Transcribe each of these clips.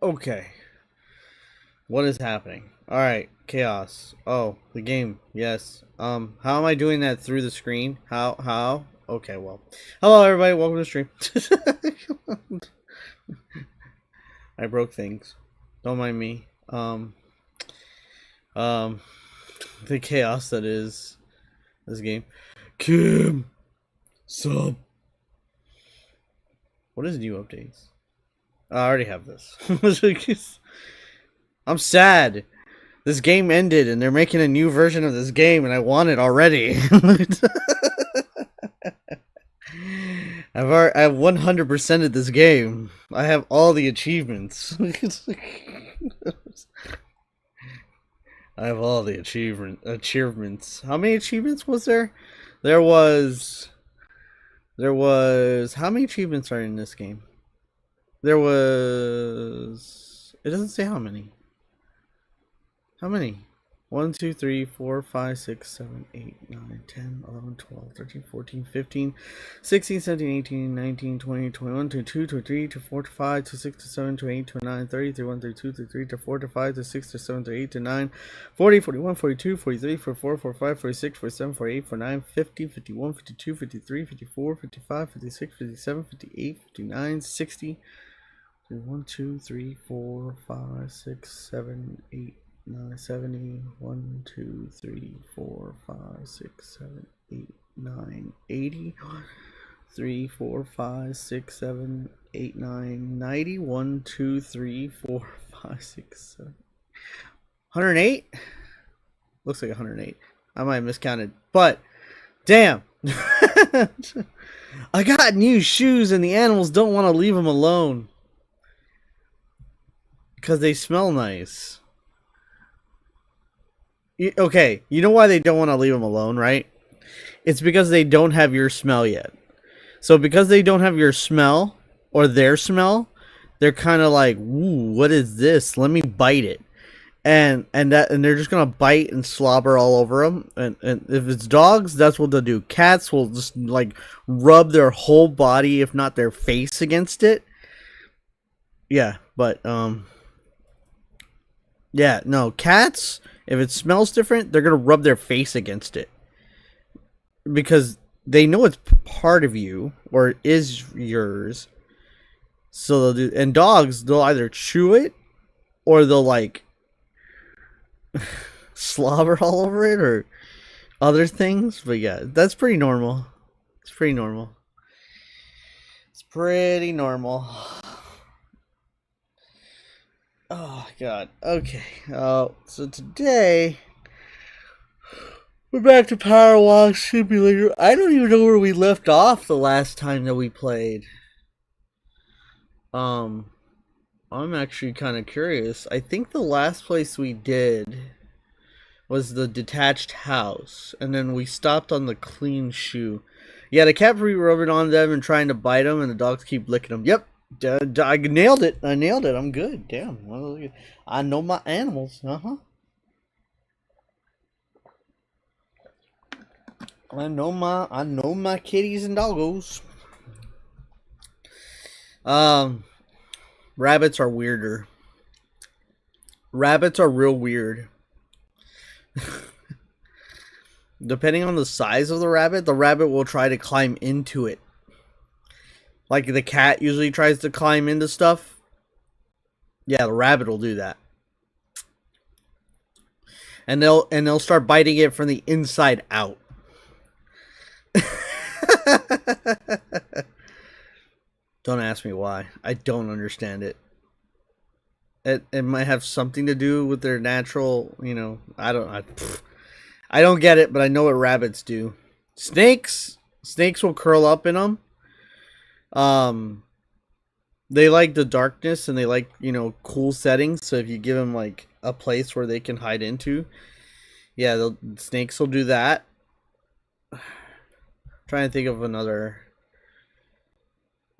Okay. What is happening? Alright, chaos. Oh, the game. Yes. How am I doing that through the screen? How? Okay, well. Hello everybody, welcome to the stream. I broke things. Don't mind me. Um the chaos that is this game. Kim Sub. What is new updates? I already have this. I'm sad. This game ended and they're making a new version of this game and I want it already. I've 100%ed this game. I have all the achievements. I have all the achievements. How many achievements was there? There was how many achievements are in this game? There was, it doesn't say how many. How many? 1, 2, 3, 4, 5, 6, 7, 8, 9, 10, 11, 12, 13, 14, 15, 16, 17, 18, 19, 20, 21, 22, 23, 24, 25, 26, 27, 28, 29, 30, 31, 32, 33, 34, 35, 36, 37, 38, 39, 40, 41, 42, 43, 44, 45, 46, 47, 48, 49, 50, 51, 52, 53, 54, 55, 56, 57, 58, 59, 60. 1, 2, 3, 4, 5, 6, 7, 8, 9, 70. 1, 2, 3, 4, 5, 6, 7, 8, 9, 80. 3, 4, 5, 6, 7, 8, 9, 90. 1, 2, 3, 4, 5, 6, 7. 108? Looks like 108. I might have miscounted. But, damn! I got new shoes and the animals don't want to leave them alone. Because they smell nice. Okay, you know why they don't want to leave them alone, right? It's because they don't have your smell yet. So because they don't have your smell or their smell, they're kind of like, "Ooh, what is this? Let me bite it." And they're just gonna bite and slobber all over them. And if it's dogs, that's what they'll do. Cats will just like rub their whole body, if not their face, against it. Yeah, but yeah, no, cats, if it smells different, they're gonna rub their face against it because they know it's part of you or it is yours. So they'll do. And dogs, they'll either chew it or they'll like slobber all over it or other things. But yeah, that's pretty normal. It's pretty normal. It's pretty normal. Oh god. Okay. So today we're back to Powerwash Simulator. I don't even know where we left off the last time that we played. I'm actually kind of curious. I think the last place we did was the detached house, and then we stopped on the clean shoe. Yeah, they kept re-rubbing on them and trying to bite them, and the dogs keep licking them. Yep. I nailed it. I'm good. Damn. I know my animals. I know my kitties and doggos. Rabbits are weirder. Rabbits are real weird. Depending on the size of the rabbit will try to climb into it. Like the cat usually tries to climb into stuff. Yeah, the rabbit will do that. And they'll start biting it from the inside out. Don't ask me why. I don't understand it. It might have something to do with their natural, I don't get it, but I know what rabbits do. Snakes will curl up in them. They like the darkness and they like, cool settings. So if you give them like a place where they can hide into, yeah, snakes will do that. Trying to think of another.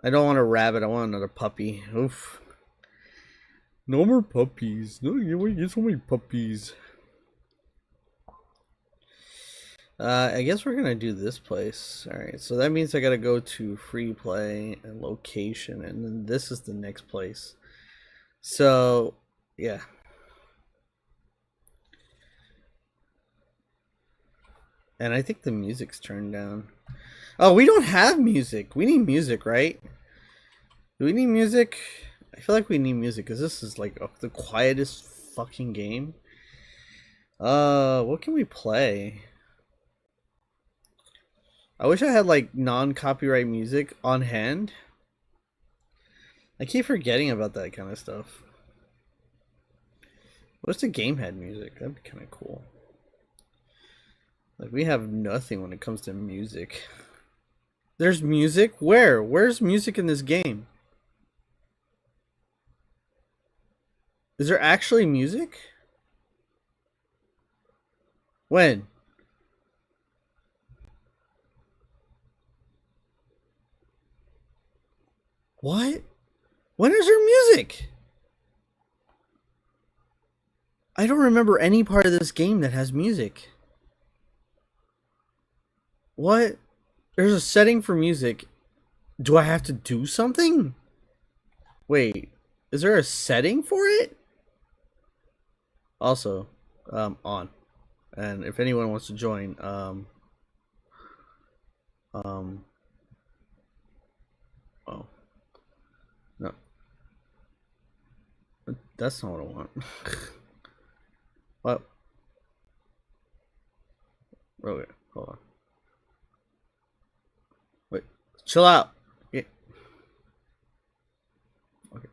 I don't want a rabbit. I want another puppy. Oof. No more puppies. No, you get so many puppies. I guess we're gonna do this place. Alright, so that means I gotta go to free play and location, and then this is the next place. So, yeah. And I think the music's turned down. Oh, we don't have music. We need music, right? Do we need music? I feel like we need music because this is like the quietest fucking game. What can we play? I wish I had like non-copyright music on hand. I keep forgetting about that kind of stuff. What's the game had music? That'd be kind of cool. Like, we have nothing when it comes to music. There's music? Where? Where's music in this game? Is there actually music? When? What? When is there music? I don't remember any part of this game that has music. What? There's a setting for music. Do I have to do something? Wait, is there a setting for it? Also, on. And if anyone wants to join, oh. No. That's not what I want. What? Okay, hold on. Wait, chill out. Yeah. Okay.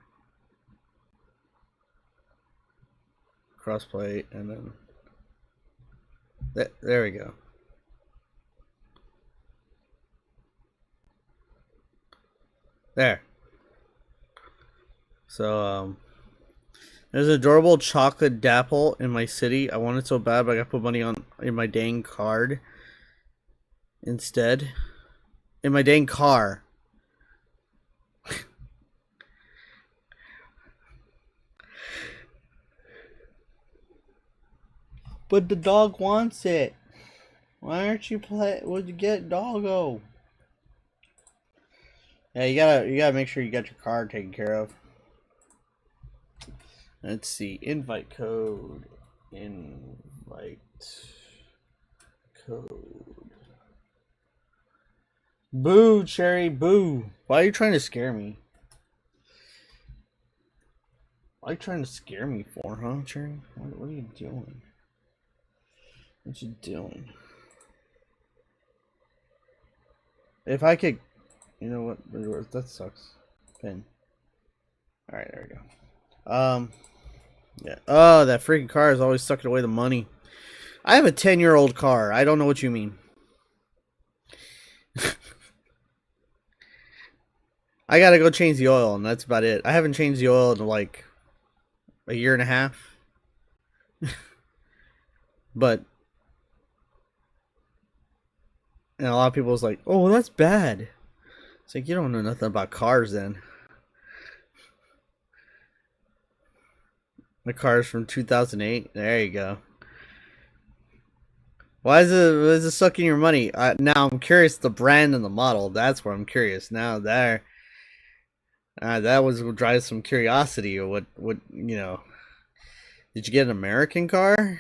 Crossplay, and then there we go. There. So there's an adorable chocolate dapple in my city. I want it so bad, but I gotta put money in my dang card instead. In my dang car. But the dog wants it. Why aren't you would you get doggo? Yeah, you gotta make sure you got your car taken care of. Let's see. Invite code. Invite code. Boo, Cherry, boo. Why are you trying to scare me? What are you trying to scare me for, huh, Cherry? What are you doing? What you doing? If I could, you know what? That sucks. Pin. All right, there we go. Yeah. Oh, that freaking car is always sucking away the money. I have a 10-year-old car. I don't know what you mean. I gotta go change the oil, and that's about it. I haven't changed the oil in like a year and a half. But and a lot of people was like, "Oh, well, that's bad." It's like, you don't know nothing about cars then. My car's from 2008. There you go. Why is it sucking your money? Now I'm curious the brand and the model. That's where I'm curious. Now there. That was what drives some curiosity. Or what you know? Did you get an American car?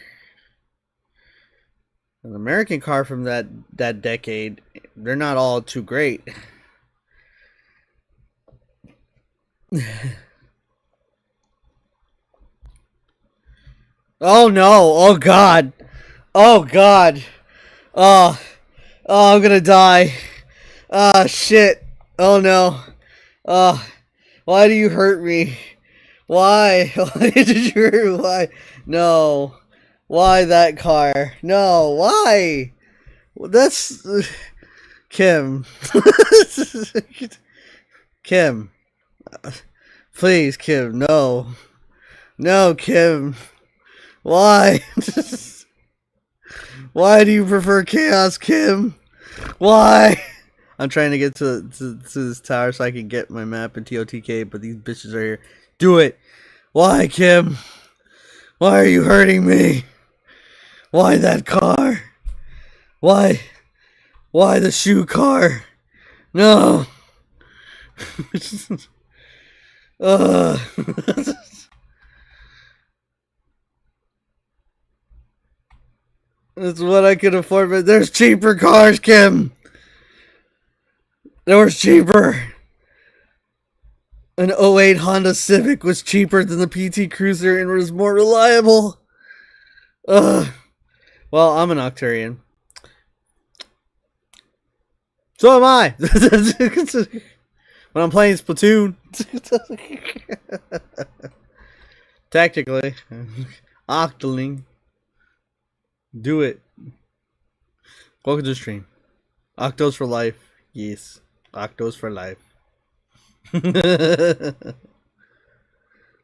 An American car from that decade, they're not all too great. Oh no! Oh god! Oh god! Oh, oh, I'm gonna die! Ah, shit! Oh no! Oh, why do you hurt me? Why? Why did you hurt me? Why? No. Why that car? No. Why? That's Kim. Kim. Please, Kim. No. No, Kim. Why? Why do you prefer chaos, Kim? Why? I'm trying to get to this tower so I can get my map in TOTK, but these bitches are here. Do it. Why, Kim? Why are you hurting me? Why that car? Why? Why the shoe car? No. uh. That's what I could afford, but there's cheaper cars, Kim. There was cheaper. An '08 Honda Civic was cheaper than the PT Cruiser and was more reliable. Well, I'm an Octarian. So am I. When I'm playing Splatoon. Tactically. Octoling. Do it. Welcome to the stream. Octos for life. Yes. Octos for life. I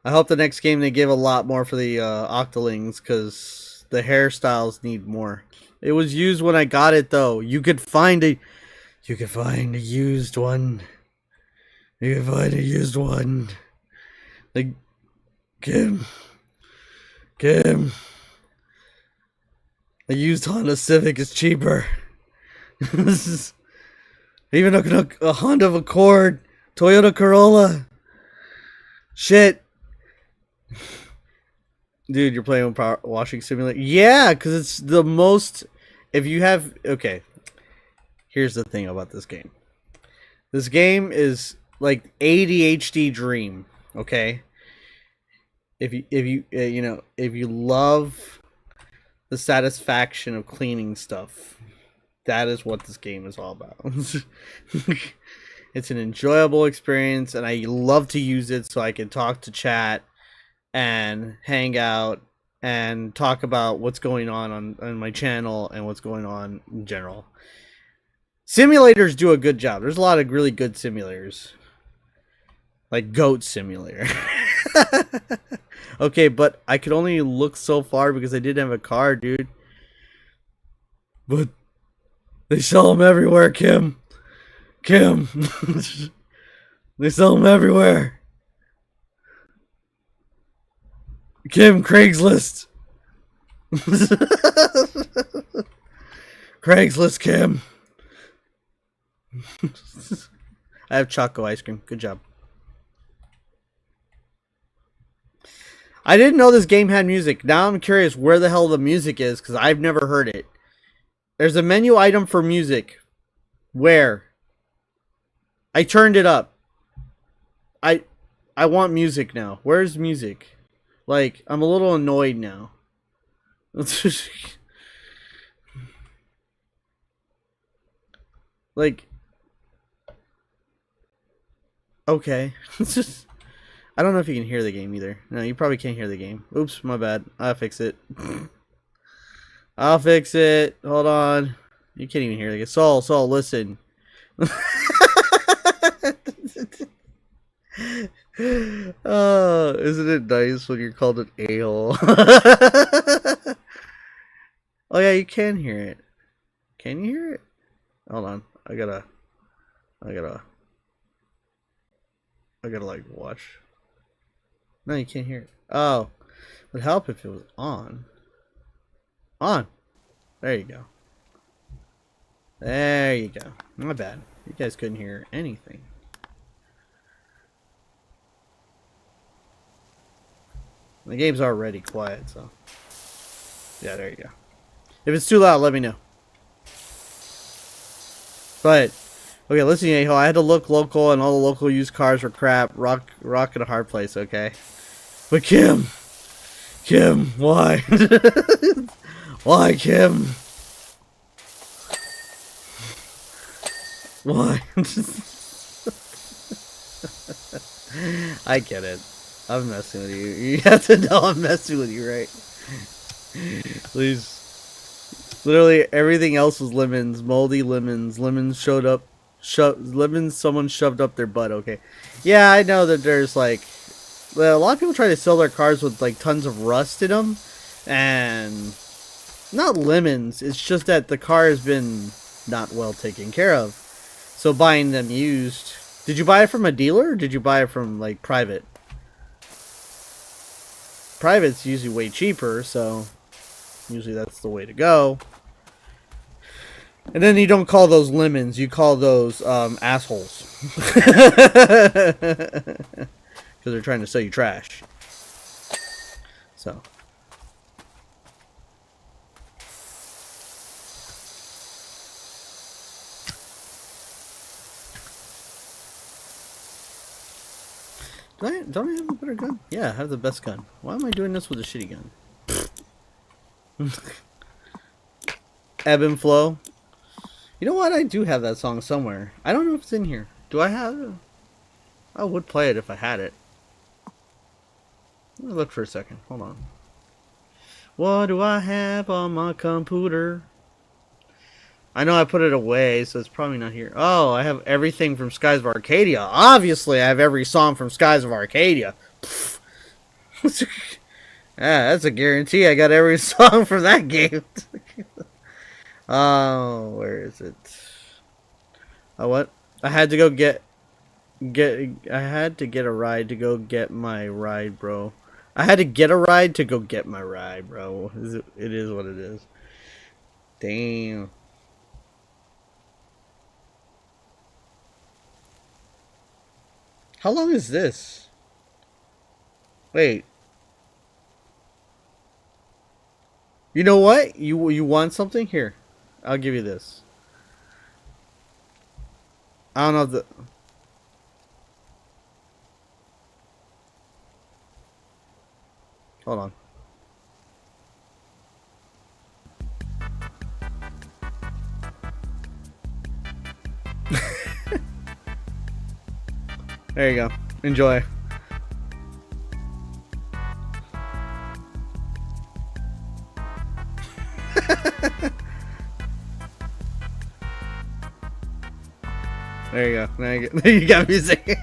hope the next game they give a lot more for the Octolings, because the hairstyles need more. It was used when I got it though. You could find a used one. You can find a used one. Like Kim. A used Honda Civic is cheaper. Even a Honda Accord, Toyota Corolla. Shit. Dude, you're playing with Powerwash Simulator? Yeah, because it's the most... If you have... Okay. Here's the thing about this game. This game is like ADHD dream. Okay? If you love the satisfaction of cleaning stuff, that is what this game is all about. It's an enjoyable experience, and I love to use it so I can talk to chat and hang out and talk about what's going on my channel and what's going on in general. Simulators do a good job. There's a lot of really good simulators. Like Goat Simulator. Okay, but I could only look so far because I didn't have a car, dude. But they sell them everywhere, Kim. They sell them everywhere. Kim, Craigslist. Craigslist, Kim. I have Choco ice cream. Good job. I didn't know this game had music. Now I'm curious where the hell the music is, because I've never heard it. There's a menu item for music. Where? I turned it up. I want music now. Where's music? Like, I'm a little annoyed now. Like, okay. I don't know if you can hear the game either. No, you probably can't hear the game. Oops, my bad. I'll fix it. I'll fix it. Hold on. You can't even hear the game. Saul, listen. Oh, isn't it nice when you're called an a-hole? Oh yeah, you can hear it. Can you hear it? Hold on. I gotta like watch. No, you can't hear it. Oh, it would help if it was on. On. There you go. There you go. My bad. You guys couldn't hear anything. The game's already quiet, so. Yeah, there you go. If it's too loud, let me know. But, okay, listen, a-hole, I had to look local, and all the local used cars were crap. Rock in a hard place, okay? But Kim, why? Why, Kim? Why? I get it. I'm messing with you. You have to know I'm messing with you, right? Please. Literally everything else was lemons, moldy lemons. Lemons showed up. Lemons someone shoved up their butt. Okay. Yeah, I know that there's like, well, a lot of people try to sell their cars with like tons of rust in them, and not lemons. It's just that the car has been not well taken care of. So buying them used. Did you buy it from a dealer, or did you buy it from like private? Private's usually way cheaper, so usually that's the way to go. And then you don't call those lemons, you call those assholes. Because they're trying to sell you trash. So. Don't I have a better gun? Yeah, I have the best gun. Why am I doing this with a shitty gun? Ebb and Flow. You know what? I do have that song somewhere. I don't know if it's in here. Do I have it? I would play it if I had it. Let me look for a second. Hold on. What do I have on my computer? I know I put it away, so it's probably not here. Oh, I have everything from Skies of Arcadia. Obviously, I have every song from Skies of Arcadia. Yeah, that's a guarantee. I got every song from that game. Oh, where is it? Oh, what? I had to go get. I had to get a ride to go get my ride, bro. I had to get a ride to go get my ride, bro. It is what it is. Damn. How long is this? Wait. You know what? You want something? Here. I'll give you this. I don't know if the... Hold on. There you go. Enjoy. There you go. Now you got music.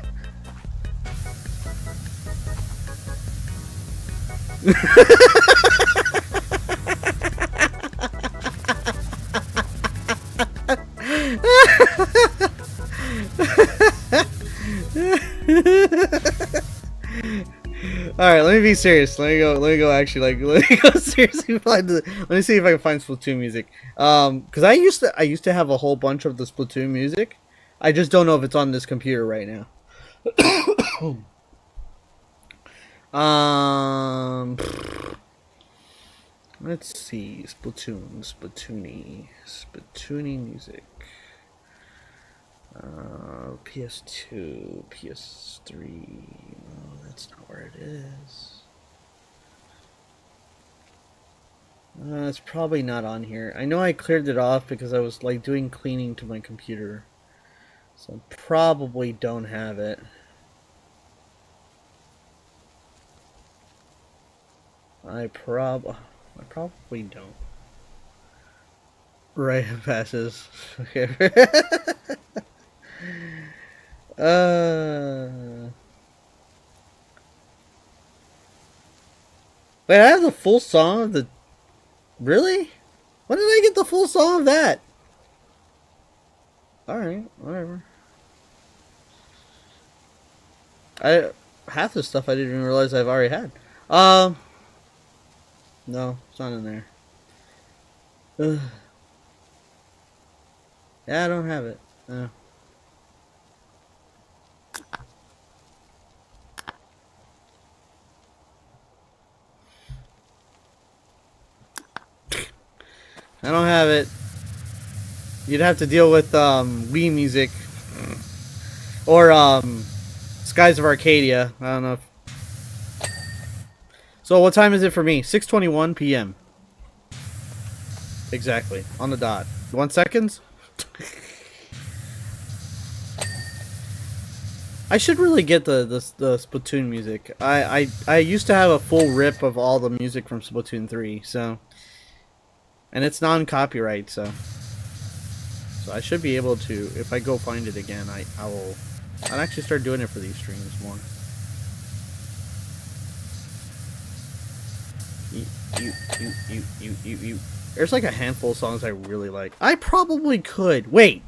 Alright, let me be serious. Let me go actually, like, let me go seriously find the, let me see if I can find Splatoon music. Because I used to have a whole bunch of the Splatoon music. I just don't know if it's on this computer right now. Let's see. Splatoony music. PS2, PS3. No, that's not where it is. It's probably not on here. I know I cleared it off because I was like doing cleaning to my computer. So I probably don't have it. I probably don't. Right, passes. Okay. Wait, I have the full song of the... Really? When did I get the full song of that? Alright, whatever. Half the stuff I didn't even realize I've already had. No, it's not in there. Ugh. Yeah, I don't have it. No. I don't have it. You'd have to deal with Wii Music or Skies of Arcadia. I don't know if... So what time is it for me? 6:21 p.m. Exactly, on the dot. 1 second. I should really get the Splatoon music. I used to have a full rip of all the music from Splatoon 3, so, and it's non-copyright, so I should be able to, if I go find it again, I'll actually start doing it for these streams more. You. There's like a handful of songs I really like. I probably could. Wait.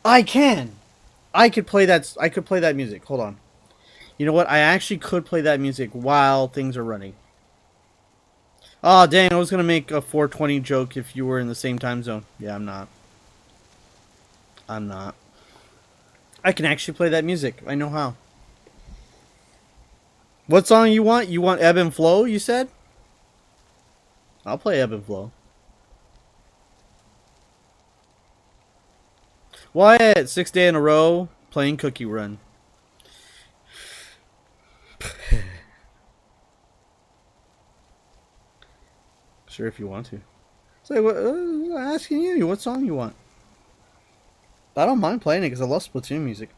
I can. I could play that music. Hold on. You know what? I actually could play that music while things are running. Oh, dang. I was going to make a 420 joke if you were in the same time zone. Yeah, I'm not. I'm not. I can actually play that music. I know how. What song you want? You want Ebb and Flow, you said? I'll play Ebb and Flow. Wyatt, 6th day in a row, playing Cookie Run. Sure, if you want to. So, I'm asking you, what song you want? I don't mind playing it because I love Splatoon music.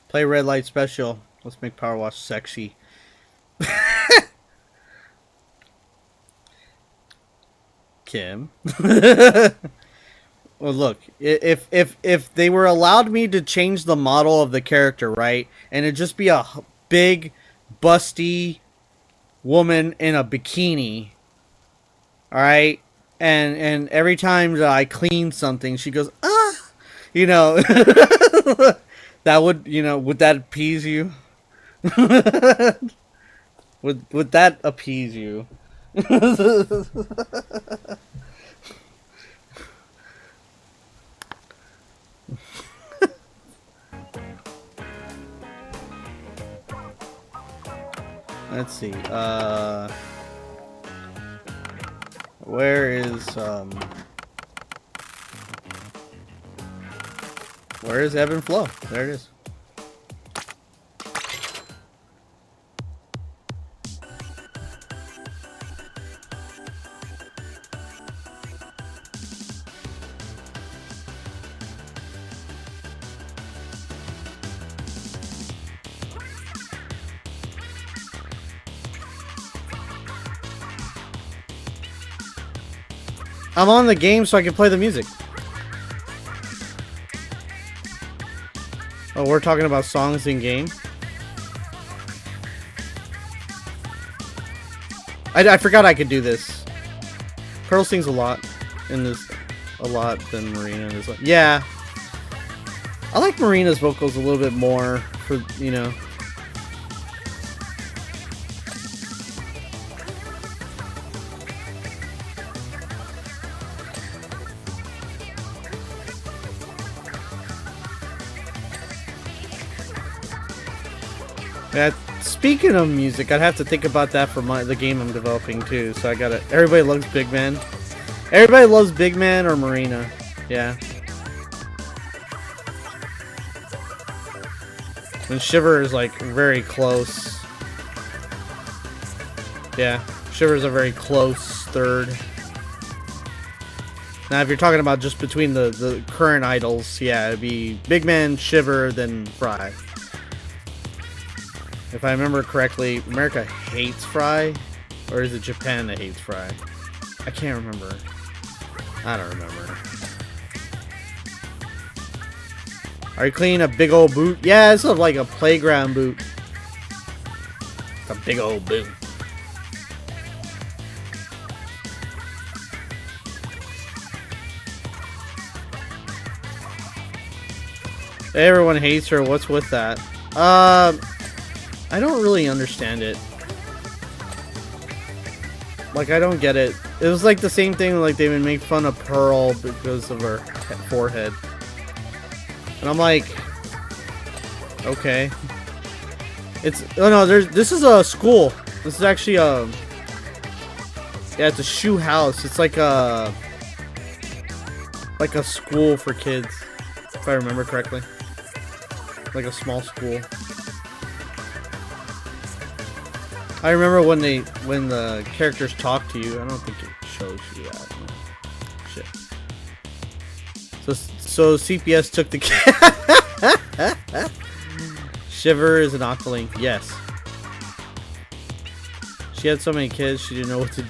Play Red Light Special. Let's make Powerwash sexy. Kim. Well, look, if they were allowed me to change the model of the character, right, and it'd just be a big, busty woman in a bikini, all right, and every time that I clean something, she goes, ah, you know, that would, you know, would that appease you? would that appease you? Let's see. Where is Ebb and Flow? There it is. I'm on the game so I can play the music. Oh, we're talking about songs in game. I forgot I could do this. Pearl sings a lot in this, a lot than Marina is. Yeah, I like Marina's vocals a little bit more for, you know. Yeah, speaking of music, I'd have to think about that for the game I'm developing too. So I gotta. Everybody loves Big Man. Everybody loves Big Man or Marina. Yeah. And Shiver is like very close. Yeah, Shiver's a very close third. Now, if you're talking about just between the current idols, yeah, it'd be Big Man, Shiver, then Fry. If I remember correctly, America hates Fry, or is it Japan that hates Fry? I can't remember. I don't remember. Are you cleaning a big old boot? Yeah, it's like a playground boot. It's a big old boot. Everyone hates her. What's with that? I don't really understand it. Like, I don't get it. It was like the same thing, like they would make fun of Pearl because of her forehead. And I'm like, okay. It's, oh no, this is a school. This is actually a, yeah, it's a shoe house. It's like a school for kids, if I remember correctly. Like a small school. I remember when the characters talk to you. I don't think it shows you that. No. Shit. So CPS took the Shiver is an Octoling. Yes. She had so many kids she didn't know what to do.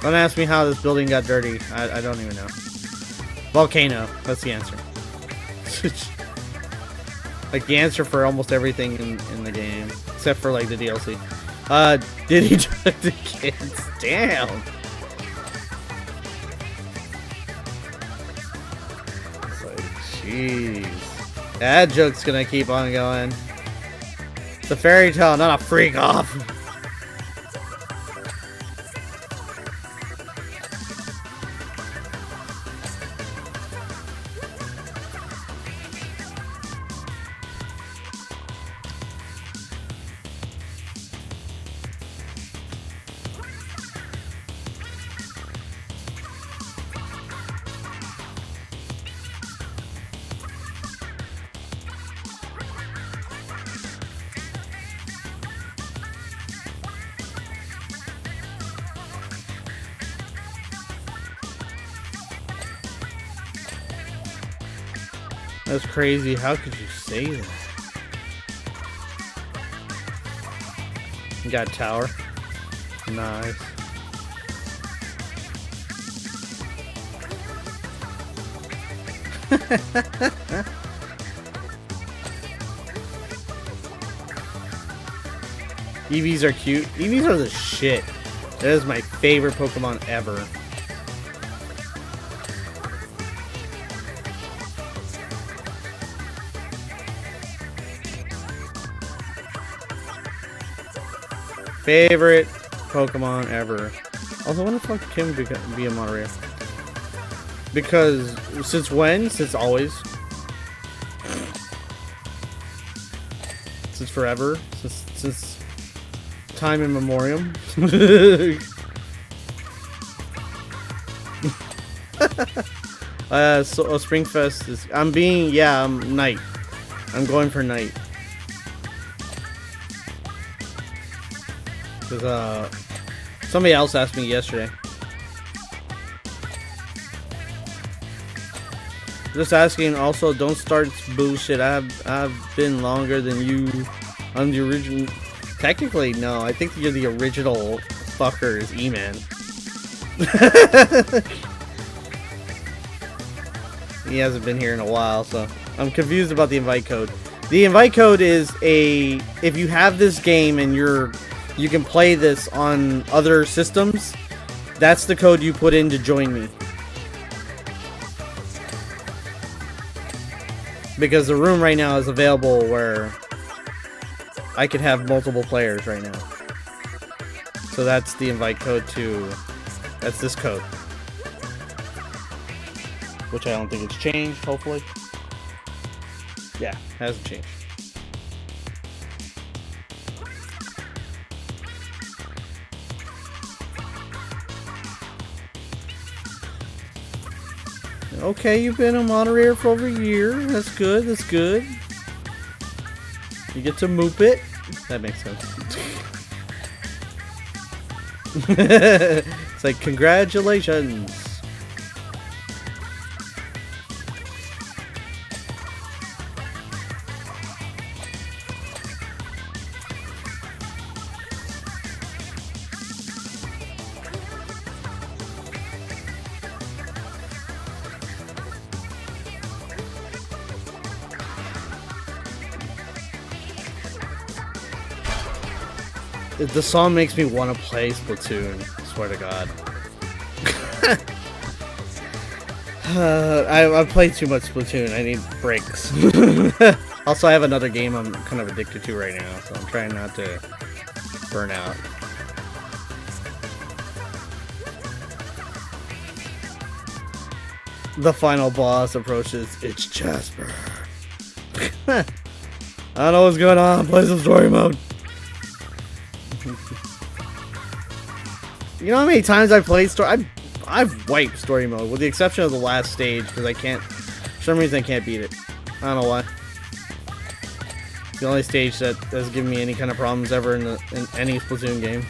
Don't ask me how this building got dirty. I don't even know. Volcano. That's the answer. Like the answer for almost everything in the game, except for like the DLC. Did he drug the kids? Damn. It's like, jeez. That joke's gonna keep on going. It's a fairy tale, not a freak off. That's crazy. How could you say that? You got a tower. Nice. EVs are cute. EVs are the shit. That is my favorite Pokemon ever. Favorite Pokemon ever. Also, when the fuck can be a Monterey? Because since when? Since always. Since forever. Since time immemorial. So Springfest is. I'm night. I'm going for night. Because somebody else asked me yesterday. Just asking. Also, don't start bullshit. I've been longer than you. I'm the original. Technically, no. I think you're the original fucker. Is E-Man. He hasn't been here in a while, so I'm confused about the invite code. The invite code is if you have this game and you can play this on other systems, that's the code you put in to join me. Because the room right now is available where I could have multiple players right now. So that's the invite code that's this code. Which I don't think it's changed, hopefully. Yeah, hasn't changed. Okay, you've been a moderator for over a year. That's good, that's good. You get to moop it. That makes sense. It's like, congratulations. The song makes me want to play Splatoon. I swear to God. I play too much Splatoon. I need breaks. Also, I have another game I'm kind of addicted to right now, so I'm trying not to burn out. The final boss approaches. It's Jasper. I don't know what's going on. Play some story mode. You know how many times I've played story? I've wiped story mode, with the exception of the last stage, because I can't, for some reason I can't beat it. I don't know why. The only stage that has given me any kind of problems ever in any Splatoon game.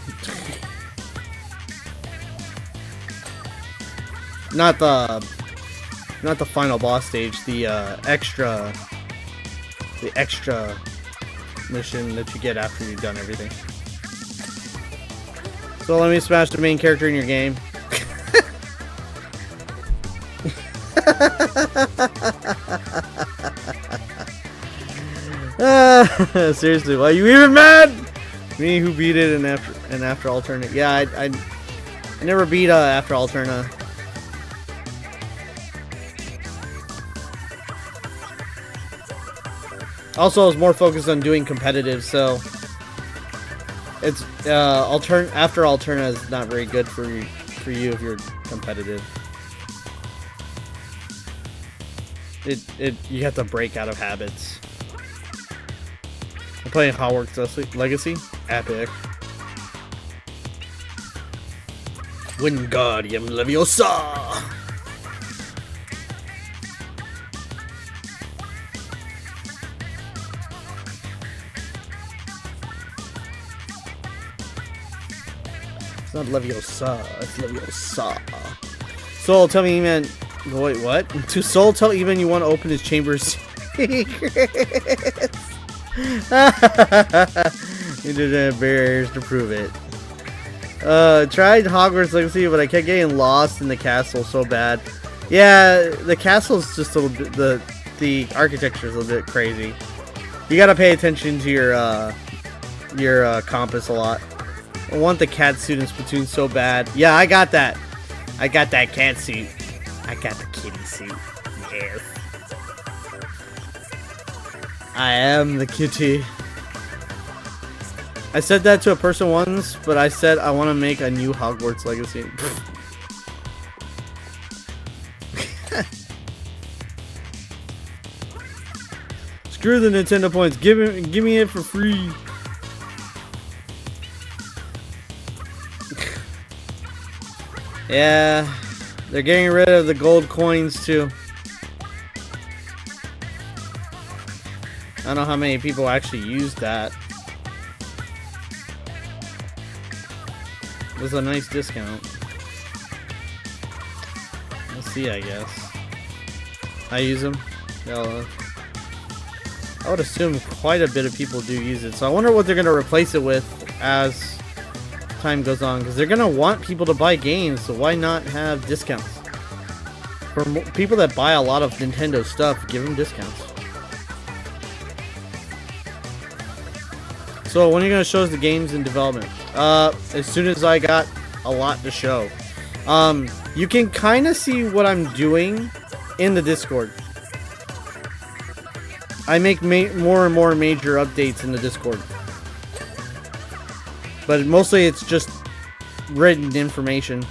Not the final boss stage, the extra mission that you get after you've done everything. So let me smash the main character in your game. Seriously, why are you even mad? Me who beat it and after alternate. Yeah, I never beat after alterna. Also, I was more focused on doing competitive, so it's after alterna is not very good for you if you're competitive. You have to break out of habits. I'm playing Hogwarts Legacy. Epic. Wingardium Leviosa. It's not Leviosa. It's Leviosa. Soul, tell me, man. Wait, what? To Soul, tell Evan you want to open his chamber's secrets. You didn't have barriers to prove it. Tried Hogwarts Legacy, but I kept getting lost in the castle so bad. Yeah, the castle's just a little bit, the architecture is a little bit crazy. You gotta pay attention to your compass a lot. I want the cat suit in Splatoon so bad. Yeah, I got that. I got that cat suit. I got the kitty suit. Yes. I am the kitty. I said that to a person once, but I said I want to make a new Hogwarts Legacy. Screw the Nintendo points. Give me it for free. Yeah, they're getting rid of the gold coins too. I don't know how many people actually use that. It was a nice discount. We'll see, I guess. I use them. I would assume quite a bit of people do use it. So I wonder what they're going to replace it with as time goes on. Because they're going to want people to buy games. So why not have discounts? For people that buy a lot of Nintendo stuff, give them discounts. So when are you going to show us the games in development? As soon as I got a lot to show. You can kind of see what I'm doing in the Discord. I make more and more major updates in the Discord. But mostly it's just written information.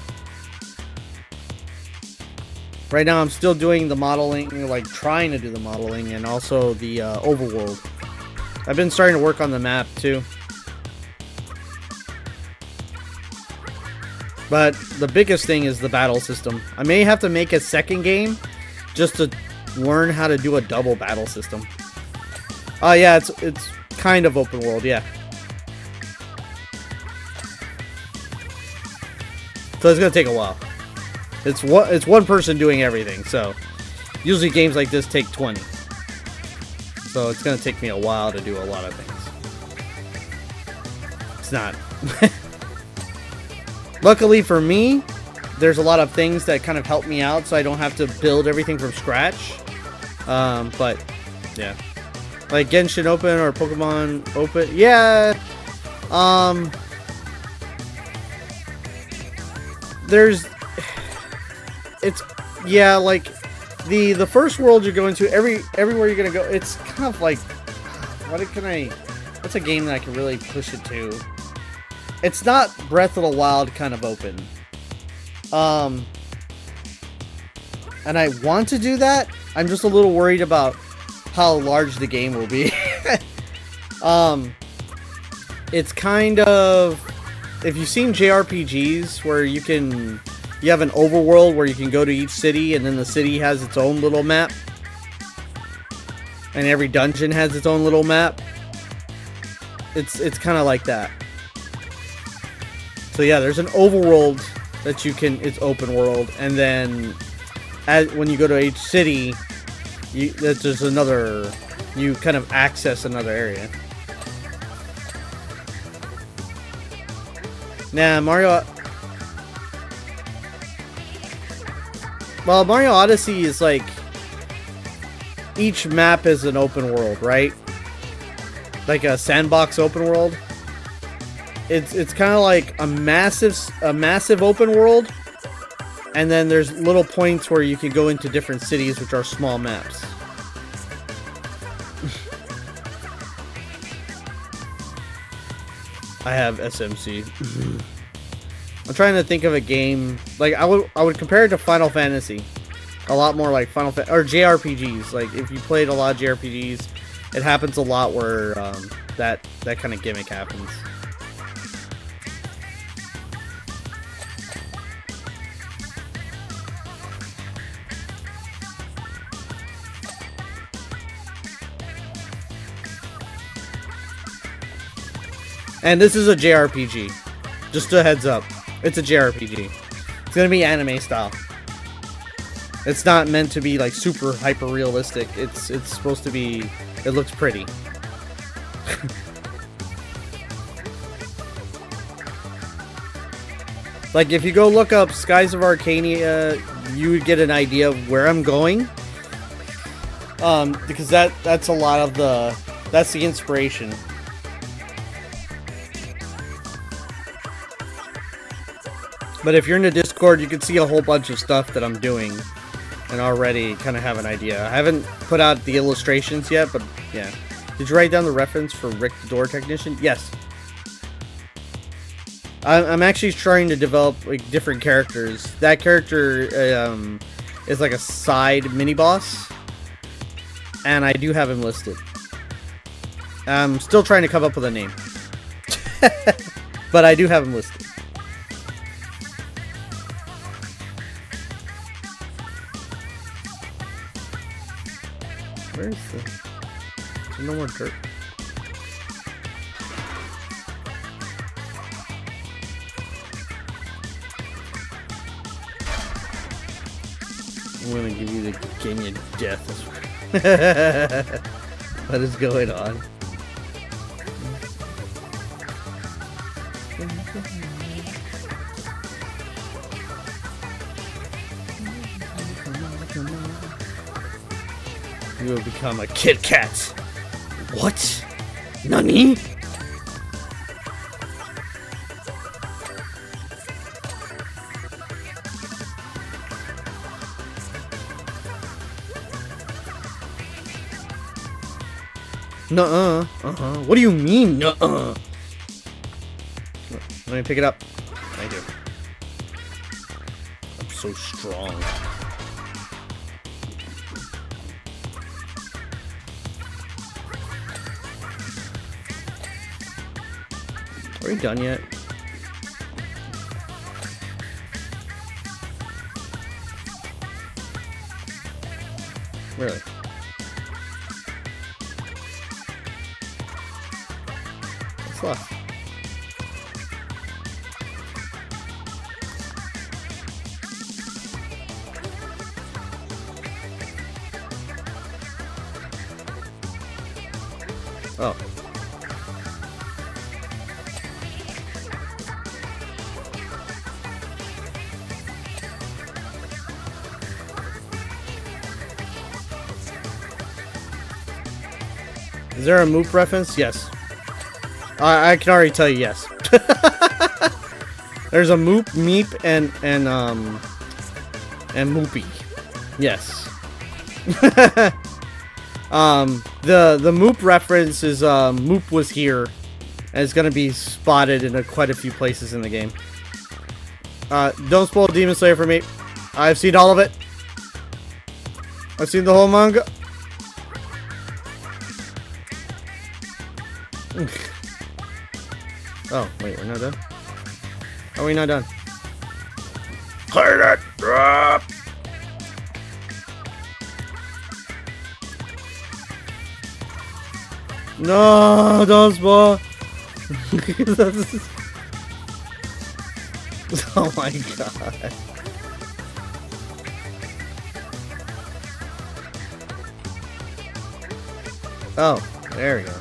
Right now I'm still doing the modeling, like trying to do the modeling, and also the overworld. I've been starting to work on the map too. But the biggest thing is the battle system. I may have to make a second game just to learn how to do a double battle system. Yeah, it's kind of open world, yeah. So it's gonna take a while. It's one person doing everything, so usually games like this take 20. So it's gonna take me a while to do a lot of things. It's not. Luckily for me, there's a lot of things that kind of help me out, so I don't have to build everything from scratch. But yeah, like Genshin Open or Pokemon Open, yeah. Yeah, like the first world you're going to, everywhere you're gonna go, it's kind of like, what's a game that I can really push it to? It's not Breath of the Wild kind of open. And I want to do that. I'm just a little worried about how large the game will be. It's kind of, if you've seen JRPGs where you have an overworld where you can go to each city, and then the city has its own little map, and every dungeon has its own little map. It's kind of like that. So yeah, there's an overworld that it's open world, and then when you go to each city, there's another, you kind of access another area. Nah, Mario Odyssey is like, each map is an open world, right? like a sandbox open world. It's kind of like a massive open world, and then there's little points where you can go into different cities, which are small maps. I have SMC. I'm trying to think of a game like I would compare it to Final Fantasy, a lot more like or JRPGs. Like if you played a lot of JRPGs, it happens a lot where that kind of gimmick happens. And this is a JRPG. Just a heads up. It's a JRPG. It's gonna be anime style. It's not meant to be like super hyper realistic. It's supposed to be. It looks pretty. Like if you go look up Skies of Arcania, you would get an idea of where I'm going. Because that's a lot of that's the inspiration. But if you're in the Discord, you can see a whole bunch of stuff that I'm doing and already kind of have an idea. I haven't put out the illustrations yet, but yeah. Did you write down the reference for Rick the Door Technician? Yes. I'm actually trying to develop like different characters. That character is like a side mini-boss, and I do have him listed. I'm still trying to come up with a name. But I do have him listed. Where's there's no more dirt. I'm gonna give you the game of death. What is going on? You will become a Kit Kat. What? Nani? Nuh-uh. What do you mean, nuh-uh? Let me pick it up. I do. I'm so strong. Are we done yet? Really? What's left? Oh. Is there a Moop reference? Yes. I can already tell you yes. There's a Moop, Meep, and Moopy. Yes. The Moop reference is Moop was here, and it's gonna be spotted in quite a few places in the game. Don't spoil Demon Slayer for me. I've seen all of it. I've seen the whole manga. Oh, wait, we're not done? Are we not done? Clear that drop! No, don't spoil! Oh my god. Oh, there we go.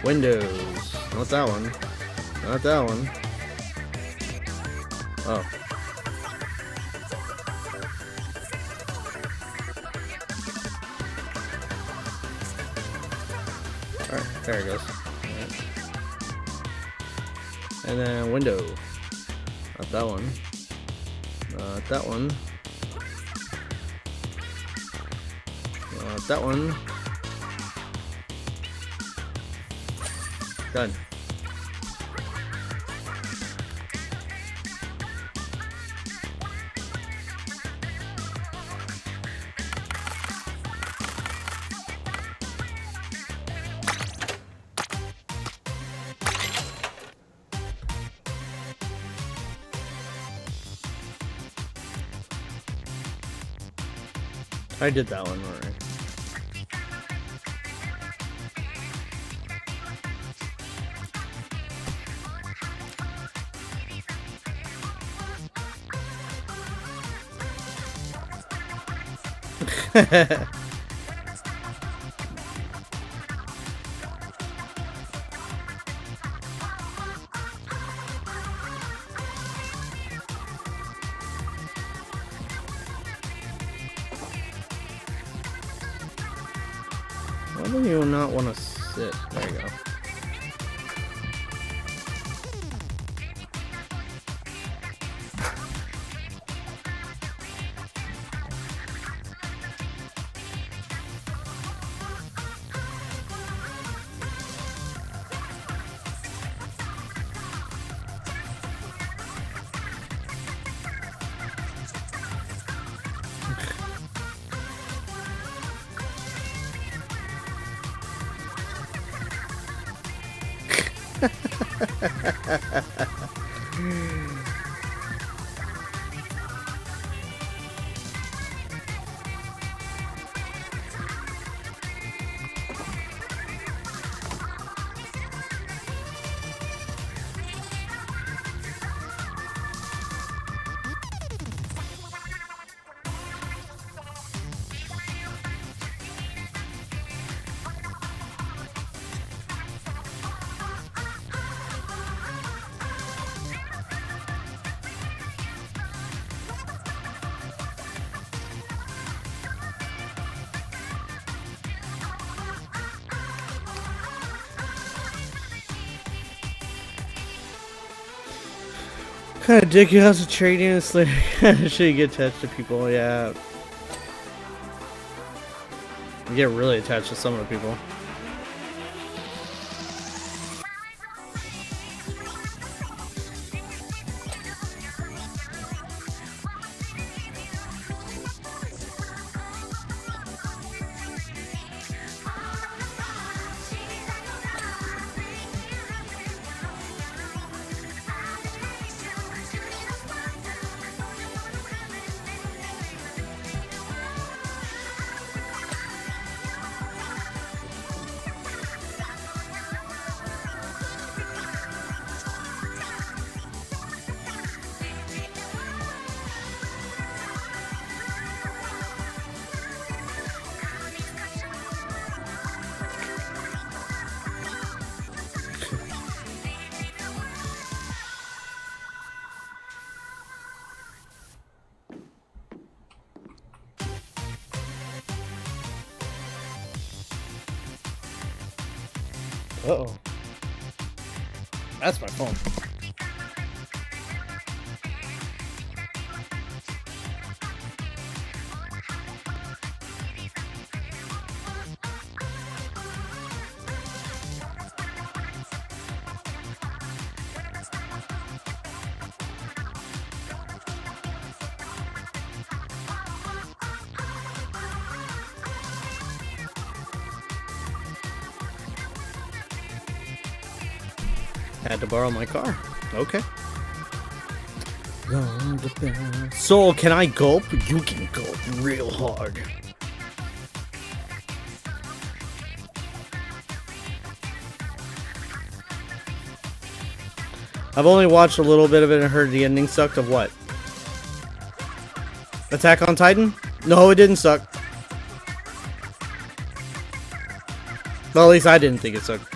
Windows. Not that one. Not that one. Oh. Alright, there it goes. Alright. And then window. Not that one. Not that one. Not that one. Done. I did that one already. Why do you not want to sit? There you go. Kind of dick you have to trade in Slayer. Should you get attached to people? Yeah. You get really attached to some of the people. Uh-oh. That's my phone. Had to borrow my car. Okay. Soul, can I gulp? You can gulp real hard. I've only watched a little bit of it and heard the ending sucked. Of what? Attack on Titan? No, it didn't suck. Well, at least I didn't think it sucked.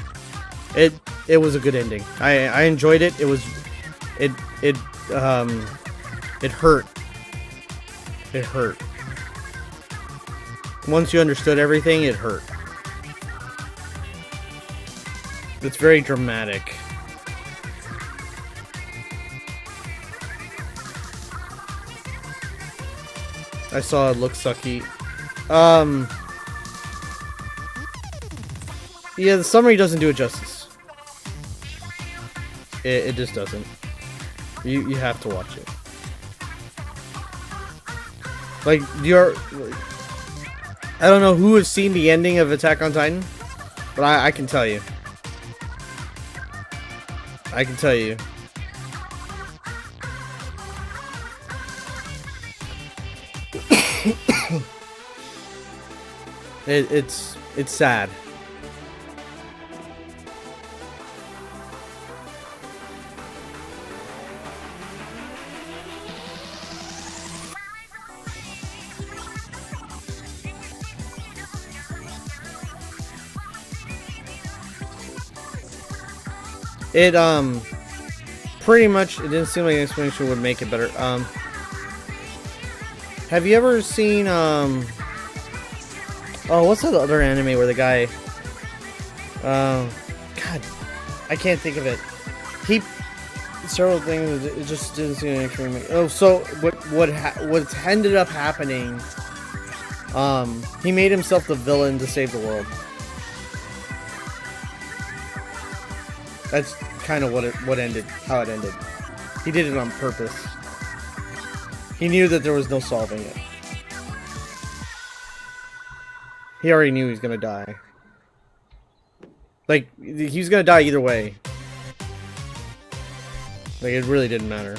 It was a good ending. I enjoyed it. It hurt. It hurt. Once you understood everything, it hurt. It's very dramatic. I saw it look sucky. Yeah, the summary doesn't do it justice. It just doesn't. You have to watch it. Like, I don't know who has seen the ending of Attack on Titan, but I can tell you. I can tell you. It's sad. It pretty much, it didn't seem like an explanation would make it better. Have you ever seen oh, what's that other anime where the guy God, I can't think of it. Several things, it just didn't seem like actually make. Oh, so what ended up happening, he made himself the villain to save the world. That's kind of how it ended. He did it on purpose. He knew that there was no solving it. He already knew he was gonna die. Like, he was gonna die either way. Like, it really didn't matter.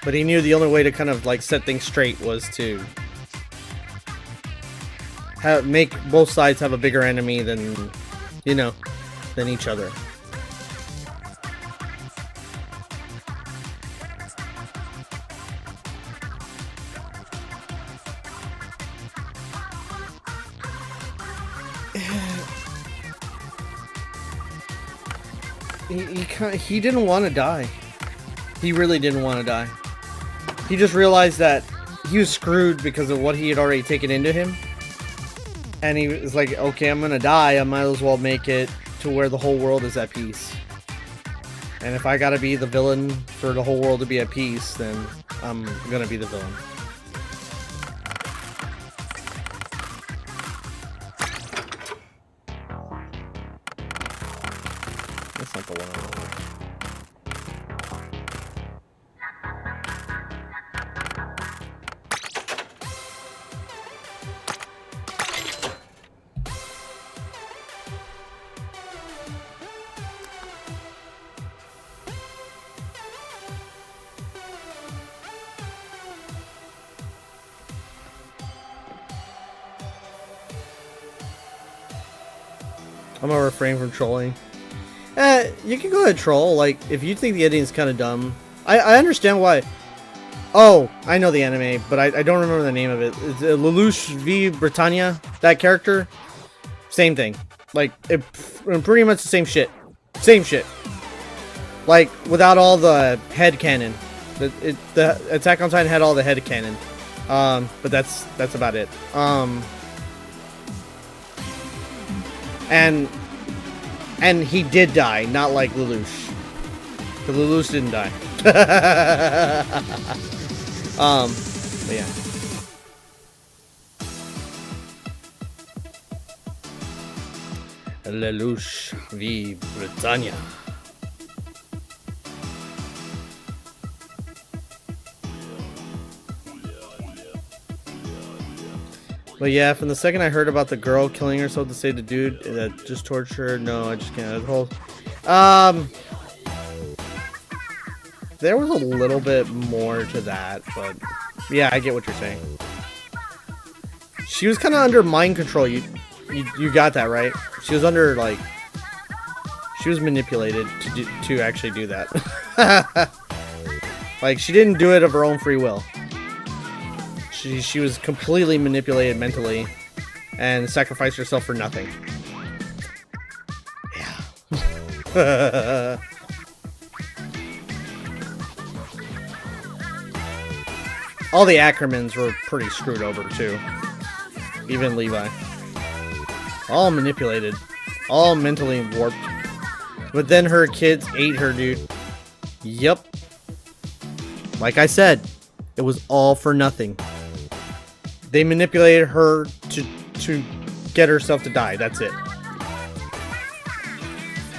But he knew the only way to kind of, like, set things straight was to make both sides have a bigger enemy than, you know, than each other. He didn't want to die. He really didn't want to die. He just realized that he was screwed because of what he had already taken into him. And he was like, okay, I'm gonna die. I might as well make it to where the whole world is at peace. And if I gotta be the villain for the whole world to be at peace, then I'm gonna be the villain. That's not the one I want. I'm gonna refrain from trolling. You can go ahead and troll. Like, if you think the ending's kind of dumb, I understand why. Oh, I know the anime, but I don't remember the name of it. It's Lelouch v Britannia. That character, same thing. Like, pretty much the same shit. Same shit. Like, without all the head canon. The Attack on Titan had all the head canon. But that's about it. And he did die, not like Lelouch. Because Lelouch didn't die. But yeah. Lelouch v Britannia. But yeah, from the second I heard about the girl killing herself to save the dude that just tortured her, no, I just can't. There was a little bit more to that, but yeah, I get what you're saying. She was kind of under mind control. You got that, right? She was under, like, she was manipulated to actually do that. Like, she didn't do it of her own free will. She was completely manipulated mentally and sacrificed herself for nothing. Yeah. All the Ackermans were pretty screwed over too. Even Levi. All manipulated. All mentally warped. But then her kids ate her, dude. Yep. Like I said, it was all for nothing. They manipulated her to get herself to die. That's it.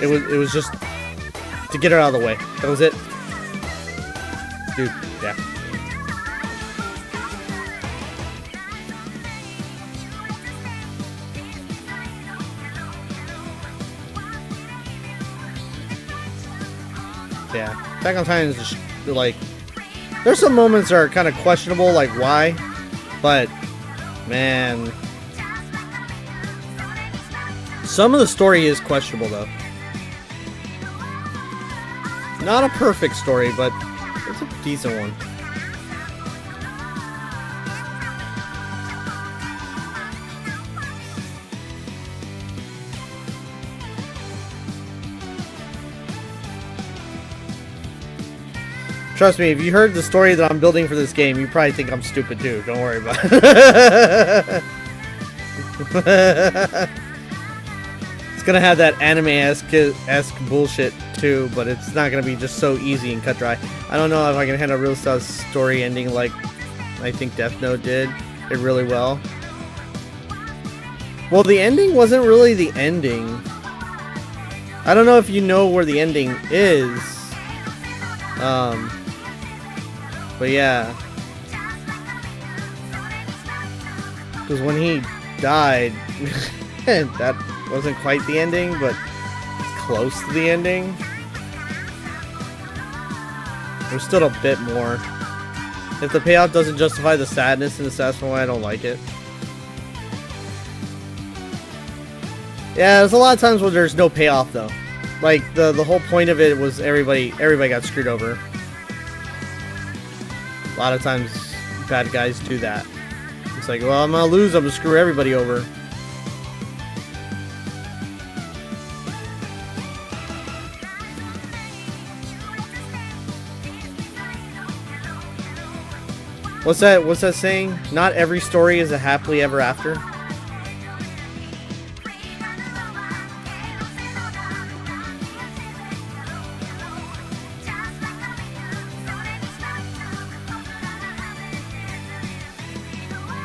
It was just to get her out of the way. That was it. Dude, yeah. Yeah. Attack on Titan is just, like, there's some moments that are kind of questionable, like why, but man, some of the story is questionable though. Not a perfect story, but it's a decent one. Trust me, if you heard the story that I'm building for this game, you probably think I'm stupid too. Don't worry about it. It's gonna have that anime-esque bullshit too, but it's not gonna be just so easy and cut dry. I don't know if I can handle a real story ending like I think Death Note did it really well. Well, the ending wasn't really the ending. I don't know if you know where the ending is. But yeah, because when he died, that wasn't quite the ending, but close to the ending. There's still a bit more. If the payoff doesn't justify the sadness in the satisfying way, I don't like it. Yeah, there's a lot of times where there's no payoff though. Like the whole point of it was everybody got screwed over. A lot of times, bad guys do that. It's like, well, I'm gonna lose, I'm gonna screw everybody over. What's that saying? Not every story is a happily ever after.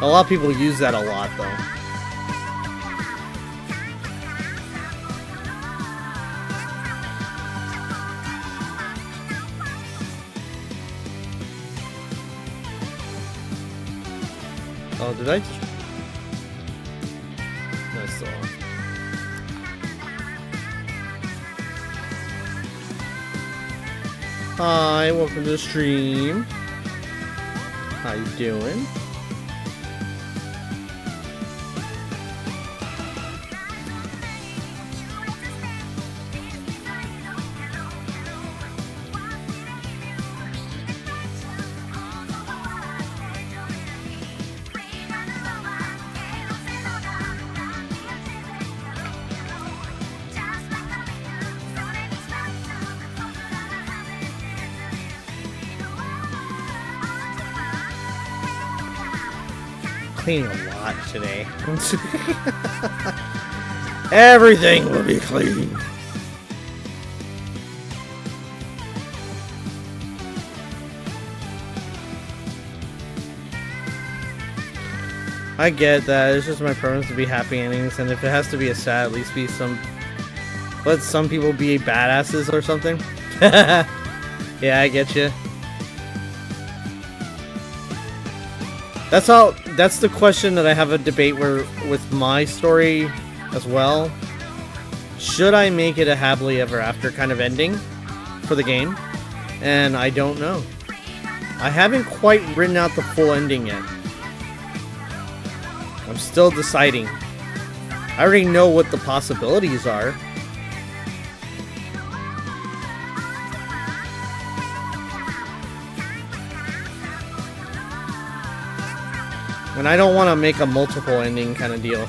A lot of people use that a lot, though. Oh, did I? No, it's still on. Hi, welcome to the stream. How you doing? Cleaning a lot today. Everything will be clean. I get that. It's just my preference to be happy endings, and if it has to be a sad, at least be some. Let some people be badasses or something. Yeah, I get you. That's the question that I have a debate with my story as well. Should I make it a happily ever after kind of ending for the game? And I don't know. I haven't quite written out the full ending yet. I'm still deciding. I already know what the possibilities are. And I don't want to make a multiple ending kind of deal.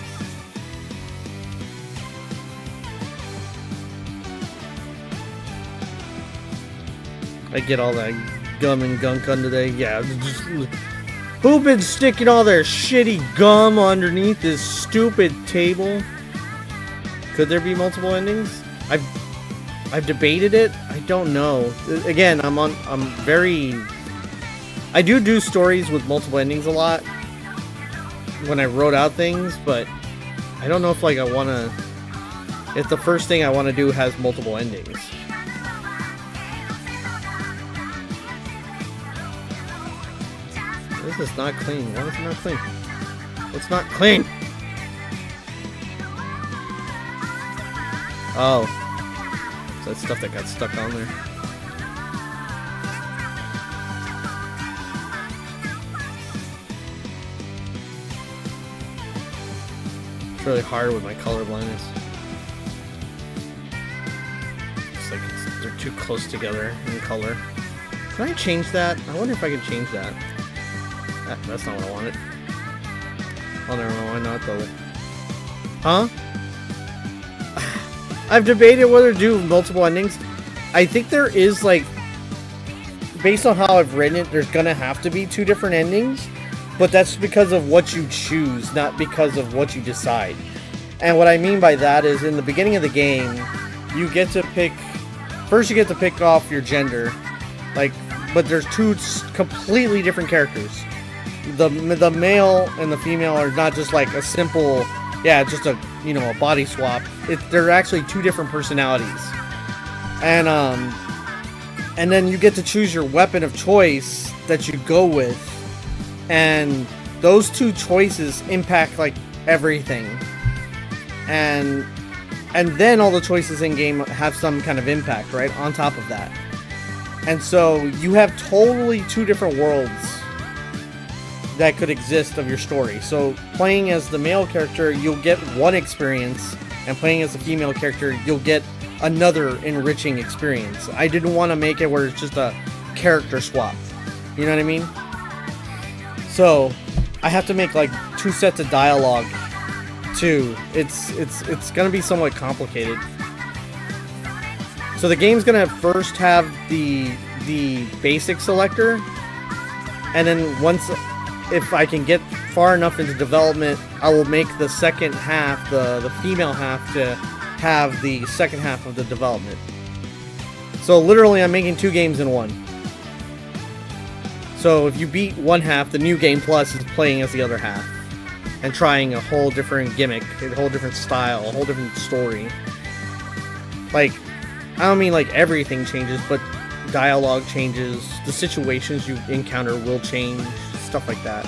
I get all that gum and gunk under there. Yeah, Who been sticking all their shitty gum underneath this stupid table? Could there be multiple endings? I've debated it. I don't know. Again, I'm very... I do stories with multiple endings a lot when I wrote out things, but I don't know if like I want to... If the first thing I want to do has multiple endings. This is not clean. Why is it not clean? It's not clean! Oh. So that's stuff that got stuck on there. It's really hard with my color blindness. It's like they're too close together in color. Can I change that? I wonder if I can change that. That's not what I wanted. Oh, never mind. Why not though? Huh? I've debated whether to do multiple endings. I think there is, like, based on how I've written it, there's gonna have to be 2 different endings, but that's because of what you choose, not because of what you decide. And what I mean by that is, in the beginning of the game, you get to pick, first you get to pick off your gender, like, but there's 2 completely different characters. The male and the female are not just like a simple, yeah, just a, you know, a body swap. They're actually 2 different personalities. And then you get to choose your weapon of choice that you go with. And those 2 choices impact like everything. And then all the choices in game have some kind of impact, right? On top of that. And so you have totally 2 different worlds that could exist of your story. So playing as the male character, you'll get 1 experience, and playing as the female character, you'll get another enriching experience. I didn't want to make it where it's just a character swap. You know what I mean? So I have to make like 2 sets of dialogue too. It's gonna be somewhat complicated. So the game's gonna first have the basic selector, and then once, if I can get far enough into development, I will make the second half, the female half, to have the second half of the development. So literally I'm making 2 games in one. So if you beat one half, the new game plus is playing as the other half. And trying a whole different gimmick, a whole different style, a whole different story. Like, I don't mean like everything changes, but dialogue changes, the situations you encounter will change, stuff like that.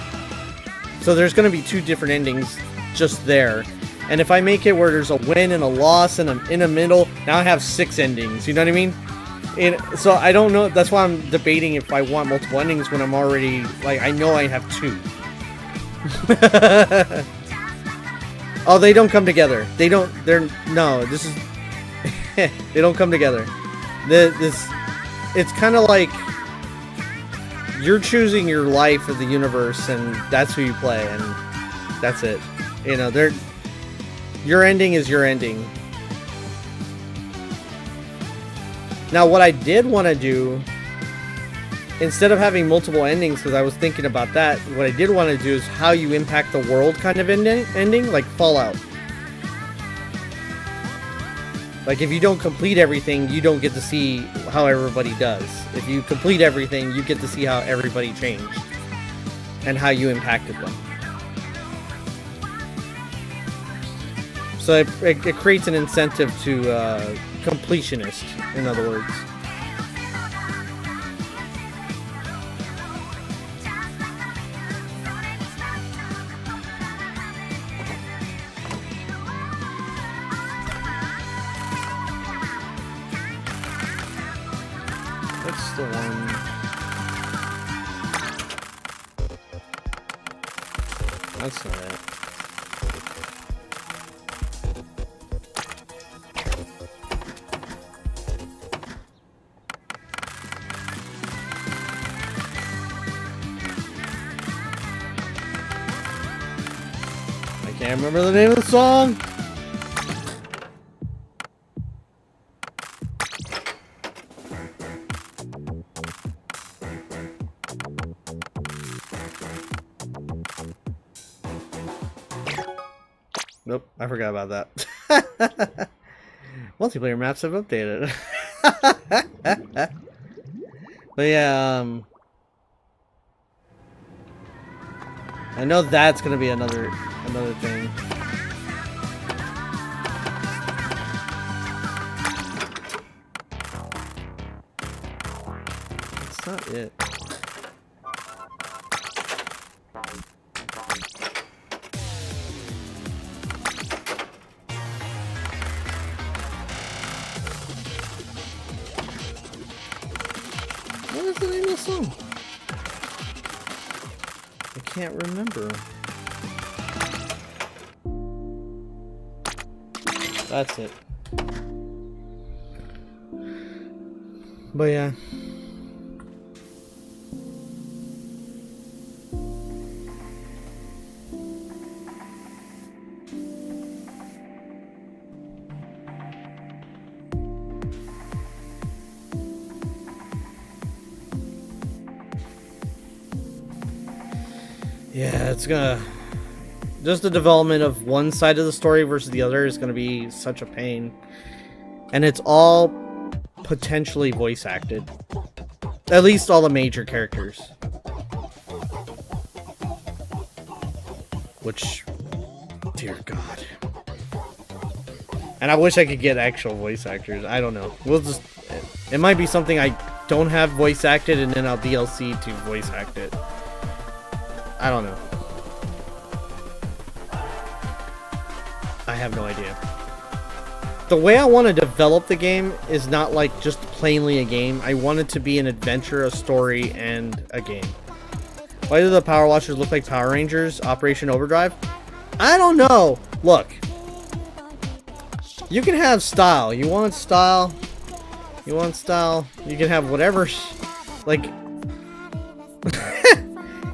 So there's going to be 2 different endings just there. And if I make it where there's a win and a loss and I'm in the middle, now I have 6 endings, you know what I mean? So I don't know, that's why I'm debating if I want multiple endings when I'm already, like, I know I have 2. Oh, they don't come together. No, this is, they don't come together. It's kind of like, you're choosing your life of the universe, and that's who you play, and that's it. You know, your ending is your ending. Now, what I did want to do, instead of having multiple endings, because I was thinking about that, what I did want to do is how you impact the world kind of ending, like Fallout. Like, if you don't complete everything, you don't get to see how everybody does. If you complete everything, you get to see how everybody changed and how you impacted them. So it creates an incentive to completionist, in other words. That's the one. That's not it. I can't remember the name of the song. Nope, I forgot about that. Multiplayer maps have updated. But yeah, I know that's gonna be another thing. That's not it. What is the name of the song? I can't remember. That's it. But yeah. Yeah, it's gonna... Just the development of one side of the story versus the other is gonna be such a pain. And it's all potentially voice acted. At least all the major characters. Which... Dear God. And I wish I could get actual voice actors. I don't know. We'll just... It might be something I don't have voice acted and then I'll DLC to voice act it. I don't know. I have no idea. The way I want to develop the game is not like just plainly a game. I want it to be an adventure, a story, and a game. Why do the Power Washers look like Power Rangers? Operation Overdrive? I don't know. Look. You can have style. You want style? You want style? You can have whatever. Like...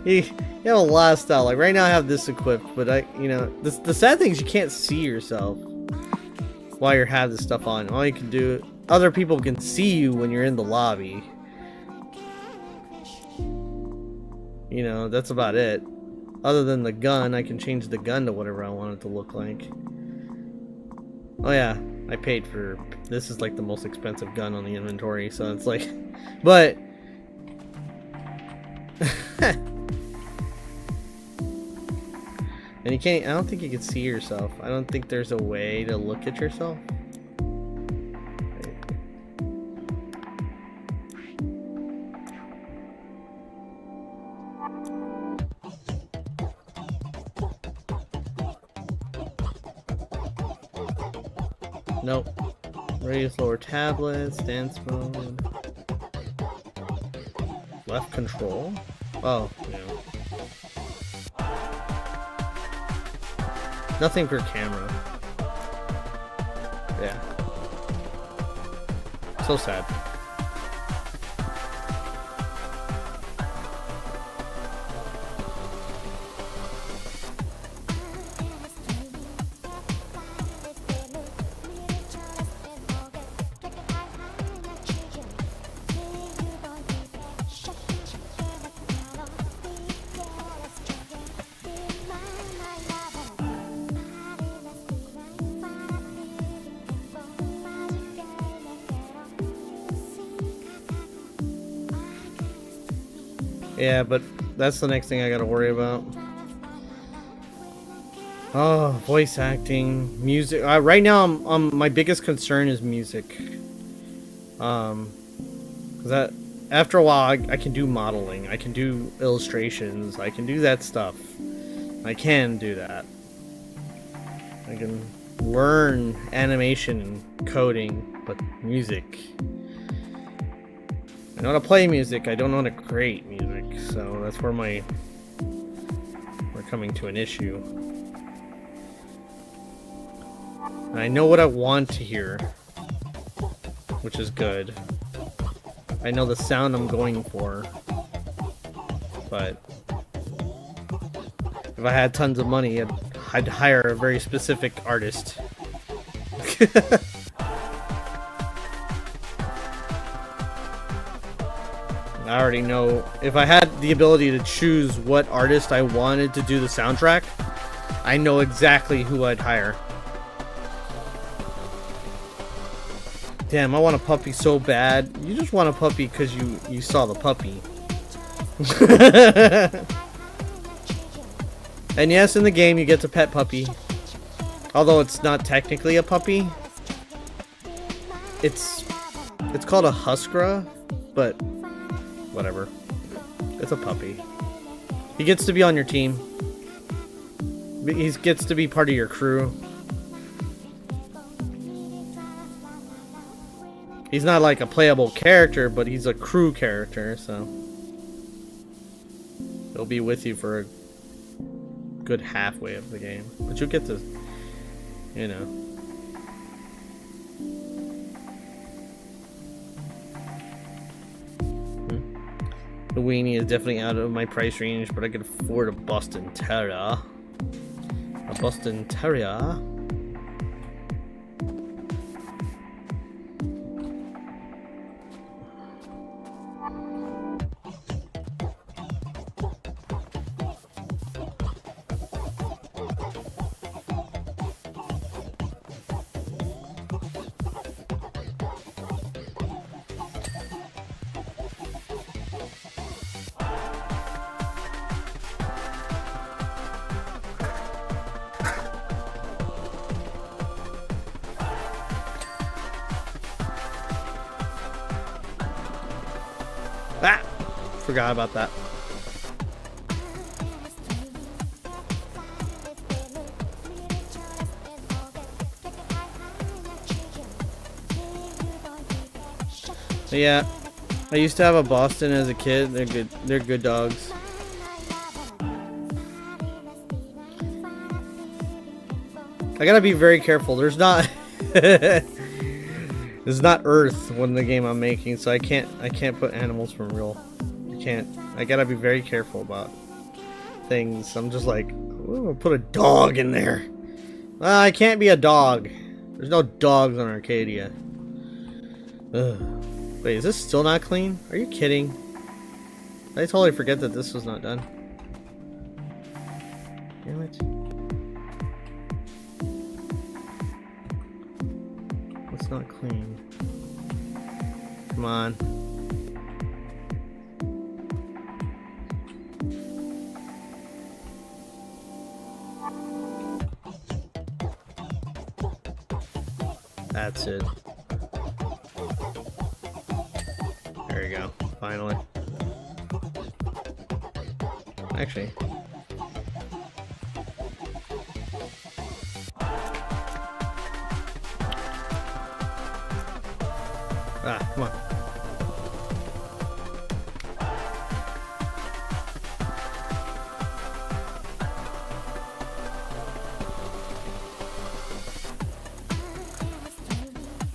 You have a lot of style. Like right now I have this equipped, but the sad thing is you can't see yourself while you have this stuff on. All you can do, other people can see you when you're in the lobby. You know, that's about it. Other than the gun, I can change the gun to whatever I want it to look like. Oh yeah, I paid for, this is like the most expensive gun on the inventory, so it's like, but and you can't, I don't think you can see yourself. I don't think there's a way to look at yourself. Nope. Raise lower tablet, stance mode. Left control? Oh, yeah. Nothing for camera. Yeah. So sad. Yeah, but that's the next thing I gotta worry about. Oh, voice acting, music. Right now, my biggest concern is music. Cause that after a while, I can do modeling, I can do illustrations, I can do that stuff. I can do that. I can learn animation and coding, but music. I know how to play music, I don't know how to create music, so that's where we're coming to an issue. And I know what I want to hear, which is good. I know the sound I'm going for, but if I had tons of money, I'd hire a very specific artist. I already know if I had the ability to choose what artist I wanted to do the soundtrack, I know exactly who I'd hire. Damn, I want a puppy so bad. You just want a puppy because you saw the puppy. And yes, in the game you get to pet puppy. Although it's not technically a puppy. It's called a Huskra, but whatever. It's a puppy. He gets to be on your team. He gets to be part of your crew. He's not like a playable character, but he's a crew character, so he'll be with you for a good halfway of the game. But you'll get to, you know. The weenie is definitely out of my price range, but I could afford a Boston Terrier. A Boston Terrier. Ah! Forgot about that. But yeah, I used to have a Boston as a kid. They're good. They're good dogs. I gotta be very careful. There's not there's not Earth when the game I'm making, so I can't put animals from real. I can't. I gotta be very careful about things. I'm just like, ooh, I'll put a dog in there. Well, I can't be a dog. There's no dogs on Arcadia. Ugh. Wait, is this still not clean? Are you kidding? I totally forget that this was not done. Damn it. It's not clean. Come on. That's it. There you go. Finally. Actually. Ah, come on.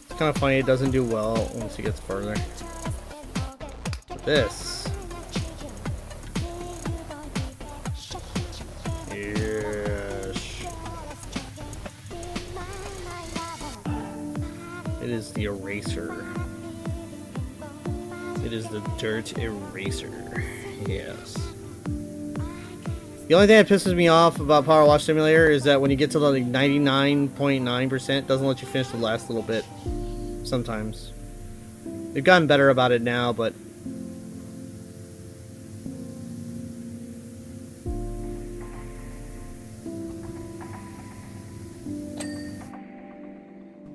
It's kind of funny, it doesn't do well once it gets further. But this. Yes. It is the eraser. It is the dirt eraser. Yes. The only thing that pisses me off about Powerwash Simulator is that when you get to like 99.9%, it doesn't let you finish the last little bit. Sometimes. They've gotten better about it now, but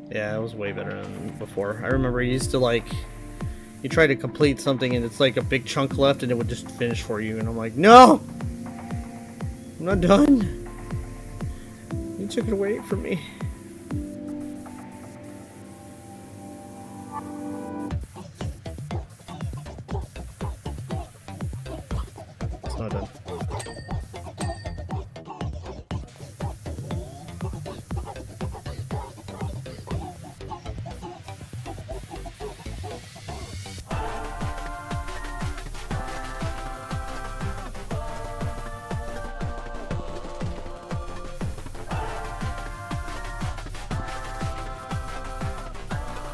yeah, it was way better than before. I remember I used to like, you try to complete something and it's like a big chunk left and it would just finish for you, and I'm like, no! I'm not done. You took it away from me. It's not done.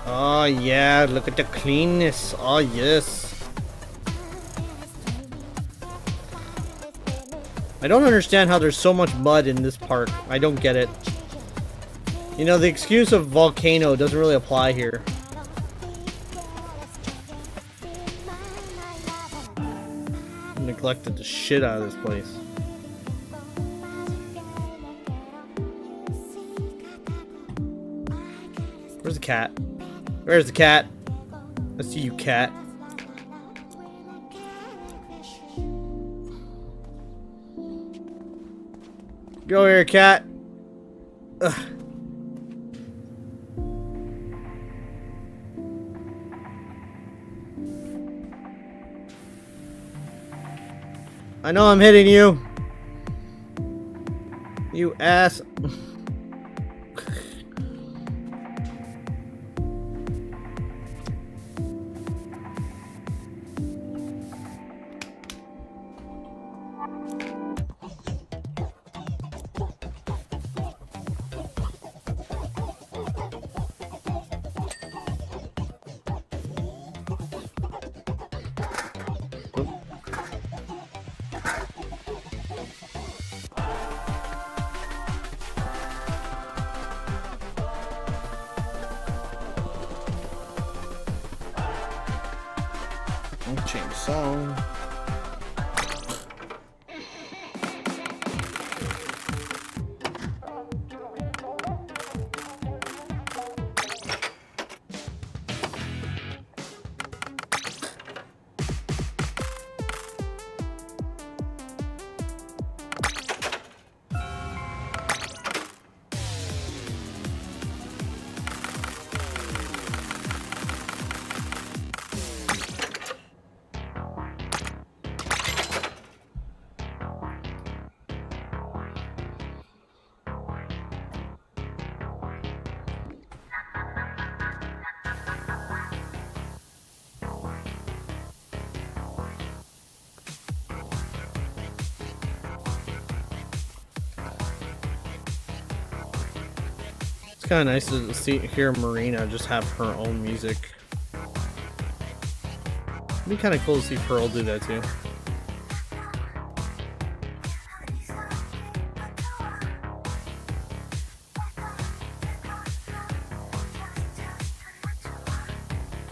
Oh yeah, look at the cleanness. Oh yes. I don't understand how there's so much mud in this park. I don't get it. You know, the excuse of volcano doesn't really apply here. Neglected the shit out of this place. Where's the cat? Where's the cat? I see you, cat. Go here, cat. Ugh. I know I'm hitting you. You ass. Change song. It's kind of nice to hear Marina just have her own music. It'd be kind of cool to see Pearl do that too.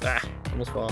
Ah, almost fall.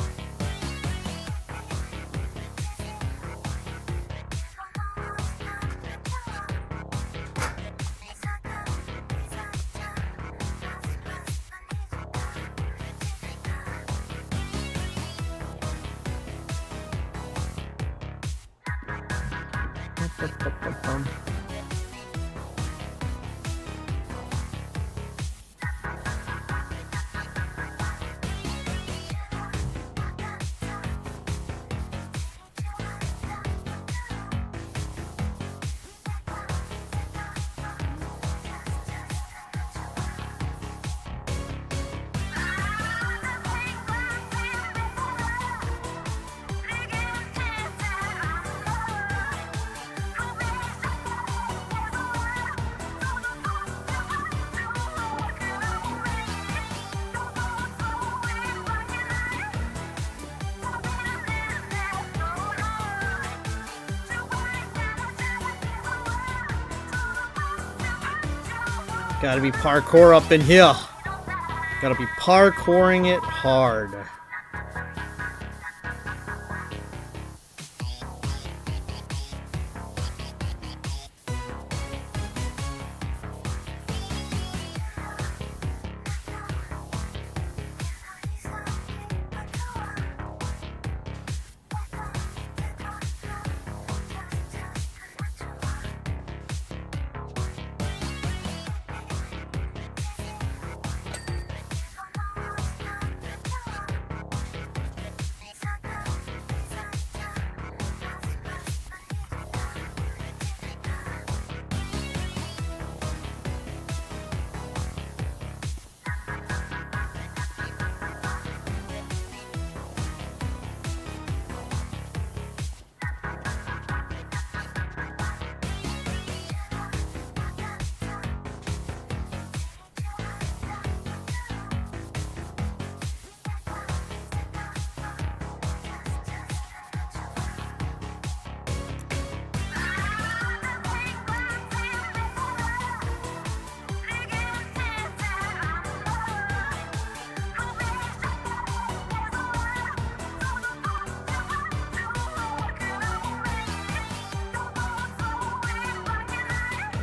Gotta be parkour up in here. Gotta be parkouring it hard.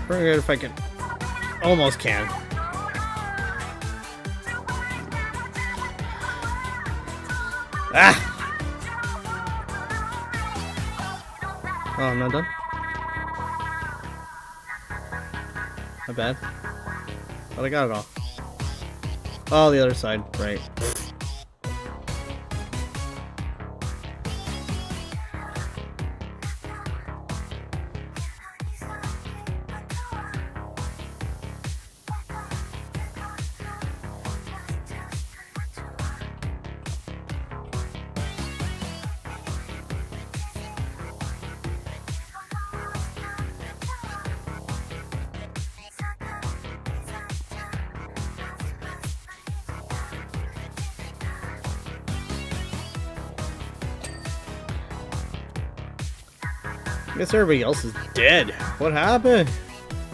Forget if I can. Almost can. Ah! Oh, I'm not done? My bad. But I got it all. Oh, the other side. Right. I guess everybody else is dead. What happened?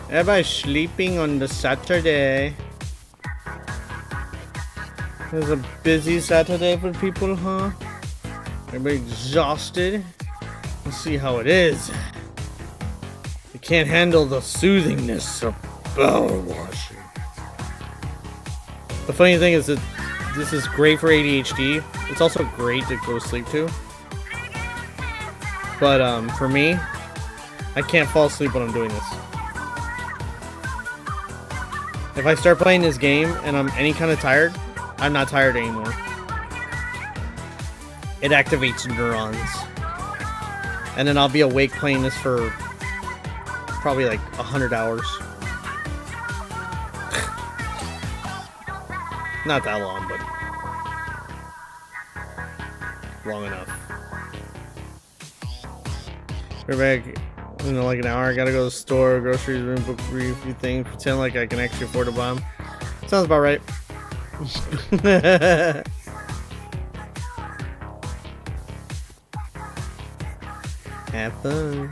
Everybody's sleeping on the Saturday. It was a busy Saturday for people, huh? Everybody exhausted. Let's see how it is. They can't handle the soothingness of power washing. The funny thing is that this is great for ADHD. It's also great to go to sleep to. But for me, I can't fall asleep when I'm doing this. If I start playing this game and I'm any kind of tired, I'm not tired anymore. It activates neurons. And then I'll be awake playing this for probably like 100 hours. Not that long, but long enough. We're back in like an hour. I gotta go to the store, groceries, room, book, read a few things, pretend like I can actually afford a bomb. Sounds about right. Have fun.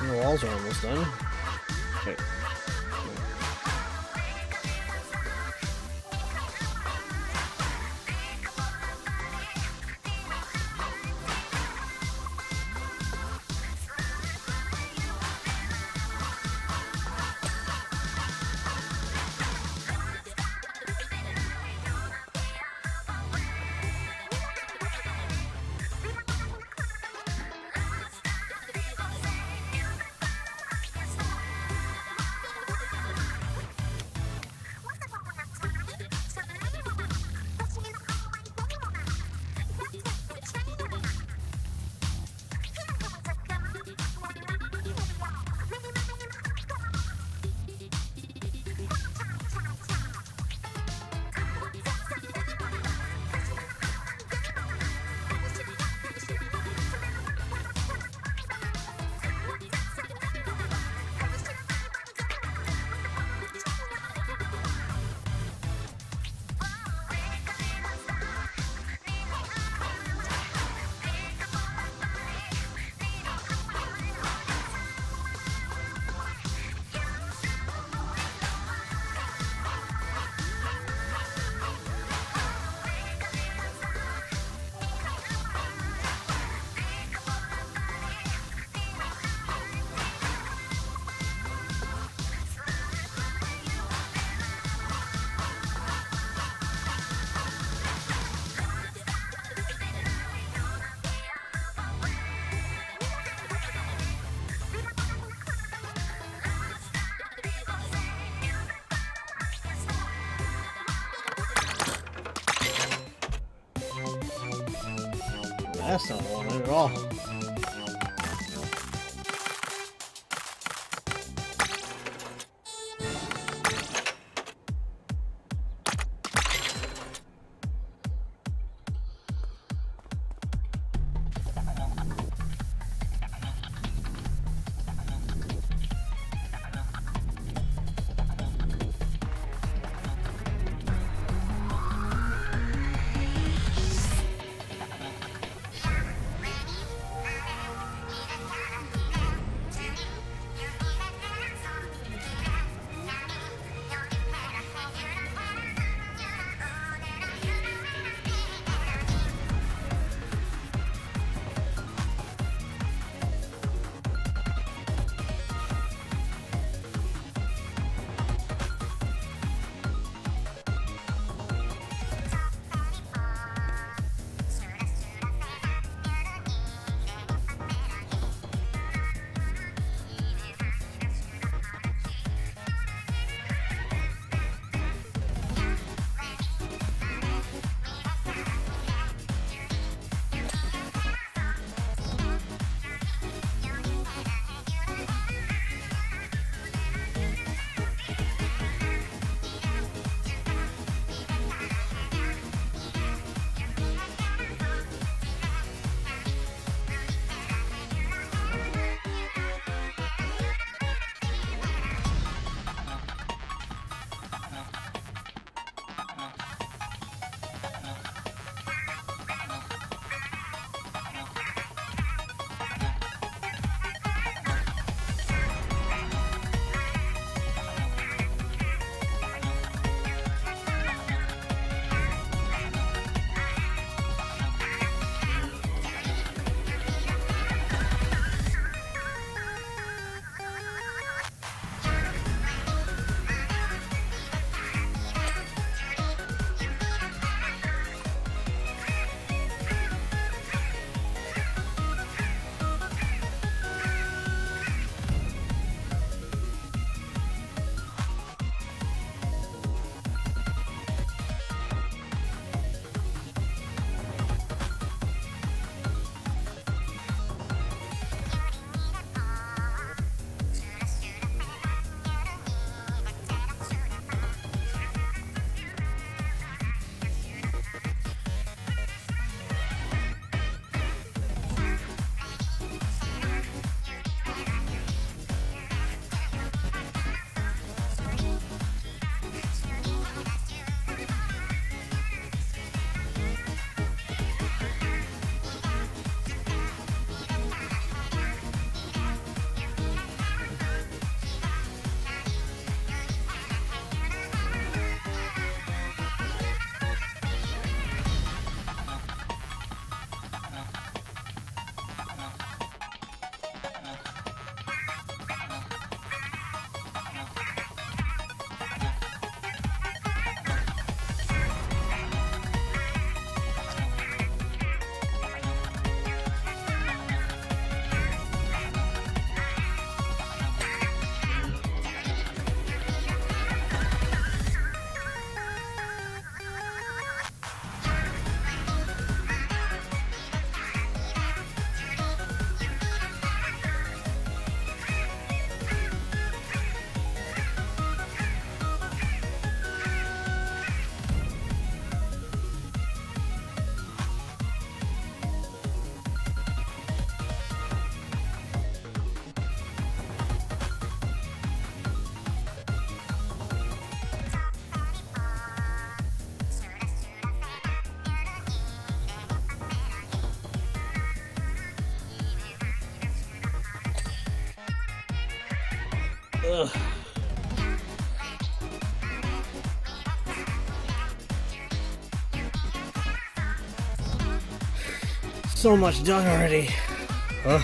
The walls are almost done. Okay. That's not one at all. Ugh. So much done already. Ugh.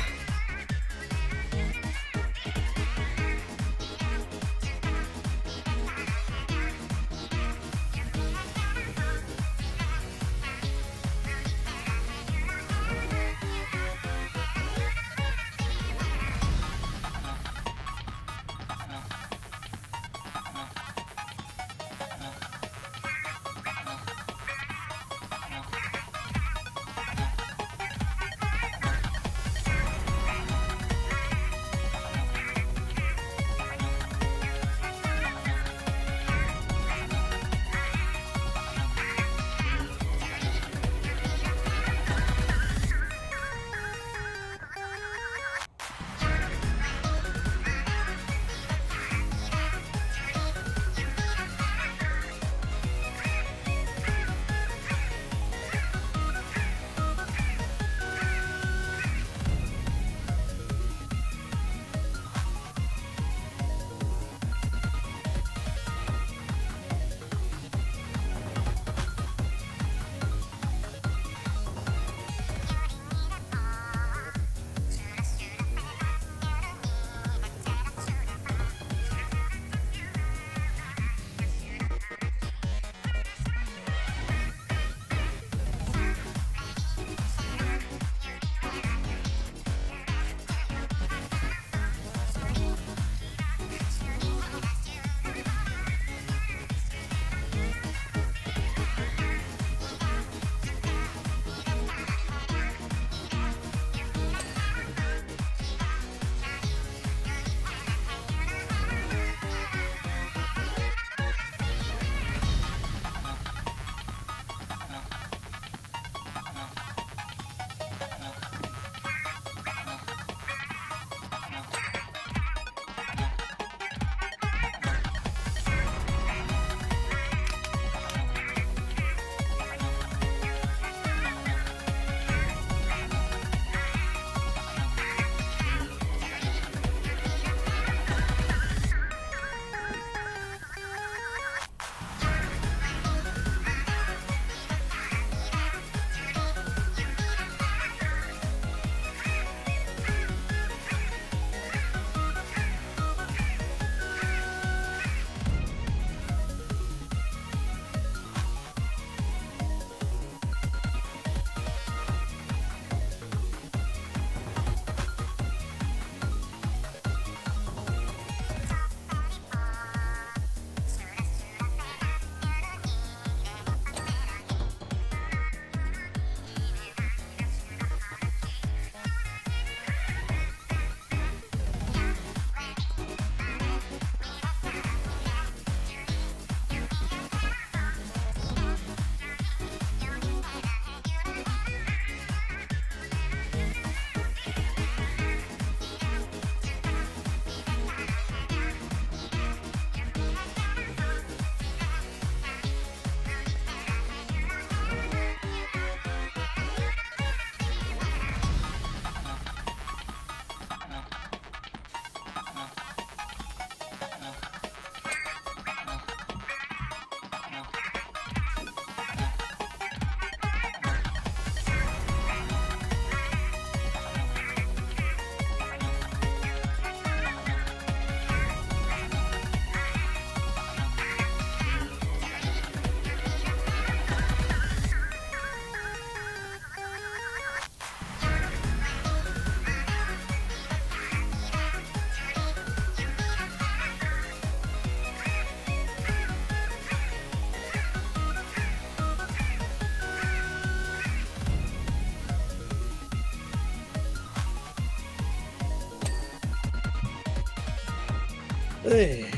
Hey.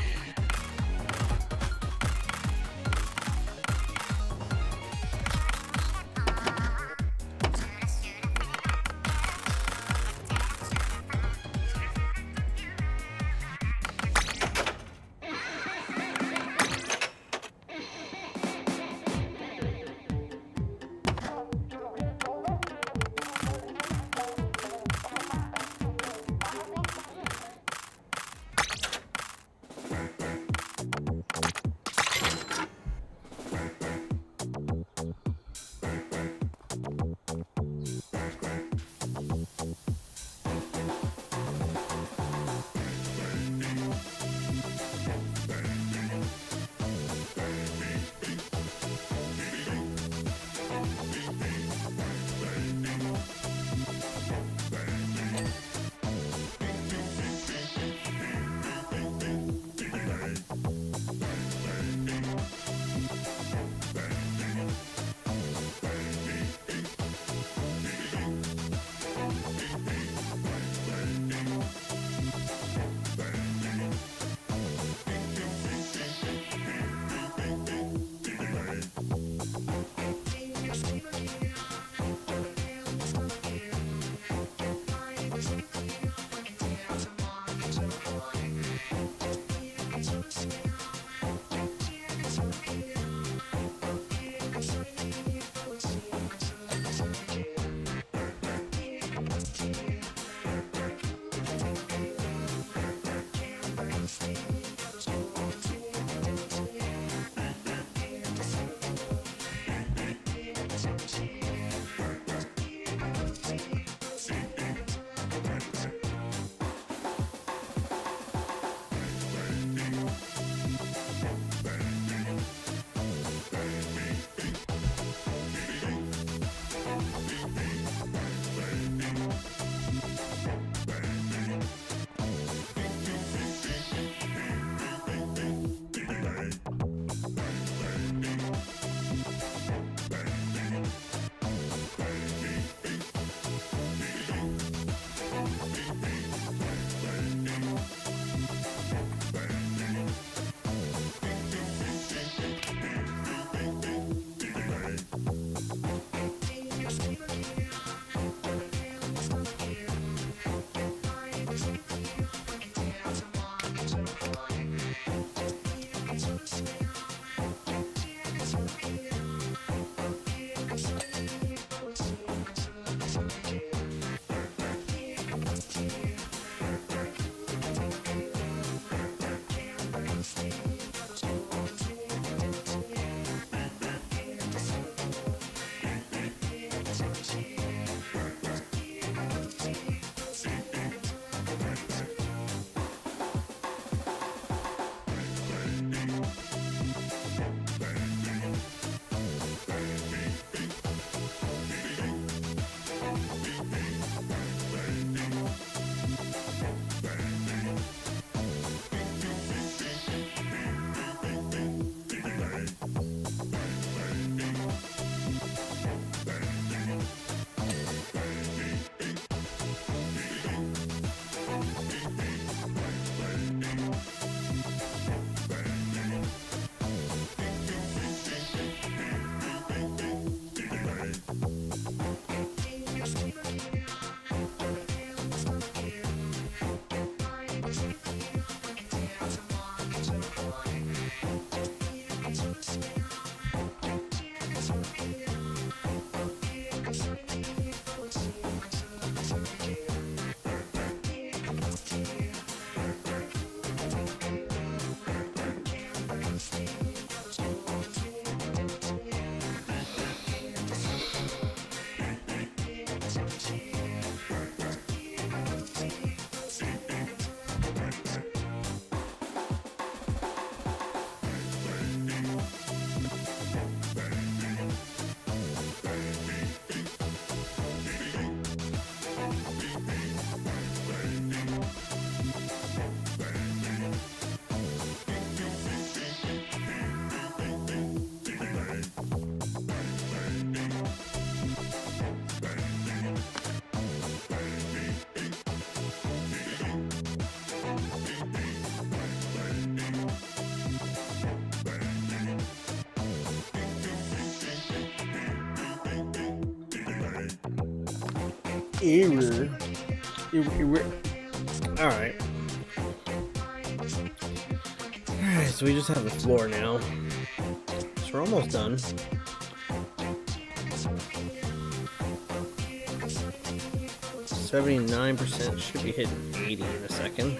Error. Alright. Alright, so we just have the floor now. So we're almost done. 79%, should be hitting 80 in a second.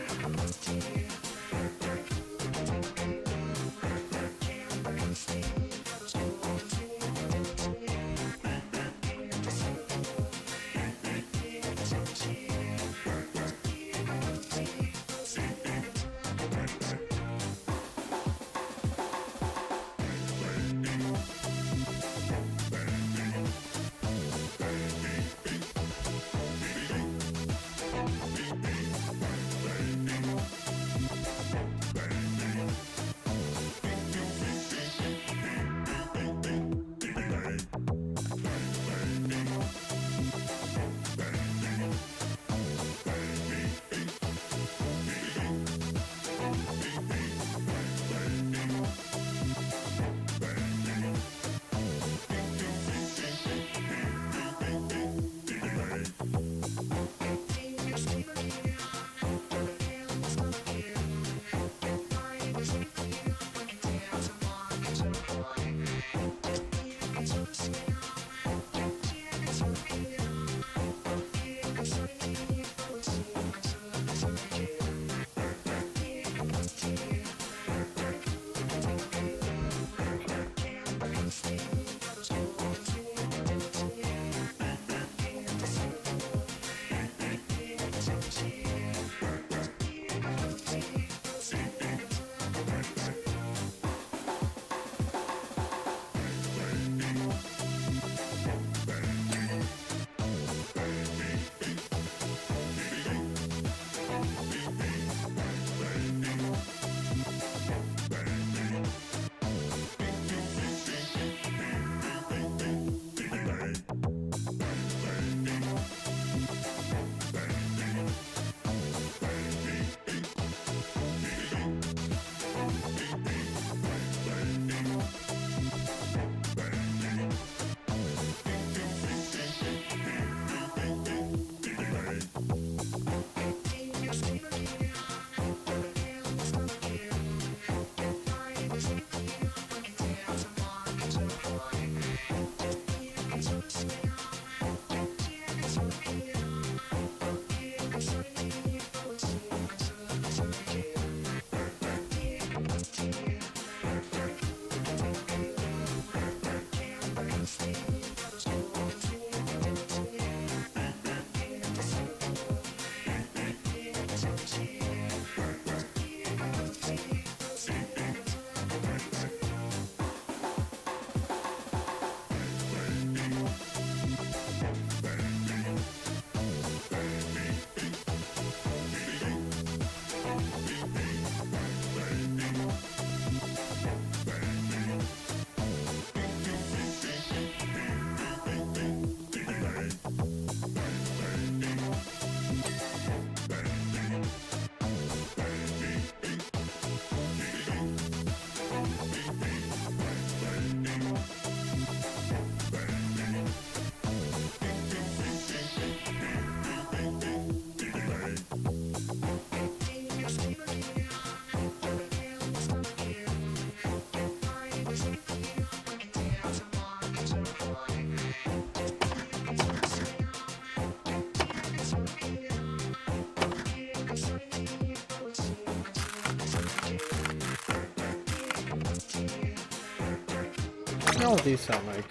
What do these sound like?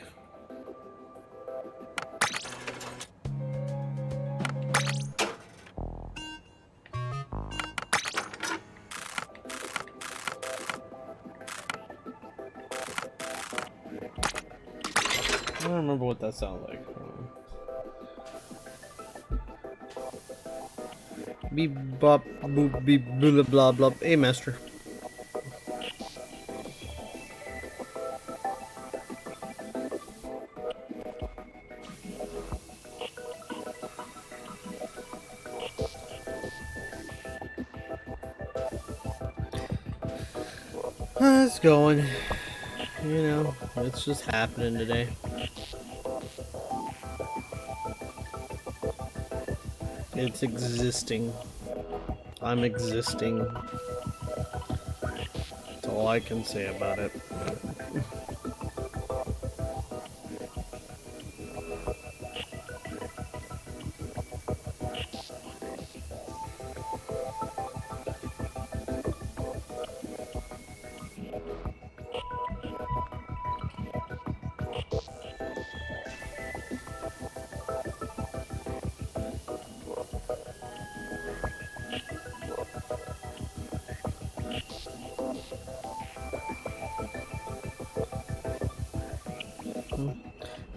I don't remember what that sounded like. Beep bop boop beep blah blah blah. Hey, master. It's going. You know, it's just happening today. It's existing. I'm existing. That's all I can say about it.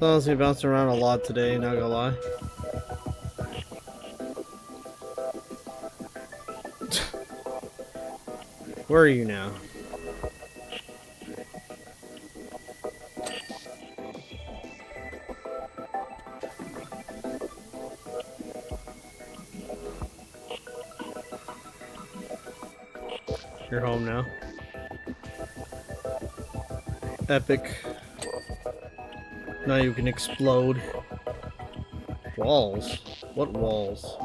Honestly, bounced around a lot today, not gonna lie. Where are you now? You're home now. Epic. Now you can explode. Walls? What walls?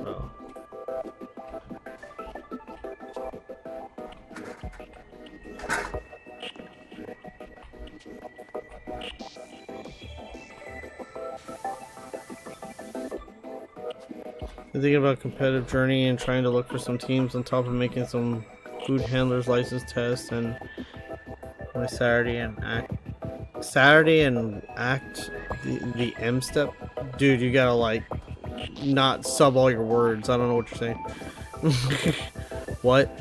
Oh. I'm thinking about competitive journey and trying to look for some teams on top of making some food handlers license tests and my Saturday and act the M step. Dude, you gotta like not sub all your words. I don't know what you're saying. What?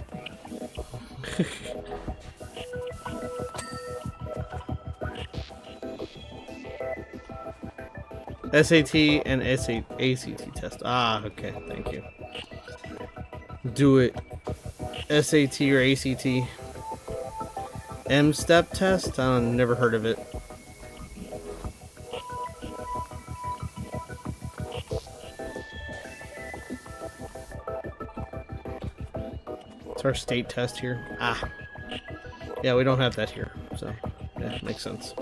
SAT and ACT test. Ah, okay, thank you. Do it. SAT or ACT. M-step test? I never heard of it. It's our state test here. Ah. Yeah, we don't have that here, so yeah, makes sense.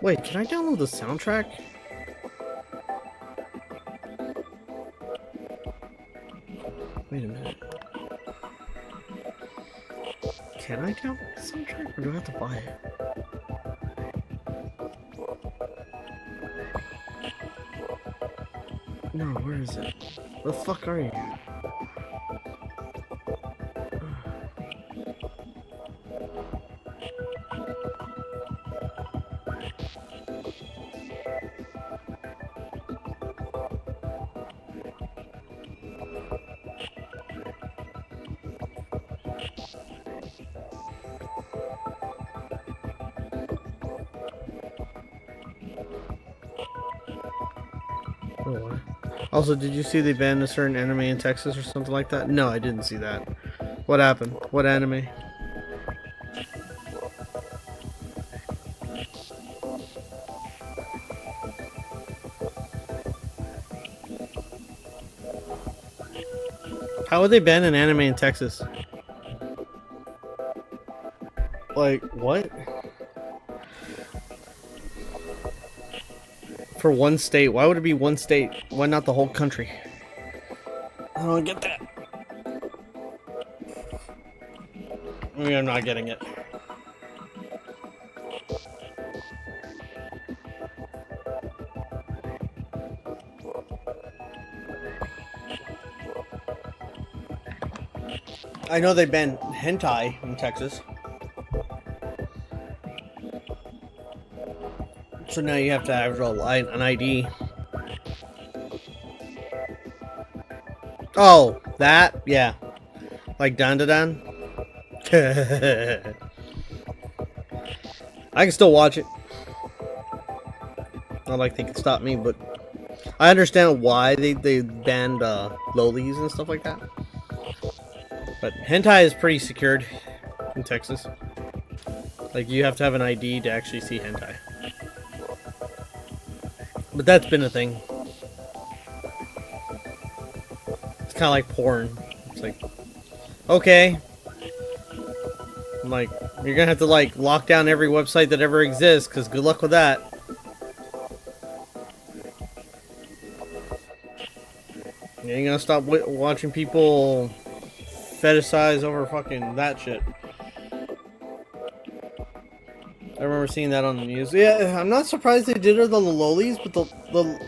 Wait, can I download the soundtrack? Wait a minute. Can I download the soundtrack, or do I have to buy it? No, where is it? Where the fuck are you? Oh, what? Also, did you see they banned a certain anime in Texas or something like that? No, I didn't see that. What happened? What anime? How would they ban an anime in Texas? Like, what? For one state? Why would it be one state? Why not the whole country? I don't get that. Maybe I'm not getting it. I know they banned hentai in Texas. So now you have to have an ID. Oh, that? Yeah. Like Dan. I can still watch it. Not like they can stop me, but I understand why they banned lolis and stuff like that. But hentai is pretty secured in Texas. Like, you have to have an ID to actually see hentai. But that's been a thing. It's kind of like porn. It's like, okay. I'm like, you're gonna have to like lock down every website that ever exists, because good luck with that. You ain't gonna stop watching people fetishize over fucking that shit. I remember seeing that on the news. Yeah, I'm not surprised they did it on the lolis, but the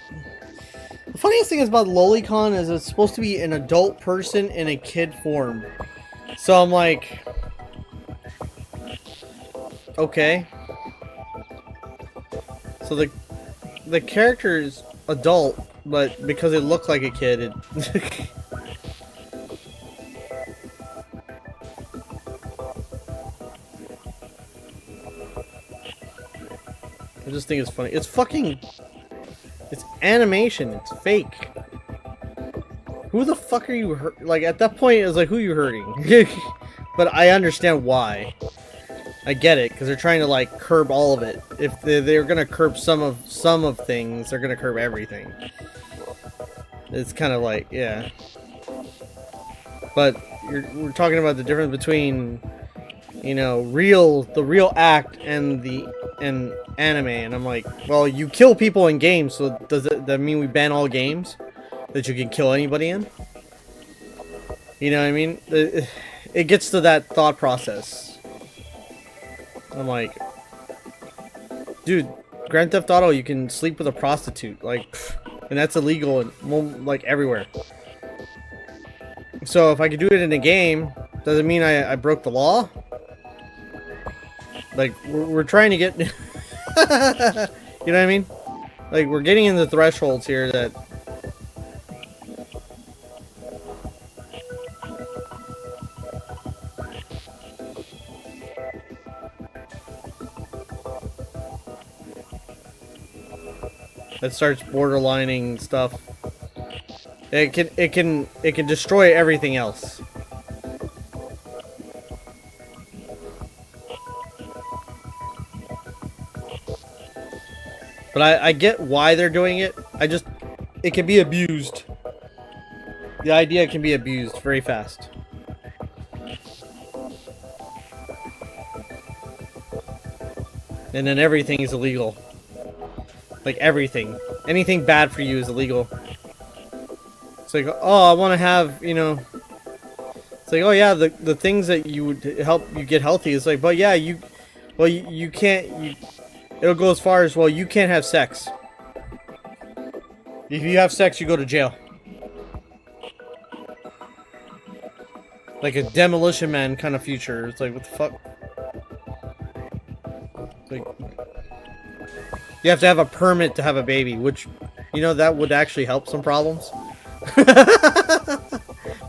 funniest thing is about lolicon is it's supposed to be an adult person in a kid form. So I'm like, okay. So the character is adult, but because it looked like a kid, it I just think it's funny. It's fucking... It's animation. It's fake. Who the fuck are you like, at that point, it's like, who are you hurting? But I understand why. I get it, because they're trying to, like, curb all of it. If they're gonna curb some of things, they're gonna curb everything. It's kind of like, yeah. But we're talking about the difference between, you know, the real act and anime, and I'm like, well, you kill people in games, so does that mean we ban all games that you can kill anybody in? You know what I mean? It gets to that thought process. I'm like, dude, Grand Theft Auto, you can sleep with a prostitute, like, and that's illegal in, like, everywhere. So if I could do it in a game, does it mean I broke the law? Like, we're trying to get... You know what I mean? Like, we're getting in the thresholds here that... that starts borderlining stuff. It can destroy everything else. But I get why they're doing it. It can be abused. The idea can be abused very fast. And then everything is illegal. Like everything. Anything bad for you is illegal. It's like, oh, I want to have, you know... It's like, oh yeah, the things that you would help you get healthy. It's like, but yeah, you can't... It'll go as far as, well, you can't have sex. If you have sex, you go to jail. Like a Demolition Man kind of future. It's like, what the fuck? It's like, you have to have a permit to have a baby, which, you know, that would actually help some problems.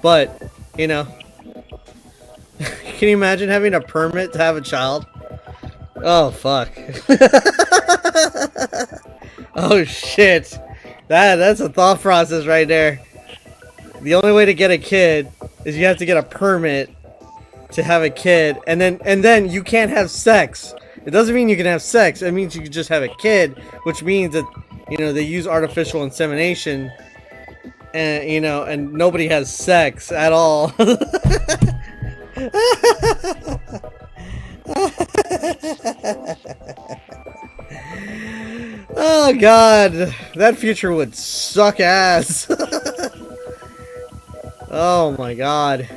But, you know. Can you imagine having a permit to have a child? Oh, fuck. Oh, shit. That's a thought process right there. The only way to get a kid is you have to get a permit to have a kid, and then you can't have sex. It doesn't mean you can have sex. It means you can just have a kid, which means that, you know, they use artificial insemination, and, you know, and nobody has sex at all. Oh god, that future would suck ass. Oh my god.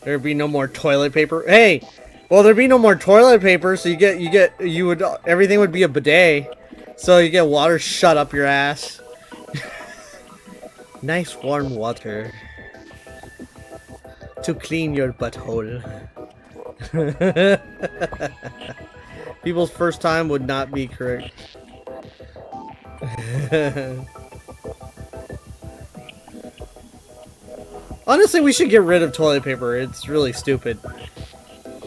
There'd be no more toilet paper. Hey, well, there'd be no more toilet paper, so everything would be a bidet. So you get water shut up your ass. Nice warm water to clean your butthole. People's first time would not be correct. Honestly, we should get rid of toilet paper. It's really stupid.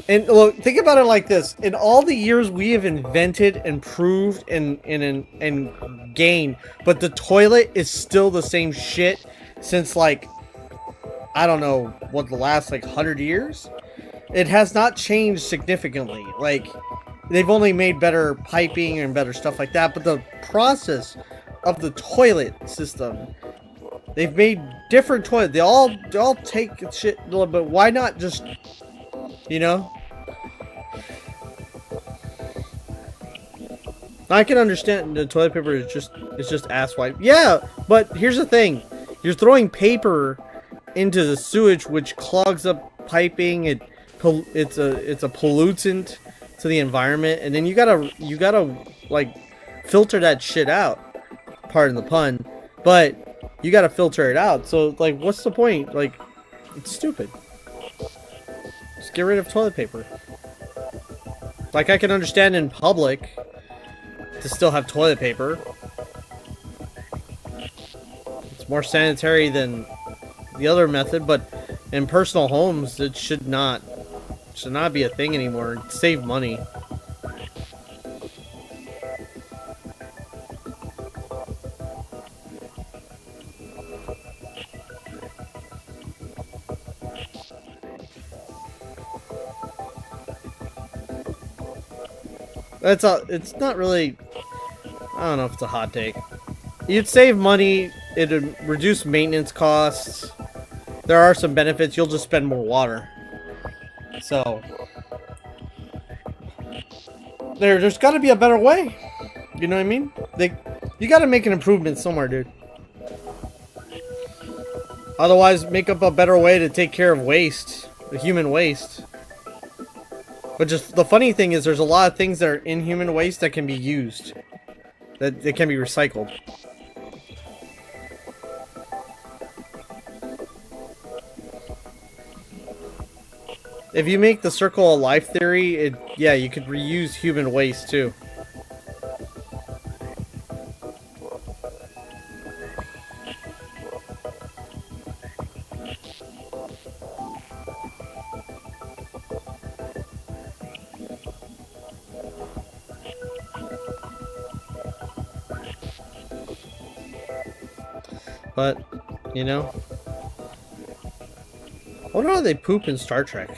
And look, think about it like this: in all the years we have invented, improved, and gained, but the toilet is still the same shit since, like, I don't know what, the last like 100 years. It has not changed significantly. Like, they've only made better piping and better stuff like that, but the process of the toilet system, they've made different toilets. They all take shit a little bit. Why not just, you know? I can understand the toilet paper is just ass wipe. Yeah, but here's the thing: you're throwing paper into the sewage, which clogs up piping. It's a pollutant to the environment, and then you gotta like filter that shit out. Pardon the pun, but you gotta filter it out. So like, what's the point? Like, it's stupid. Just get rid of toilet paper. Like, I can understand in public to still have toilet paper. It's more sanitary than the other method, but in personal homes, it should not be a thing anymore. Save money. It's not really, I don't know if it's a hot take. You'd save money, it'd reduce maintenance costs. There are some benefits, you'll just spend more water. So, there's gotta be a better way. You know what I mean? You gotta make an improvement somewhere, dude. Otherwise, make up a better way to take care of waste, the human waste. But just the funny thing is, there's a lot of things that are in human waste that can be used, that can be recycled. If you make the circle of life theory, yeah, you could reuse human waste too. But, you know, I wonder how they poop in Star Trek.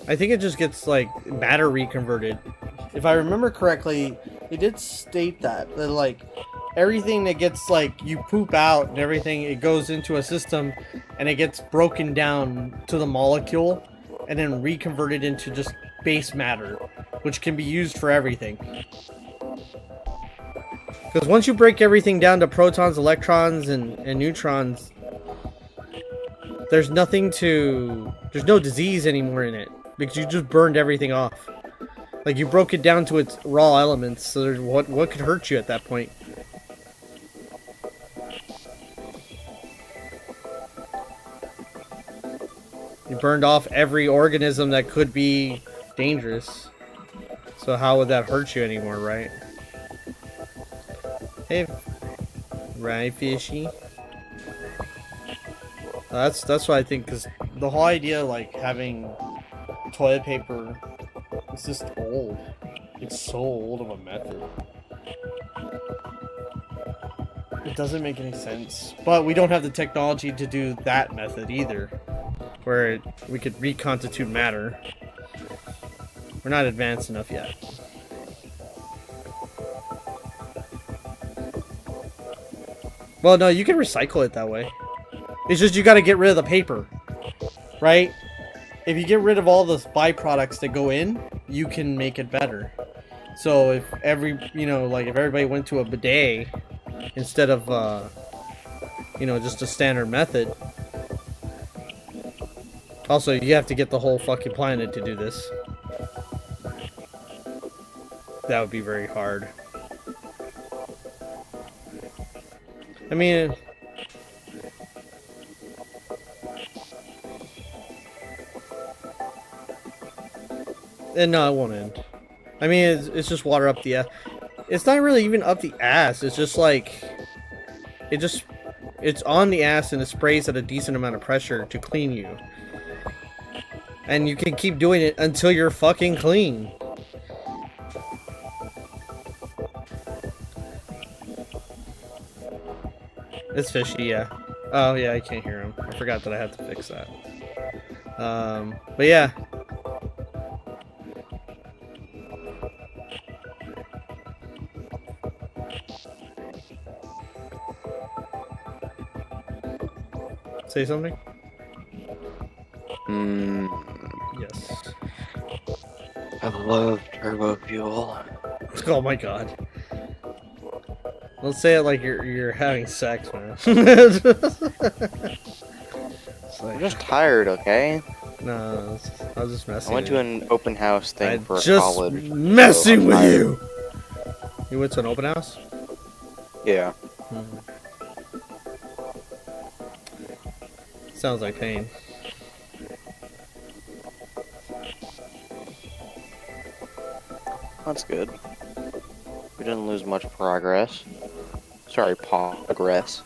I think it just gets, like, matter reconverted. If I remember correctly, it did state that like, everything that gets, like, you poop out and everything, it goes into a system and it gets broken down to the molecule and then reconverted into just base matter, which can be used for everything. Because once you break everything down to protons, electrons, and neutrons, there's no disease anymore in it. Because you just burned everything off. Like, you broke it down to its raw elements, so what could hurt you at that point? You burned off every organism that could be dangerous. So how would that hurt you anymore, right? Hey, right, fishy. That's what I think, because the whole idea of, like, having toilet paper is just old. It's so old of a method. It doesn't make any sense. But we don't have the technology to do that method either, where we could reconstitute matter. We're not advanced enough yet. Well, no, you can recycle it that way. It's just you gotta get rid of the paper, right? If you get rid of all the byproducts that go in, you can make it better. So if if everybody went to a bidet instead of, just a standard method. Also, you have to get the whole fucking planet to do this. That would be very hard. I mean... no, it won't end. I mean, it's just water up the ass. It's not really even up the ass. It's just like... It's on the ass and it sprays at a decent amount of pressure to clean you. And you can keep doing it until you're fucking clean. It's fishy, yeah. Oh, yeah, I can't hear him. I forgot that I had to fix that. But yeah. Say something? Yes. I love turbo fuel. Oh my god. Let's say it like you're having sex, man. I'm just tired, okay? No, I was just messing. I went to an open house thing for college. Messing so with you. You went to an open house? Yeah. Sounds like pain. That's good. We didn't lose much progress. Sorry, progress.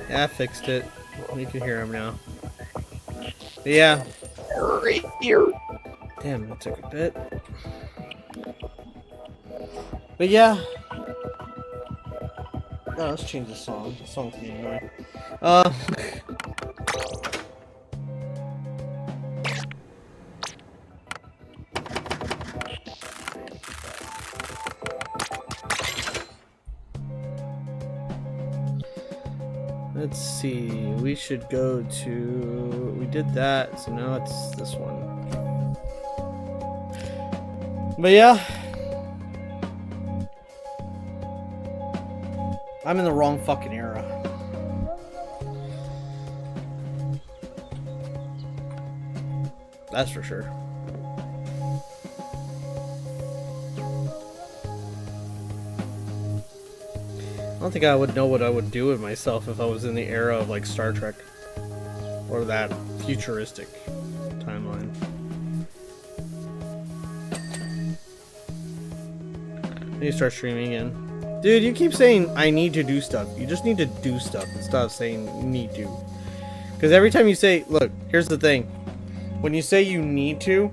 Yeah, I fixed it. You can hear him now. But yeah. Right here. Damn, it took a bit. But yeah. Oh, let's change the song. The song's getting annoying. Let's see. We should go to... We did that, so now it's this one. But yeah. I'm in the wrong fucking era. That's for sure. I don't think I would know what I would do with myself if I was in the era of like Star Trek or that futuristic timeline. I need to start streaming again. Dude, you keep saying I need to do stuff. You just need to do stuff and stop saying need to. Because every time you say, look, here's the thing. When you say you need to,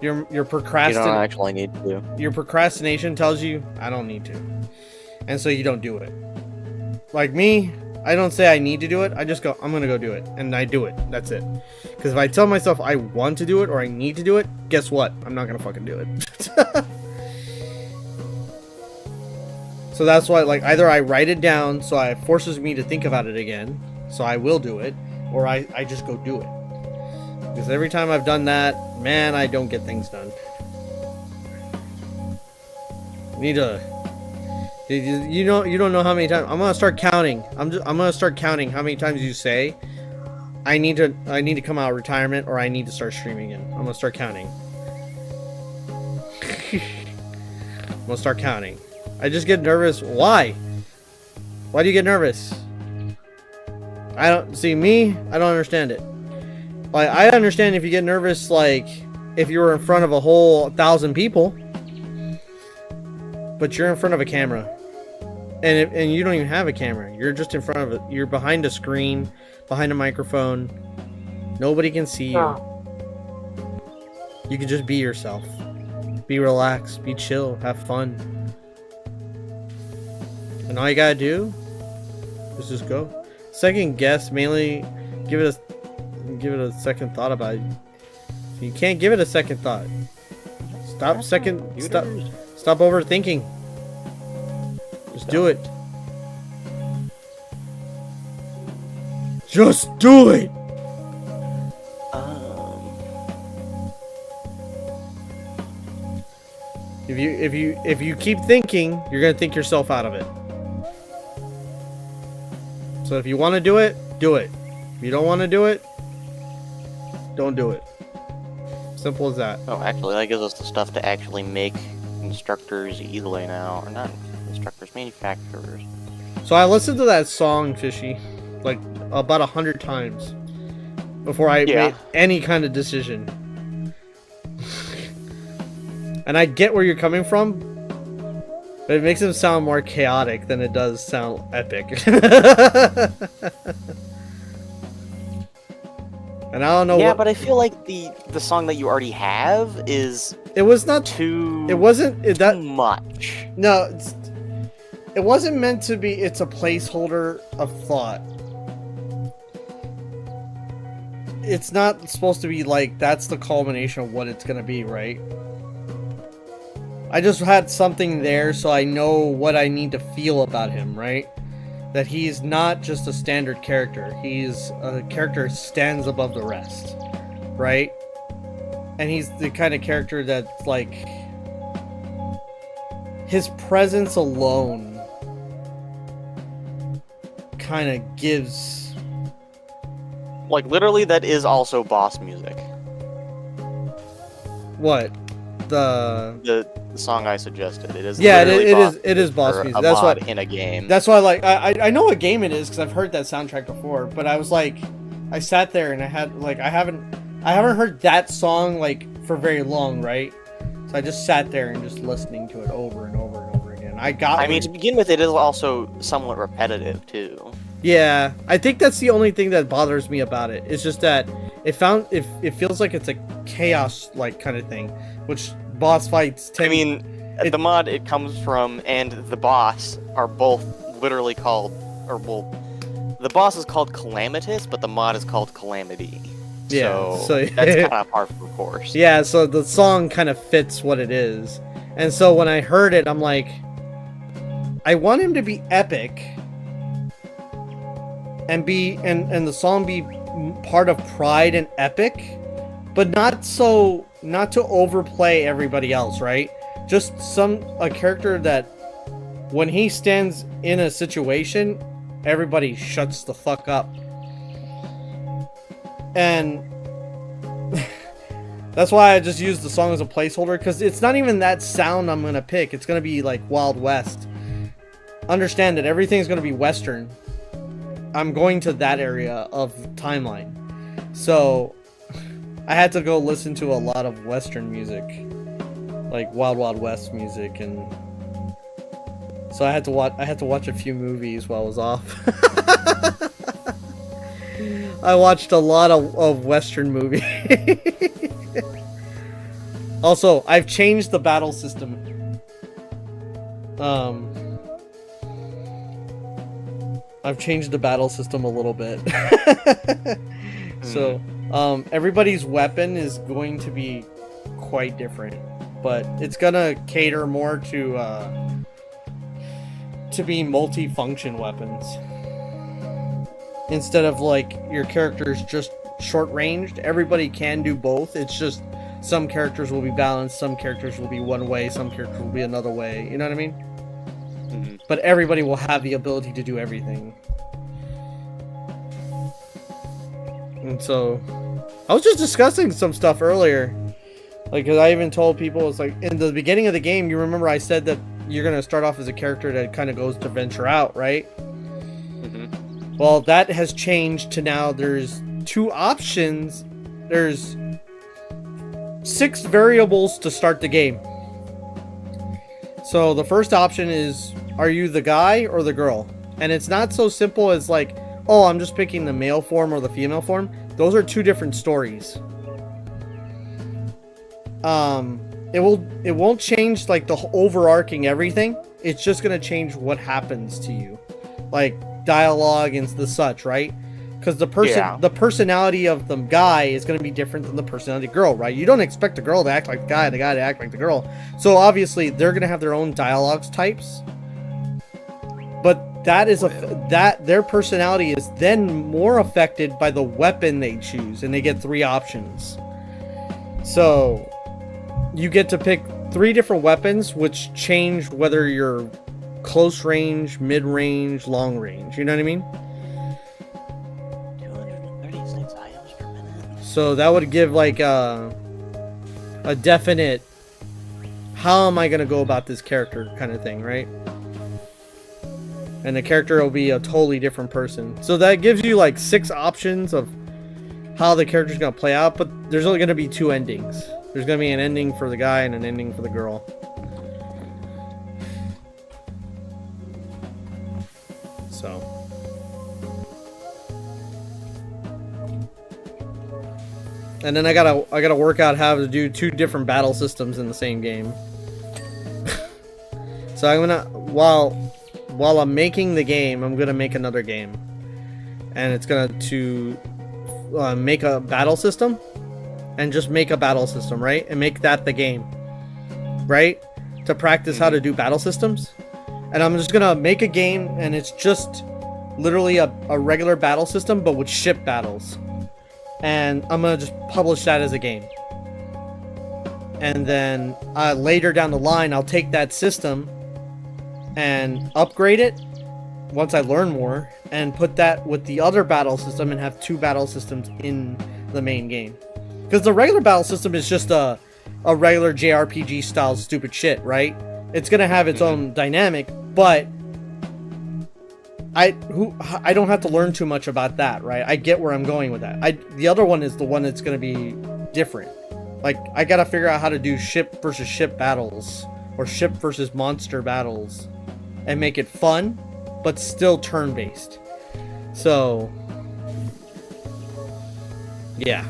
your procrastination. You don't actually need to. Your procrastination tells you I don't need to. And so you don't do it. Like me, I don't say I need to do it. I just go, I'm gonna go do it. And I do it. That's it. Because if I tell myself I want to do it or I need to do it, guess what? I'm not gonna fucking do it. So that's why, like, either I write it down so it forces me to think about it again, so I will do it, or I just go do it. Because every time I've done that, man, I don't get things done. You need to... You don't know how many times... I'm gonna start counting. I'm gonna start counting how many times you say, I need to come out of retirement, or I need to start streaming again. I'm gonna start counting. I'm gonna start counting. I just get nervous. Why? Why do you get nervous? I don't see me. I don't understand it. Like, I understand if you get nervous, like if you were in front of a whole 1,000 people, but you're in front of a camera, and you don't even have a camera. You're just in front of it. You're behind a screen, behind a microphone. Nobody can see you. You can just be yourself. Be relaxed. Be chill. Have fun. And all you gotta do is just go. Second guess, mainly give it a second thought about it. You can't give it a second thought. Stop overthinking. Just do it. Just do it. If you keep thinking, you're gonna think yourself out of it. So if you want to do it, do it. If you don't want to do it, don't do it. Simple as that. Oh, actually, that gives us the stuff to actually make instructors easily now. Or not instructors, manufacturers. So I listened to that song, Fishy, like about 100 times before I made any kind of decision. And I get where you're coming from, but it makes it sound more chaotic than it does sound epic. And I don't know. Yeah, but I feel like the song that you already have is. It was not too. It wasn't that much. No, it wasn't meant to be. It's a placeholder of thought. It's not supposed to be like that's the culmination of what it's gonna be, right? I just had something there, so I know what I need to feel about him, right? That he's not just a standard character. He's a character who stands above the rest, right? And he's the kind of character that's like his presence alone kind of gives, like, literally that is also boss music. what the song I suggested. It is. Yeah, literally it is boss music. A That's mod what in a game. That's why, like, I know what game it is because I've heard that soundtrack before. But I was like, I sat there and I had like I haven't heard that song like for very long, right? So I just sat there and just listening to it over and over and over again. I mean, to begin with, it is also somewhat repetitive too. Yeah, I think that's the only thing that bothers me about it. It's just that it feels like it's a chaos like kind of thing, which boss fights tend. I mean, the mod it comes from and the boss are both literally called, or well, the boss is called Calamitous, but the mod is called Calamity. Yeah, so that's kind of par for the course. Yeah, so the song kind of fits what it is, and so when I heard it, I'm like, I want him to be epic. And the song be part of Pride and Epic, but not to overplay everybody else, right? Just a character that when he stands in a situation, everybody shuts the fuck up. And that's why I just use the song as a placeholder, because it's not even that sound I'm gonna pick. It's gonna be like Wild West. Understand that everything's gonna be Western. I'm going to that area of timeline. So I had to go listen to a lot of Western music, like Wild Wild West music, and so I had to watch a few movies while I was off. I watched a lot of Western movies. Also, I've changed the battle system. I've changed the battle system a little bit. So, everybody's weapon is going to be quite different, but it's gonna cater more to be multi-function weapons. Instead of like your character's just short-ranged, everybody can do both. It's just some characters will be balanced, some characters will be one way, some characters will be another way. You know what I mean? But everybody will have the ability to do everything. And so, I was just discussing some stuff earlier. Like, cause I even told people, it's like, in the beginning of the game, you remember I said that you're gonna start off as a character that kind of goes to venture out, right? Well, that has changed to now there's 2 options. There's 6 variables to start the game. So the first option is, are you the guy or the girl? And it's not so simple as like, oh, I'm just picking the male form or the female form. Those are 2 different stories. It won't change like the overarching everything. It's just gonna change what happens to you, like dialogue and the such, right? Because the personality of the guy is going to be different than the personality of the girl, right? You don't expect the girl to act like the guy to act like the girl. So obviously they're going to have their own dialogues types. But that is their personality is then more affected by the weapon they choose, and they get 3 options. So you get to pick 3 different weapons, which change whether you're close range, mid range, long range. You know what I mean? So that would give like a definite, how am I gonna go about this character kind of thing, right? And the character will be a totally different person. So that gives you like 6 options of how the character's gonna play out, but there's only gonna be 2 endings. There's gonna be an ending for the guy and an ending for the girl. So. And then I gotta work out how to do 2 different battle systems in the same game. So I'm gonna, while I'm making the game, I'm gonna make another game, and it's gonna make a battle system, and just make a battle system, right? And make that the game, right? To practice how to do battle systems. And I'm just gonna make a game, and it's just literally a regular battle system, but with ship battles. And I'm gonna just publish that as a game. And then later down the line, I'll take that system and upgrade it once I learn more, and put that with the other battle system and have 2 battle systems in the main game. Because the regular battle system is just a regular JRPG style stupid shit, right? It's gonna have its own dynamic, but I don't have to learn too much about that, right? I get where I'm going with that. The other one is the one that's gonna be different. Like, I gotta figure out how to do ship versus ship battles, or ship versus monster battles, and make it fun, but still turn-based. So, yeah.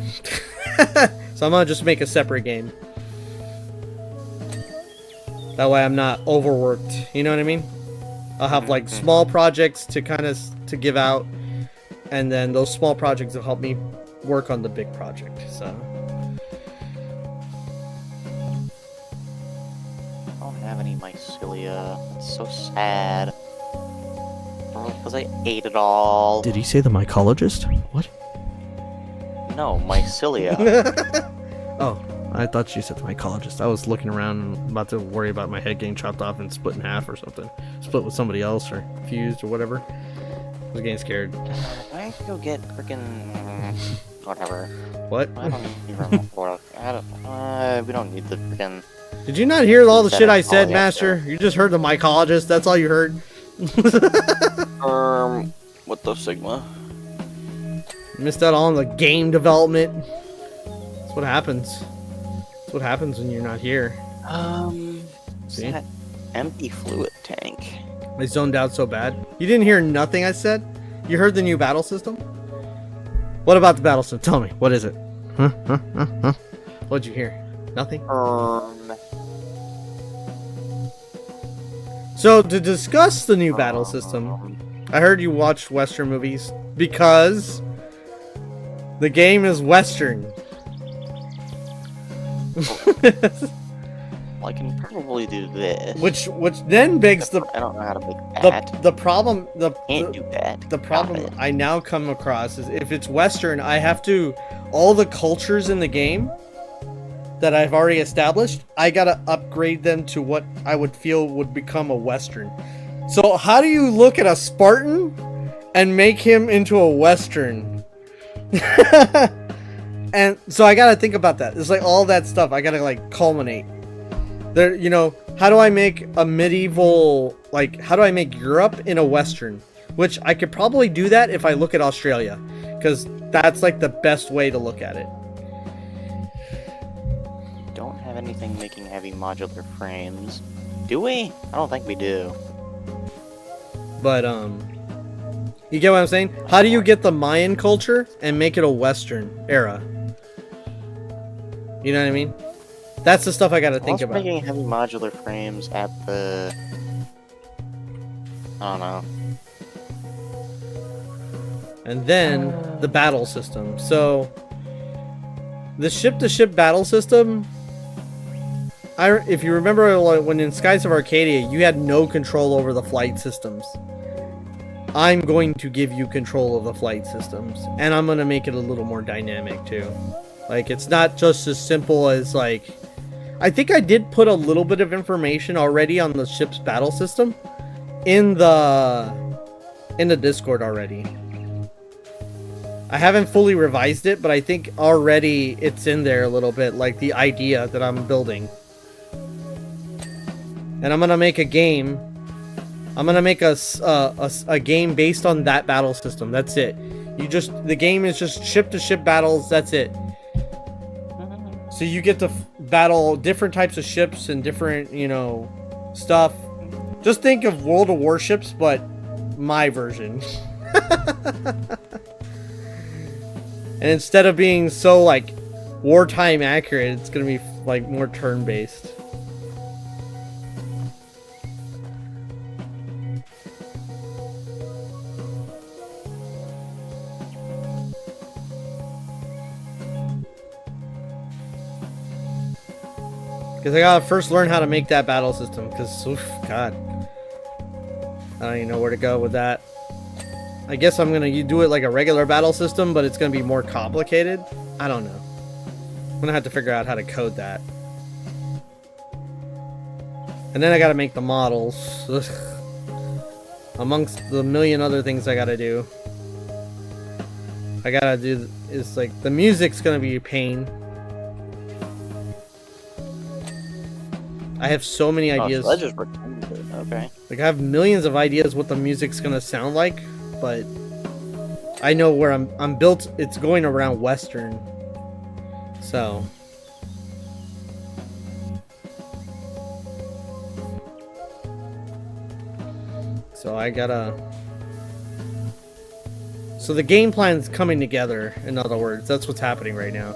So I'm gonna just make a separate game. That way I'm not overworked. You know what I mean? I'll have like small projects to to give out, and then those small projects will help me work on the big project. So I don't have any mycelia. It's so sad. Because I ate it all. Did he say the mycologist? What? No, mycelia. Oh, I thought you said the mycologist. I was looking around and about to worry about my head getting chopped off and split in half or something. Split with somebody else or fused or whatever. I was getting scared. I have to go get frickin' whatever. What? I don't even remember. We don't need the frickin'. did you not hear all the shit I said, Yeah, Master? You just heard the mycologist. That's all you heard. What the Sigma? Missed out on the game development. That's what happens. That's what happens when you're not here. See? That empty fluid tank. I zoned out so bad. You didn't hear nothing I said? You heard the new battle system? What about the battle system? Tell me. What is it? Huh? What'd you hear? Nothing? So, to discuss the new battle system, I heard you watched Western movies because the game is Western. Well, I can probably do this. Which then begs the I don't know how to make that. the problem Can't do that. the problem I now come across is if it's Western, I have to all the cultures in the game that I've already established, I gotta upgrade them to what I would feel would become a Western. So how do you look at a Spartan and make him into a Western? And so I gotta think about that. It's like all that stuff I gotta like culminate. There, you know, how do I make a medieval, like how do I make Europe in a Western? Which I could probably do that if I look at Australia, because that's like the best way to look at it. Don't have anything making heavy modular frames. Do we? I don't think we do. But you get what I'm saying? How do you get the Mayan culture and make it a Western era? You know what I mean? That's the stuff I gotta think about. Making heavy modular frames at the... I don't know. And then the battle system. So the ship-to-ship battle system, if you remember, like, when in Skies of Arcadia, you had no control over the flight systems. I'm going to give you control of the flight systems, and I'm gonna make it a little more dynamic too. Like, it's not just as simple as like, I think I did put a little bit of information already on the ship's battle system in the Discord already. I haven't fully revised it, but I think already it's in there a little bit, like the idea that I'm building. And I'm gonna make a game. I'm gonna make a game based on that battle system. That's it. The game is just ship-to-ship battles. That's it. So you get to battle different types of ships and different, stuff. Just think of World of Warships, but my version. And instead of being so like wartime accurate, it's gonna be like more turn-based. Because I gotta first learn how to make that battle system, because, God. I don't even know where to go with that. I guess I'm gonna do it like a regular battle system, but it's gonna be more complicated. I don't know. I'm gonna have to figure out how to code that. And then I gotta make the models. Amongst the million other things I gotta do. I gotta do is like, the music's gonna be a pain. I have so many ideas. So that just pretends it. Okay. Like, I have millions of ideas what the music's gonna sound like, but I know where I'm built. It's going around Western, so I gotta. So the game plan's coming together. In other words, that's what's happening right now.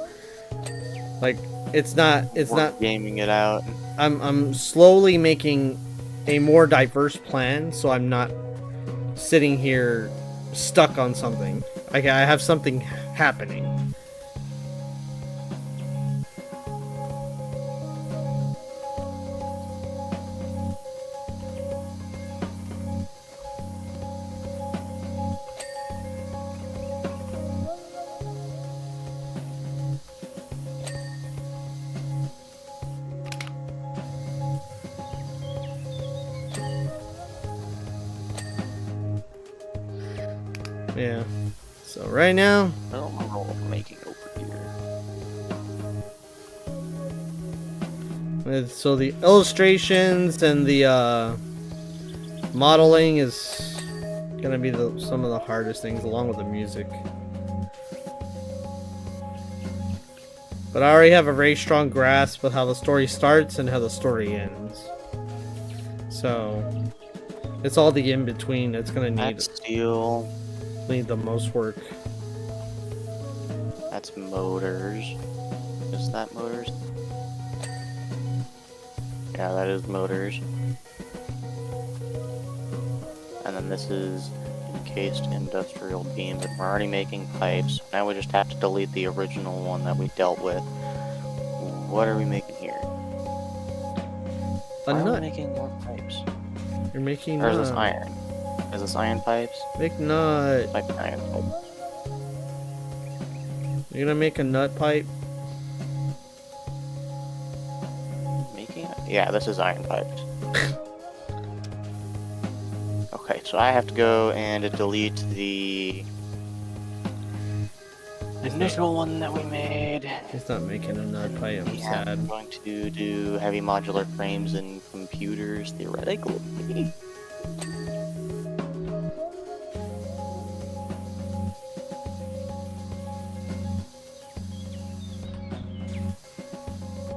Like, it's not gaming it out. I'm slowly making a more diverse plan, so I'm not sitting here stuck on something. I have something happening. Yeah. So right now, I don't remember what we're making over here. so the illustrations and the modeling is gonna be some of the hardest things, along with the music. But I already have a very strong grasp of how the story starts and how the story ends. So it's all the in between that's gonna need steel. Need the most work. That's motors. Is that motors? Yeah, that is motors. And then this is encased industrial beams, and we're already making pipes. Now we just have to delete the original one that we dealt with. What are we making here? A Why nut. are we making more pipes? You're making Or is this iron? Is this iron pipes? Make nut. Like iron pipes. You're gonna make a nut pipe? Making it? Yeah, this is iron pipes. Okay, so I have to go and delete the initial one that we made. He's not making a nut pipe, I'm sad. I'm going to do heavy modular frames and computers, theoretically.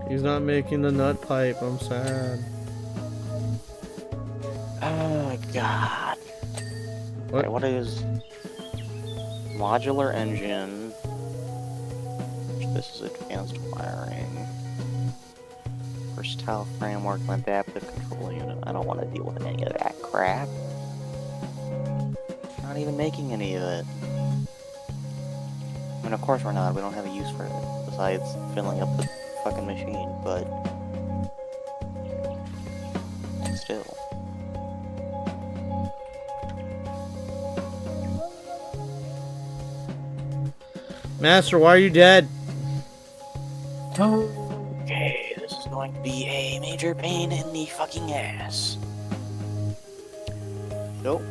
He's not making the nut pipe, I'm sad. Oh god. What? Okay, what is modular engine? This is advanced wiring. Versatile framework and adaptive control unit. I don't want to deal with any of that crap. Not even making any of it. I mean, of course we're not. We don't have a use for it besides filling up the fucking machine, but still. Master, why are you dead? Okay, this is going to be a major pain in the fucking ass. Nope.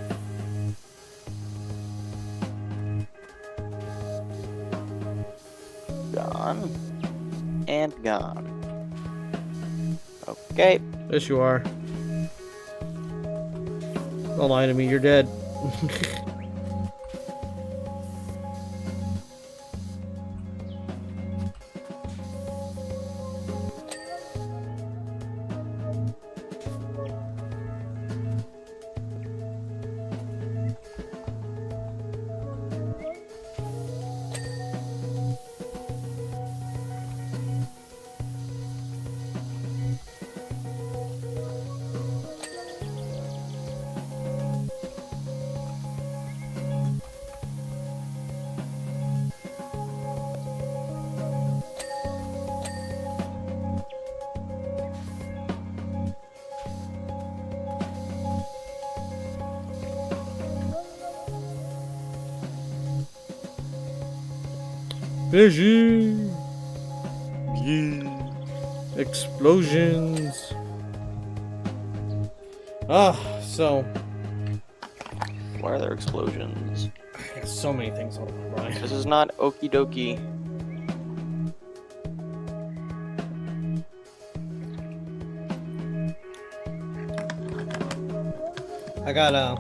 Gone. And gone. Okay. Yes, you are. Don't lie to me, you're dead. Fishy! Explosions! So... Why are there explosions? There's so many things on my mind. This is not okie dokie. I gotta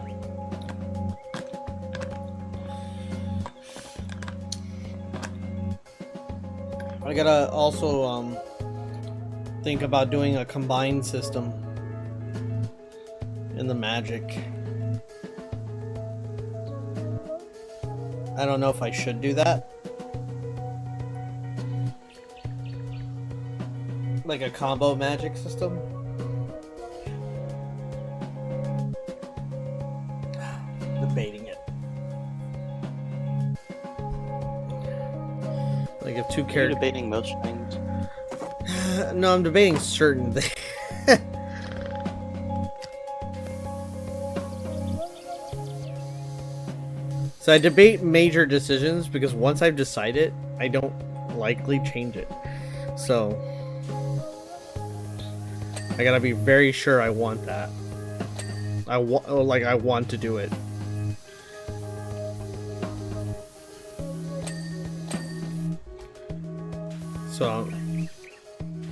also think about doing a combined system in the magic. I don't know if I should do that. Like a combo magic system. Debating it. Like if two You're characters. debating most things. No, I'm debating certain things. So I debate major decisions because once I've decided, I don't likely change it. So I gotta be very sure I want that. I want to do it. So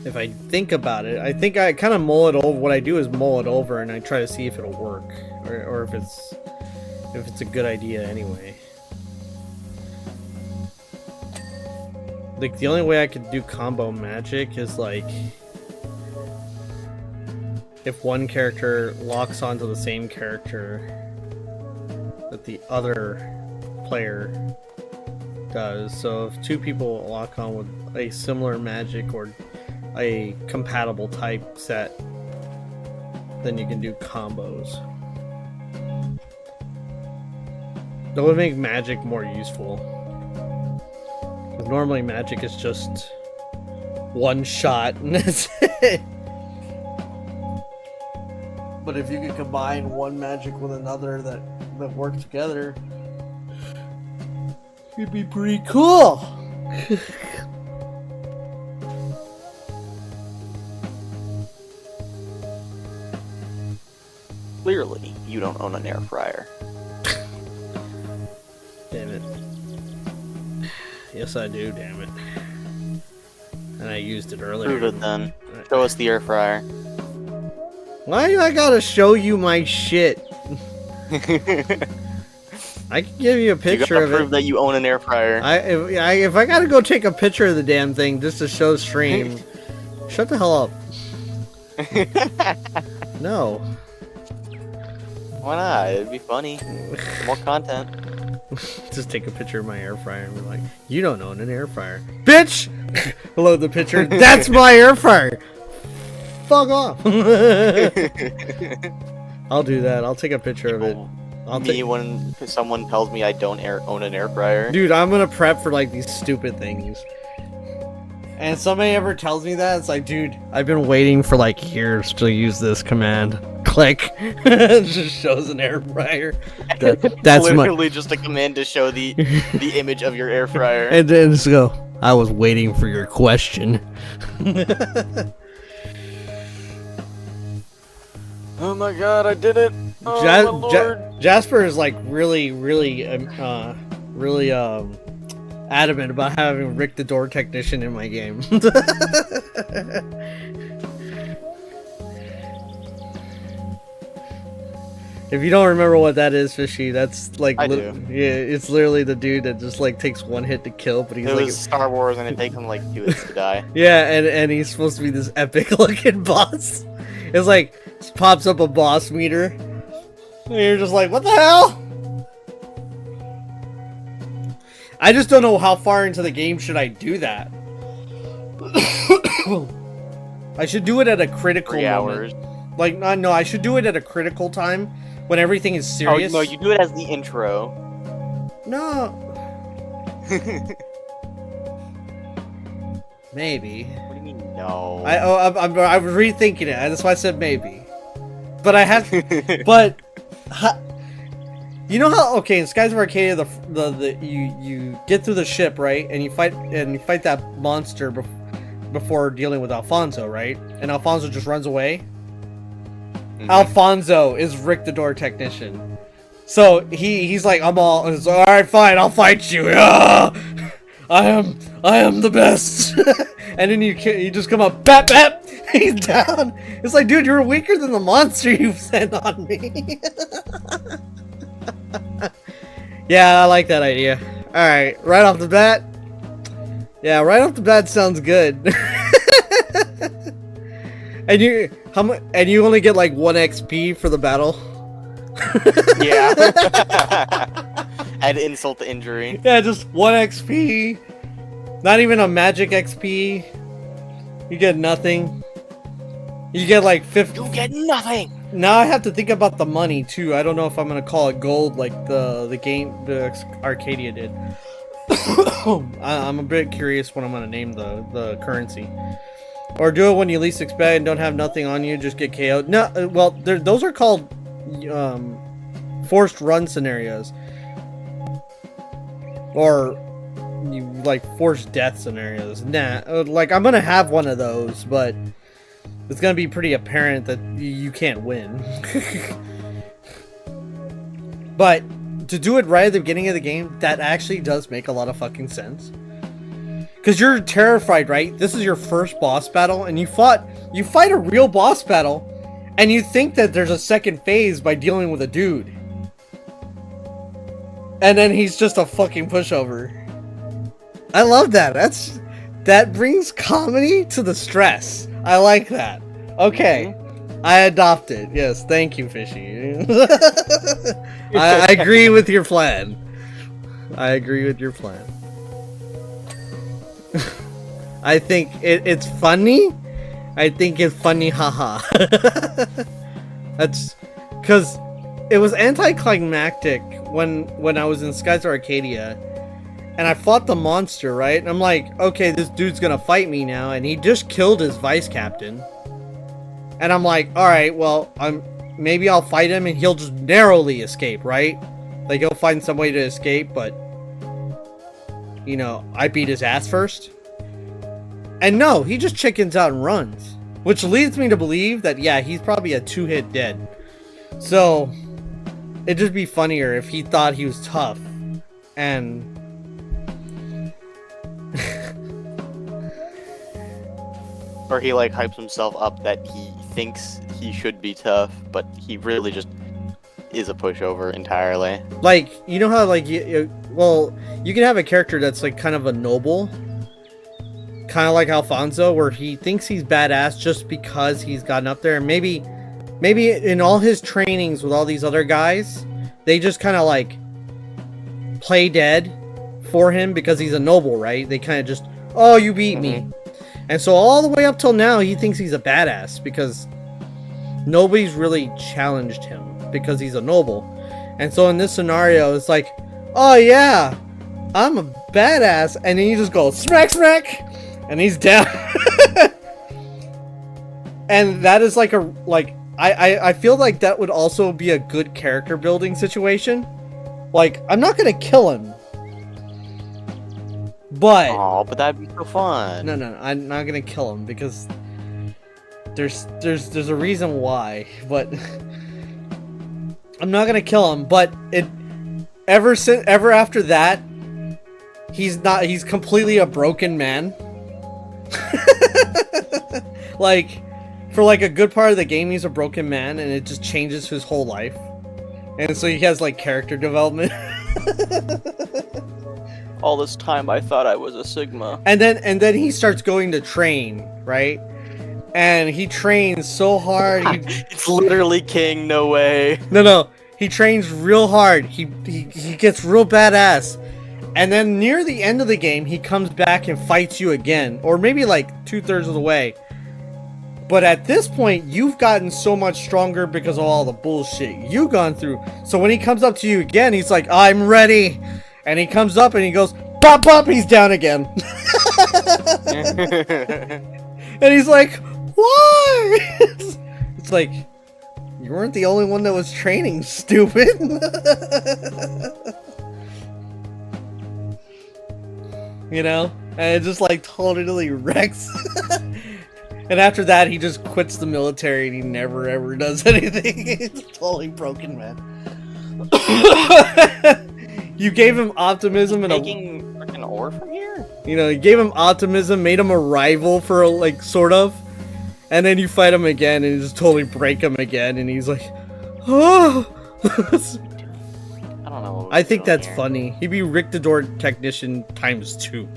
if I think about it, I think I kind of mull it over. What I do is mull it over and I try to see if it'll work or if it's a good idea anyway. Like the only way I could do combo magic is like if one character locks onto the same character that the other player does. So if two people lock on with a similar magic or a compatible type set, then you can do combos. That would make magic more useful. Normally magic is just one shot and that's it. But if you could combine one magic with another that work together, it'd be pretty cool. Clearly, you don't own an air fryer. Damn it. Yes, I do, damn it. And I used it earlier. Prove it then. Show us the air fryer. Why do I gotta show you my shit? I can give you a picture you gotta of it. prove that you own an air fryer. If I gotta go take a picture of the damn thing just to show stream, shut the hell up. No. Why not? It'd be funny. More content. Just take a picture of my air fryer and be like, you don't own an air fryer. Bitch! Load the picture. That's my air fryer! Fuck off! I'll do that. I'll take a picture of it. When someone tells me I don't own an air fryer. Dude, I'm gonna prep for like these stupid things. And if somebody ever tells me that, it's like, dude, I've been waiting for like years to use this command. Click. It just shows an air fryer. That's literally just a command to show the image of your air fryer. And then just go, I was waiting for your question. Oh my god, I did it! Oh my lord. Jasper is like really adamant about having Rick the Door Technician in my game. If you don't remember what that is, Fishy, that's like I do. Yeah, it's literally the dude that just like takes one hit to kill, but he's It like was Star Wars, and it takes him like 2 hits to die. yeah, and he's supposed to be this epic looking boss. It's like pops up a boss meter, and you're just like, what the hell? I just don't know how far into the game should I do that. I should do it at a critical 3 moment. hours. Like, no, I should do it at a critical time when everything is serious. Oh no, you do it as the intro. No. Maybe. What do you mean no? I was rethinking it. That's why I said maybe. But I have. But you know how in Skies of Arcadia you get through the ship, right, and you fight that monster before dealing with Alfonso, right, and Alfonso just runs away. Mm-hmm. Alfonso is Rick the Door Technician. So he's like, alright, fine, I'll fight you. Ah! I am the best. And then you just come up, bap bap, he's down. It's like, dude, you're weaker than the monster you've sent on me. Yeah, I like that idea. Alright, right off the bat. Yeah, right off the bat sounds good. And you only get like 1 XP for the battle. Yeah. Add insult to injury. Yeah, just 1 XP. Not even a magic XP. You get nothing. You get like 50. You get nothing. Now I have to think about the money too. I don't know if I'm gonna call it gold like the Arcadia did. I'm a bit curious what I'm gonna name the currency. Or do it when you least expect and don't have nothing on you, just get KO'd. No, well, those are called forced run scenarios. Or like forced death scenarios. Nah, like I'm gonna have one of those, but it's gonna be pretty apparent that you can't win. But to do it right at the beginning of the game, that actually does make a lot of fucking sense. Because you're terrified, right? This is your first boss battle, and you fight a real boss battle, and you think that there's a second phase by dealing with a dude. And then he's just a fucking pushover. I love that. That brings comedy to the stress. I like that. Okay. I adopt it. Yes, thank you, Fishy. I agree with your plan. I agree with your plan. I think it's funny. I think it's funny, haha. That's because it was anticlimactic when I was in Skies of Arcadia, and I fought the monster, right? And I'm like, okay, this dude's gonna fight me now, and he just killed his vice captain. And I'm like, all right, well, maybe I'll fight him, and he'll just narrowly escape, right? Like he'll find some way to escape, but you know, I beat his ass first. And no, he just chickens out and runs. Which leads me to believe that, yeah, he's probably a 2-hit dead. So, it'd just be funnier if he thought he was tough. And... Or he like hypes himself up that he thinks he should be tough, but he really just is a pushover entirely. Like, you know how like, well, you can have a character that's like kind of a noble. Kind of like Alfonso, where he thinks he's badass just because he's gotten up there. And maybe in all his trainings with all these other guys, they just kind of like play dead for him because he's a noble, right? They kind of just, oh, you beat me. And so all the way up till now, he thinks he's a badass because nobody's really challenged him because he's a noble. And so in this scenario, it's like, oh yeah, I'm a badass. And then you just go smack, smack. And he's down. And that is like I feel like that would also be a good character building situation. Like, I'm not gonna kill him. But oh, but that'd be so fun. No, I'm not gonna kill him because there's a reason why. But I'm not gonna kill him. But ever after that, he's not. He's completely a broken man. Like, for like a good part of the game, he's a broken man, and it just changes his whole life. And so he has like character development. All this time I thought I was a Sigma. And then he starts going to train, right? And he trains so hard. It's literally King, no way. No. He trains real hard. He gets real badass. And then near the end of the game, he comes back and fights you again. Or maybe like 2/3 of the way. But at this point, you've gotten so much stronger because of all the bullshit you've gone through. So when he comes up to you again, he's like, I'm ready. And he comes up and he goes, pop, pop, he's down again. And he's like, why? It's like, you weren't the only one that was training, stupid. You know? And it just like totally wrecks. And after that, he just quits the military and he never ever does anything. He's a totally broken man. You gave him optimism and Taking freaking ore from here? you know, you gave him optimism, made him a rival for like sort of, and then you fight him again and you just totally break him again, and he's like, oh. I don't know. What I think that's here. funny. He'd be Rick the Door Technician ×2.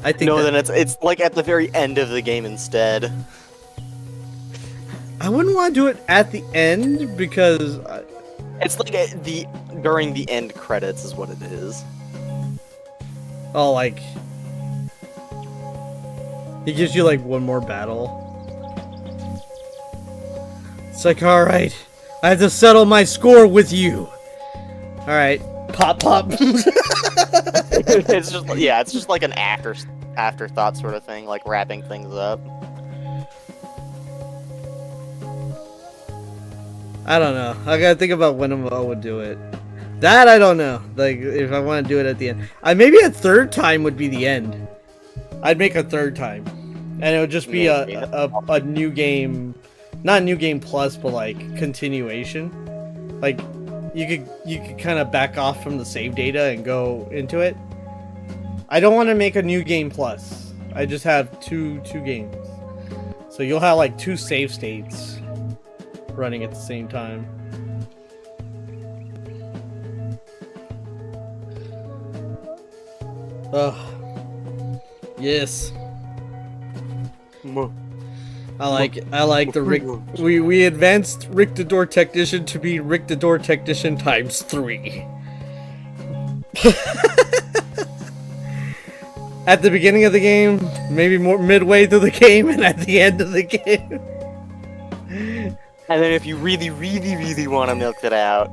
I think No, then it's like at the very end of the game instead. I wouldn't want to do it at the end because It's like during the end credits is what it is. like he gives you like one more battle. It's like, all right, I have to settle my score with you. All right, pop, pop. It's just like an afterthought sort of thing, like wrapping things up. I don't know. I gotta think about when I would do it. That I don't know. Like if I want to do it at the end, maybe a third time would be the end. I'd make a third time, and it would just be a new game, not new game plus, but like continuation. Like you could kind of back off from the save data and go into it. I don't want to make a new game plus. I just have two games, so you'll have like 2 save states running at the same time. Oh, yes. I like the Rick. We advanced Rick the Door Technician to be Rick the Door Technician ×3. At the beginning of the game, maybe more midway through the game, and at the end of the game. And then if you really, really, really want to milk it out,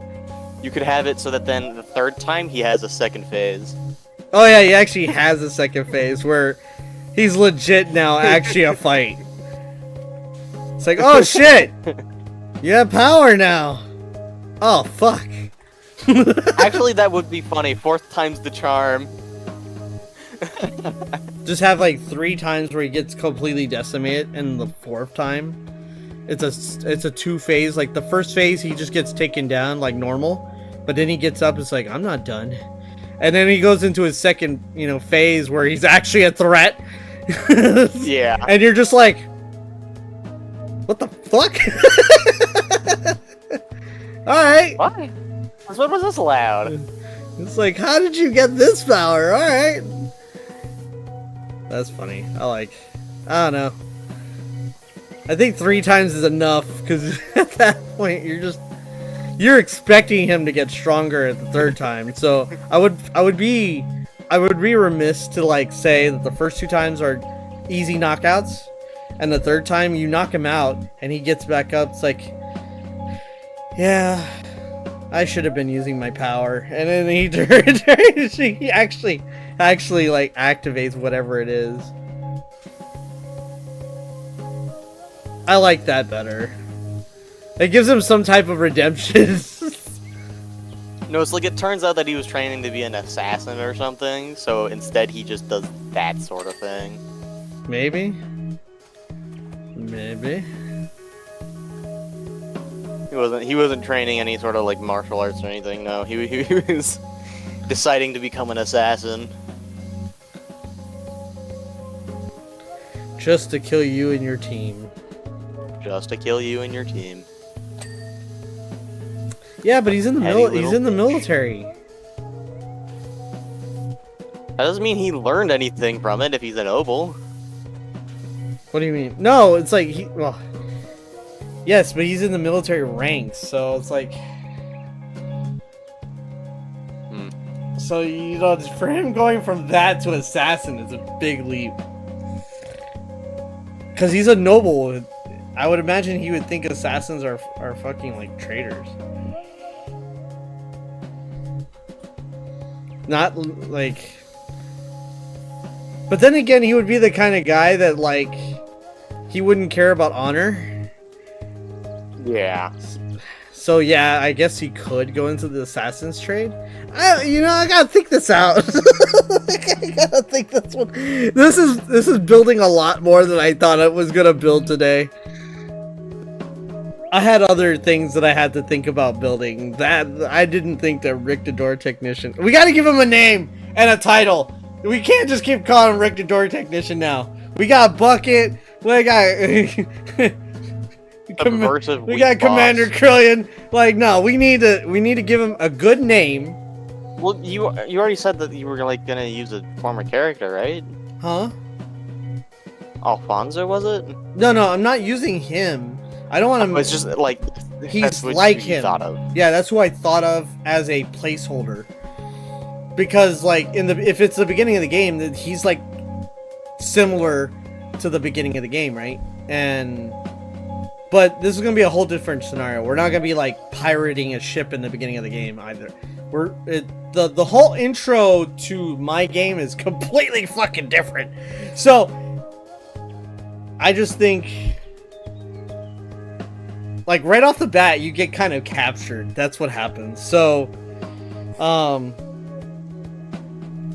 you could have it so that then the third time he has a second phase. Oh yeah, he actually has a second phase where he's legit now actually a fight. It's like, oh shit! You have power now! Oh fuck. Actually, that would be funny. 4th time's the charm. Just have like 3 times where he gets completely decimated, and the 4th time it's a 2 phase. Like the first phase he just gets taken down like normal, but then he gets up, it's like, I'm not done. And then he goes into his second, phase where he's actually a threat. Yeah. And you're just like, what the fuck? Alright. Why? When was this allowed? It's like, how did you get this power? Alright. That's funny. I don't know. I think 3 times is enough, because at that point you're expecting him to get stronger at the 3rd time. So I would be remiss to like say that the first 2 times are easy knockouts, and the 3rd time you knock him out and he gets back up. It's like, yeah, I should have been using my power. And then he actually like activates whatever it is. I like that better. It gives him some type of redemption. No, it's like it turns out that he was training to be an assassin or something, so instead he just does that sort of thing. Maybe. He wasn't training any sort of like martial arts or anything. No, he was deciding to become an assassin. Just to kill you and your team. Just to kill you and your team. Yeah, but he's in the he's in the military. That doesn't mean he learned anything from it if he's a noble. What do you mean? No, it's like well, yes, but he's in the military ranks, so it's like so you know, for him going from that to assassin is a big leap. Cause he's a noble. I would imagine he would think assassins are fucking like traitors. Not like. But then again, he would be the kind of guy that like he wouldn't care about honor. Yeah. So yeah, I guess he could go into the assassin's trade. I gotta think this out. I gotta think this one. This is building a lot more than I thought it was gonna build today. I had other things that I had to think about building. That I didn't think that Rick the Door Technician. We gotta give him a name and a title. We can't just keep calling him Rick the Door Technician now. We got Bucket. We got we got Commander Krillian. Like no, we need to give him a good name. Well, you already said that you were like gonna use a former character, right? Huh? Alfonso, was it? No, I'm not using him. I don't want to. It's just like he's like him. Thought of. Yeah, that's who I thought of as a placeholder. Because like if it's the beginning of the game, then he's like similar to the beginning of the game, right? But this is gonna be a whole different scenario. We're not gonna be like pirating a ship in the beginning of the game either. The whole intro to my game is completely fucking different. So I just think like right off the bat you get kind of captured. That's what happens. So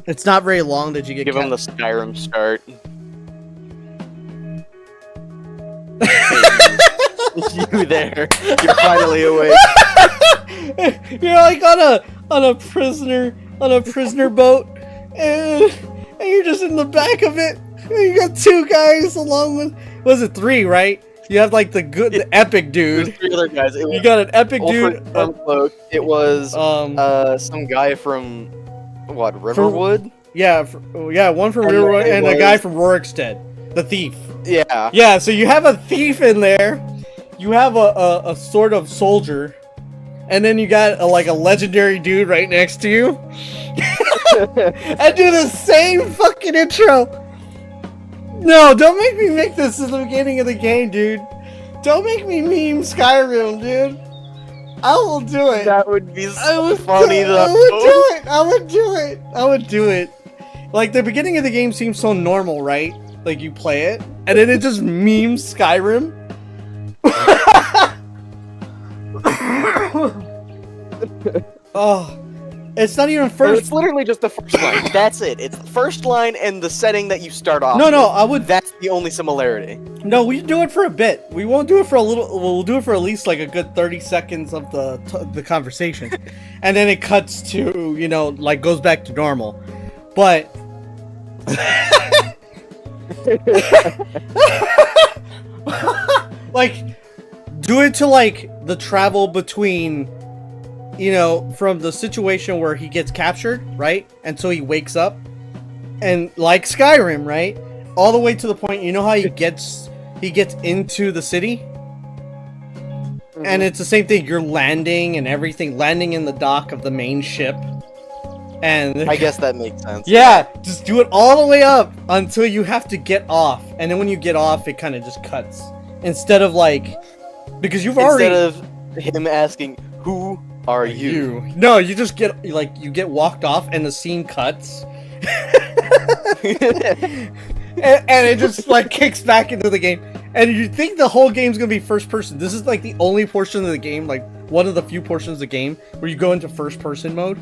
it's not very long that you get give him the Skyrim start. You there. You're finally awake. You're like on a prisoner boat and you're just in the back of it. You got two guys along with was it three, right? You have like the epic dude. There's 3 other guys. You got an epic dude. It was some guy from what, Riverwood? Yeah, one from Riverwood and a guy from Rorikstead, the thief. Yeah. Yeah, so you have a thief in there. You have a sort of soldier, and then you got a legendary dude right next to you. And do the same fucking intro. No, don't make me make this at the beginning of the game, dude. Don't make me meme Skyrim, dude. I will do it. That would be so funny, though. I would do it. Like, the beginning of the game seems so normal, right? Like, you play it, and then it just memes Skyrim. Oh, it's not even first. It's literally just the first line. That's it. It's the first line and the setting that you start off. No, I would. That's the only similarity. No, we do it for a bit. We won't do it for a little. We'll do it for at least like a good 30 seconds of the conversation, and then it cuts to like goes back to normal. But like, do it to like the travel between. From the situation where he gets captured, right? And so he wakes up. And like Skyrim, right? All the way to the point, how he gets into the city? Mm-hmm. And it's the same thing. You're landing and everything. Landing in the dock of the main ship. And I guess that makes sense. Yeah, just do it all the way up until you have to get off. And then when you get off, it kind of just cuts. Instead of like... Because you've already... Instead of him asking, who... Are you? No, you just get you get walked off and the scene cuts. and it just like kicks back into the game. And you think the whole game's gonna be first person. This is like the only portion of the game, like one of the few portions of the game where you go into first person mode.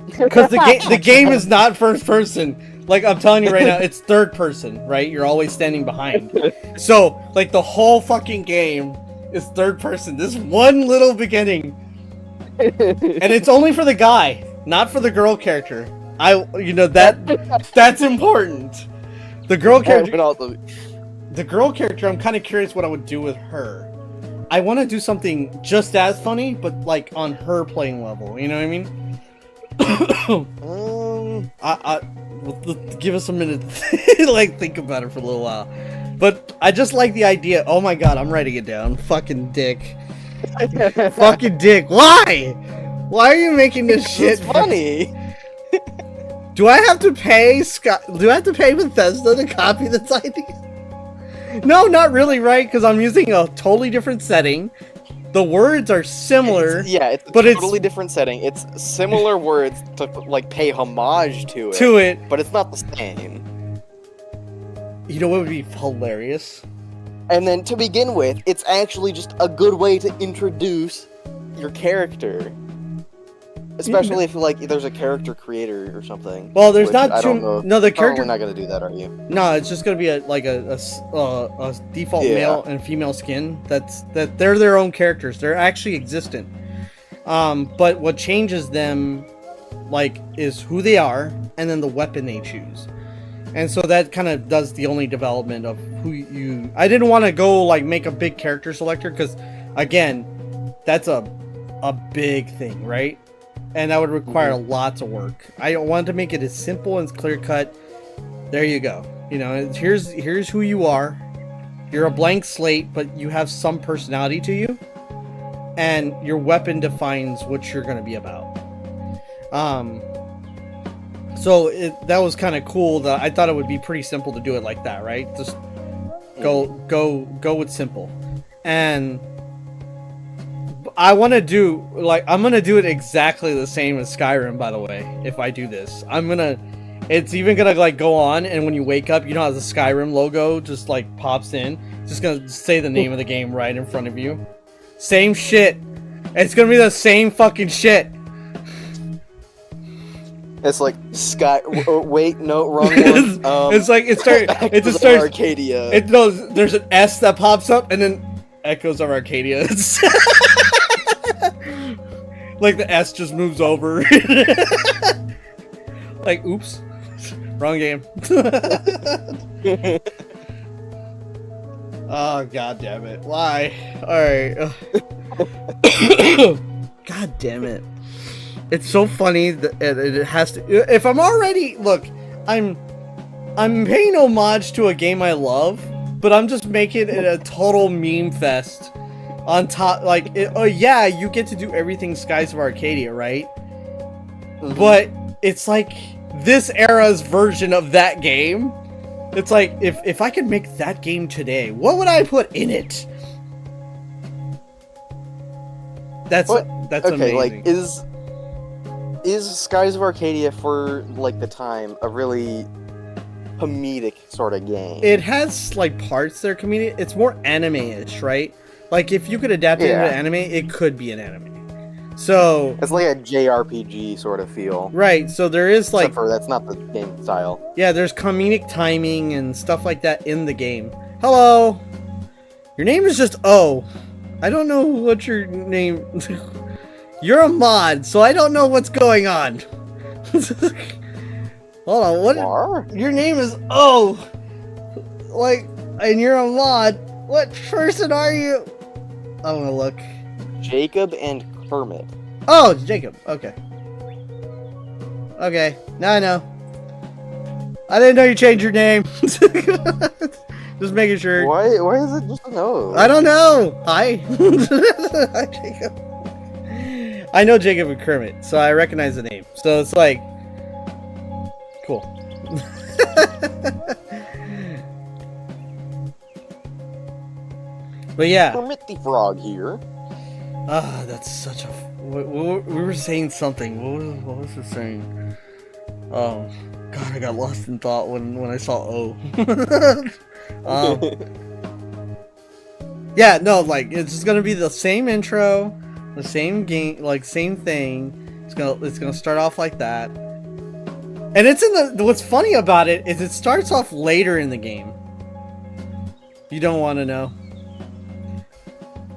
Because the game is not first person. Like I'm telling you right now, it's third person, right? You're always standing behind. So like the whole fucking game is third person. This one little beginning. And it's only for the guy, not for the girl character. That's important. The girl character, I'm kind of curious what I would do with her. I want to do something just as funny, but like on her playing level. You know what I mean? Give us a minute to like think about it for a little while. But I just like the idea. Oh my god, I'm writing it down. Fucking dick. Fucking dick. Why? Why are you making this shit? It's funny. Do I have to pay Do I have to pay Bethesda to copy this idea? No, not really, right? Because I'm using a totally different setting. The words are similar. It's a totally different setting. It's similar words to like pay homage to it. But it's not the same. You know what would be hilarious? And then to begin with, it's actually just a good way to introduce your character. Especially if like there's a character creator or something. Well, there's not too. No, the character. We're not gonna do that, are you? No, it's just gonna be a default male and female skin. That they're their own characters. They're actually existent. But what changes them, like, is who they are and then the weapon they choose. And so that kind of does the only development of who you. I didn't want to go like make a big character selector because, again, that's a big thing, right? And that would require lots of work. I wanted to make it as simple and clear cut. There you go. You know, here's who you are. You're a blank slate, but you have some personality to you, and your weapon defines what you're going to be about. So that was kind of cool. I thought it would be pretty simple to do it like that, right? Just go with simple, and I want to do I'm gonna do it exactly the same as Skyrim. By the way, if I do this, it's even gonna like go on, and when you wake up, you know how the Skyrim logo just like pops in. It's just gonna say the name of the game right in front of you. Same shit. It's gonna be the same fucking shit. It's like wait, no, wrong one. It's like it just starts Arcadia. There's an S that pops up, and then Echoes of Arcadia. Like the S just moves over. Like, oops, wrong game. Oh god damn it! Why? All right. God damn it! It's so funny that it has to. If I'm already I'm paying homage to a game I love, but I'm just making it a total meme fest. On top, yeah, you get to do everything Skies of Arcadia, right? Mm-hmm. But it's like this era's version of that game. It's like if I could make that game today, what would I put in it? That's okay, amazing. Like is Skies of Arcadia for like the time a really comedic sort of game? It has like parts that are comedic. It's more anime-ish, right? Like, if you could adapt it into an anime, it could be an anime. So... It's like a JRPG sort of feel. Right, so there is, like... Except for that's not the game style. Yeah, there's comedic timing and stuff like that in the game. Hello! Your name is just O. I don't know what your name... You're a mod, so I don't know what's going on. Hold on, what? Your name is O. Like, and you're a mod. What person are you? I'm gonna look. Jacob and Kermit. Oh, it's Jacob. Okay. Okay, now I know. I didn't know you changed your name. Just making sure. Why is it just a no? I don't know. Hi. Hi, Jacob. I know Jacob and Kermit, so I recognize the name. So it's like, cool. But yeah. Kermit the Frog here. Ah, that's such a. We were saying something. What was it saying? Oh, God, I got lost in thought when I saw O. Yeah, no, like it's just gonna be the same intro, the same game, like same thing. It's gonna start off like that, and it's in the. What's funny about it is it starts off later in the game. You don't want to know.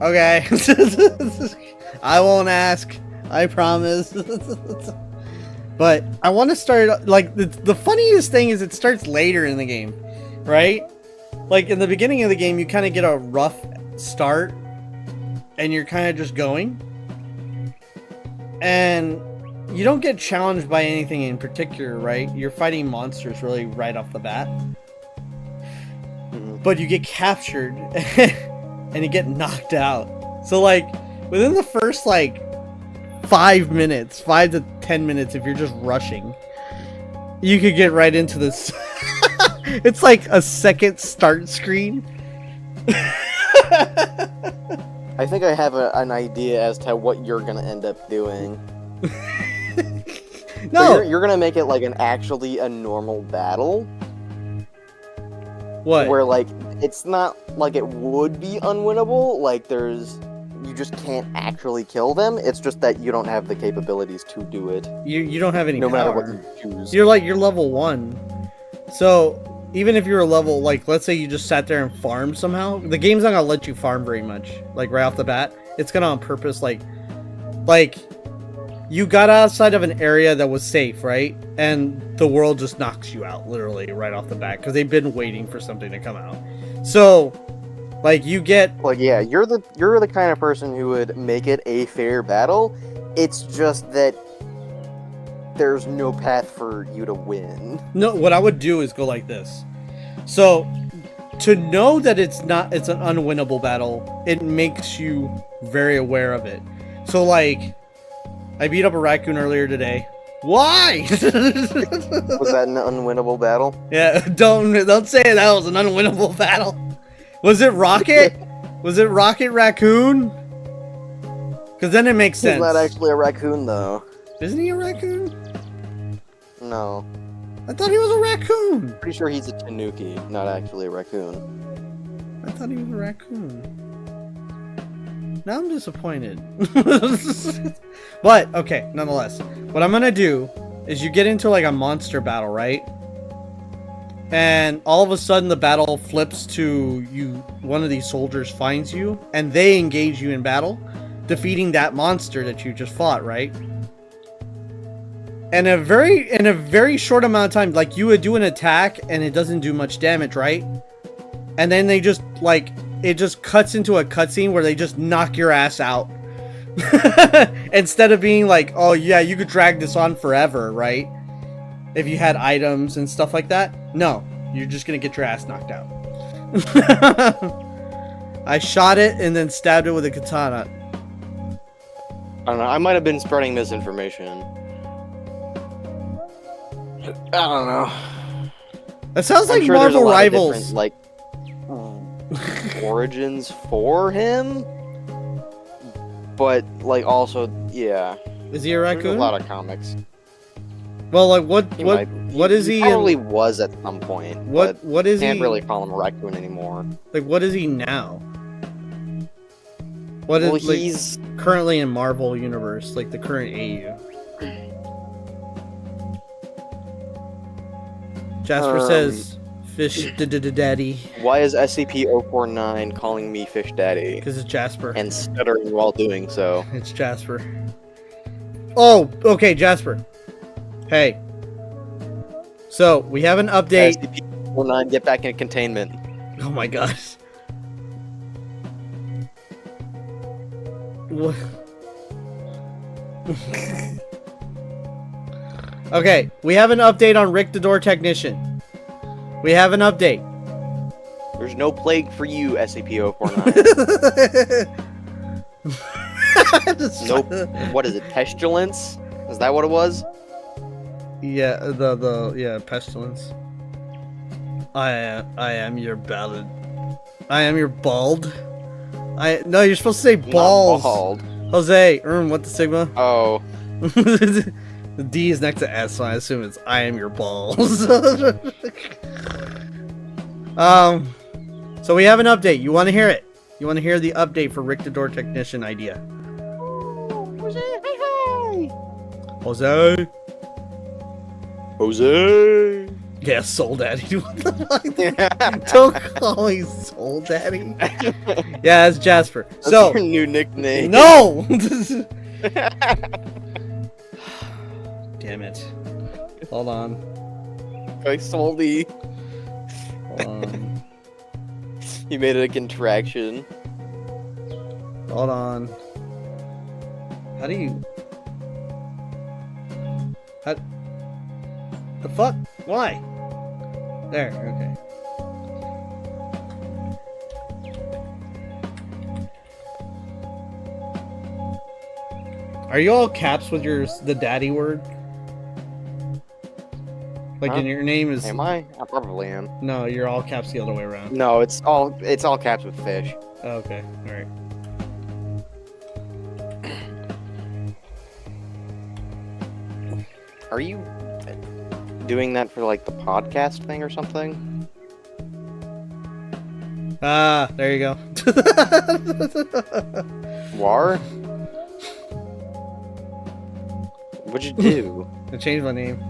Okay. I won't ask. I promise. But I want to start, like, the funniest thing is it starts later in the game, right? Like, in the beginning of the game, you kind of get a rough start, and you're kind of just going. And you don't get challenged by anything in particular, right? You're fighting monsters really right off the bat. But you get captured, and you get knocked out. So, like, within the first, like, 5 minutes, 5 to 10 minutes, if you're just rushing, you could get right into this. It's like a second start screen. I think I have an idea as to what you're gonna end up doing. No, So you're gonna make it like actually a normal battle. what? Where like it's not like it would be unwinnable. Like you just can't actually kill them. It's just that you don't have the capabilities to do it. You don't have any No matter power. what you choose. You're level 1. So even if you're a level, like, let's say you just sat there and farmed somehow, the game's not gonna let you farm very much, like, right off the bat. It's gonna on purpose, like you got outside of an area that was safe, right? And the world just knocks you out, literally, right off the bat, because they've been waiting for something to come out. So, like, you get... Like, yeah, you're the kind of person who would make it a fair battle. It's just that there's no path for you to win. No, what I would do is go like this. So, to know that it's an unwinnable battle, it makes you very aware of it. So, like, I beat up a raccoon earlier today. Why? Was that an unwinnable battle? Yeah, don't say that was an unwinnable battle. Was it Rocket? Was it Rocket Raccoon? Because then it makes sense. He's not actually a raccoon, though. Isn't he a raccoon? No. I thought he was a raccoon. Pretty sure he's a tanuki, not actually a raccoon. I thought he was a raccoon. Now I'm disappointed. But, okay, nonetheless. What I'm gonna do is you get into, like, a monster battle, right? And all of a sudden the battle flips to one of these soldiers finds you, and they engage you in battle, defeating that monster that you just fought, right? And in a very short amount of time, like, you would do an attack and it doesn't do much damage, right? And then they just, like, it just cuts into a cutscene where they just knock your ass out. Instead of being like, oh yeah, you could drag this on forever, right? If you had items and stuff like that. No, you're just gonna get your ass knocked out. I shot it and then stabbed it with a katana. I don't know, I might have been spreading misinformation. I don't know. That sounds like I'm sure there's a Marvel lot of Rivals. different, like, origins for him. But, like, also, yeah. Is he a There's raccoon? a lot of comics. Well, like, what is he? He probably was at some point. What is he? Can't really call him a raccoon anymore. Like, what is he now? What is, Well, like, he's currently in Marvel Universe, like the current AU? Jasper says, "Fish daddy," Why is SCP-049 calling me Fish Daddy because it's Jasper. and stuttering while doing so? It's Jasper. Oh, okay, Jasper. Hey. So we have an update. SCP-049, get back in containment. Oh my gosh. What? Okay, we have an update on Rick the Door Technician. We have an update. There's no plague for you, SCP-049. Nope. What is it? Pestilence? Is that what it was? Yeah, yeah, pestilence. I am your ballad. I am your bald. No, you're supposed to say balls. Not bald. Jose, what the sigma? Oh. The D is next to S, so I assume it's I am your balls. So we have an update. You want to hear it? You want to hear the update for Rick the Door Technician idea? Jose. Jose. Yeah, Soul Daddy. What the fuck? Don't call me Soul Daddy. Yeah, that's Jasper. That's So your new nickname. no. Damn it. Hold on. I Soldy. Hold on. You made it a contraction. Hold on. How do you? How? The fuck? Why? There. Okay. Are you all caps with the daddy word? Like Huh? in your name is? Am I? I probably am. No, you're all caps the other way around. No, it's all caps with fish. Oh, okay. All right. Are you doing that for like the podcast thing or something? Ah, there you go. War? What'd you do? I changed my name.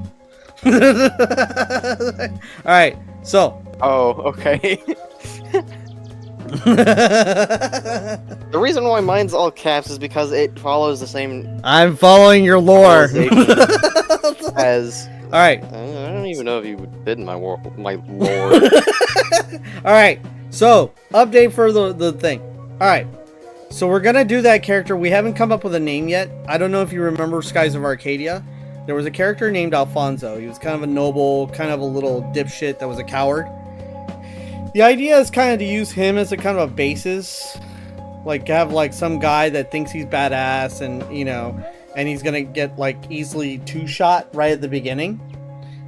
Alright, so. Oh, okay. The reason why mine's all caps is because it follows the same I'm following your lore. as. Alright. I don't even know if you did my lore. Alright, so, update for the thing. Alright, so we're gonna do that character. We haven't come up with a name yet. I don't know if you remember Skies of Arcadia. There was a character named Alfonso. He was kind of a noble, kind of a little dipshit that was a coward. The idea is kind of to use him as a kind of a basis. Like, have like some guy that thinks he's badass and, you know, and he's gonna get like easily two-shot right at the beginning.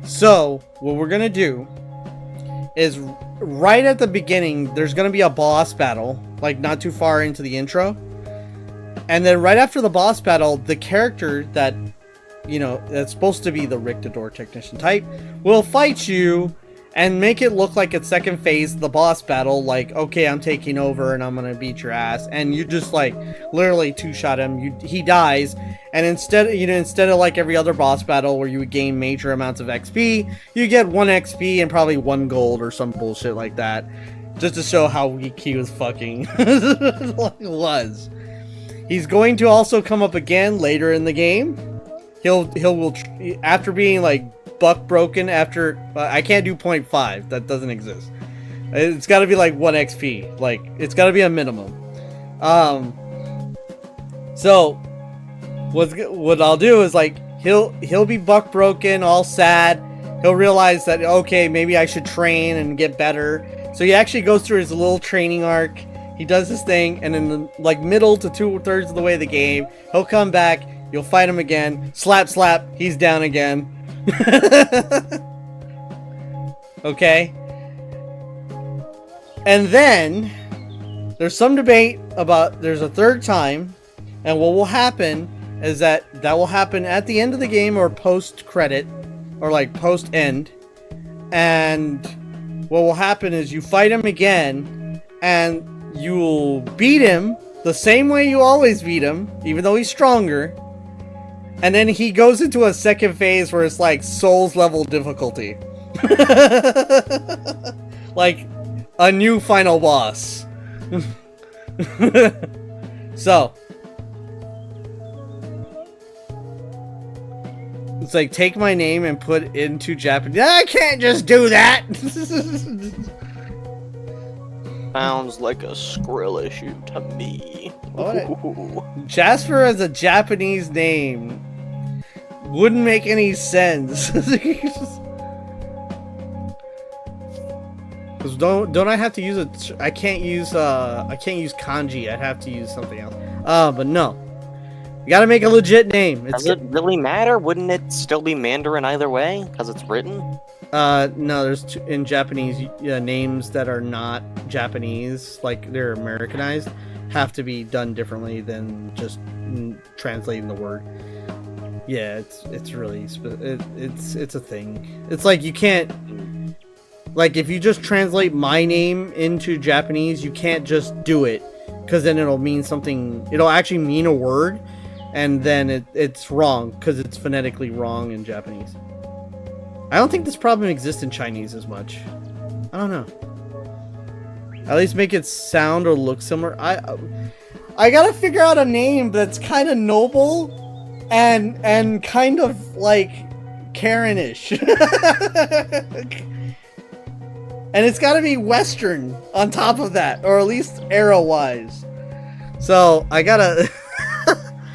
So, what we're gonna do is right at the beginning, there's gonna be a boss battle, like not too far into the intro. And then right after the boss battle, the character that, you know, that's supposed to be the Rictador technician type will fight you and make it look like it's second phase of the boss battle, like, okay, I'm taking over and I'm gonna beat your ass, and you just like literally two-shot him. He dies, and instead of like every other boss battle where you would gain major amounts of XP, you get 1 XP and probably 1 gold or some bullshit like that, just to show how weak he was fucking was. He's going to also come up again later in the game. He'll after being like buck broken after I can't do 0.5, that doesn't exist. It's got to be like 1 XP, like it's got to be a minimum. So what I'll do is like he'll be buck broken, all sad. He'll realize that, okay, maybe I should train and get better. So he actually goes through his little training arc. He does his thing, and in the like middle to 2/3 of the way of the game, he'll come back. You'll fight him again. Slap, slap. He's down again. Okay. And then there's some debate about there's a third time, and what will happen is that will happen at the end of the game or post credit or like post end. And what will happen is you fight him again and you'll beat him the same way you always beat him, even though he's stronger. And then he goes into a second phase where it's like Souls level difficulty. Like a new final boss. So it's like take my name and put it into Japanese. I can't just do that. Sounds like a Skrill issue to me. What? Jasper as a Japanese name wouldn't make any sense. Cause don't I have to use I can't use kanji. I'd have to use something else. But no, you gotta make a legit name. Does it really matter? Wouldn't it still be Mandarin either way? Because it's written? No, there's in Japanese names that are not Japanese, like they're Americanized, have to be done differently than just translating the word. Yeah, it's really it's a thing. It's like you can't, like if you just translate my name into Japanese, you can't just do it, because then it'll mean something. It'll actually mean a word, and then it's wrong because it's phonetically wrong in Japanese. I don't think this problem exists in Chinese as much. I don't know. At least make it sound or look similar. I gotta figure out a name that's kind of noble and kind of like Karenish. And it's gotta be Western on top of that, or at least arrow-wise. So I gotta,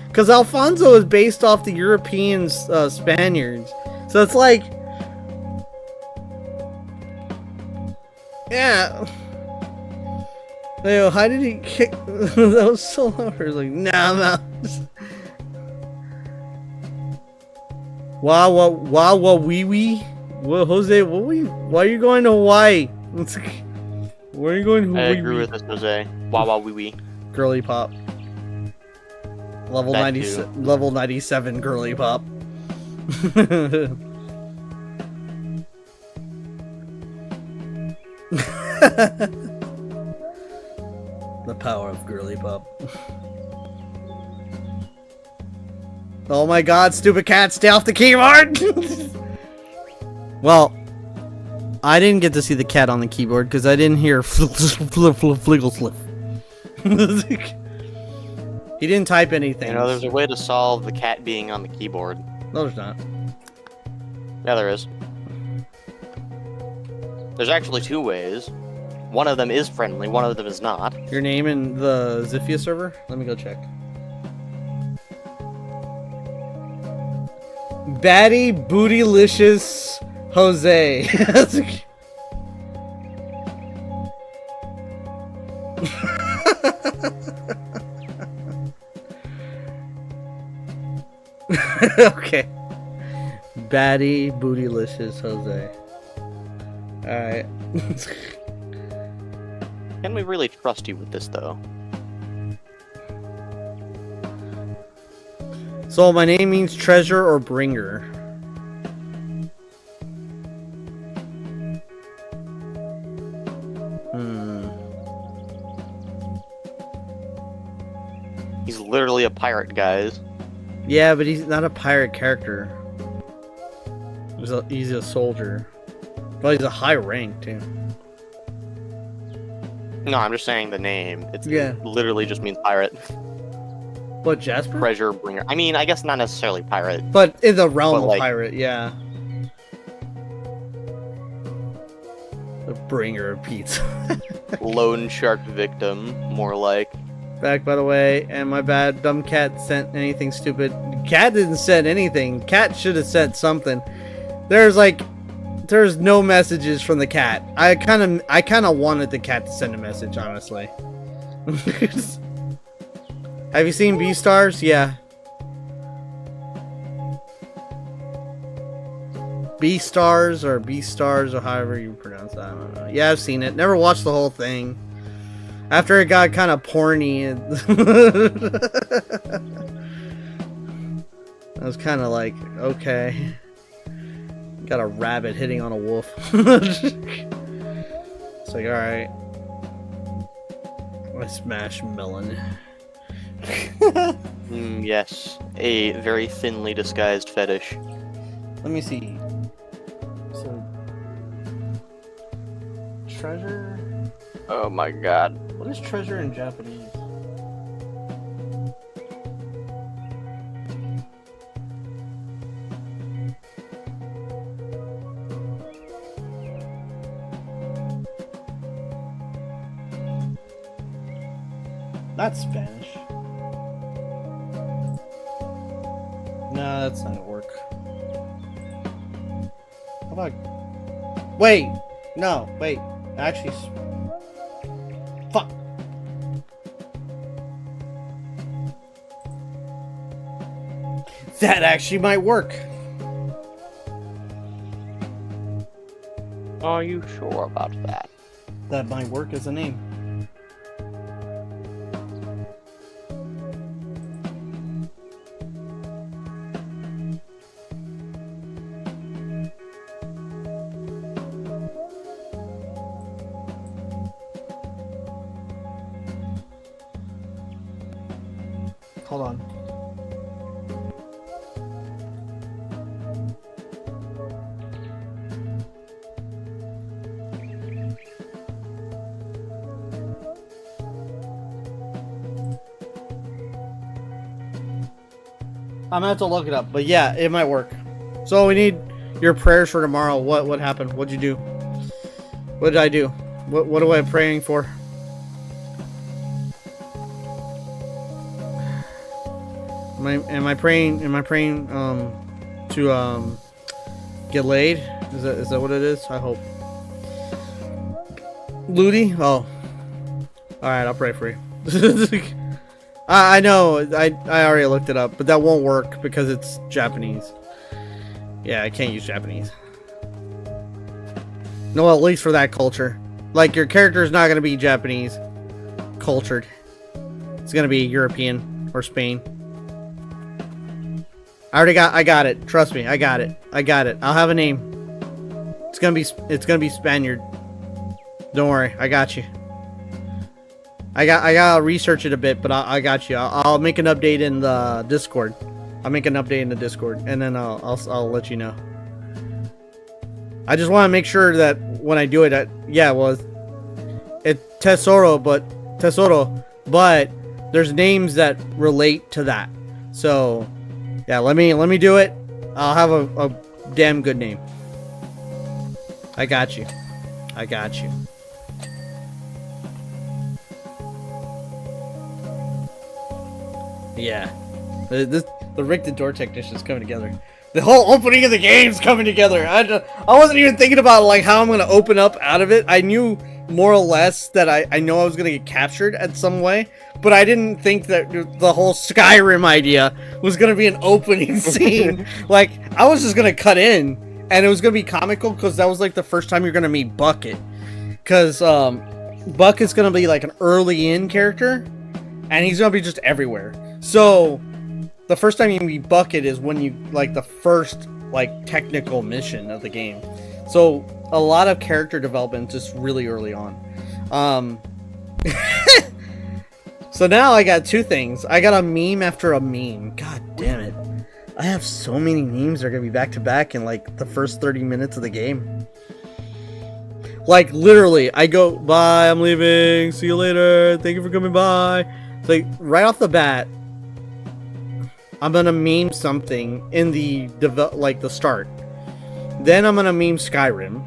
because Alfonso is based off the European Spaniards, so it's like, yeah. Yo, how did he kick? That was so loud. Like, nah, I'm out. Wow, wee wee. Well, Jose, why are you going to Hawaii? Where are you going to Hawaii? I agree with this, Jose. Wow, wee wee. Girly pop. Level That 90, too. level 97 girly pop. The power of girly pop. Oh my god, stupid cat, stay off the keyboard! Well, I didn't get to see the cat on the keyboard because I didn't hear fliggle slip. He didn't type anything. You know, there's a way to solve the cat being on the keyboard. No, there's not. Yeah, there is. There's actually two ways. One of them is friendly, one of them is not. Your name in the Zifia server? Let me go check. Batty Bootylicious Jose. Okay. Batty Bootylicious Jose. Alright. Can we really trust you with this, though? So my name means treasure or bringer. He's literally a pirate, guys. Yeah, but he's not a pirate character. He's a soldier. Well, he's a high rank, too. No, I'm just saying the name. It Yeah. literally just means pirate. What, Jasper? Treasure bringer. I mean, I guess not necessarily pirate. But in the realm But, of like- pirate, yeah. The bringer of pizza. Lone shark victim, more like. Back, by the way, and my bad, dumb cat sent anything stupid. Cat didn't send anything. Cat should have said something. There's no messages from the cat. I kind of wanted the cat to send a message, honestly. Have you seen Beastars? Yeah. Beastars or Beastars or however you pronounce that. I don't know. Yeah, I've seen it. Never watched the whole thing. After it got kind of porny, I was kind of like, okay. Got a rabbit hitting on a wolf. It's like, alright. I smash melon. Yes, a very thinly disguised fetish. Let me see. So, treasure? Oh my god. What is treasure in Japanese? That's Spanish. No, that's not gonna work. How about... Wait! No, wait. Actually... Fuck! That actually might work. Are you sure about that? That might work as a name. Hold on. I'm gonna have to look it up, but yeah, it might work. So we need your prayers for tomorrow. What happened? What'd you do? What did I do? What am I praying for? Am I praying to get laid? Is that what it is? I hope. Ludi? Oh. Alright, I'll pray for you. I know, I already looked it up, but that won't work because it's Japanese. Yeah, I can't use Japanese. No, at least for that culture. Like, your character is not going to be Japanese cultured. It's going to be European or Spain. I got it. Trust me, I got it. I'll have a name. It's gonna be Spaniard. Don't worry, I got you. I gotta research it a bit, but I got you. I'll make an update in the Discord. I'll make an update in the Discord, and then I'll let you know. I just want to make sure that when I do it, it's Tesoro, but there's names that relate to that. So, yeah, let me do it. I'll have a damn good name. I got you. Yeah. The Rick the Door Technician is coming together. The whole opening of the game's coming together. I wasn't even thinking about like how I'm gonna open up out of it. I knew more or less that I know I was gonna get captured at some way, but I didn't think that the whole Skyrim idea was gonna be an opening scene. Like, I was just gonna cut in, and it was gonna be comical because that was like the first time you're gonna meet Bucket. Because Buck is gonna be like an early in character, and he's gonna be just everywhere. So the first time you meet Bucket is when you like the first like technical mission of the game. So a lot of character development just really early on. So now I got two things. I got a meme after a meme. God damn it. I have so many memes that are gonna be back to back in like the first 30 minutes of the game. Like literally, I go, bye, I'm leaving, see you later, thank you for coming by. It's like right off the bat, I'm gonna meme something in the the start. Then I'm gonna meme Skyrim.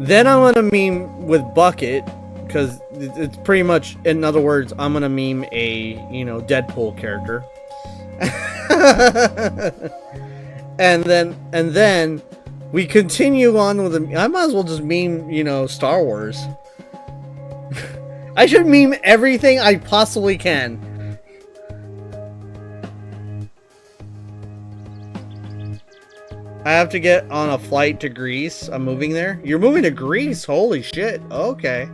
Then I'm gonna meme with Bucket, because it's pretty much, in other words, I'm gonna meme a, Deadpool character. and then we continue on with I might as well just meme, Star Wars. I should meme everything I possibly can. I have to get on a flight to Greece. I'm moving there. You're moving to Greece? Holy shit. Okay.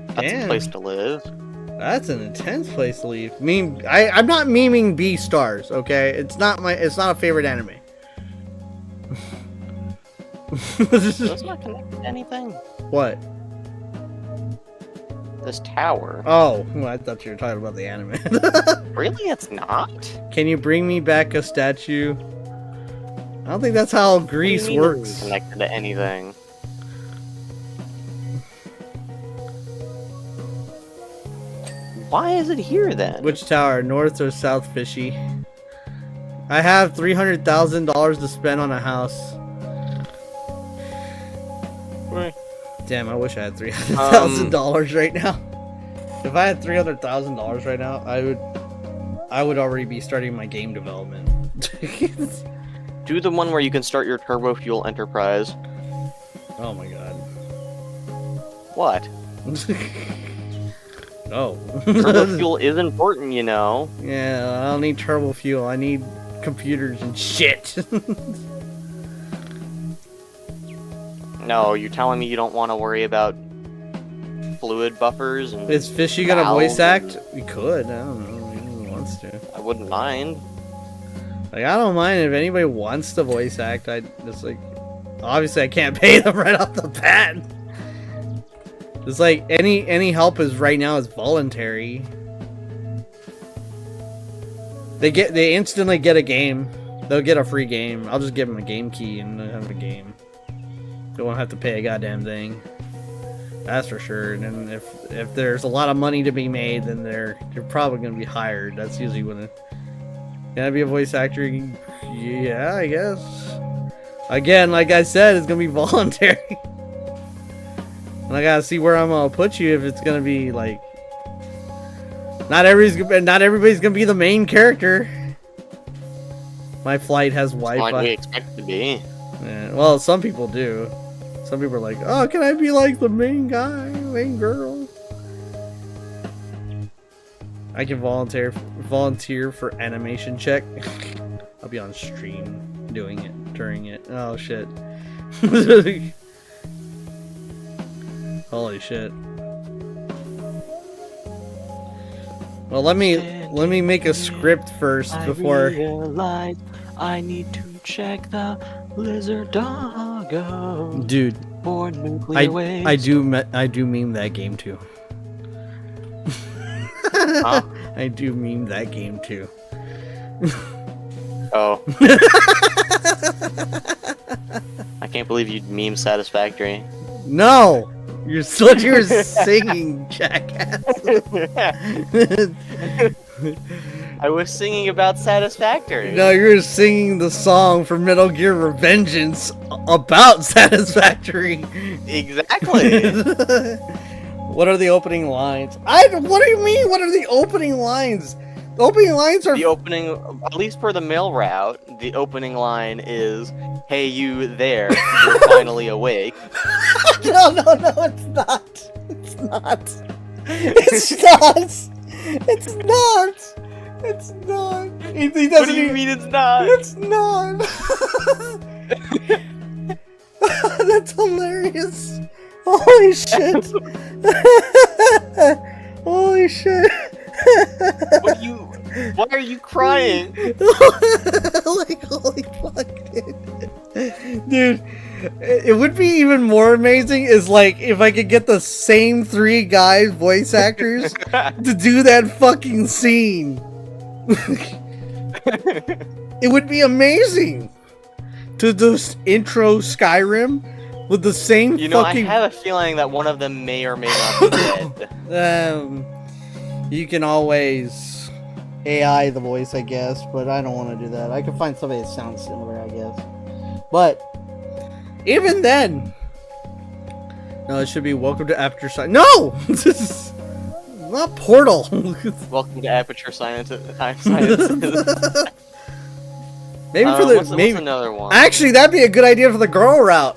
That's Damn. a place to live. That's an intense place to leave. I'm not memeing Beastars, okay? It's not a favorite anime. That's not connected to anything. What? This tower. Oh, well, I thought you were talking about the anime. Really? It's not? Can you bring me back a statue? I don't think that's how Greece What do you mean works. it's connected to anything. Why is it here then? Which tower, north or south, fishy? I have $300,000 to spend on a house. Right. Damn, I wish I had $300,000 right now. If I had $300,000 right now, I would already be starting my game development. Do the one where you can start your turbo fuel enterprise. Oh my god. What? No. Turbo fuel is important, you know. Yeah, I don't need turbo fuel. I need computers and shit. No, you're telling me you don't want to worry about fluid buffers and Is Fishy gonna valves voice act? and- We could. I don't know. He wants to. I wouldn't mind. Like, I don't mind if anybody wants to voice act. I just like, obviously I can't pay them right off the bat. It's like any help is right now is voluntary. They instantly get a game. They'll get a free game. I'll just give them a game key and they'll have a game. They won't have to pay a goddamn thing. That's for sure. And then if there's a lot of money to be made, then they're probably gonna be hired. That's usually when it. Can I be a voice actor? Yeah, I guess. Again, like I said, it's gonna be voluntary. And I gotta see where I'm gonna put you if it's gonna be like. Not everybody's gonna be the main character. My flight has Wi-Fi. Like we expect it to be. Yeah, well, some people do. Some people are like, oh, can I be like the main guy, main girl? I can volunteer for animation check. I'll be on stream doing it during it. Oh shit. Holy shit. Well, let me make a script first before. I realize I need to check the lizard doggo. Dude, For nuclear waste. I do meme that game too. Huh? I do meme that game too. Oh. I can't believe you'd meme Satisfactory. No, you're singing, jackass. I was singing about Satisfactory. No, you're singing the song for Metal Gear Revengeance about Satisfactory. Exactly. What are the opening lines? What do you mean? What are the opening lines? The opening lines are The opening, at least for the mail route, the opening line is, "Hey, you there? You're finally awake." no, it's not. It's not. It's not. It's not. It's not. He doesn't What do you even- mean it's not? It's not. That's hilarious. Holy shit. Holy shit. Why are you crying? Like, holy fuck, dude. Dude, it would be even more amazing is like if I could get the same 3 guys, voice actors, to do that fucking scene. It would be amazing to just intro Skyrim with the same You know, fucking. I have a feeling that one of them may or may not be dead. You can always AI the voice, I guess, but I don't want to do that. I can find somebody that sounds similar, I guess. But even then, no, it should be welcome to Aperture Science. No, this is not Portal. Welcome to Aperture Science. Maybe for the what's maybe another one? actually that'd be a good idea for the girl route,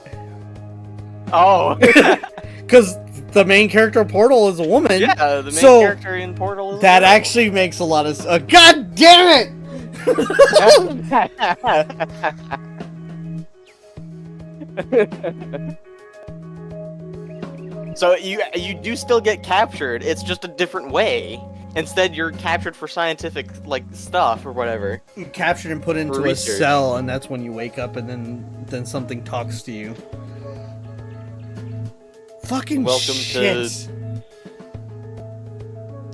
Oh, because the main character of Portal is a woman. yeah, the main So, character in Portal is That a girl. actually makes a lot of God damn it! So you do still get captured. It's just a different way. Instead, you're captured for scientific like stuff or whatever. You're captured and put into a research. cell, and that's when you wake up, and then something talks to you. Fucking Welcome shit.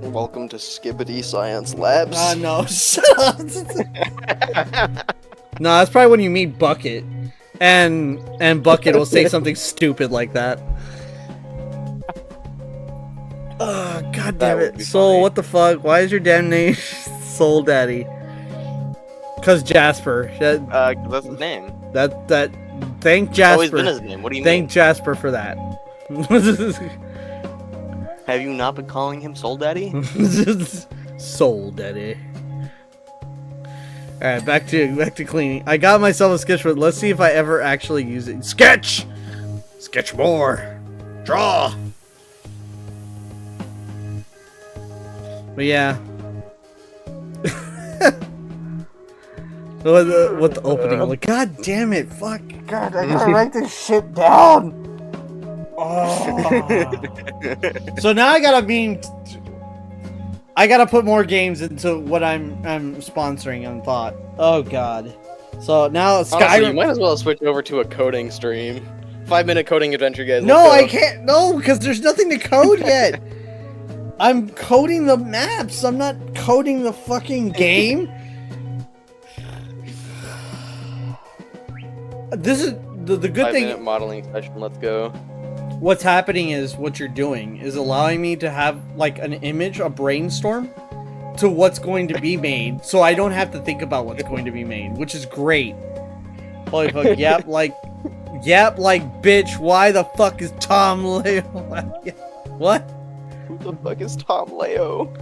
Welcome to Skibbity Science Labs. No, shut up. No, that's probably when you meet Bucket, and Bucket will say something stupid like that. Oh, god That damn would it. be Soul, funny. what the fuck? Why is your damn name Soul Daddy? Cause Jasper. That's his name. Thank It's always been Jasper. his name. What do you Thank mean? Jasper for that. Have you not been calling him Soul Daddy? Soul Daddy. Alright, back to cleaning. I got myself a sketch, but let's see if I ever actually use it. Sketch! Sketch more! Draw! But yeah. What the opening? Like, god damn it! Fuck! God, I gotta write this shit down. Oh. So now I gotta put more games into what I'm sponsoring on Thought. Oh god. So now Honestly, you Skyrim. might as well switch over to a coding stream. 5-minute coding adventure, guys. No, let's go. I can't. No, because there's nothing to code yet. I'm coding the maps. I'm not coding the fucking game. This is the good thing. 5-minute modeling session. Let's go. what's happening is what you're doing is allowing me to have like an image, a brainstorm to what's going to be made, so I don't have to think about what's going to be made, which is great. Holy fuck, yep, like bitch, why the fuck is Tom Leo? What? Who the fuck is Tom Leo?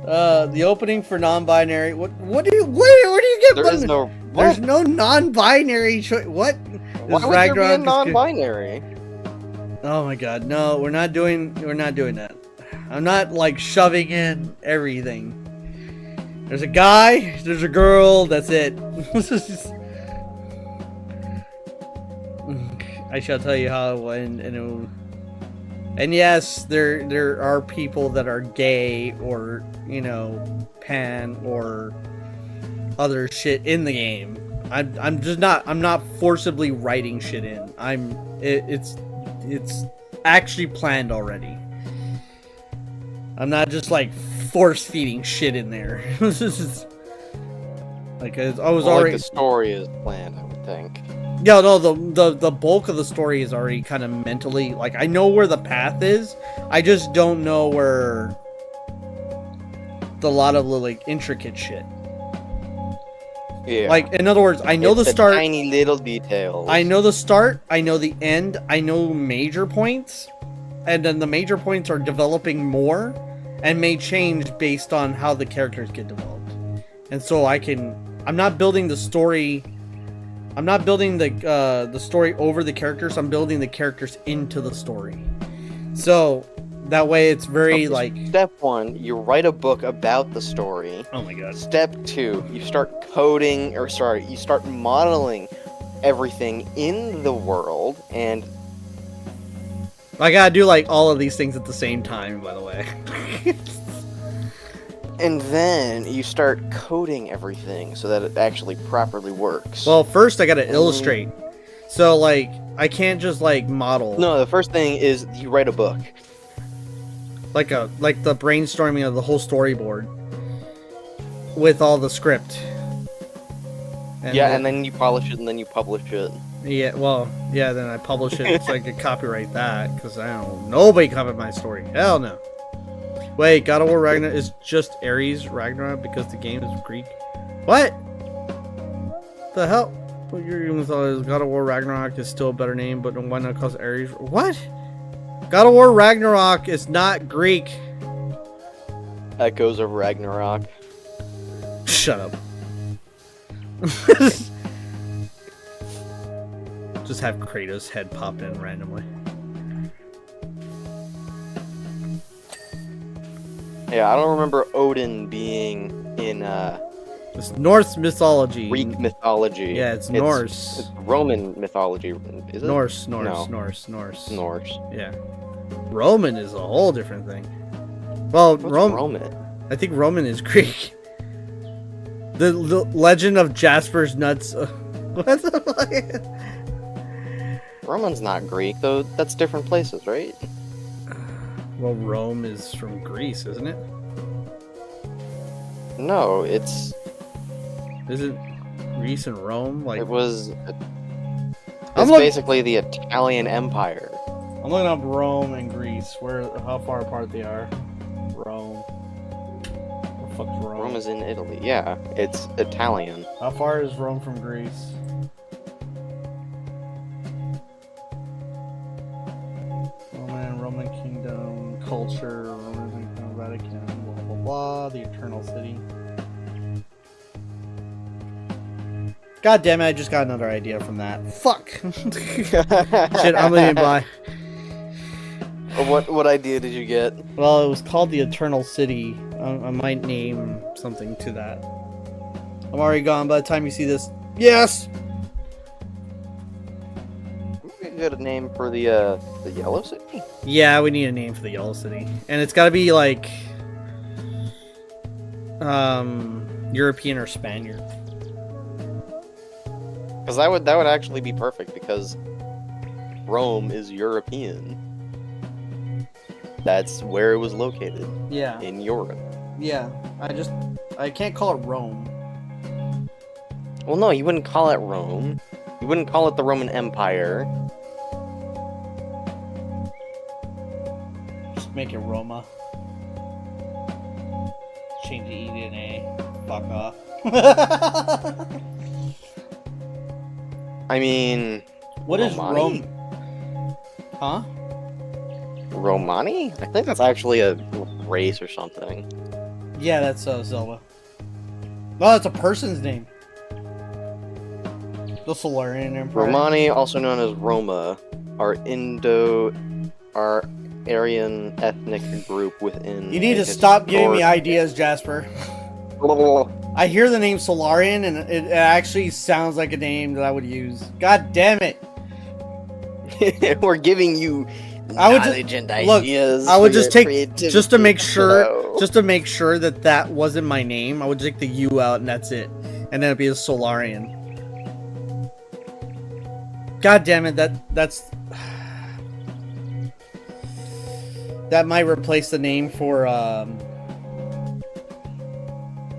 The opening for non-binary. What do you? Where do you get? There is no. There's no non-binary choice. What? Why would there be a non-binary? Oh my god, no, we're not doing that. I'm not like shoving in everything. There's a guy, there's a girl, that's it. I shall tell you how and yes, there are people that are gay or, you know, pan or other shit in the game. I'm not forcibly writing shit in. It's actually planned already. I'm not just like force feeding shit in there. Like I was already. Like the story is planned, I would think. Yeah, no, the bulk of the story is already kind of mentally like I know where the path is. I just don't know where a lot of the like intricate shit. Yeah. Like in other words, I know It's the start. Tiny little details. I know the start, I know the end, I know major points, and then the major points are developing more and may change based on how the characters get developed. And so I'm not building the story, I'm not building the story over the characters, I'm building the characters into the story. So that way it's very like... Step 1, you write a book about the story. Oh my god. Step 2, you start coding, or sorry, you start modeling everything in the world, and... I gotta do like all of these things at the same time, by the way. And then you start coding everything so that it actually properly works. Well, first I gotta illustrate. So like, I can't just like model. No, the first thing is you write a book. Like the brainstorming of the whole storyboard with all the script. And then you polish it and then you publish it. Yeah, well, yeah, then I publish it so I could copyright that, because I don't nobody copied my story. Hell no. Wait, God of War Ragnarok is just Ares Ragnarok because the game is Greek? What? The hell? What you're even thought is God of War Ragnarok is still a better name, but why not call it Ares? What? God of War Ragnarok is not Greek. Echoes of Ragnarok. Shut up. Just have Kratos' head pop in randomly. Yeah, I don't remember Odin being in It's Norse mythology. Greek mythology. Yeah, it's Norse. It's Roman mythology. Is it? Norse. No. Norse. Yeah. Roman is a whole different thing. Well, What's Roman. I think Roman is Greek. The legend of Jasper's nuts. What the fuck? Roman's not Greek, though. That's different places, right? Well, Rome is from Greece, isn't it? No, it's... Isn't Greece and Rome like? It was... It's basically the Italian Empire. I'm looking up Rome and Greece. How far apart they are? Rome. Where the fuck's Rome? Rome is in Italy. Yeah, it's Italian. How far is Rome from Greece? Roman Kingdom, culture, Roman Kingdom, Vatican, blah blah blah, the Eternal City. God damn it, I just got another idea from that. Fuck! Shit, I'm leaving by. What idea did you get? Well, it was called the Eternal City. I might name something to that. I'm already gone by the time you see this. Yes! We got a name for the Yellow City? Yeah, we need a name for the Yellow City. And it's gotta be like... European or Spaniard. Because that would actually be perfect, because Rome is European. That's where it was located. Yeah. In Europe. Yeah. I can't call it Rome. Well, no, you wouldn't call it Rome. You wouldn't call it the Roman Empire. Just make it Roma. Change the E to an A. Fuck off. I mean, What is Romani? Rome? Huh? Romani? I think that's actually a race or something. Yeah, that's Zelda. No, that's a person's name. The Solarian Empire. Romani, also known as Roma, are Aryan ethnic group within. You need a to stop giving me historic- ideas, Jasper. I hear the name Solarian, and it actually sounds like a name that I would use. God damn it! We're giving you I would knowledge and look, ideas. I would for just your take creativity. just to make sure, No. just to make sure that that wasn't my name. I would take the U out, and that's it, and then it'd be a Solarian. God damn it! That's that might replace the name for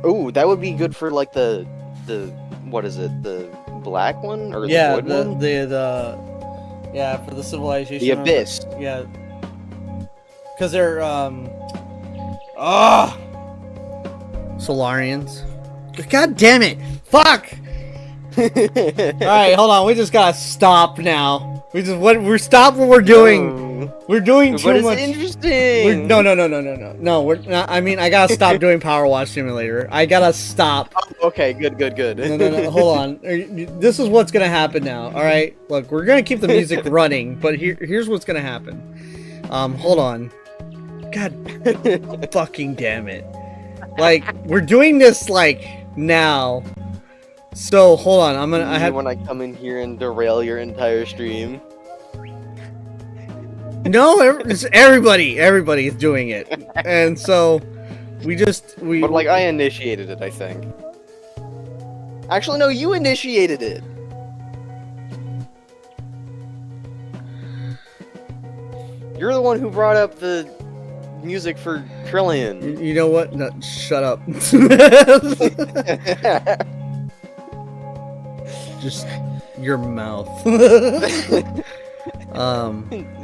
Ooh, that would be good for like the what is it? The black one or yeah, the wood one? the yeah, for the civilization. The abyss. Yeah. Cause they're Solarians. God damn it! Fuck! Alright, hold on, we just gotta stop now. We're stop what we're doing. We're doing too But it's much. interesting. No, we're not, I mean, I gotta stop doing Powerwash Simulator. I gotta stop. Okay, good. No, hold on. This is what's gonna happen now. All right, look, we're gonna keep the music running, but here's what's gonna happen. Hold on. God, fucking damn it! Like we're doing this like now. So hold on. I have when I come in here and derail your entire stream. no. Everybody's doing it, and so we. But like I initiated it, I think. Actually, no, you initiated it. You're the one who brought up the music for Trillion. You know what? No, shut up. Just your mouth.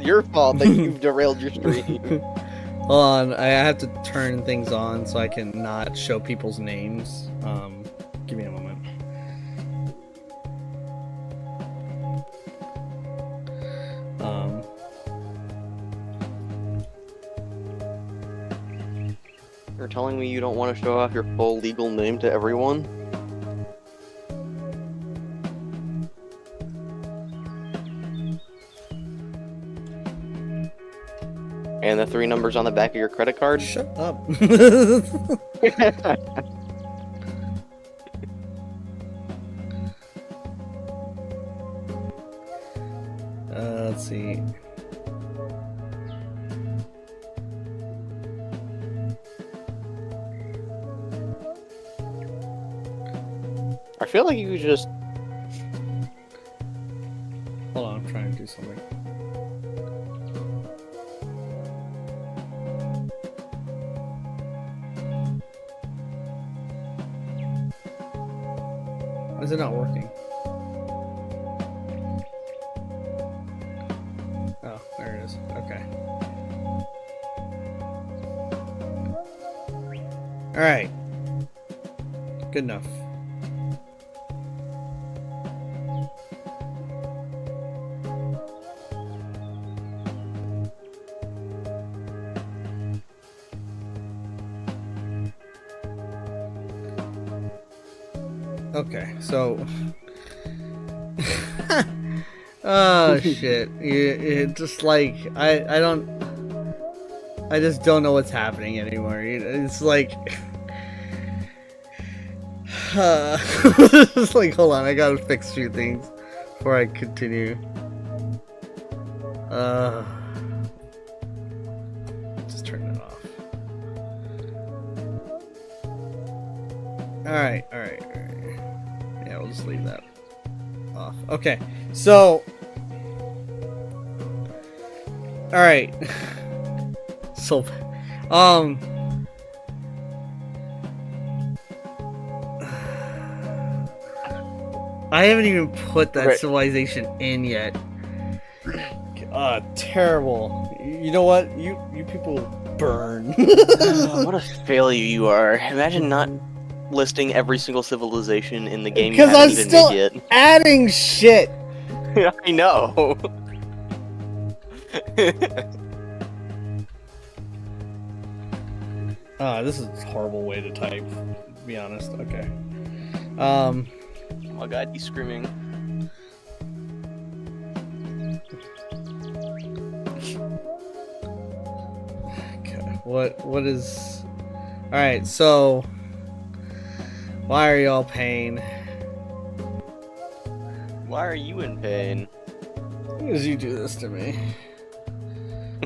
Your fault that you've derailed your stream. Hold on, I have to turn things on so I can not show people's names. Give me a moment. You're telling me you don't want to show off your full legal name to everyone? And the 3 numbers on the back of your credit card? Shut up. Let's see. I feel like you just... Hold on, I'm trying to do something. Why is it not working? Oh, there it is. Okay. Alright. Good enough. Okay, so oh shit. It just like I just don't know what's happening anymore. It's like it's like hold on, I gotta fix a few things before I continue. Just turn it off. Alright. Yeah, we'll just leave that off. Okay, so alright. So I haven't even put that Okay. civilization in yet. Terrible. You know what? You people burn. What a failure you are. Imagine not listing every single civilization in the game you Because haven't I'm even still made yet. adding shit. I know. This is a horrible way to type. To be honest. Okay. Oh my god, he's screaming. Okay. What is? All right. So, why are y'all paying? Why are you in pain? Because you do this to me.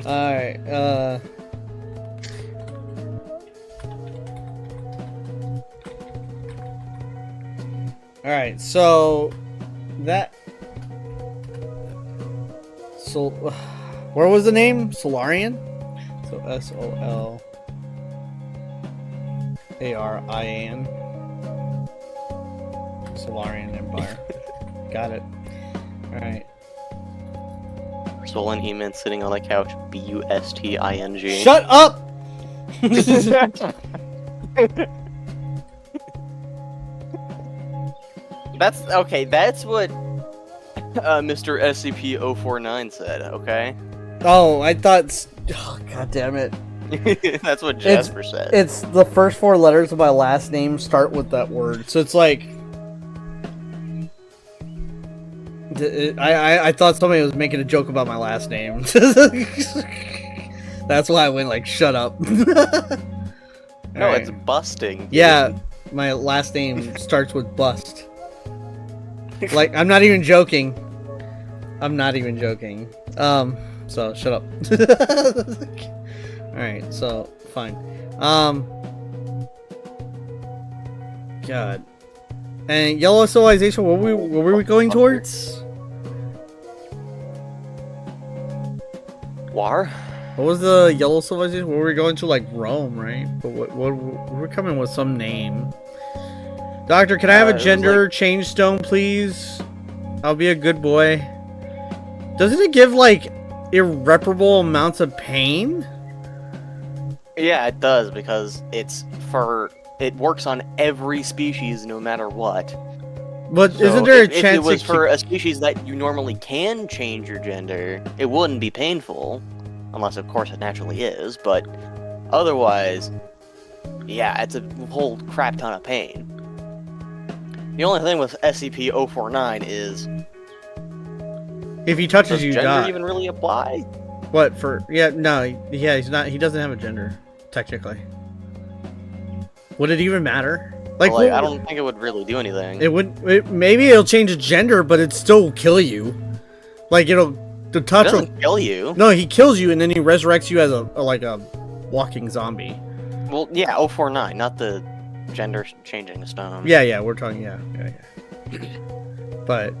All right. All right. So that. So, where was the name? Solarian. So SOLARIAN. Solarian Empire. Got it. All right. Solon Heman sitting on a couch. BUSTING. Shut up. That's okay. That's what Mr. SCP-049 said. Okay. Oh, I thought. Oh, God damn it! That's what Jasper said. It's the first 4 letters of my last name start with that word, so it's like. I thought somebody was making a joke about my last name. That's why I went like, shut up. No, Alright. it's busting. Dude. Yeah, my last name starts with bust. Like, I'm not even joking. I'm not even joking. So shut up. Alright, so fine. God. And Yellow Civilization, what were we going towards? War? What was the Yellow Civilization? Where were we going to? Like Rome, right? But what we're coming with some name. Doctor, can I have It a was gender change stone, please? I'll be a good boy. Doesn't it give like irreparable amounts of pain? Yeah, it does because it works on every species no matter what. But So isn't there a if chance it was to for a species that you normally can change your gender, it wouldn't be painful, unless of course it naturally is. But otherwise, yeah, it's a whole crap ton of pain. The only thing with SCP-049 is if he touches does you, gender die? even really apply? What for? Yeah, no, yeah, he's not. He doesn't have a gender technically. Would it even matter? Like, Like, I don't think it would really do anything. It would. Maybe it'll change its gender, but it still kill you. Like the It touch will. doesn't kill you. No, he kills you and then he resurrects you as a walking zombie. Well, yeah, 049, not the gender changing stone. Yeah, we're talking. Yeah. But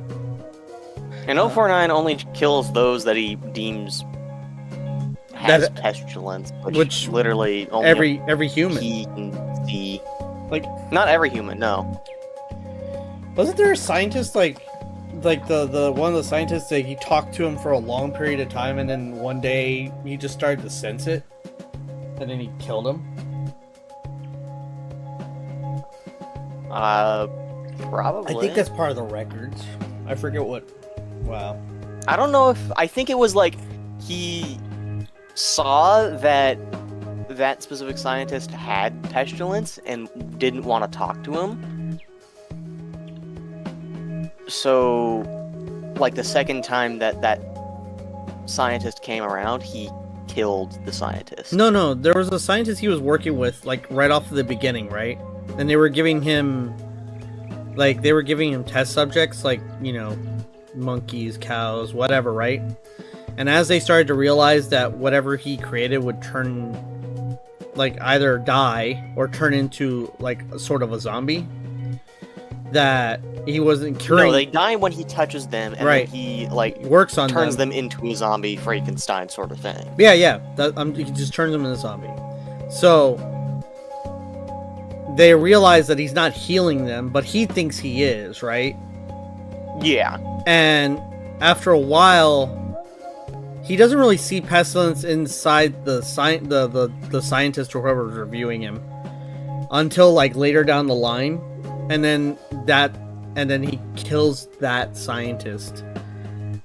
And 049 only kills those that he deems has pestilence, which literally only every human. he can see. Like, not every human, no. wasn't there a scientist like the one of the scientists that he talked to him for a long period of time and then one day he just started to sense it and then he killed him? Probably. I think that's part of the records. I forget what. Wow. I don't know if I think it was like he saw that that specific scientist had pestilence and didn't want to talk to him. So, like the second time that scientist came around, he killed the scientist. No, there was a scientist he was working with, like, right off the beginning, right? And they were giving him test subjects, like, you know, monkeys, cows, whatever, right? And as they started to realize that whatever he created would turn, like, either die or turn into, like, a sort of a zombie, that he wasn't curing. No, they die when he touches them, and Right. then he, like, Works on turns them into a zombie Frankenstein sort of thing. Yeah. He just turns them into a zombie. So they realize that he's not healing them, but he thinks he is, right? Yeah. And after a while, he doesn't really see pestilence inside the scientist or whoever's reviewing him until like later down the line, and then he kills that scientist,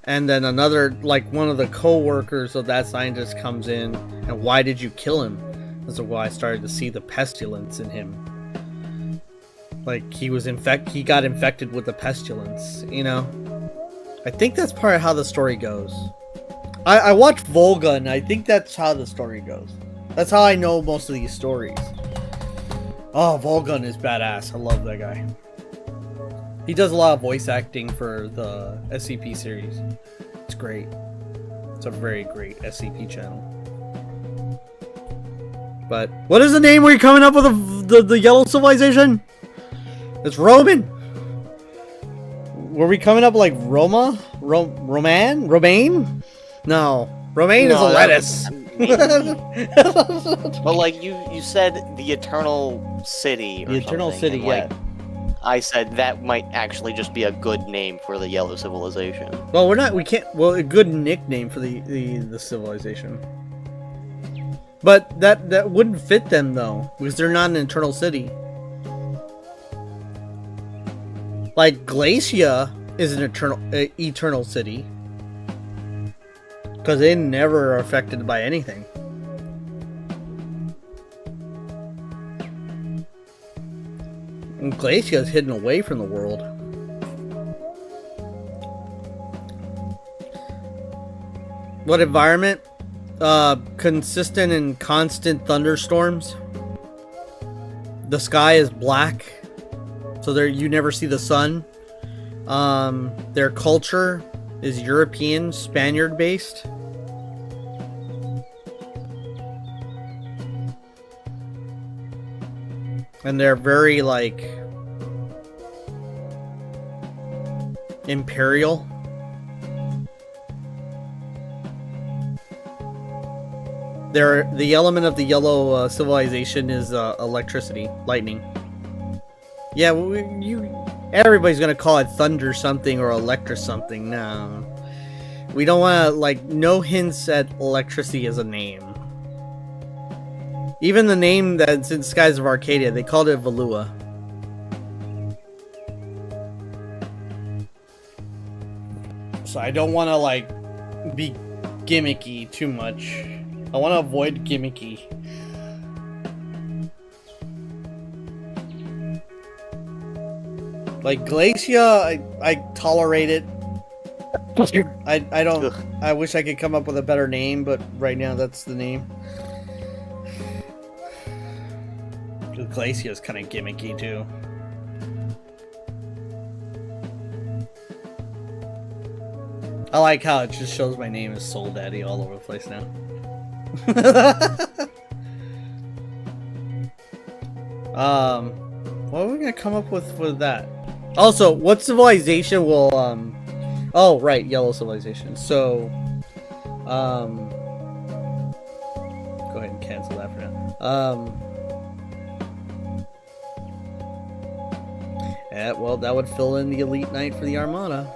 and then another, like, one of the co-workers of that scientist comes in, and why did you kill him? That's why I started to see the pestilence in him. Like, he got infected with the pestilence, you know? I think that's part of how the story goes. I watched Volga, and I think that's how the story goes. That's how I know most of these stories. Oh, Volgun is badass. I love that guy. He does a lot of voice acting for the SCP series. It's great. It's a very great SCP channel. But what is the name where you're coming up with the yellow civilization? It's Roman. Were we coming up like Roma? Romaine? No. Romaine is a lettuce. But like you said, the Eternal City. Or The Eternal something, City, and, like, yeah. I said that might actually just be a good name for the Yellow Civilization. Well, we can't. Well, a good nickname for the civilization. But that wouldn't fit them though, because they're not an Eternal City. Like Glacia is an eternal city, because they never are affected by anything. And Glacia is hidden away from the world. What environment? Consistent and constant thunderstorms. The sky is black, so you never see the sun. Their culture is European, Spaniard based. And they're very, like, imperial. The element of the yellow civilization is electricity, lightning. Yeah, everybody's gonna call it thunder something or electric something. No, we don't want to, like, no hints at electricity as a name. Even the name that's in Skies of Arcadia, they called it Valua. So I don't want to, like, be gimmicky too much. I want to avoid gimmicky. Like Glacia, I tolerate it. I don't. Ugh. I wish I could come up with a better name, but right now that's the name. Glacia is kind of gimmicky too. I like how it just shows my name as Soul Daddy all over the place now. What are we gonna come up with that? Also, what civilization will oh right, yellow civilization. So go ahead and cancel that for now. Yeah, well, that would fill in the Elite Knight for the Armada.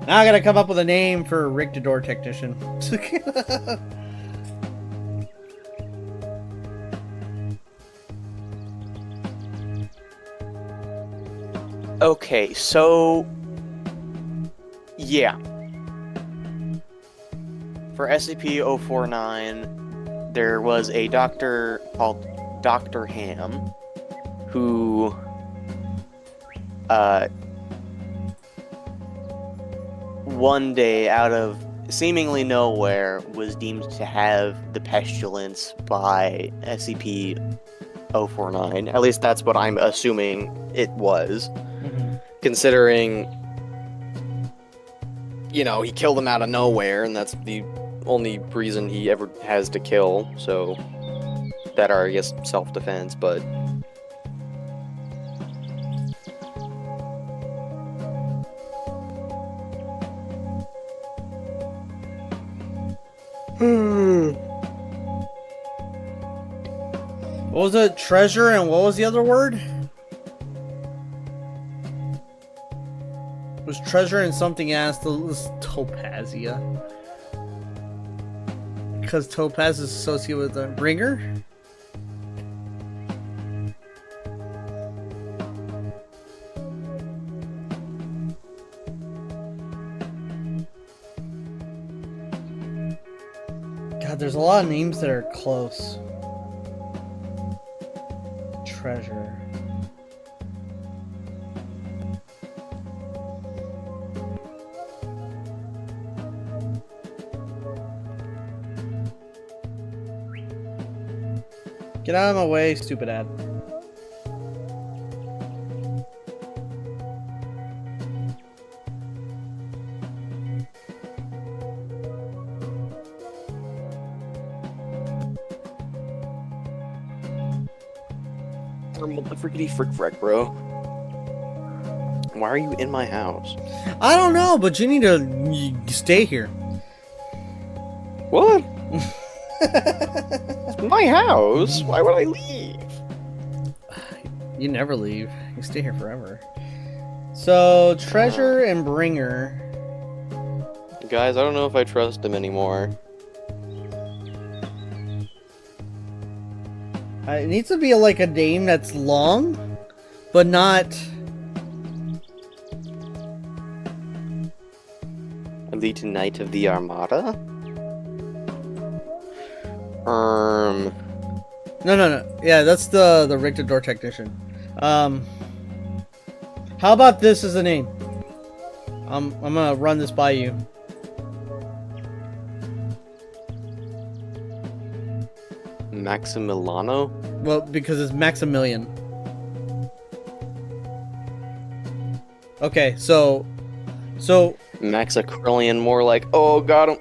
Now I gotta come up with a name for Rick the Door Technician. Okay, so yeah. For SCP-049, there was a doctor called Dr. Ham who one day, out of seemingly nowhere, was deemed to have the pestilence by SCP-049. At least that's what I'm assuming it was. Considering, you know, he killed him out of nowhere, and that's the only reason he ever has to kill, so that are, I guess, self-defense, but What was it? Treasure and what was the other word? It was treasure and something else. It was Topazia. Because Topaz is associated with the bringer? God, there's a lot of names that are close. Treasure. Get out of my way, stupid ad. What the frickety frick, bro? Why are you in my house? I don't know, but you need to stay here. What? It's my house. Why would I leave? You never leave. You stay here forever. So, treasure and bringer. Guys, I don't know if I trust him anymore. It needs to be like a name that's long, but not... Elite Knight of the Armada? No. Yeah, that's the Richter Door Technician. How about this as a name? I'm gonna run this by you. Maximiliano? Well, because it's Maximilian. Okay, so Maxacrillion, more like, oh, got him.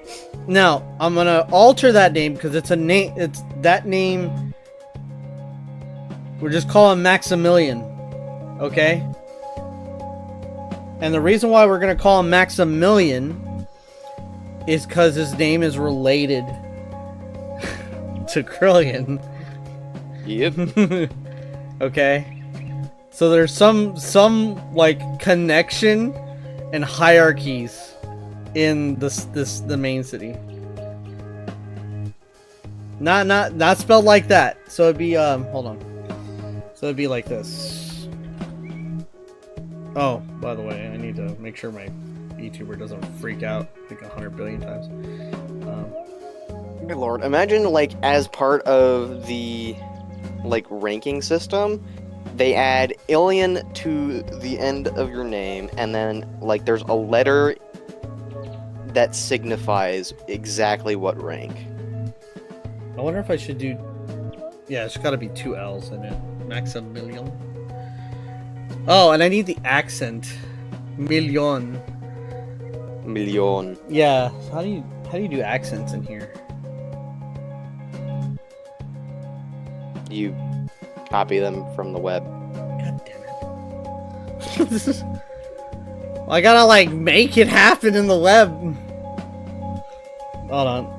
now I'm gonna alter that name because it's a name. It's that name. We're just calling Maximilian, okay? And the reason why we're gonna call him Maximilian is because his name is related to Krillian. Yep. Okay, so there's some like connection and hierarchies in the main city. Not spelled like that. So it'd be hold on. So it'd be like this. Oh, by the way, I need to make sure my VTuber doesn't freak out like 100 billion times. Good lord, imagine like as part of the like ranking system, they add alien to the end of your name, and then like there's a letter that signifies exactly what rank. I wonder if I should do. Yeah, it's got to be 2 L's in it. Maximilian. Oh, and I need the accent. Million. Million. Yeah. So how do you do accents in here? You copy them from the web. God damn it. I gotta like make it happen in the web. Hold on.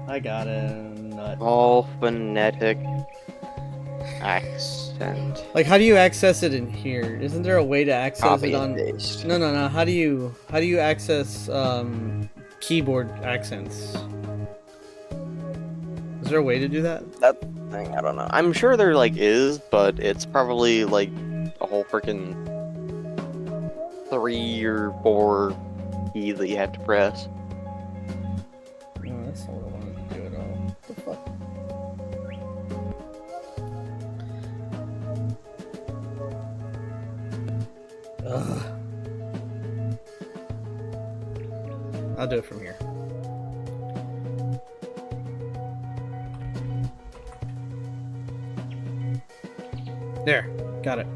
I got it. All phonetic accent. Like, how do you access it in here? Isn't there a way to access Copy it on? and paste. No. How do you access keyboard accents? Is there a way to do that? That thing, I don't know. I'm sure there like is, but it's probably like a whole freaking 3 or 4 keys that you have to press. No, that's not what I wanted to do at all. What the fuck? Ugh. I'll do it from here. There, got it.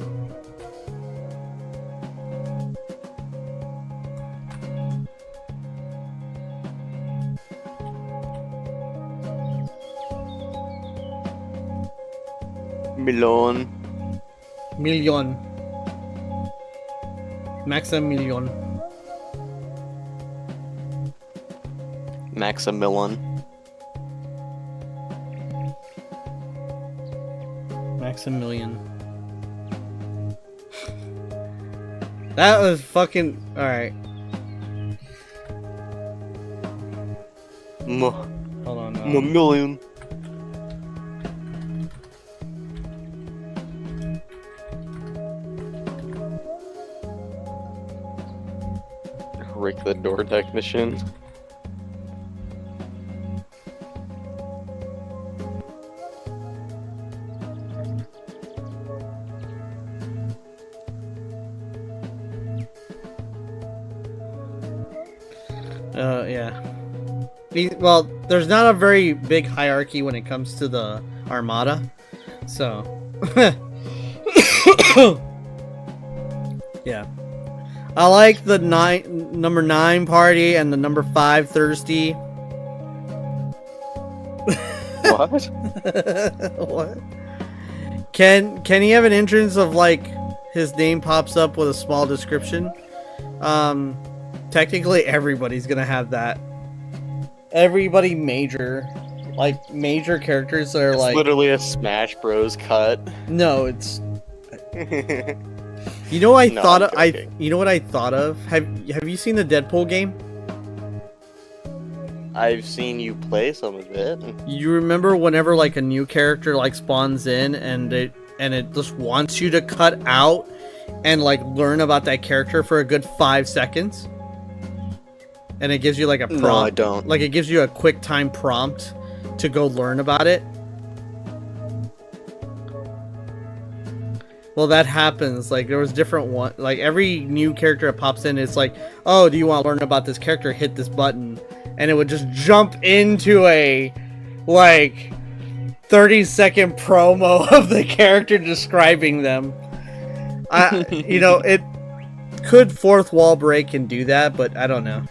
Milan. Million. Maximilian. Maximilian. Maximilian. That was fucking alright. Hold on. Million. Rick the door technician. Yeah. Well, there's not a very big hierarchy when it comes to the Armada, so yeah. I like the number 9 party and the number 5 thirsty. What? What? Can he have an entrance of like his name pops up with a small description? Technically everybody's gonna have that. Everybody major characters are It's like literally a Smash Bros. Cut. no, it's you know what I No, thought I'm of, I joking. you know what I thought of? Have you seen the Deadpool game? I've seen you play some of it. You remember whenever like a new character like spawns in and it just wants you to cut out and like learn about that character for a good 5 seconds? And it gives you like a prompt. No, I don't. Like it gives you a quick time prompt to go learn about it. Well, that happens. Like there was different one. Like every new character that pops in, it's like, oh, do you want to learn about this character? Hit this button, and it would just jump into a like 30-second promo of the character describing them. You know, it could fourth wall break and do that, but I don't know.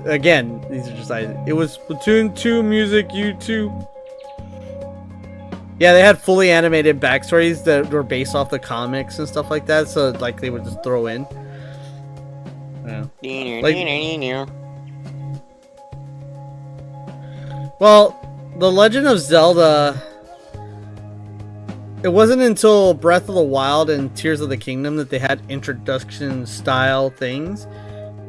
Again, these are just it was Splatoon 2 music YouTube. Yeah, they had fully animated backstories that were based off the comics and stuff like that, so like they would just throw in. Yeah. Well, The Legend of Zelda, it wasn't until Breath of the Wild and Tears of the Kingdom that they had introduction style things.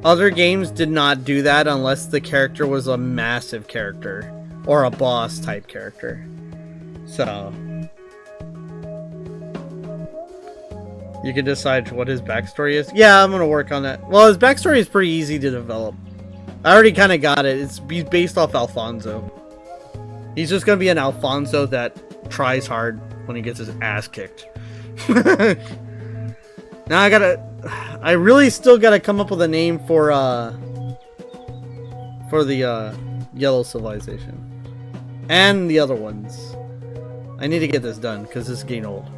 Other games did not do that unless the character was a massive character or a boss type character. So you can decide what his backstory is. Yeah, I'm gonna work on that. Well, his backstory is pretty easy to develop. I already kind of got it. He's based off Alfonso. He's just gonna be an Alfonso that tries hard when he gets his ass kicked. Now I really still gotta come up with a name for the Yellow Civilization and the other ones. I need to get this done because this is getting old.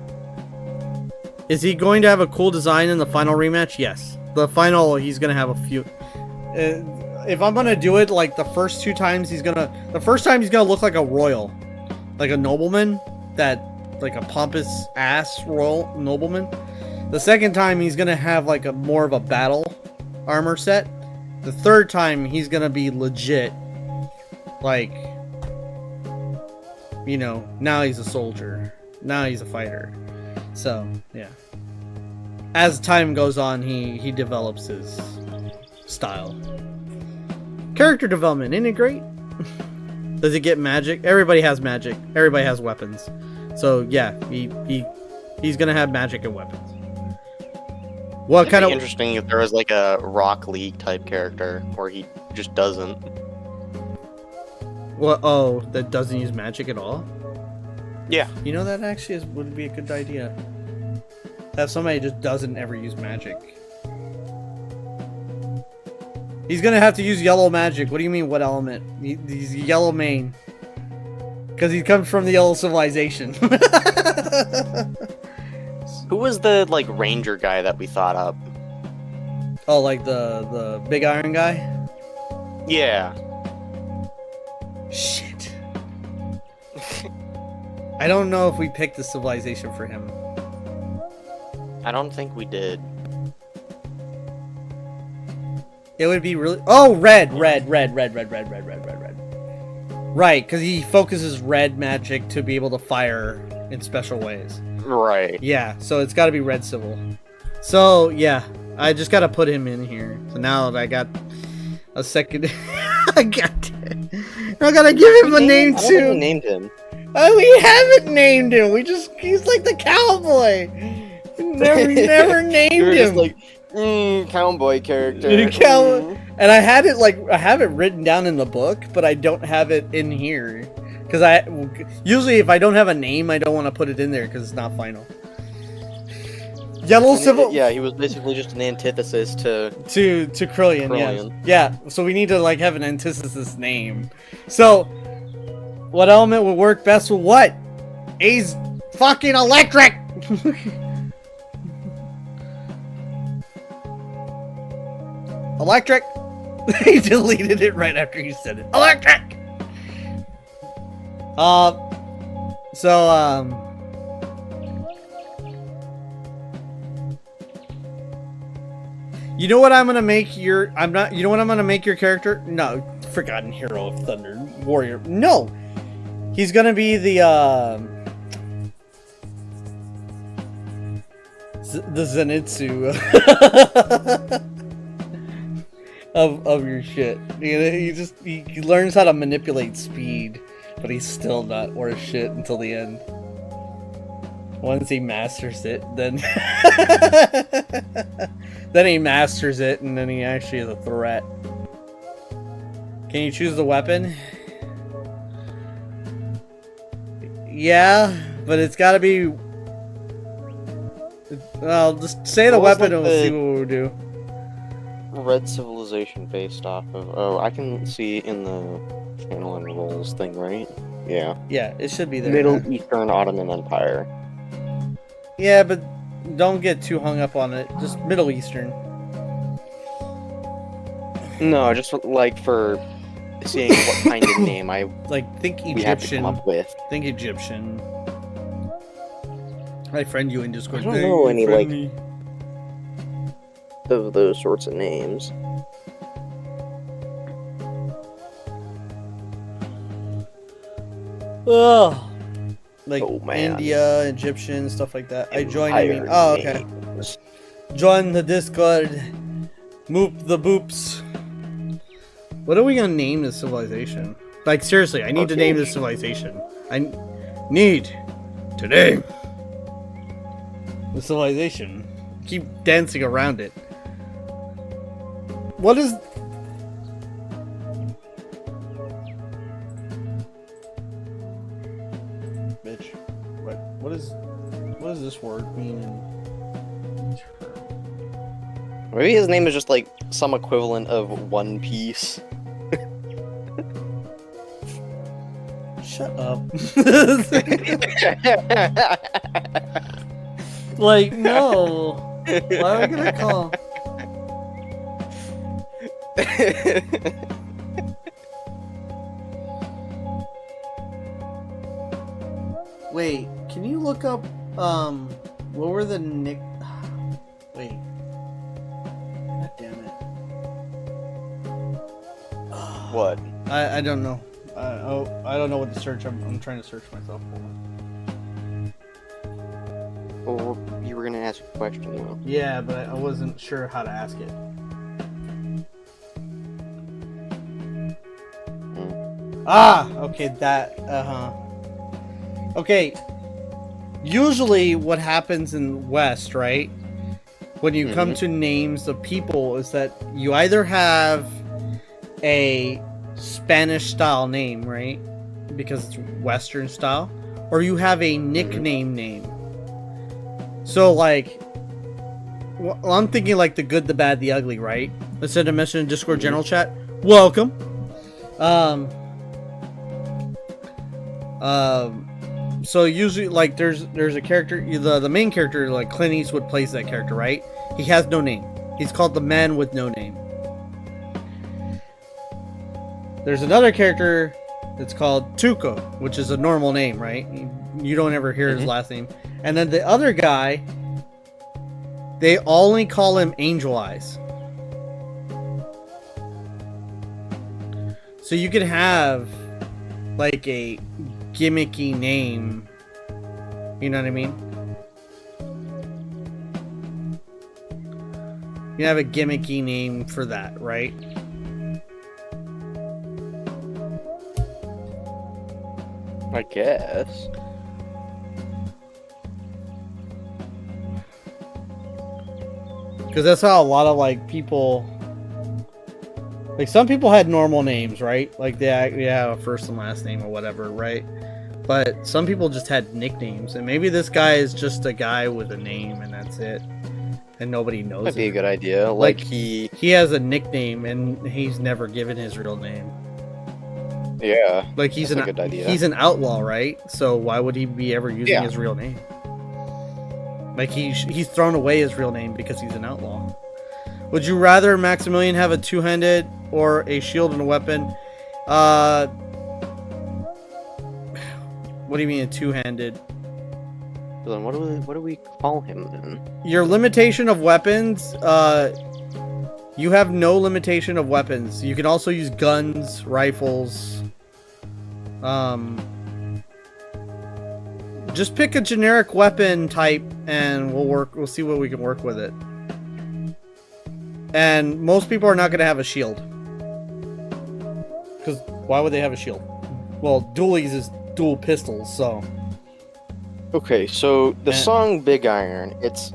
Is he going to have a cool design in the final rematch? Yes. The final, he's gonna have a few. If I'm gonna do it, like the first 2 times, the first time he's gonna look like a royal, like a nobleman, like a pompous ass royal nobleman. The second time he's gonna have like more of a battle armor set. The third time he's gonna be legit, like, you know, now he's a soldier, now he's a fighter. So yeah, as time goes on, he develops his style. Character development, isn't it great? Does he get magic? Everybody has magic. Everybody has weapons. So yeah, he's gonna have magic and weapons. What It'd kind be of interesting if there was like a Rock League type character where he just doesn't. what? Oh, that doesn't use magic at all? Yeah. You know, that actually would be a good idea. Have somebody just doesn't ever use magic. He's gonna have to use yellow magic. What do you mean, what element? He's yellow main. Because he comes from the Yellow Civilization. Who was the like ranger guy that we thought up? Oh, like the big iron guy? Yeah. Shit. I don't know if we picked the civilization for him. I don't think we did. It would be really. Oh, red. Right, because he focuses red magic to be able to fire in special ways. Right. Yeah, so it's got to be red civil. So yeah, I just got to put him in here. So now that I got a second, I gotta give him a name I don't think we too. named him. Oh, we haven't named him. He's like the cowboy. Never named You were him. just like, cowboy character. And I have it written down in the book, but I don't have it in here because usually if I don't have a name, I don't want to put it in there because it's not final. Yellow civil. Yeah, he was basically just an antithesis to Krillian. Krillian. Yeah. So we need to like have an antithesis name. So what element would work best with what? A's fucking electric. Electric. He deleted it right after you said it. Electric. You know what I'm gonna make your? You know what I'm gonna make your character? No, Forgotten Hero of Thunder Warrior. No, he's gonna be the Zenitsu of your shit. You know, he learns how to manipulate speed, but he's still not worth shit until the end. Once he masters it, then he masters it, and then he actually is a threat. Can you choose the weapon? Yeah, but it's got to be. Well, just say the What was, weapon, like, and we'll see what we'll do. Red Civilization based off of. Oh, I can see in the channel and roles thing, right? Yeah. Yeah, it should be there. Middle Eastern Ottoman Empire. Yeah, but don't get too hung up on it. Just Middle Eastern. No, just like for seeing what kind of name Think we have to Egyptian. come up with. Think Egyptian. I friend you in Discord. I don't know any like of those sorts of names. Ugh. Like Oh, man. India, Egyptian, stuff like that. I joined. Empire Oh, okay. names. Join the Discord. Moop the boops. What are we gonna name this civilization? Like seriously, I need to name this civilization. I need to name the civilization. Keep dancing around it. What is? Bitch. What does this word mean in term? Maybe his name is just like some equivalent of One Piece. Shut up. Like, no. Why are we gonna call? Wait, can you look up, what were the nick... Wait. God damn it. What? I don't know. I don't know what to search. I'm trying to search myself. Well, you were gonna ask a question though. Yeah, but I wasn't sure how to ask it. Ah, okay, that, Okay, usually what happens in West, right? When you come to names of people is that you either have a Spanish style name, right? Because it's Western style, or you have a nickname name. So like, well, I'm thinking like the good, the bad, the ugly, right? Let's send a message in Discord general chat. Welcome. So usually like there's a character, the main character, like Clint Eastwood plays that character, right? He has no name. He's called the man with no name. There's another character that's called Tuco, which is a normal name, right? You don't ever hear his last name. And then the other guy, they only call him Angel Eyes. So you could have like a gimmicky name. You know what I mean? You have a gimmicky name for that, right? I guess. Because that's how a lot of like people, like some people had normal names, right? Like they have a first and last name or whatever, right? But some people just had nicknames, and maybe this guy is just a guy with a name and that's it, and nobody knows That'd be a it. good idea. Like he, He has a nickname and he's never given his real name. yeah. Like he's That's a good idea. he's an outlaw, right? So why would he be ever using Yeah. his real name? Like he's thrown away his real name because he's an outlaw. Would you rather Maximilian have a two-handed or a shield and a weapon? What do you mean a two-handed? So then what do we call him then? Your limitation of weapons, you have no limitation of weapons. You can also use guns, rifles. Just pick a generic weapon type and we'll see what we can work with it. And most people are not going to have a shield. Because why would they have a shield? Well, dualies is dual pistols, so. Okay, so the And- song Big Iron, it's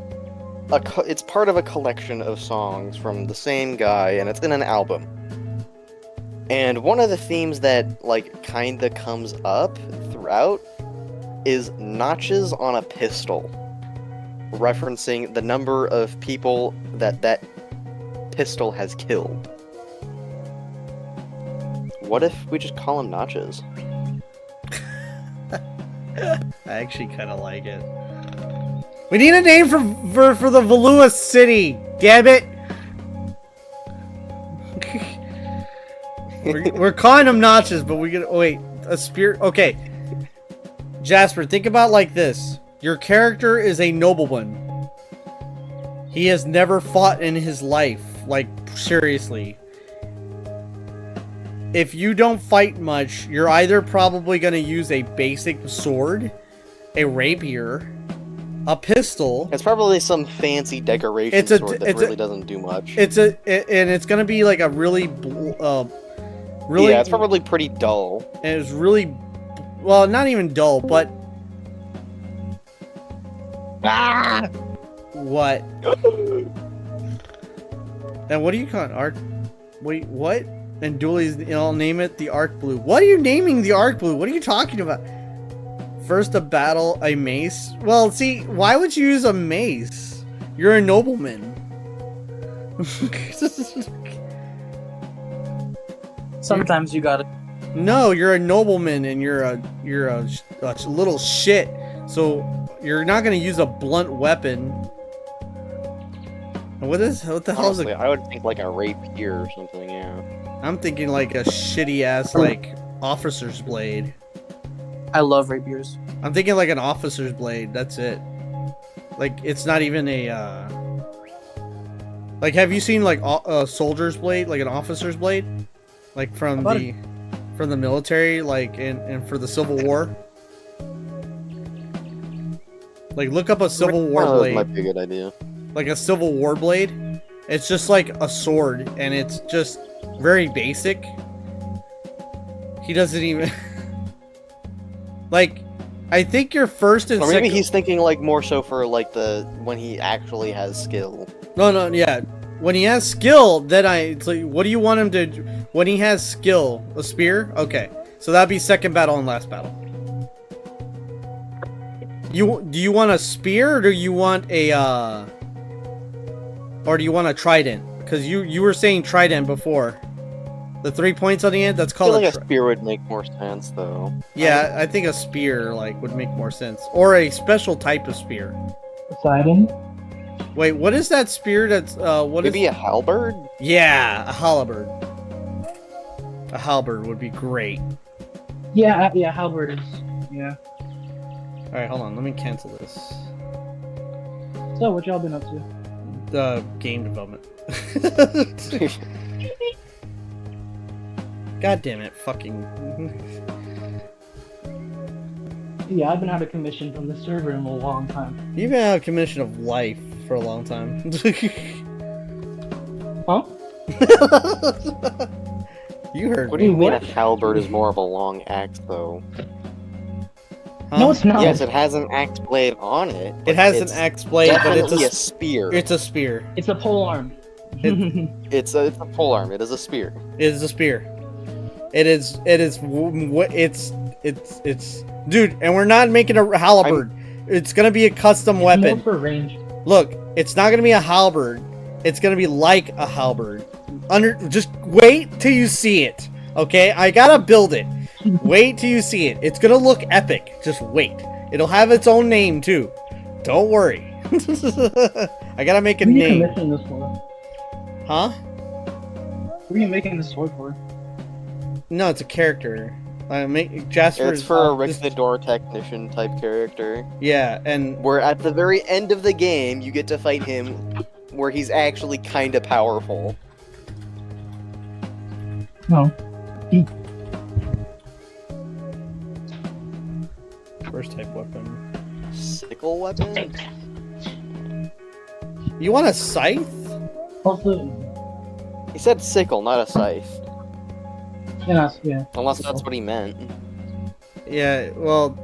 part of a collection of songs from the same guy, and it's in an album. And one of the themes that like kinda comes up throughout is notches on a pistol, referencing the number of people that pistol has killed. What if we just call him Notches? I actually kind of like it. We need a name for the Valua City. Damn it! we're calling them notches, but we get wait a spear. Okay, Jasper, think about like this. Your character is a nobleman. He has never fought in his life. Like seriously. If you don't fight much, you're either probably going to use a basic sword, a rapier, a pistol. It's probably some fancy decoration sword that really doesn't do much. And it's going to be like a really, really. Yeah, it's probably pretty dull. And it's really, well, not even dull, but. Ah! What? And what do you call it? Arc? Wait, what? And Dooley's, I'll name it the Arc Blue. What are you naming the Arc Blue? What are you talking about? First a battle, a mace. Well, see, why would you use a mace? You're a nobleman. Sometimes you gotta. No, you're a nobleman and you're a little shit. So you're not gonna use a blunt weapon. And what the hell is Honestly, it? I would think like a rapier or something, yeah. I'm thinking like a shitty ass like officer's blade. I love rapiers. I'm thinking like an officer's blade. That's it. Like it's not even a. Like, have you seen like a soldier's blade, like an officer's blade, like from the military, like and for the Civil War? Like, look up a Civil War blade. That might be a good idea. Like a Civil War blade. It's just like a sword, and it's just very basic. He doesn't even like. I think your first and Or maybe second. he's thinking like more so for like the when he actually has skill. No, yeah. When he has skill, then it's like, what do you want him to do? When he has skill, a spear? Okay, so that'd be second battle and last battle. Do you want a spear, or do you want a or do you want a trident? Because you were saying trident before. The 3 points on the end, that's I feel called like a spear would make more sense though. Yeah, I think a spear like would make more sense, or a special type of spear. Poseidon? Wait, what is that spear? That's what Maybe is? a halberd? Yeah, a halberd. A halberd would be great. Yeah, halberd is. Yeah. All right, hold on. Let me cancel this. So, what y'all been up to? The game development. God damn it, fucking. Yeah, I've been out of commission from the server in a long time. You've been out of commission of life for a long time. Huh? You heard What do you me. mean a What? halberd is more of a long axe, though? Huh? No, it's not. Yes, it has an axe blade on it. It but has an it's axe blade, but it's definitely a, a spear. it's a spear. It's a pole arm. It's a pole arm. It is a spear. It is a spear. It's dude, and we're not making a halberd. It's gonna be a custom More weapon. for range. Look, it's not gonna be a halberd. It's gonna be like a halberd. Just wait till you see it. Okay, I gotta build it. Wait till you see it. It's gonna look epic. Just wait. It'll have its own name too. Don't worry. I gotta make a Who are you name. commissioning this for? Huh? Who are you making this sword for? No, it's a character. I make Jasper. It's for a Rick the Door Technician type character. Yeah, and Where at the very end of the game, you get to fight him where he's actually kind of powerful. No. first type weapon. Sickle weapon? You want a scythe? Also, He said sickle, not a scythe. yeah. Unless that's what he meant. Yeah, well,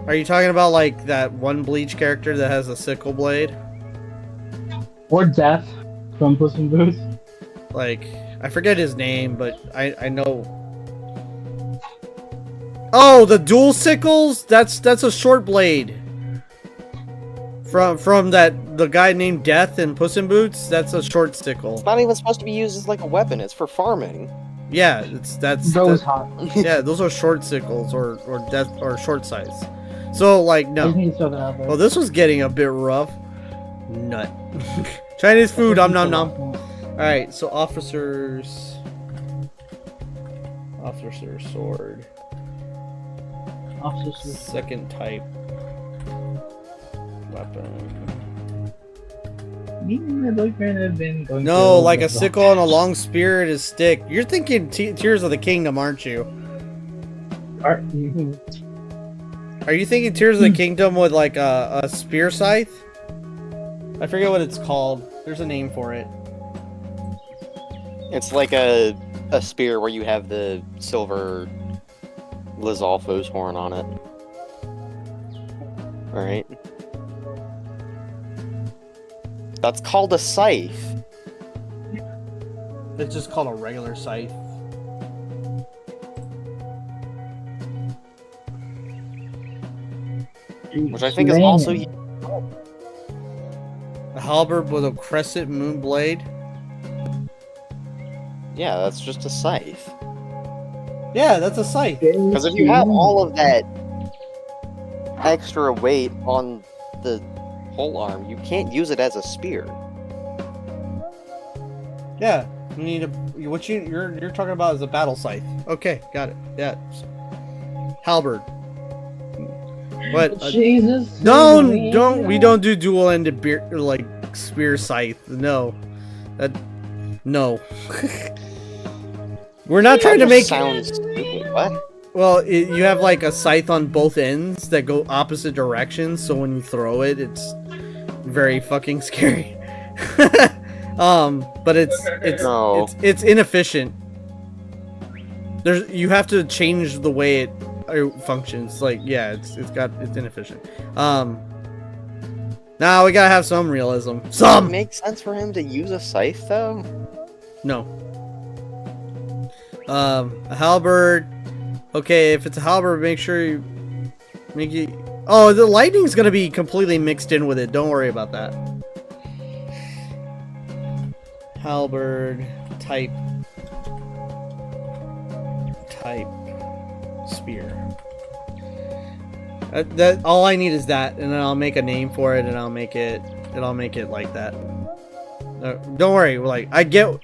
are you talking about like that one Bleach character that has a sickle blade? Or Death from Puss in Boots. Like, I forget his name, but I know. Oh, the dual sickles? That's a short blade. From the guy named Death in Puss in Boots. That's a short sickle. It's not even supposed to be used as like a weapon. It's for farming. Yeah, that's Rose hot. yeah, those are short sickles or death or short size. So like I no. think it's something out there. Well, this was getting a bit rough. Nut. Chinese food. Nom nom nom. All right, so officers. Officer sword. Officers. Second type weapon. Me and my boyfriend have been going. No, through like a this. sickle and a long spear and a stick. You're thinking Tears of the Kingdom, aren't you? Are you thinking Tears of the Kingdom with like a spear scythe? I forget what it's called. There's a name for it. It's like a spear where you have the silver Lizalfo's horn on it. Alright. That's called a scythe. It's just called a regular scythe. Which I think is also... A halberd with a crescent moon blade. Yeah, that's just a scythe. Yeah, that's a scythe. Because if you have all of that extra weight on the pole arm, you can't use it as a spear. Yeah, you need a what you're talking about is a battle scythe. Okay, got it. Yeah, halberd. What? Jesus. Don't we don't do dual-ended like spear scythe. No, no. We're not trying to make. Sounds stupid. What? Well, you have like a scythe on both ends that go opposite directions, so when you throw it, it's very fucking scary. But it's inefficient. You have to change the way it functions. Like, yeah, it's inefficient. Now we gotta have some realism. Does it make sense for him to use a scythe though? No. A halberd. Okay, if it's a halberd, make sure you make it. Oh, the lightning's gonna be completely mixed in with it. Don't worry about that. Halberd type spear. That all I need is that, and then I'll make a name for it, and I'll make it like that. Don't worry. Like I get.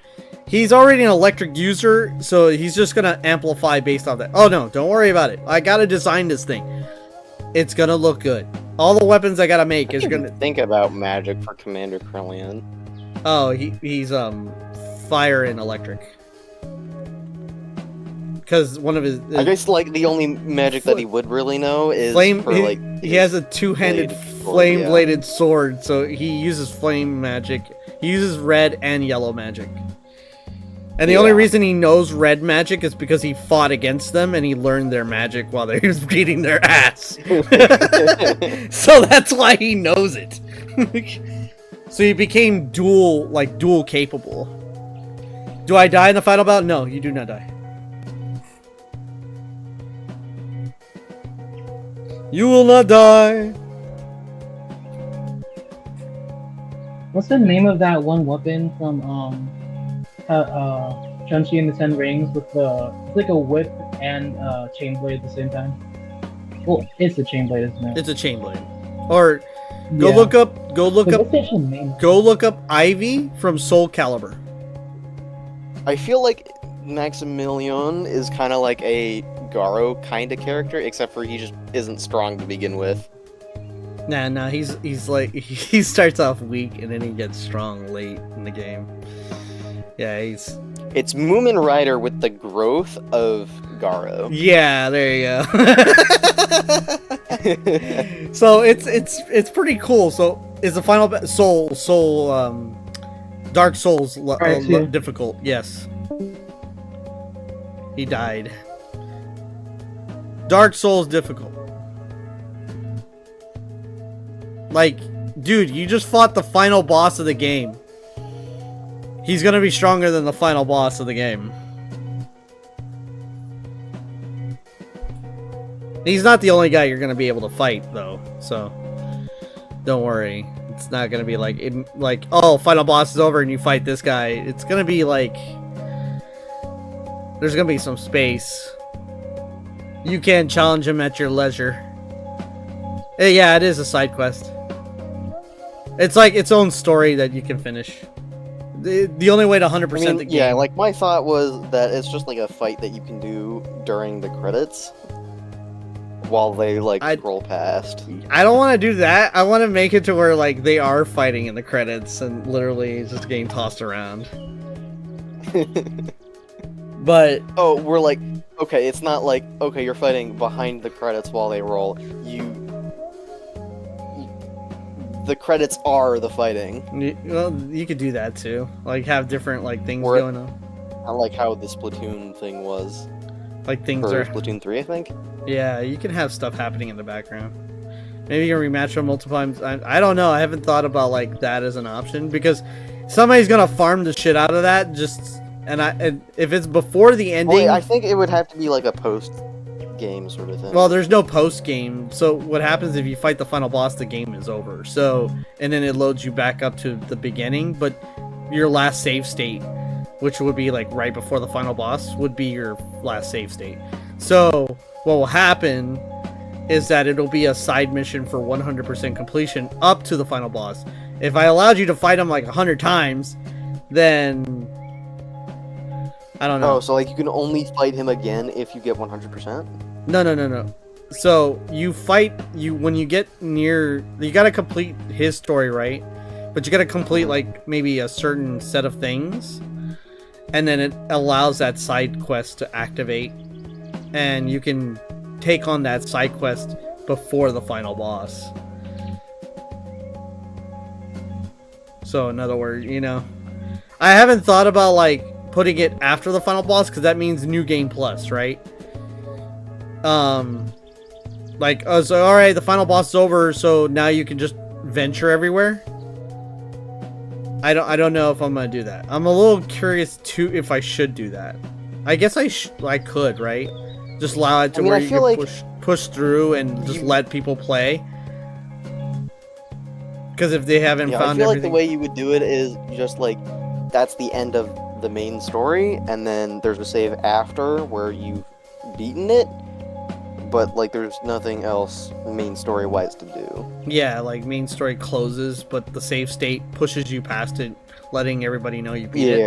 He's already an electric user, so he's just gonna amplify based on that. Oh no, don't worry about it. I gotta design this thing. It's gonna look good. All the weapons I gotta make is gonna think about magic for Commander Krellian. Oh, he's fire and electric. because one of his I guess like the only magic that he would really know is flame. for, like, He has a two-handed blade flame-bladed sword, so he uses flame magic. He uses red and yellow magic. And the only reason he knows red magic is because he fought against them and he learned their magic while they was beating their ass. So that's why he knows it. So he became dual capable. Do I die in the final battle? No, you do not die. You will not die. What's the name of that one weapon from Chun-Chi and the Ten Rings with it's like a whip and chain blade at the same time? Well, it's a chain blade, isn't it? It's a chain blade. Or go Yeah. look up What's the actual name? go look up Ivy from Soul Calibur. I feel like Maximilian is kind of like a Garo kind of character, except for he just isn't strong to begin with. Nah, he's like he starts off weak and then he gets strong late in the game. Yeah, It's Moomin Rider with the growth of Garo. yeah, there you go. So it's pretty cool. So is the final Dark Souls difficult? Yes. He died. Dark Souls difficult. Like, dude, you just fought the final boss of the game. He's gonna be stronger than the final boss of the game. He's not the only guy you're gonna be able to fight, though, so don't worry. It's not gonna be like, oh, final boss is over and you fight this guy. It's gonna be like, there's gonna be some space. You can challenge him at your leisure. Yeah, it is a side quest. It's like its own story that you can finish. The only way to 100% the game. Yeah, like my thought was that it's just like a fight that you can do during the credits while they scroll past. I don't want to do that. I want to make it to where like they are fighting in the credits and literally just getting tossed around. But we're like, okay, it's not like, okay, you're fighting behind the credits while they roll. The credits are the fighting. Well, you could do that too. Like have different things Or- going on. I like how the Splatoon thing was. Like things For are. Splatoon 3, I think. Yeah, you can have stuff happening in the background. Maybe you can rematch them multiple times. I don't know. I haven't thought about that as an option because somebody's gonna farm the shit out of that. And if it's before the ending. Well, I think it would have to be like a post game sort of thing. Well, there's no post game. So what happens if you fight the final boss? The game is over. So and then it loads you back up to the beginning, but your last save state, which would be right before the final boss, would be your last save state. So what will happen is that it'll be a side mission for 100% completion up to the final boss. If I allowed you to fight him 100 times, then I don't know. Oh, so you can only fight him again if you get 100%? No. So you fight when you get near. You gotta complete his story, right? But you gotta complete maybe a certain set of things, and then it allows that side quest to activate, and you can take on that side quest before the final boss. So in other words, I haven't thought about putting it after the final boss because that means new game plus, right? So all right, the final boss is over, so now you can just venture everywhere. I don't know if I'm gonna do that. I'm a little curious too if I should do that. I guess I could, right? Just allow it to where you can push through and just let people play. Because if they haven't found I feel everything, the way you would do it is just that's the end of the main story, and then there's a save after where you've beaten it, but there's nothing else main story wise to do. yeah, main story closes, but the save state pushes you past it, letting everybody know you beat it.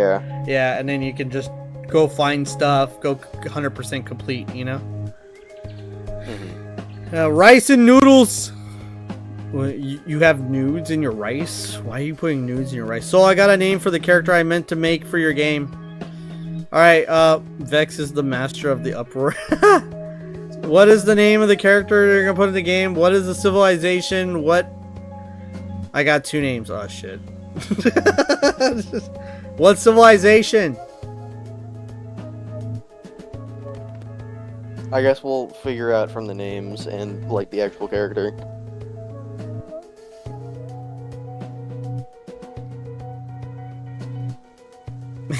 Yeah, and then you can just go find stuff, go 100% complete, Rice and noodles. Well, you have nudes in your rice? Why are you putting nudes in your rice? So I got a name for the character I meant to make for your game. Alright, Vex is the master of the uproar. What is the name of the character you're gonna put in the game? What is the civilization? What? I got 2 names. Oh shit. What civilization? I guess we'll figure out from the names and like the actual character.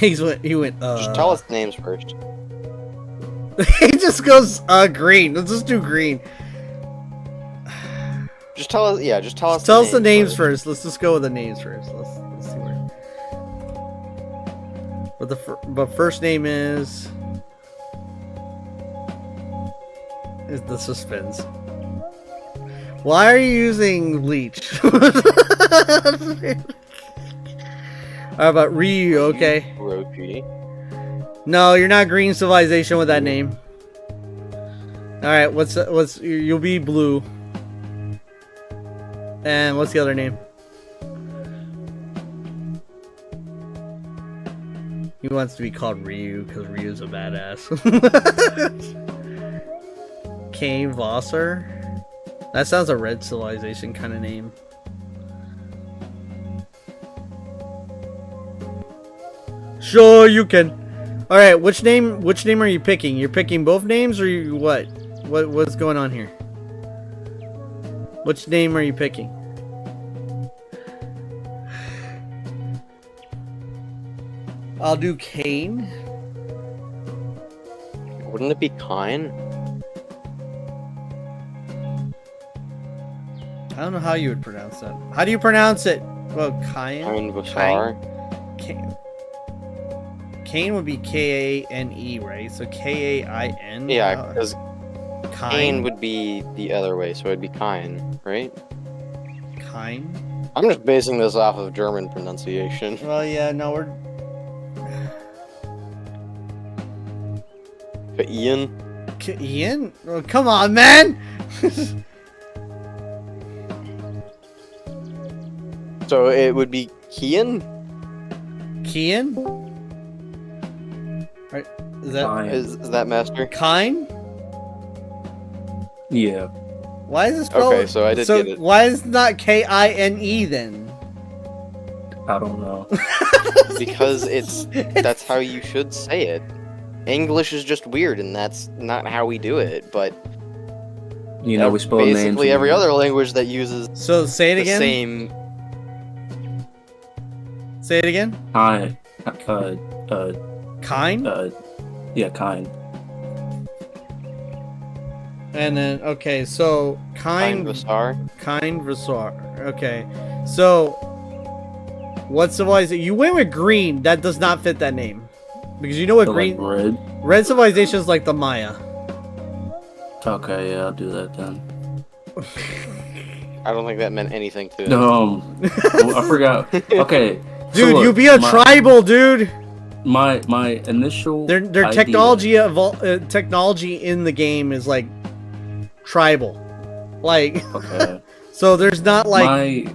He went, Just tell us the names first. He just goes, green. Let's just do green. Just tell us, yeah, just tell us. Tell us the names first. Let's just go with the names first. Let's see where. But first name is the suspense. Why are you using Leech? How about Ryu? Okay. Roshi. No, you're not Green Civilization with that name. All right, you'll be Blue. And what's the other name? He wants to be called Ryu because Ryu's a badass. Kane Vosser? That sounds a Red Civilization kind of name. Sure you can. All right, which name are you picking? You're picking both names, or you what? What's going on here? Which name are you picking? I'll do Kane. Wouldn't it be Kine? I don't know how you would pronounce that. How do you pronounce it? Well, Kine. Kine Vasar. Kane would be K-A-N-E, right? So K-A-I-N? Yeah, because Kine Kane would be the other way, so it'd be Kine, right? Kine? I'm just basing this off of German pronunciation. Well, yeah, no, we're... But Ian? Ian? Oh, come on, man! So it would be Kian? Kian? Right, is that... Is that master? Kine? Yeah. Why is this spelled... Okay, so I did get it. Why is it not K-I-N-E then? I don't know. Because that's how you should say it. English is just weird, and that's not how we do it, but... You know, we spell names. Basically every other language that uses So, say it again? the same... Say it again? Kine. Kine? Yeah, Kine. And then, okay, so... Kine Vasar. Kine Vasar. Okay. So... What civilization? You went with green. That does not fit that name. Because you know what So, green... like Red civilization is like the Maya. Okay, yeah, I'll do that then. I don't think that meant anything to it. I forgot. Okay. Dude, so look, you be a tribal, dude! My initial Their idea- technology in the game is like tribal. Like Okay. so there's not like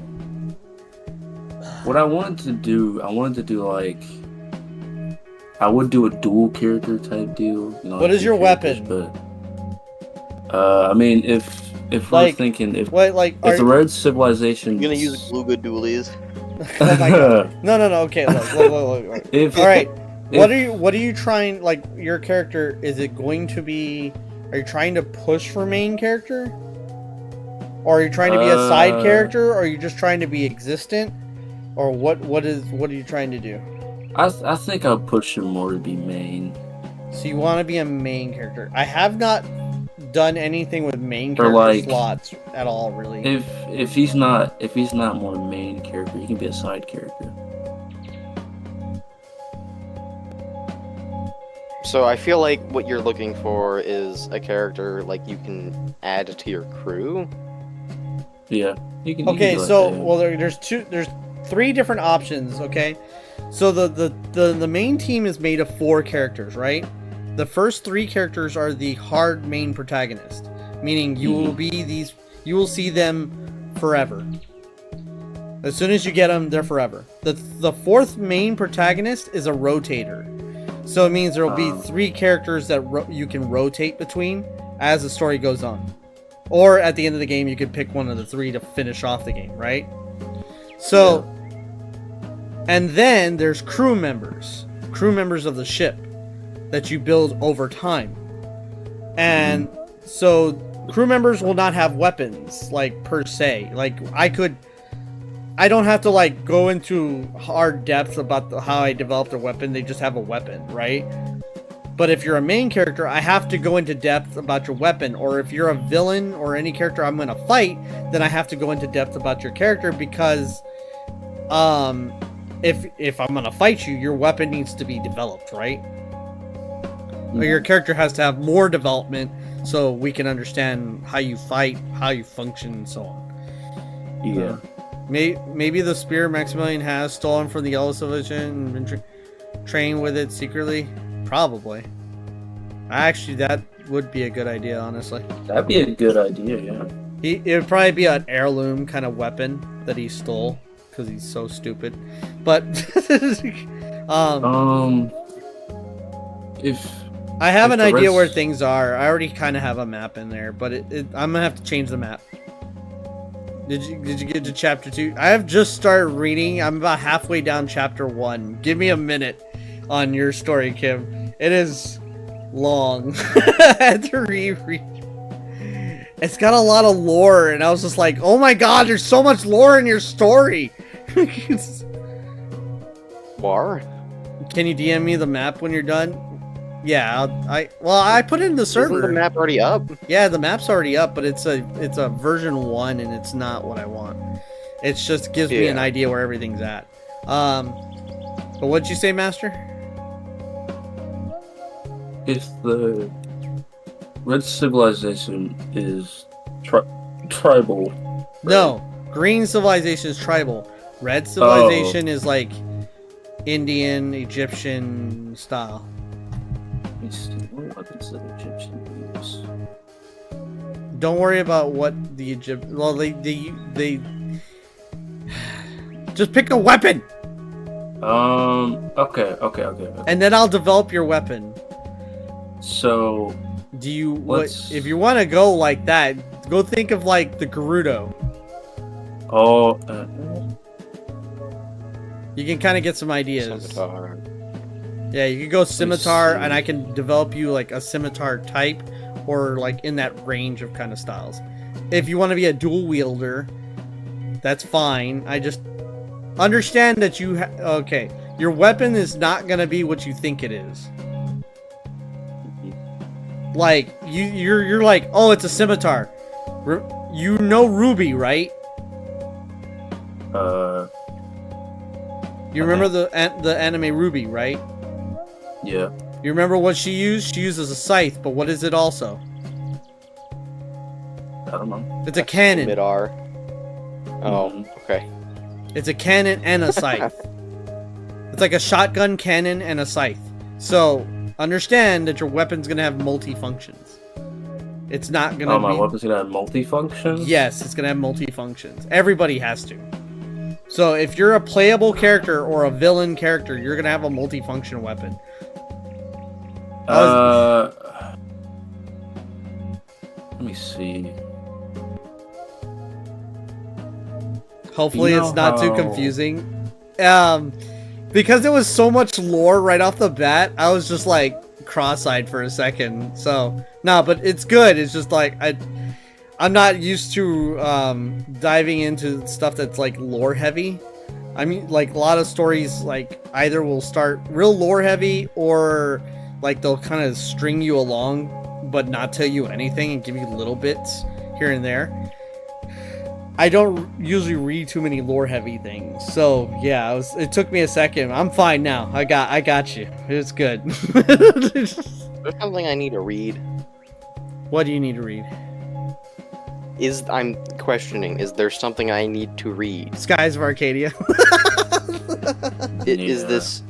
what I wanted to do like I would do a dual character type deal. You know, What is two your characters, weapon? But I mean if Like, we're thinking if like the Red Civilization I'm gonna use Gluga Dualies. Oh my god. No, okay, look. If Alright. if- What are you trying, like, your character, is it going to be, are you trying to push for main character? Or are you trying to be a side character? Or are you just trying to be existent? Or what are you trying to do? I think I'll push him more to be main. So you want to be a main character. I have not done anything with main Or character like- slots at all, really. If he's not more main character, he can be a side character. So I feel like what you're looking for is a character like you can add to your crew. Yeah. You can Okay, do so that, yeah. well, there's 3 different options. Okay, so the main team is made of 4 characters, right? The first 3 characters are the hard main protagonist, meaning you will see them forever. As soon as you get them, they're forever. The 4th main protagonist is a rotator. So it means there will be Um. 3 characters that you can rotate between as the story goes on. Or at the end of the game, you could pick one of the 3 to finish off the game, right? So, and then there's crew members of the ship that you build over time. And so crew members will not have weapons, like, per se. Like, I don't have to, like, go into hard depth about how I developed a weapon. They just have a weapon, right? But if you're a main character, I have to go into depth about your weapon. Or if you're a villain or any character I'm going to fight, then I have to go into depth about your character because if I'm going to fight you, your weapon needs to be developed, right? Or your character has to have more development so we can understand how you fight, how you function, and so on. Yeah. Maybe the spear Maximilian has stolen from the Yellow Civilization and been trained with it secretly. Probably. Actually, that would be a good idea, honestly. That'd be a good idea, yeah. It would probably be an heirloom kind of weapon that he stole because he's so stupid. But if I have an idea where rest- things are. I already kind of have a map in there, but I'm gonna have to change the map. Did you get to chapter 2? I have just started reading. I'm about halfway down chapter 1. Give me a minute on your story, Kim. It is long. I had to reread. It's got a lot of lore, and I was just like, oh my god, there's so much lore in your story. War? Can you DM me the map when you're done? Yeah, I put it in the server. Isn't the map already up? Yeah, the map's already up, but it's a version 1 and it's not what I want. It just gives me an idea where everything's at. But what'd you say, Master? If the Red Civilization is tribal. No, Green Civilization is tribal. Red Civilization is like Indian, Egyptian style. Let me see, what weapons did Egyptian use? Don't worry about what the Egypt. Well, they just pick a weapon. Okay. And then I'll develop your weapon. So, do you if you want to go like that, go think of like the Gerudo. Oh, you can kind of get some ideas. Scimitar. Yeah, you could go scimitar, and I can develop you like a scimitar type, or like in that range of kind of styles. If you want to be a dual wielder, that's fine. I just understand that you okay. Your weapon is not gonna be what you think it is. Like you're like, oh, it's a scimitar. You know Ruby, right? You remember the anime Ruby, right? Yeah. You remember what she used? She uses a scythe, but what is it also? I don't know. It's a cannon. Mid-R. Oh, okay. It's a cannon and a scythe. It's like a shotgun, cannon, and a scythe. So, understand that your weapon's gonna have multi-functions. It's not gonna my weapon's gonna have multi-functions? Yes, it's gonna have multi-functions. Everybody has to. So, if you're a playable character or a villain character, you're gonna have a multi-function weapon. Let me see. Hopefully You know it's not too how- confusing. Because it was so much lore right off the bat, I was just like cross-eyed for a second. So, no, but it's good. It's just like I'm not used to diving into stuff that's like lore heavy. I mean, like a lot of stories like either will start real lore heavy or like they'll kind of string you along but not tell you anything and give you little bits here and there. I don't usually read too many lore heavy things. So, yeah, it took me a second. I'm fine now. I got you. It's good. There's something I need to read. What do you need to read? I'm questioning, is there something I need to read? Skies of Arcadia. Is this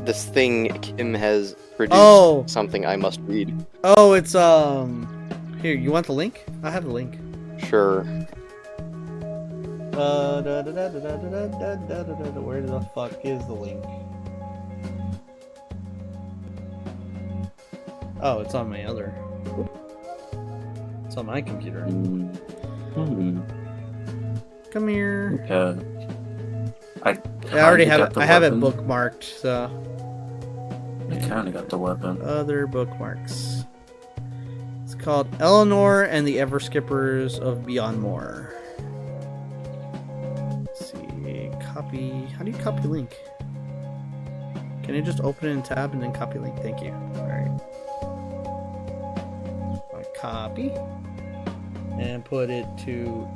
this thing Kim has produced something I must read? Oh, it's here, you want the link? I have the link. Sure. Where the fuck is the link? Oh, it's on my other. It's on my computer. Hmm. Come here. Okay. I already have got it. the I have it weapon. bookmarked. So I kind of got the weapon. other bookmarks. It's called Eleanor and the Ever Skippers of Beyond More. Let's see. Copy. How do you copy link? Can you just open it in tab and then copy link? Thank you. Alright. Copy. And put it to...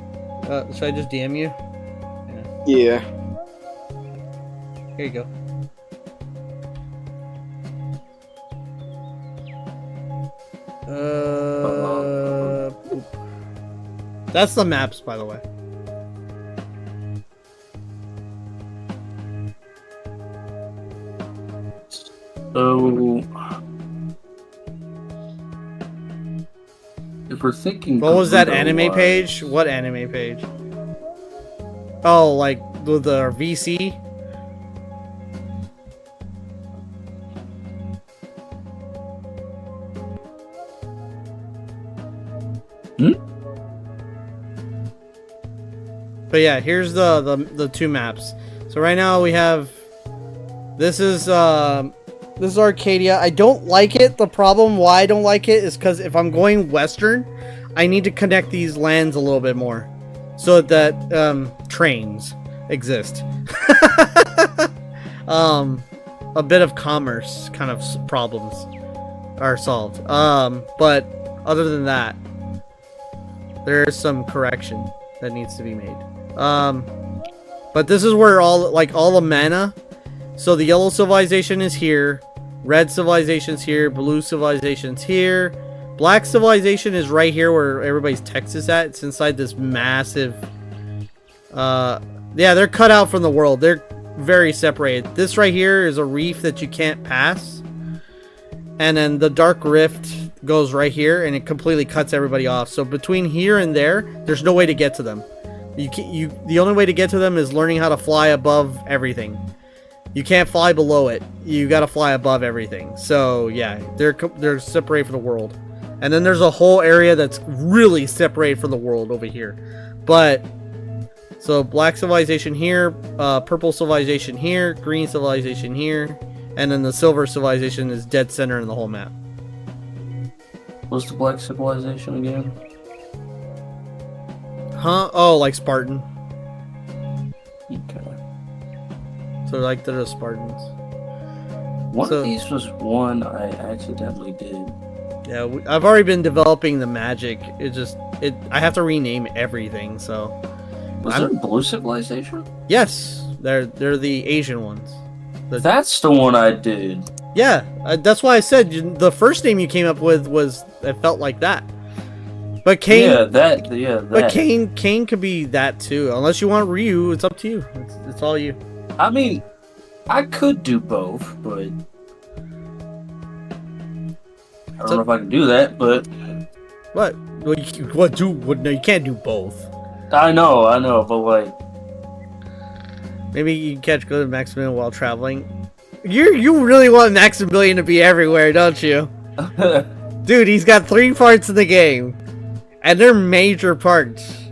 should I just DM you? Yeah. Here you go. Boop. That's the maps, by the way. So, if we're thinking, What was that Kabuto anime wise- page? What anime page? Oh, like the VC? But yeah, here's the two maps. So right now we have this is Arcadia. I don't like it. The problem why I don't like it is because if I'm going western, I need to connect these lands a little bit more so that trains exist. A bit of commerce kind of problems are solved. But other than that, there's some correction that needs to be made. But this is where all the mana. So the yellow civilization is here, red civilization's here, blue civilization's here, black civilization is right here where everybody's text is at. It's inside this massive. Yeah, they're cut out from the world. They're very separated. This right here is a reef that you can't pass, and then the dark rift goes right here, and it completely cuts everybody off. So between here and there, there's no way to get to them. The only way to get to them is learning how to fly above everything. You can't fly below it. You got to fly above everything. So yeah, they're separated from the world. And then there's a whole area that's really separated from the world over here. But so black civilization here, purple civilization here, green civilization here, and then the silver civilization is dead center in the whole map. What's the black civilization again? Huh? Oh, like Spartan. Okay. So like they're the Spartans. One So- of these was one I accidentally did. Yeah, I've already been developing the magic. I have to rename everything. So Was there a blue civilization? yes, they're the Asian ones. That's the one I did. Yeah, that's why I said the first name you came up with was it felt like that. But Kane, Yeah, that. but Kane could be that too. Unless you want Ryu, it's up to you. It's all you. I mean, I could do both, but I don't know if I can do that. But What? No, you can't do both. I know, but like, Maybe you can catch good Maximilian while traveling. You really want Maximilian to be everywhere, don't you? Dude, he's got 3 parts in the game. And they're major parts.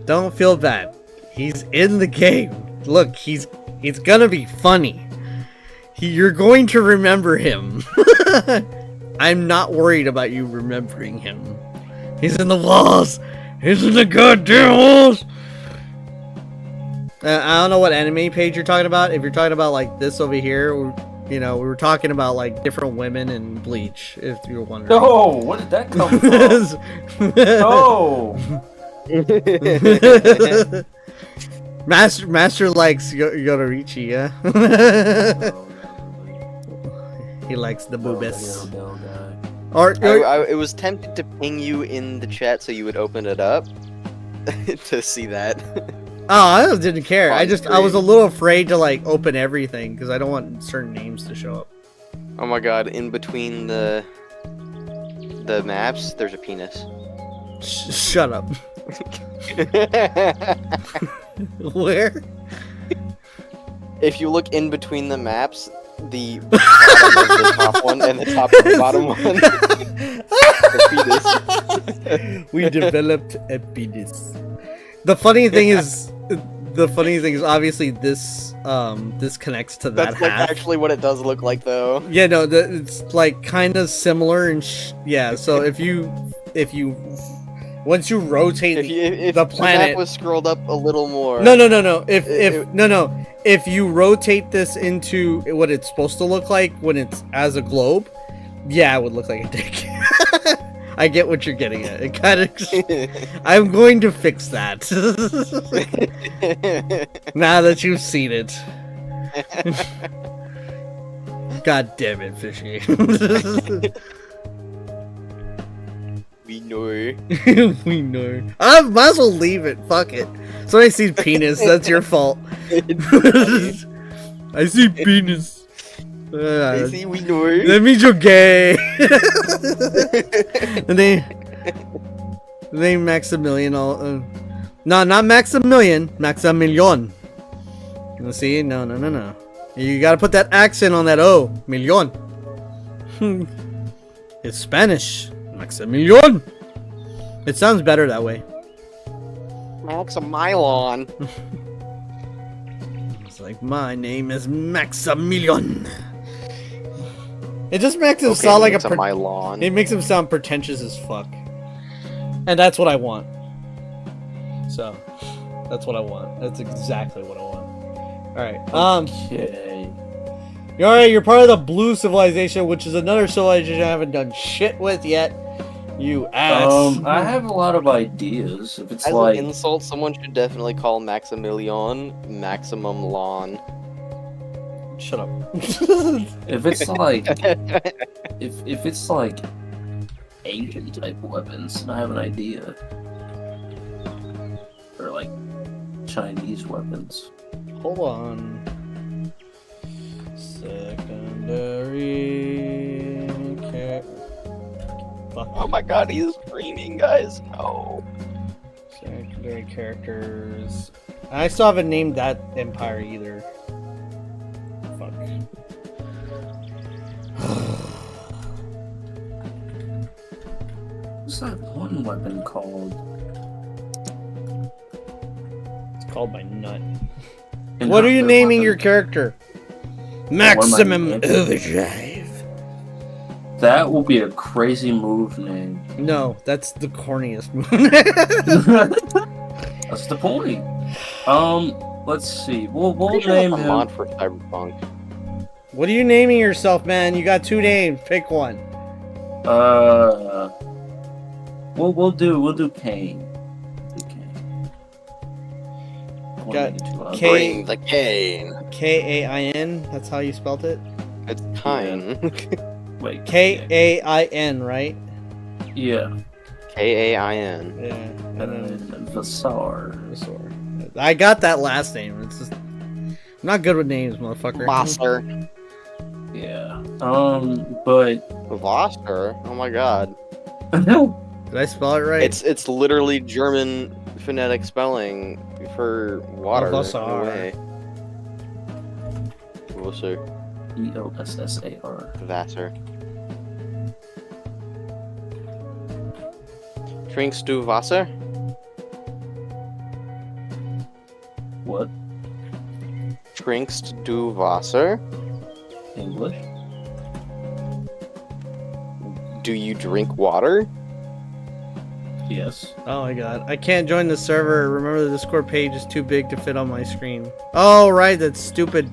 Don't feel bad. He's in the game. Look, he's gonna be funny. You're going to remember him. I'm not worried about you remembering him. He's in the walls. He's in the goddamn walls. I don't know what anime page you're talking about. If you're talking about like this over here, we were talking about like different women in Bleach. If you're wondering. no, where did that come from? No. Master likes Yoruichi, yeah? He likes the boobas. Or It was tempted to ping you in the chat so you would open it up to see that. I just didn't care. I was Screen. a little afraid to like open everything because I don't want certain names to show up. Oh my god, in between the maps, there's a penis. Shut up. Where? if you look in between the maps, the bottom of the top one and the top of the bottom one, the penis. We developed a penis. The funny thing is, obviously this this connects to that That's like half. actually what it does look like, though. Yeah, no, it's like kind of similar and yeah. So if you once you rotate If the the planet, map was scrolled up a little more. no. If you rotate this into what it's supposed to look like when it's as a globe, yeah, it would look like a dick. I get what you're getting at. It kind of. I'm going to fix that. Now that you've seen it. God damn it, Fishy. We know. We know. I might as well leave it. Fuck it. Somebody sees penis. That's your fault. I see penis. See, we know. That means you're gay. The name Maximilian. No, not Maximilian. Maximilian. You see? No. You gotta put that accent on that O. Million. It's Spanish. Maximilian. It sounds better that way. Maximilian. It's like, my name is Maximilian. It just makes him sound like Maximilian. it makes him sound pretentious as fuck. And that's what I want. So, that's what I want. That's exactly what I want. Alright, Okay. alright, you're part of the Blue Civilization, which is another civilization I haven't done shit with yet. You ass. I have a lot of ideas. If it's As like, an insult, someone should definitely call Maximilian Maximum Lawn. Shut up. if it's like, if it's like Asian type weapons, and I have an idea, or like Chinese weapons. Hold on. Secondary Fuck. Oh my god, he's screaming, guys. No. Secondary characters. I still haven't named that empire either. Fuck. What's that one weapon called? It's called my nut. What are you naming your character? Maximum Overdrive. That will be a crazy move name. No, that's the corniest move. That's the point. Let's see. We'll Pretty sure name that's a him. mod for Cyberpunk. What are you naming yourself, man? You got 2 names. Pick one. We'll do Kane. Got K. Bring the cane. K-A-I-N. That's how you spelt it. It's Kine. Wait. K-A-I-N, right? Yeah. K-A-I-N. Yeah. And then Vasar. I got that last name. It's just I'm not good with names, motherfucker. Wasser. Yeah. But Wasser? Oh my god. Did I spell it right? It's literally German phonetic spelling for water. Wasser. No way. Wasser. E-O-S-S-A-R. Wasser. Trinkst du Wasser? What? Trinkst du Wasser? English? Do you drink water? Yes. Oh my god. I can't join the server. Remember, the Discord page is too big to fit on my screen. Oh, right. That's stupid.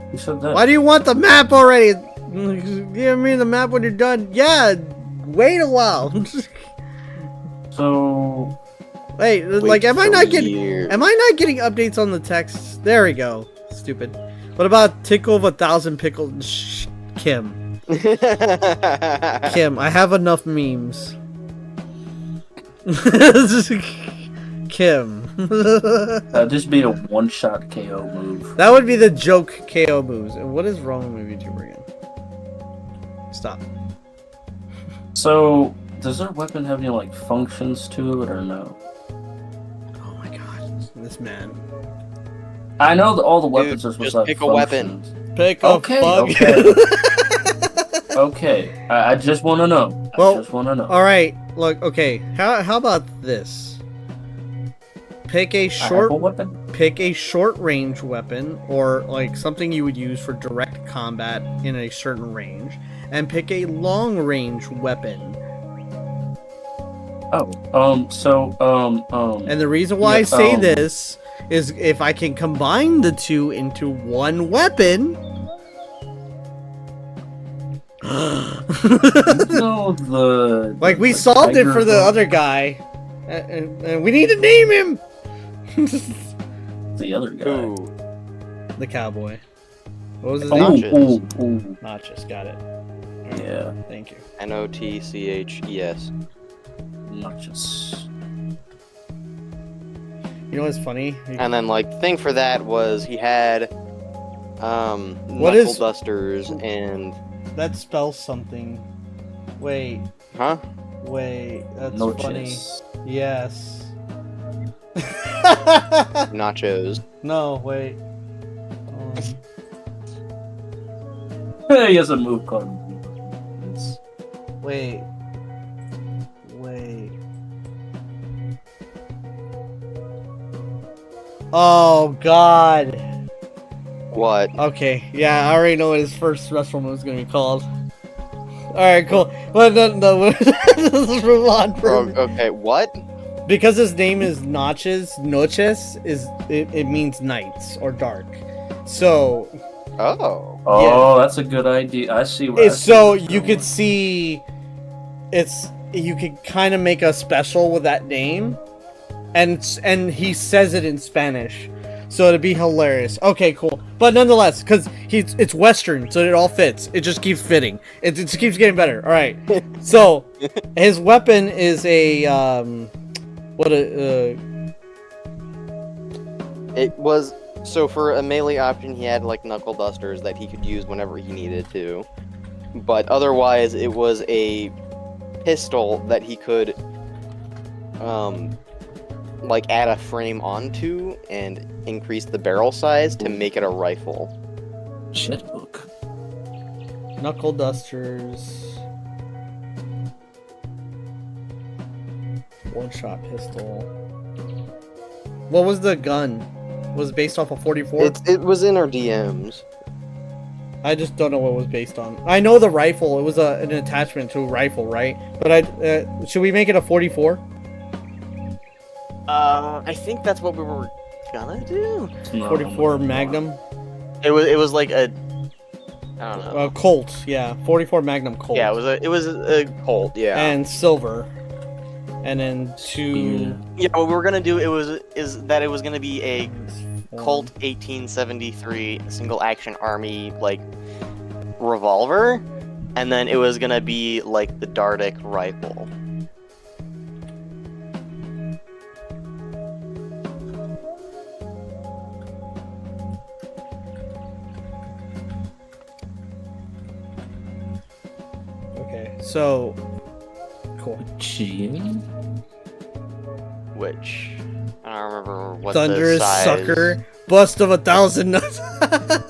Who said that? Why do you want the map already? Give me the map when you're done. Yeah. Wait a while. So... Wait, like, Wait am I for not a getting... year. Am I not getting updates on the text? There we go. Stupid. What about tickle of 1,000 pickles? Shh, Kim. Kim, I have enough memes. Kim. That'd just be a one-shot KO move. That would be the joke KO moves. And what is wrong with VTuber again? Stop. So, does their weapon have any, like, functions to it, or no? Oh my god. This man. I know that all the weapons are supposed just to have pick a weapon. functions. Pick a Okay, fuck. okay. Okay, I just want to know. Well, I just want to know. All right, look. Okay, how about this? Pick a I have short a weapon. pick a short range weapon, or like something you would use for direct combat in a certain range, and pick a long range weapon. And the reason why I say this is if I can combine the two into one weapon. Like we solved it for the other guy, and we need to name him. The other guy. Ooh. The cowboy. What was his Ooh, name? ooh, ooh. Notches. Got it. Yeah. Thank you. Notches. Notches. You know what's funny? And then like the thing for that was he had What knuckle is- dusters and That spells something. Wait. huh? Wait. That's Notches. funny. Yes. Nachos. No. Wait. He has a move called. Wait. Oh God. What? Okay, yeah, I already know what his first wrestling move is gonna be called. Alright, cool. Well, no, let's move on. Okay, what? Because his name is Noches it means nights or dark. So, Oh. Oh, that's a good idea. I see what. so you could see, you could kind of make a special with that name, and he says it in Spanish. So it'd be hilarious. Okay, cool. But nonetheless, because it's Western, so it all fits. It just keeps fitting. It just keeps getting better. All right. So his weapon is a It was so for a melee option he had like knuckle dusters that he could use whenever he needed to. But otherwise it was a pistol that he could like add a frame onto and increase the barrel size to make it a rifle. Shit book. knuckle dusters, one-shot pistol. What was the gun? Was it based off of 44? It was in our DMs. I just don't know what it was based on. I know the rifle. It was an attachment to a rifle, right? But should we make it a 44? I think that's what we were gonna do. 44 Magnum? It was like a, I don't know. Colt, yeah. 44 Magnum Colt. Yeah, it was a Colt. Yeah. And silver. And then two... Yeah, what we were gonna do it was gonna be a Colt 1873 single action army like revolver, and then it was gonna be like the Dardic rifle. Okay, so... Cool. Which I don't remember what Thunderous the size... Sucker, Bust of 1,000 nuts.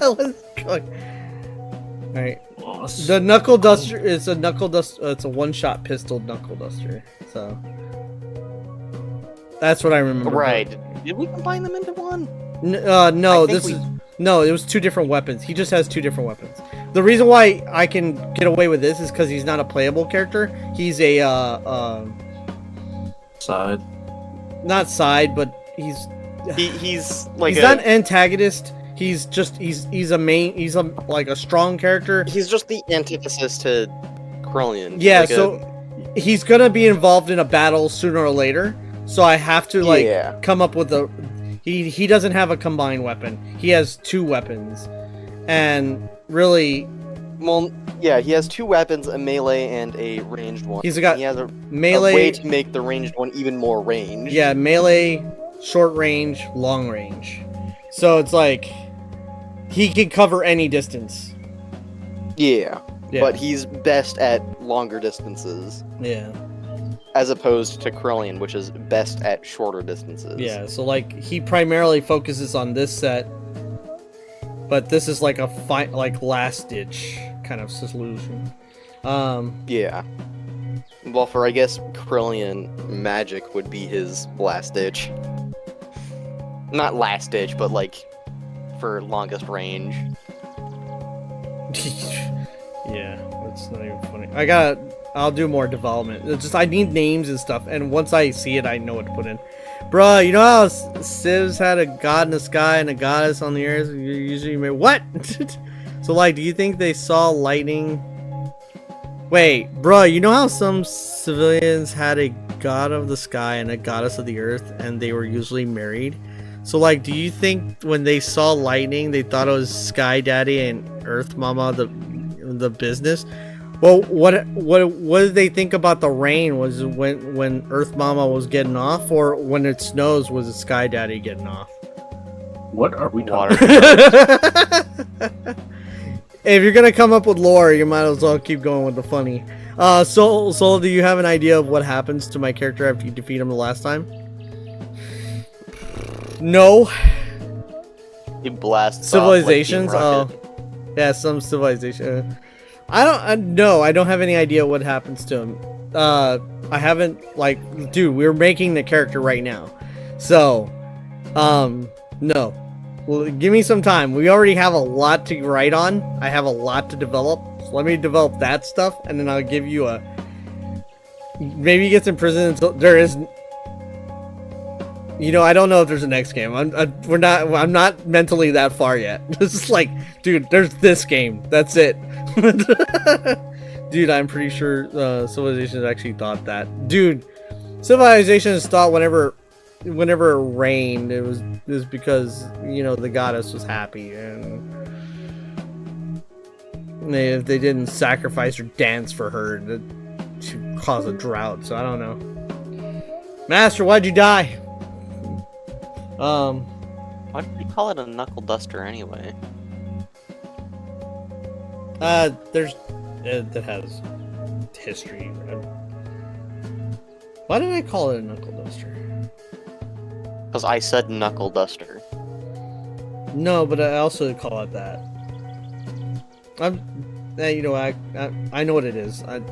Let's go. Alright. The knuckle duster is a knuckle duster. It's a one-shot pistol knuckle duster. So that's what I remember. Right. Did we combine them into one? No. I think No. It was two different weapons. He just has two different weapons. The reason why I can get away with this is because he's not a playable character. He's a Side. not side, but he's like he's not an antagonist. He's like a strong character. He's just the antithesis to Krillin. Yeah, Like so he's gonna be involved in a battle sooner or later. So I have to come up with he doesn't have a combined weapon. He has two weapons. And really Well, yeah, he has two weapons, a melee and a ranged one. He's got he has a melee way to make the ranged one even more ranged. Yeah, melee, short range, long range. So it's like he can cover any distance. Yeah, Yeah. but he's best at longer distances. Yeah. as opposed to Krillian, which is best at shorter distances. Yeah, so like he primarily focuses on this set, but this is like a last ditch kind of solution. Yeah. Well, for I guess Krillian, magic would be his last ditch. Not last ditch, but like for longest range. Yeah, that's not even funny. I'll do more development. It's just I need names and stuff, and once I see it, I know what to put in. Bruh, you know how Civs had a god in the sky and a goddess on the earth? You usually made what? So like, do you think they saw lightning? Wait, bruh, you know how some civilians had a god of the sky and a goddess of the earth, and they were usually married? So like, do you think when they saw lightning, they thought it was Sky Daddy and Earth Mama the business? Well, what did they think about the rain? Was it when Earth Mama was getting off, or when it snows was it Sky Daddy getting off? What are we talking If you're gonna come up with lore, you might as well keep going with the funny. Soul, do you have an idea of what happens to my character after you defeat him the last time? No. He blasts Civilizations. Off, like, Yeah, some civilization. I don't have any idea what happens to him. I haven't, like, dude, we're making the character right now. So, no. Well, give me some time. We already have a lot to write on. I have a lot to develop. So let me develop that stuff, and then I'll give you a... Maybe he gets in prison until there is... You know, I don't know if there's a next game. I'm not mentally that far yet. It's just like, dude, there's this game. That's it. Dude, I'm pretty sure Civilization actually thought that. Dude, Civilization has thought whenever it rained, it was because, you know, the goddess was happy, and if they didn't sacrifice or dance for her, to cause a drought. So I don't know. Master, why'd you die? Why did you call it a knuckle duster anyway? That has history. Why did I call it a knuckle duster? Because I said knuckle duster. No, but I also call it that. You know, I know what it is. I'm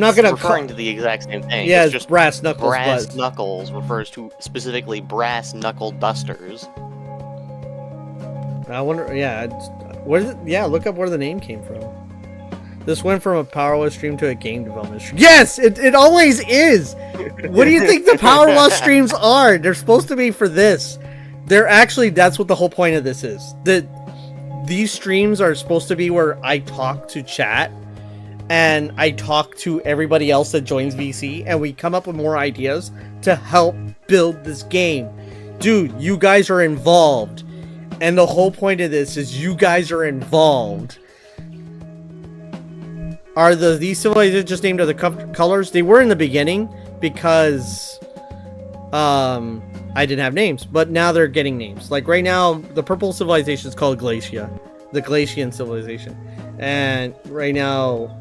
not gonna referring to the exact same thing. Yeah, it's just brass knuckles. brass knuckles refers to specifically brass knuckle dusters. I wonder. Yeah, look up where the name came from. This went from a Powerwash stream to a game development stream. Yes, it always is. What do you think the Powerwash streams are? They're supposed to be for this. They're actually, that's what the whole point of this is. These streams are supposed to be where I talk to chat, and I talk to everybody else that joins VC, and we come up with more ideas to help build this game. Dude, you guys are involved. And the whole point of this is you guys are involved. Are these civilizations just named other colors? They were in the beginning because I didn't have names, but now they're getting names. Like right now, the purple civilization is called Glacia, the Glacian civilization, and right now,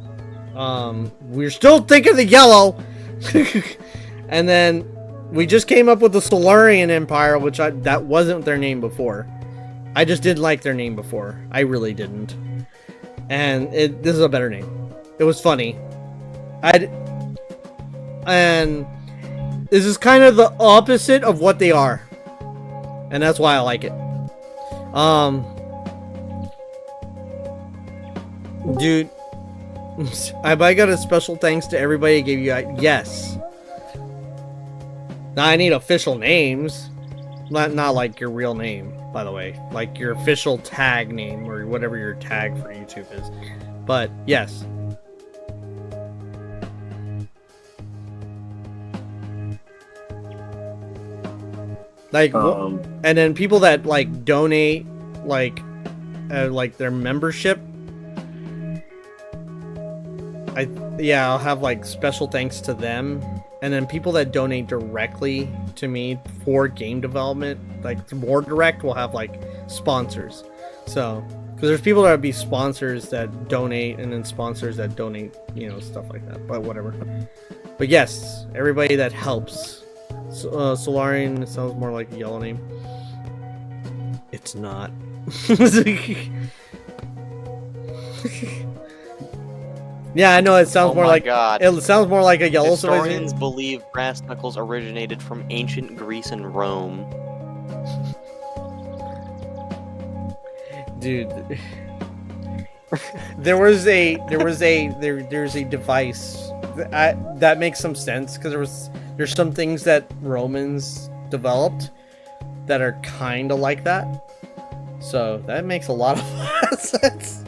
we're still thinking the yellow. And then we just came up with the Solarian Empire, which that wasn't their name before. I just didn't like their name before. I really didn't. And this is a better name. It was funny. And this is kind of the opposite of what they are. And that's why I like it. Dude, I got a special thanks to everybody who gave you... Yes. Now I need official names. Not like your real name, by the way. Like your official tag name or whatever your tag for YouTube is. But yes. Like, and then people that like donate, like their membership. I'll have like special thanks to them. And then people that donate directly to me for game development, like more direct, will have like sponsors. So Because there's people that would be sponsors that donate, and then sponsors that donate, stuff like that. But whatever. But yes, everybody that helps. Solarian sounds more like a yellow name. It's not. Yeah, I know it sounds more like. God. It sounds more like a yellow. Historians believe brass knuckles originated from ancient Greece and Rome. Dude, there's a device that makes some sense because there's some things that Romans developed that are kind of like that, so that makes a lot of sense.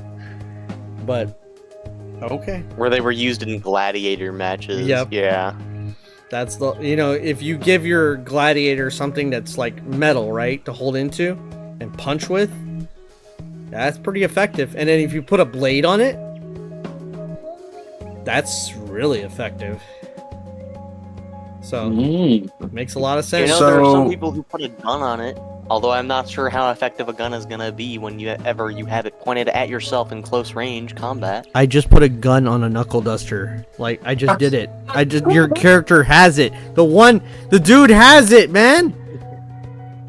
But okay, where they were used in gladiator matches. Yep. Yeah. That's the if you give your gladiator something that's like metal, right, to hold into and punch with. That's pretty effective. And then if you put a blade on it, that's really effective. So, it makes a lot of sense. There are some people who put a gun on it, although I'm not sure how effective a gun is going to be when you have it pointed at yourself in close range combat. I just put a gun on a knuckle duster. Like, I just did it. Your character has it. The dude has it, man!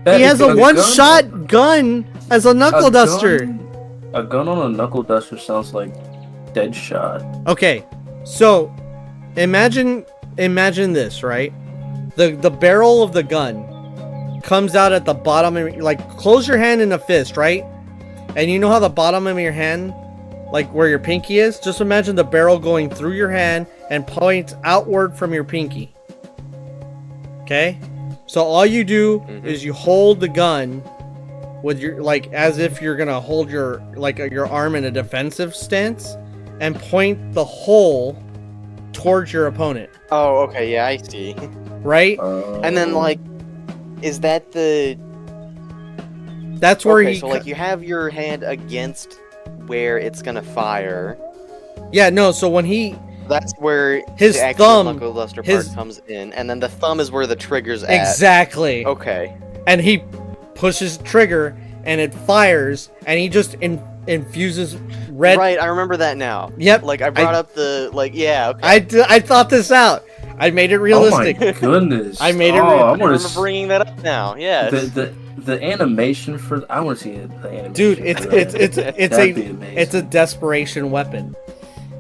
He has a one-shot gun as a knuckle duster. A gun on a knuckle duster sounds like Deadshot. Okay, so imagine this, right? The barrel of the gun comes out at the bottom, like close your hand in a fist, right? And you know how the bottom of your hand, like where your pinky is? Just imagine the barrel going through your hand and points outward from your pinky. Okay? So all you do is you hold the gun with your, like, as if you're gonna hold your arm in a defensive stance and point the hole towards your opponent. Oh, okay, yeah, I see. Right? And then, like, is that the... That's where okay, so, like, you have your hand against where it's gonna fire. Yeah, no, so when he... That's where his the actual thumb, knuckle duster part comes in, and then the thumb is where the trigger's at. Exactly. Okay. And he pushes trigger, and it fires, and he just infuses red... Right, I remember that now. Yep. Like, I brought up the... Like, yeah, okay. I thought this out. I made it realistic. Oh my goodness. I made it I remember bringing that up now, yeah. The animation for... I want to see the animation. Dude, it's a desperation weapon.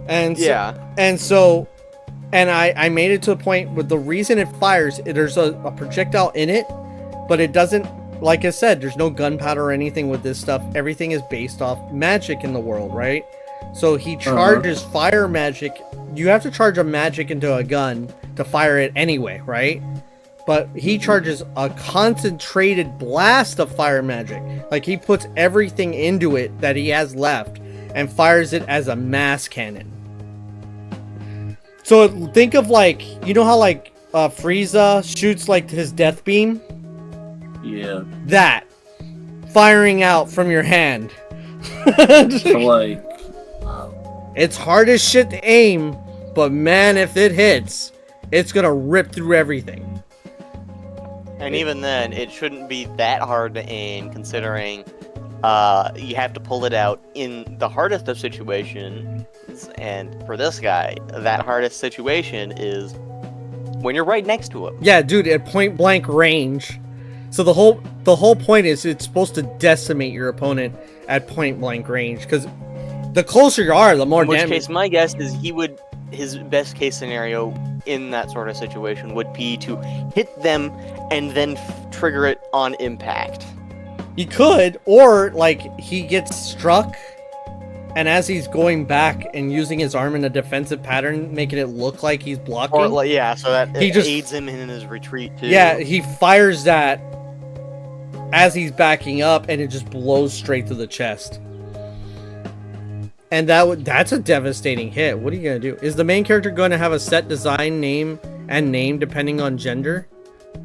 And so, yeah. And so... And I made it to a point with the reason it fires, there's a projectile in it, but it doesn't, like I said, there's no gunpowder or anything with this stuff. Everything is based off magic in the world, right? So he charges fire magic. You have to charge a magic into a gun to fire it anyway, right? But he charges a concentrated blast of fire magic. Like, he puts everything into it that he has left and fires it as a mass cannon. So think of, like, you know how, like, Frieza shoots, like, his death beam? Yeah. That. Firing out from your hand. So, like... It's hard as shit to aim, but man, if it hits, it's gonna rip through everything. And even then, it shouldn't be that hard to aim, considering you have to pull it out in the hardest of situations. And for this guy, that hardest situation is when you're right next to him. Yeah, dude, at point blank range. So the whole point is it's supposed to decimate your opponent at point blank range, because the closer you are, the more damage. In which case, my guess is his best case scenario in that sort of situation would be to hit them and then trigger it on impact. He could, or like he gets struck, and as he's going back and using his arm in a defensive pattern, making it look like he's blocking. Or like, yeah, so that he it aids him in his retreat too. Yeah, he fires that as he's backing up, and it just blows straight to the chest. And that's a devastating hit. What are you gonna do? Is the main character going to have a set design, name depending on gender?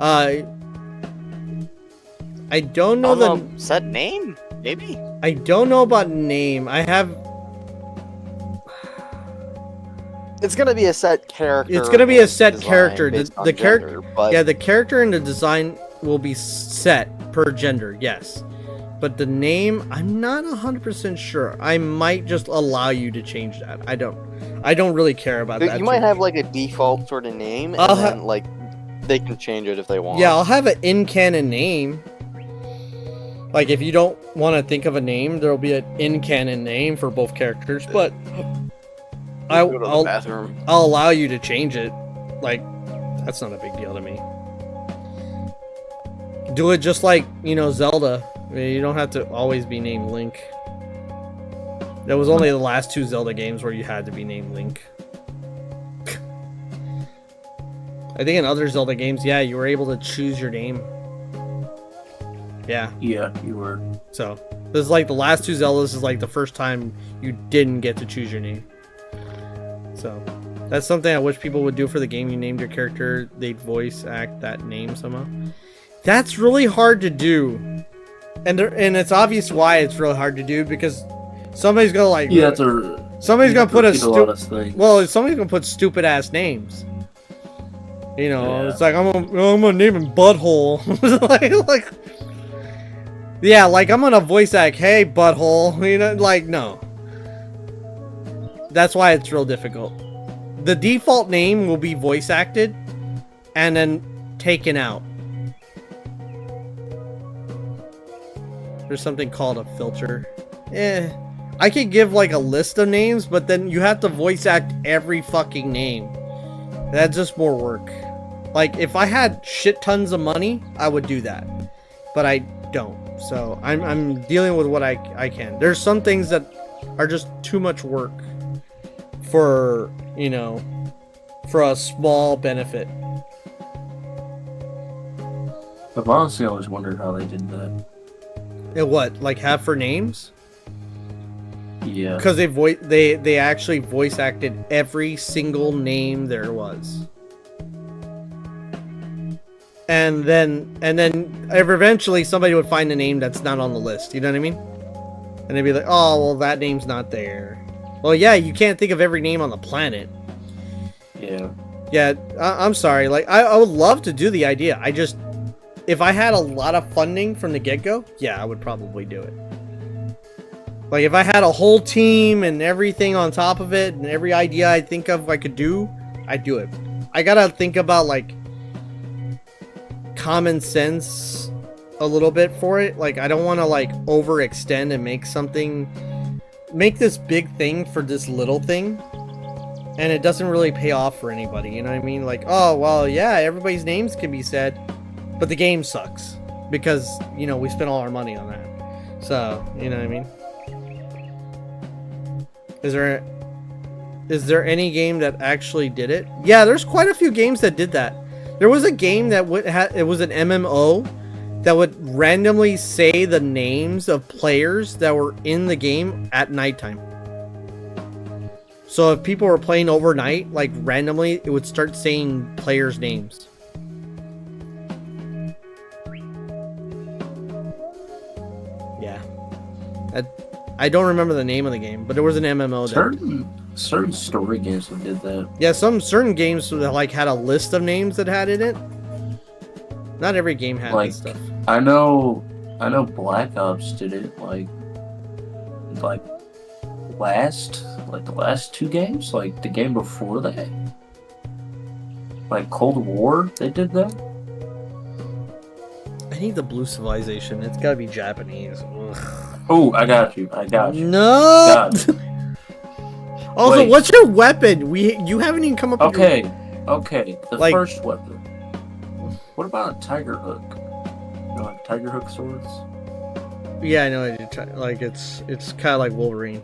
I don't know set name, maybe. I don't know about name. I have. It's gonna be a set character. It's gonna be a set character. The character, but... yeah, the character and the design will be set per gender. Yes, But the name, I'm not 100% sure. I might just allow you to change that. I don't really care about that. You might have like a default sort of name, and then like they can change it if they want. Yeah, I'll have an in-canon name. Like, if you don't want to think of a name, there'll be an in-canon name for both characters, but I'll allow you to change it. Like, that's not a big deal to me. Do it just like, you know, Zelda. I mean, you don't have to always be named Link. There was only the last 2 Zelda games where you had to be named Link. I think in other Zelda games, yeah, you were able to choose your name. Yeah. Yeah, you were. So, this is like the last 2 Zeldas is like the first time you didn't get to choose your name. So, that's something I wish people would do for the game. You named your character, they'd voice act that name somehow. That's really hard to do. And it's obvious why it's really hard to do, because somebody's gonna like... Yeah, somebody's gonna put somebody's gonna put stupid ass names. You know, yeah. It's like, I'm gonna name him Butthole. like, yeah, like, I'm gonna voice act, hey, Butthole. You know, like, no. That's why it's real difficult. The default name will be voice acted and then taken out. There's something called a filter. I could give like a list of names, but then you have to voice act every fucking name. That's just more work. Like, if I had shit tons of money, I would do that. But I don't. So I'm dealing with what I can. There's some things that are just too much work for, you know, for a small benefit. I've honestly always wondered how they did that. What, like have for names? Yeah. Because they actually voice acted every single name there was. And then eventually somebody would find a name that's not on the list. You know what I mean? And they'd be like, oh, well, that name's not there. Well, yeah, you can't think of every name on the planet. Yeah. Yeah, I'm sorry. Like, I would love to do the idea. I just, if I had a lot of funding from the get-go, yeah, I would probably do it. Like, if I had a whole team and everything on top of it, and every idea I think of I could do, I'd do it. I gotta think about, like, common sense a little bit for it. Like, I don't want to, like, overextend and make this big thing for this little thing, and it doesn't really pay off for anybody, you know what I mean? Like, oh, well, yeah, everybody's names can be said, but the game sucks, because, you know, we spent all our money on that. So, you know what I mean? Is there any game that actually did it? Yeah, there's quite a few games that did that. There was a game that it was an MMO that would randomly say the names of players that were in the game at nighttime. So if people were playing overnight, like randomly, it would start saying players' names. Yeah. I don't remember the name of the game, but there was an MMO Certain story games that did that. Yeah, certain games that like had a list of names that had in it. Not every game had like, this stuff. I know Black Ops did it like the last 2 games, like the game before that. Like Cold War, they did that. I need the Blue Civilization. It's gotta be Japanese. Ugh. Oh, I got you. No. Got you. Also, Wait. what's your weapon? You haven't even come up with Okay, your... okay. The first weapon. What about a tiger hook? You know, like tiger hook swords? Yeah, I know. Like it's kind of like Wolverine.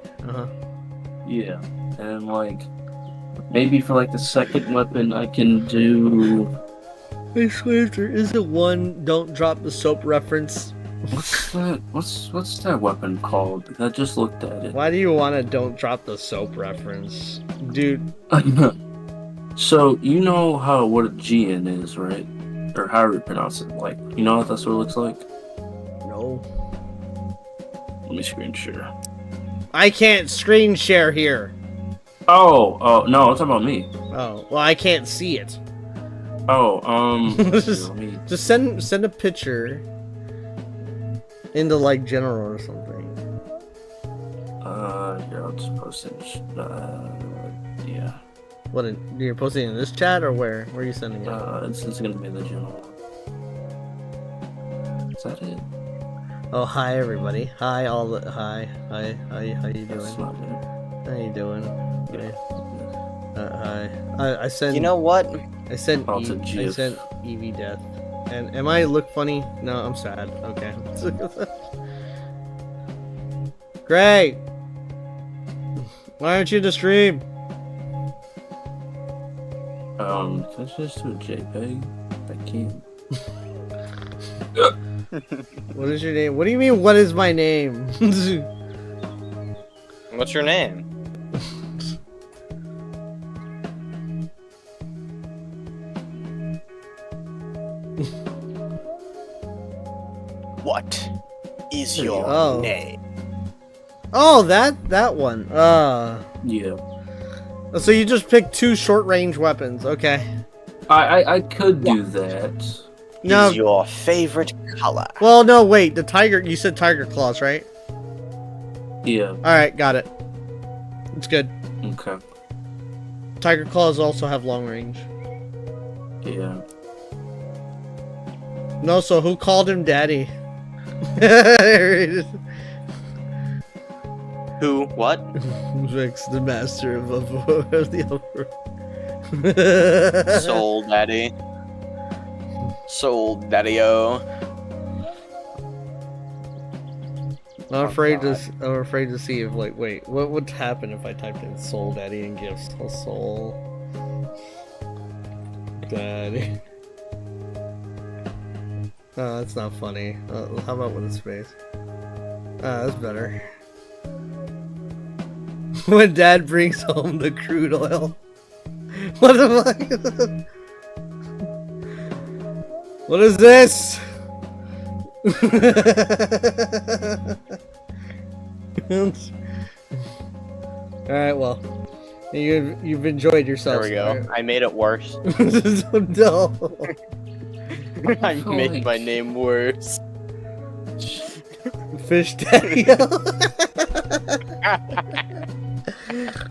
Yeah, and like maybe for like the second weapon, I can do. Hey, Slaves, there isn't one "Don't drop the soap" reference. What's that? What's that weapon called? I just looked at it. Why do you want a "Don't drop the soap" reference, dude? So you know what a GN is, right? Or how do you pronounce it? Like, you know what that's what it looks like? No. Let me screen share. I can't screen share here. Oh no, it's about me. Oh, well, I can't see it. Oh, just send a picture. into like general or something. Here, I'll just post it. Yeah. What? You're posting in this chat or where? Where are you sending it? It's gonna be in the general. Is that it? Oh, hi everybody. Hi all the hi. How you doing? That's not it. How you doing? Yeah. Hi. I sent. You know what? I sent. Oh, it's a I GIF. sent Evie death. And am I look funny? No, I'm sad. Okay. Great. Why aren't you in the stream? Can I just do a JPEG? I can't. What is your name? What do you mean? What is my name? What's your name? What is your Oh. name? Oh, that one. Yeah. So you just picked 2 short-range weapons. Okay. I could do that. No. Is your favorite color? Well, no. Wait. The tiger. You said tiger claws, right? Yeah. All right. Got it. It's good. Okay. Tiger claws also have long range. Yeah. No. So who called him daddy? Who? What? Rex, the master of the upper. Soul Daddy. Soul Daddy-o. I'm afraid to see if wait, what would happen if I typed in Soul Daddy and gifts? Oh, Soul Daddy. Oh, that's not funny. How about with a space? That's better. When Dad brings home the crude oil. What am I? What is this? Alright, well. You've enjoyed yourself. There we go. Right? I made it worse. No. I made my name worse. Fish Daddy.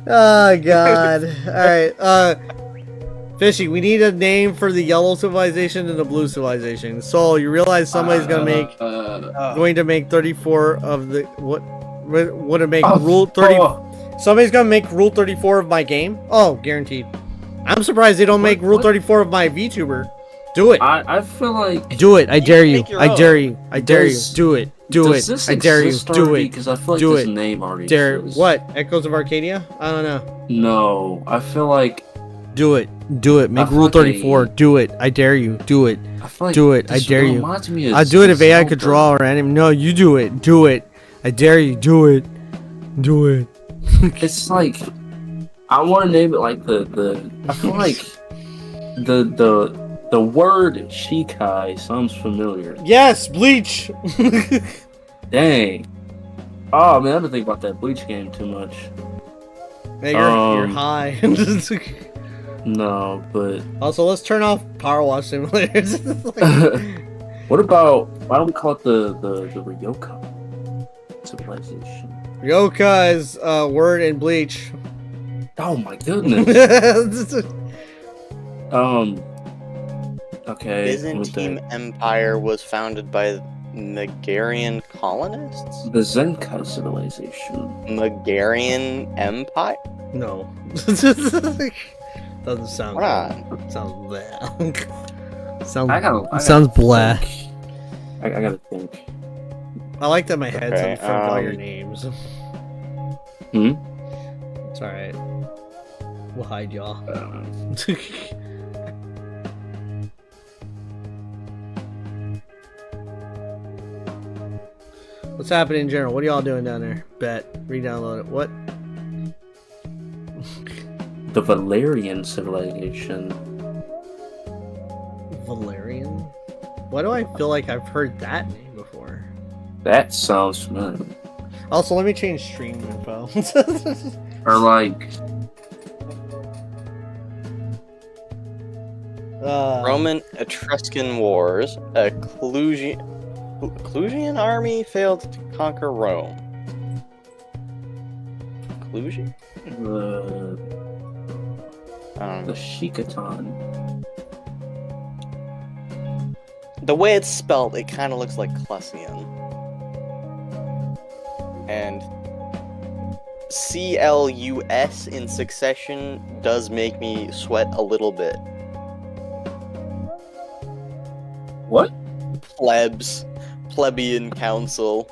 Oh god. Alright, Fishy, we need a name for the yellow civilization and the blue civilization. So you realize somebody's going to make 34 of the what to make rule 30. Somebody's going to make rule 34 of my game? Oh, guaranteed. I'm surprised they don't make rule 34 of my VTuber. Do it. I feel like Do it. I dare you. make your I own. dare you. I dare you. Does- Do it. Do Does it. this I dare you. exist Do already? it. Because I feel like Do this it. name already Dare exists. what? Echoes of Arcadia? I don't know. No, I feel like Do it. Do it. Make I rule fucking- 34. Do it. I dare you. Do it. I feel like Do it. I this dare you. reminds me of I'd do it if AI could Zelda. draw or anime. No, you do it. Do it. I dare you. Do it. Do it. It's like I want to name it like the. I feel like the word Shikai sounds familiar. Yes, Bleach. Dang. Oh man, I've been thinking about that Bleach game too much. Man, you're high. No, but Also, let's turn off Powerwash Simulator. what about why don't we call it the Ryoka civilization? Ryoka is a word in Bleach. Oh my goodness. Okay. Byzantine Empire was founded by Megarian colonists? The Zenkai civilization. Megarian Empire? No. Doesn't sound Right. good. Sounds blah. I Sounds gotta blah. think. I gotta think. I like that my head's Okay, in front of all your names. Hmm? It's alright. We'll hide y'all. What's happening in general? What are y'all doing down there? Bet. Re-download it. What? The Valerian civilization. Valerian? Why do I feel like I've heard that name before? That sounds familiar. Also, let me change stream info. Or like Roman Etruscan Wars, Clusian army failed to conquer Rome. Clusian? The Um, Shikatan. the way it's spelled, it kind of looks like Clusian. And CLUS in succession does make me sweat a little bit. What? Plebs. Plebeian council.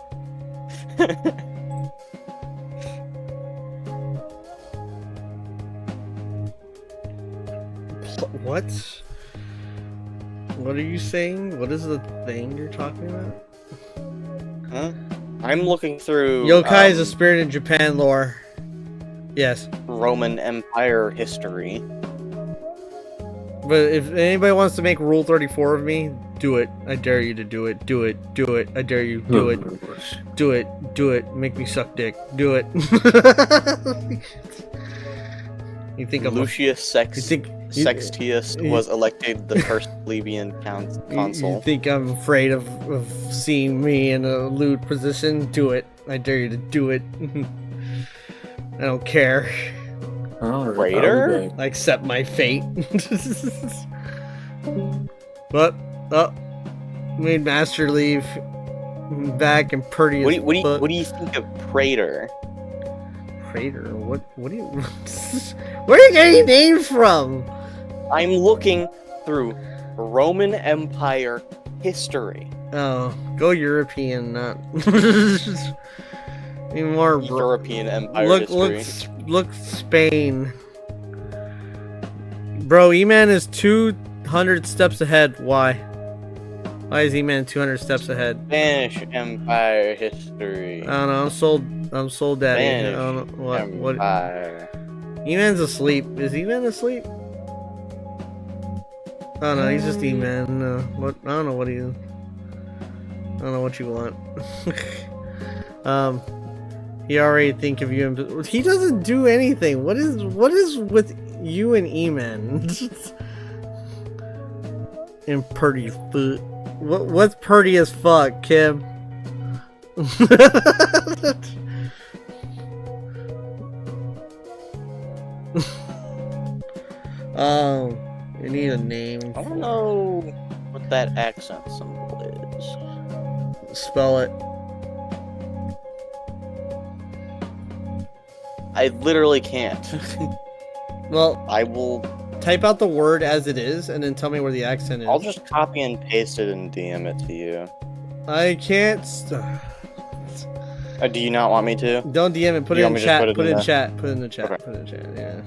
What? What are you saying? What is the thing you're talking about? Huh? I'm looking through Yokai is a spirit in Japan lore. Yes. Roman Empire history. But if anybody wants to make Rule 34 of me, do it. I dare you to do it. Do it. Do it. I dare you. Do it. Do it. Do it. Make me suck dick. Do it. You think I'm Lucius Sextius you- was elected the first plebeian consul. You think I'm afraid of seeing me in a lewd position? Do it. I dare you to do it. I don't care. Raider? I accept my fate. But, made Master leave. Back and pretty What as do fuck. you think of Praetor? Praetor? What do you... Where are you getting names from? I'm looking through Roman Empire history. Oh, go European, not... Even more... European Empire history. Look Spain. Bro, E-Man is 200 steps ahead. Why? Why is E-Man 200 steps ahead? Spanish Empire history. I don't know. I'm sold daddy. I don't know what. Empire. E-Man's asleep. Is E-Man asleep? Oh no, he's just E-Man. No, what? I don't know what he is. I don't know what you want. He already think of you. He doesn't do anything. What is with you and E-Man? And pretty foot. What's pretty as fuck, Kim? We need a name. I don't know what that accent symbol is. Spell it. I literally can't. Well, I will. type out the word as it is, and then tell me where the accent is. I'll just copy and paste it and DM it to you. I can't. Do you not want me to? Don't DM it. Put You it want in me to chat. put it Put it in in the- chat. Put it in the chat. Okay. Put it in the chat. Yeah.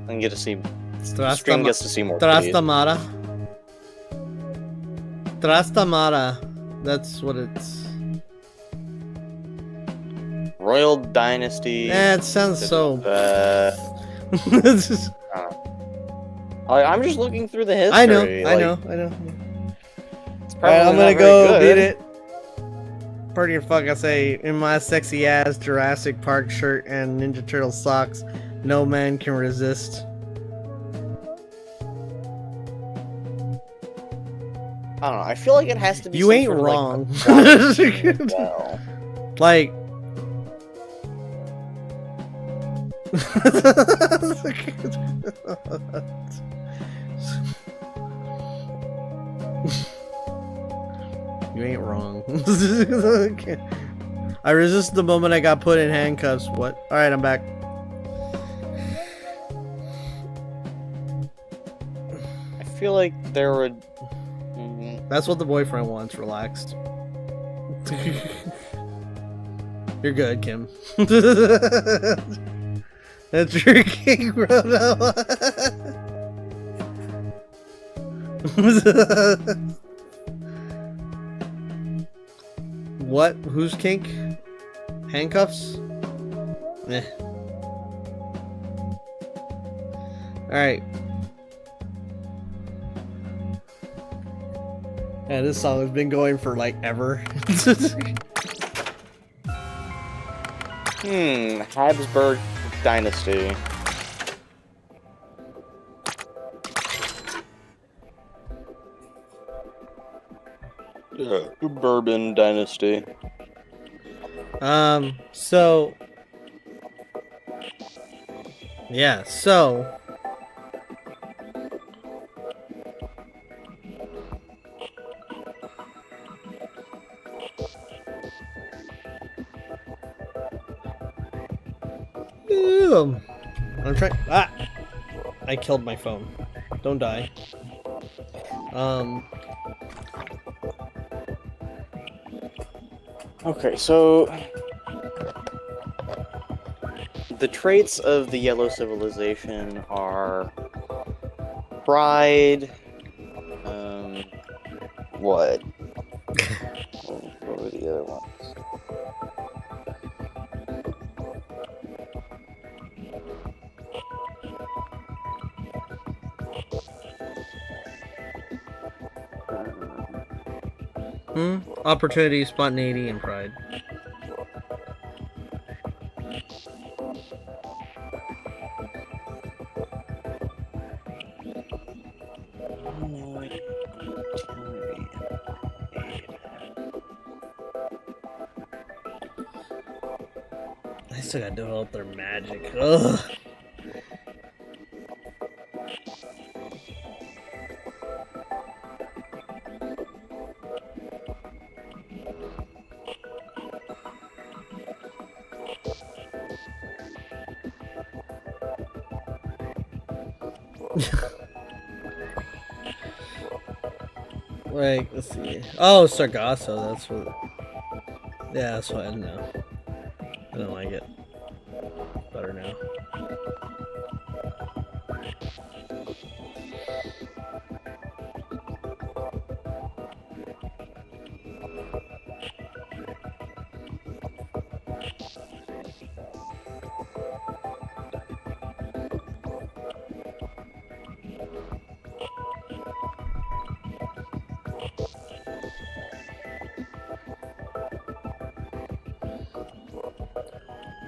And get to see. The stream gets to see more. titties. Trastamara. Trastamara. That's what it's. Royal Dynasty. Eh, it sounds so. It's just- I'm just looking through the history. I know. It's Alright, I'm probably gonna not go very beat good. it. Pretty fuck, I say, in my sexy ass Jurassic Park shirt and Ninja Turtle socks, no man can resist. I don't know. I feel like it has to be. You some ain't sort of, wrong. Like, well. Like. You ain't wrong. I resisted the moment I got put in handcuffs. What? Alright, I'm back. I feel like there would. That's what the boyfriend wants. Relaxed. You're good, Kim. That's your king, bro. No. What? Who's kink? Handcuffs? Eh. Alright. Yeah, this song has been going for like ever. Habsburg Dynasty. Bourbon Dynasty. So yeah, so I'm trying. Ah, I killed my phone. Don't die. Okay, so the traits of the Yellow Civilization are pride. What? What were the other ones? Opportunity, spontaneity, and pride. I still gotta develop their magic. Ugh. Like, let's see. Oh, Sargasso, that's what. Yeah, that's what I know. I don't like it. Better now.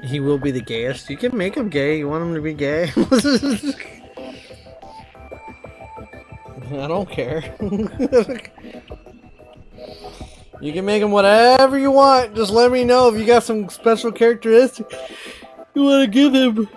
He will be the gayest. You can make him gay. You want him to be gay? I don't care. You can make him whatever you want. Just let me know if you got some special characteristics you want to give him.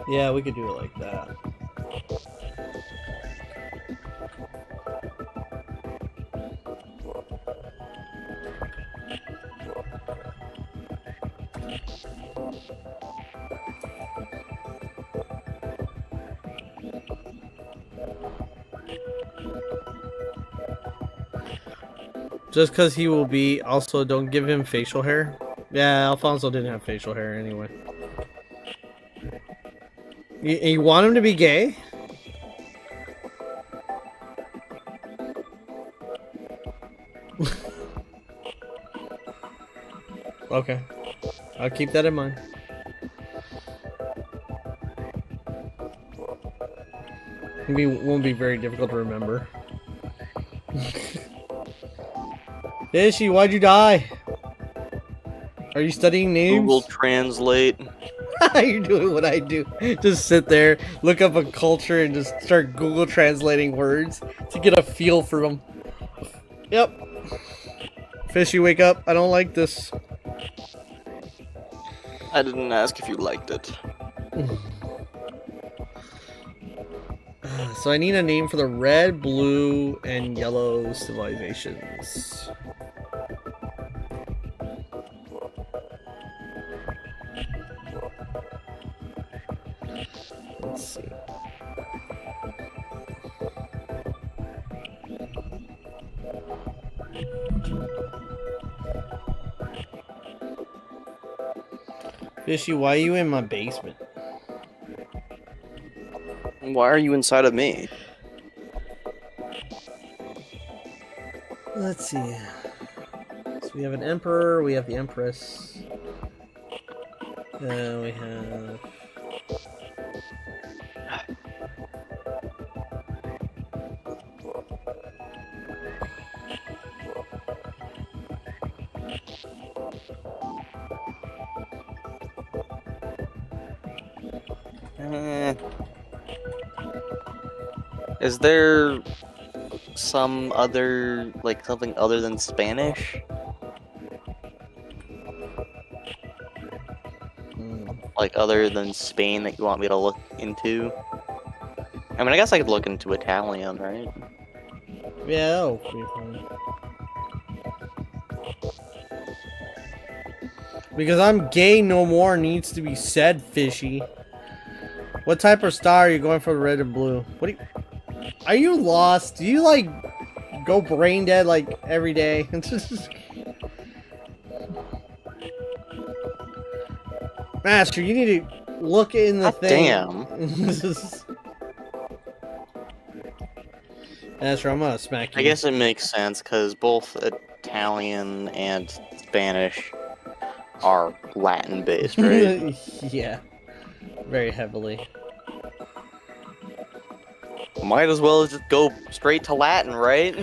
Yeah, we could do it like that. Just because he will be, also don't give him facial hair. Yeah, Alfonso didn't have facial hair anyway. You want him to be gay? Okay. I'll keep that in mind. Won't be very difficult to remember. Fishy, why'd you die? Are you studying names? Google Translate. You're doing what I do. Just sit there, look up a culture, and just start Google translating words to get a feel for them. Yep. Fishy, wake up. I don't like this. I didn't ask if you liked it. So I need a name for the red, blue, and yellow civilizations. Fishy, why are you in my basement? Why are you inside of me? Let's see. So we have an emperor, we have the empress. We have... Is there some other, like, something other than Spanish? Like, other than Spain that you want me to look into? I mean, I guess I could look into Italian, right? Yeah, that'll be fun. Because I'm gay no more needs to be said, Fishy. What type of star are you going for, red and blue? What do you... Are you lost? Do you, like, go brain dead, like, every day? Master, you need to look in the thing. Damn. Master, I'm gonna smack you. I guess it makes sense, because both Italian and Spanish are Latin-based, right? Yeah. Very heavily. Might as well just go straight to Latin, right?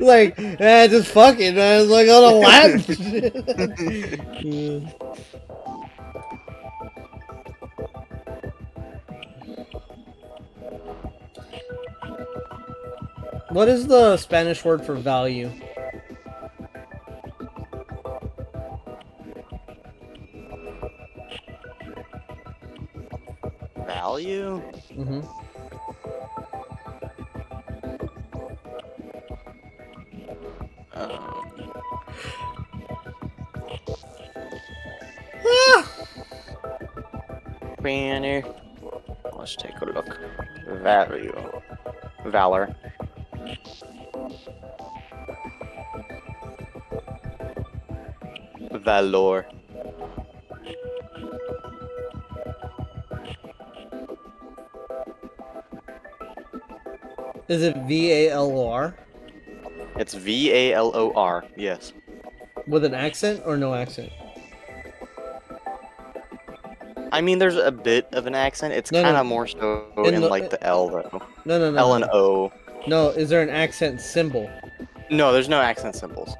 Like, just fuck it, man. It's like on a Latin. What is the Spanish word for value? Value? Mm-hmm. Banner. Let's take a look. Value. Valor. Valor. Is it VALOR? It's VALOR, yes. With an accent or no accent? I mean, there's a bit of an accent. It's No, kind of no. more so In in, the- like, the L, though. No. L and O. No, is there an accent symbol? No, there's no accent symbols.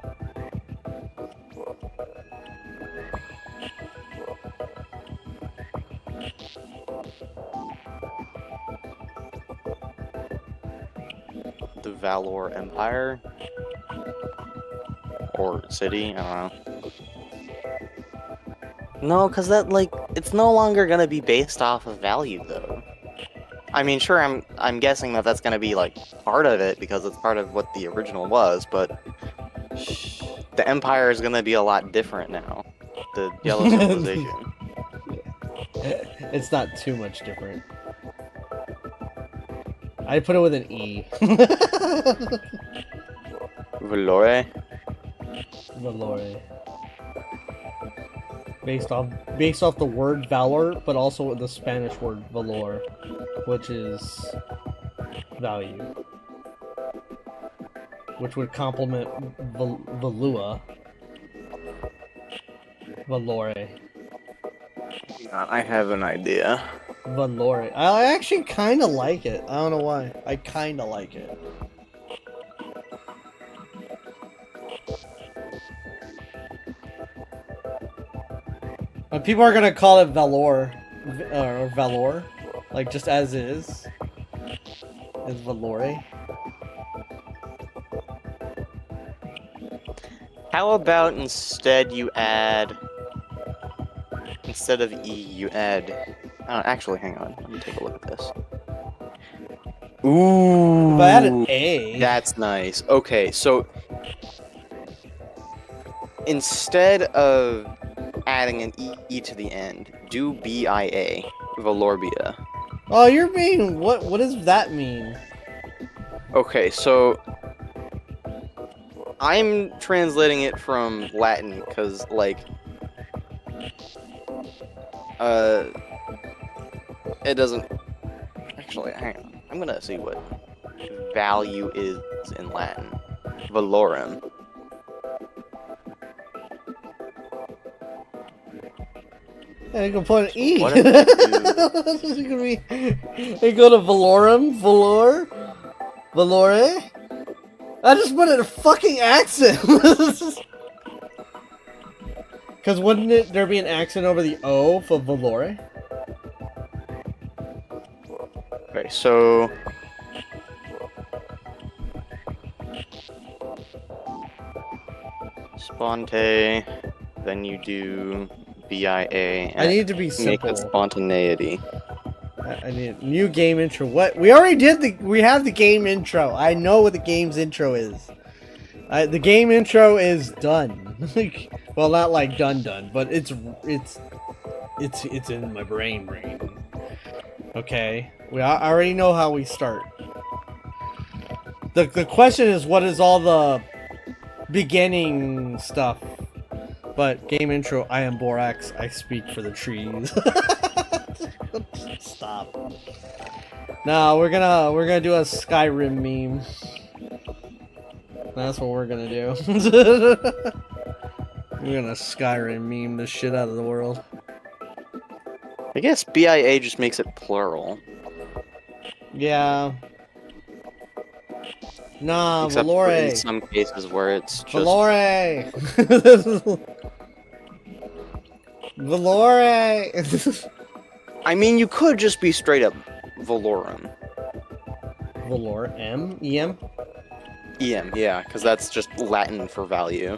The Valor Empire? Or city, I don't know. No, because that, like, it's no longer gonna be based off of value, though. I mean, sure, I'm guessing that that's gonna be, like, part of it, because it's part of what the original was, but the Empire is gonna be a lot different now. The Yellow Civilization. It's not too much different. I put it with an E. Valore? Valore. Based off the word valor, but also the Spanish word valor, which is value, which would complement valua. Valore. I have an idea. Valore. I actually kind of like it. I don't know why. I kind of like it. But people are gonna call it Valor, or Valor, like just as is Valore. How about instead you add, instead of E, you add, actually, hang on, let me take a look at this. Ooh, If I had an A, that's nice. Okay, so instead of adding an E to the end, do BIA, Valorbia. oh, you're being what does that mean? Okay, so I'm translating it from Latin because, like, It doesn't. Actually, hang on. I'm gonna see what value is in Latin. Valorem. Yeah, you can put an E. What if I do- It's gonna be. You go to Valorum, Valore. I just put it a fucking accent. Because wouldn't there be an accent over the O for Valore? Okay, so Sponte, then you do BIA. I need to be Make simple. it spontaneity. I need new game intro. What? We already did the. We have the game intro. I know what the game's intro is. The game intro is done. Well, not like done, but it's in my brain. Okay, I already know how we start. The question is, what is all the beginning stuff? But game intro. I am Borax. I speak for the trees. Stop. No, we're gonna do a Skyrim meme. That's what we're gonna do. We're gonna Skyrim meme the shit out of the world. I guess BIA just makes it plural. Yeah. Nah, Except for in Valore. some cases where it's just Valore. Valore. I mean, you could just be straight up Valorem. Valore. EM. EM, yeah, because that's just Latin for value.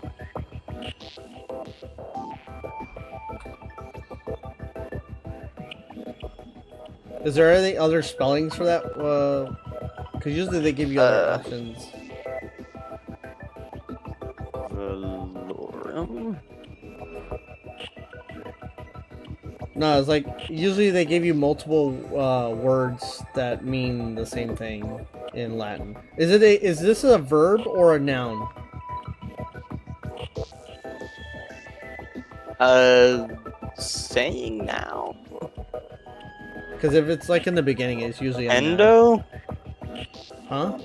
Is there any other spellings for that? Because usually they give you other options. Valorem? No, it's like usually they give you multiple words that mean the same thing in Latin. Is this a verb or a noun? Saying now. Because if it's like in the beginning, it's usually a noun. Endo? Huh?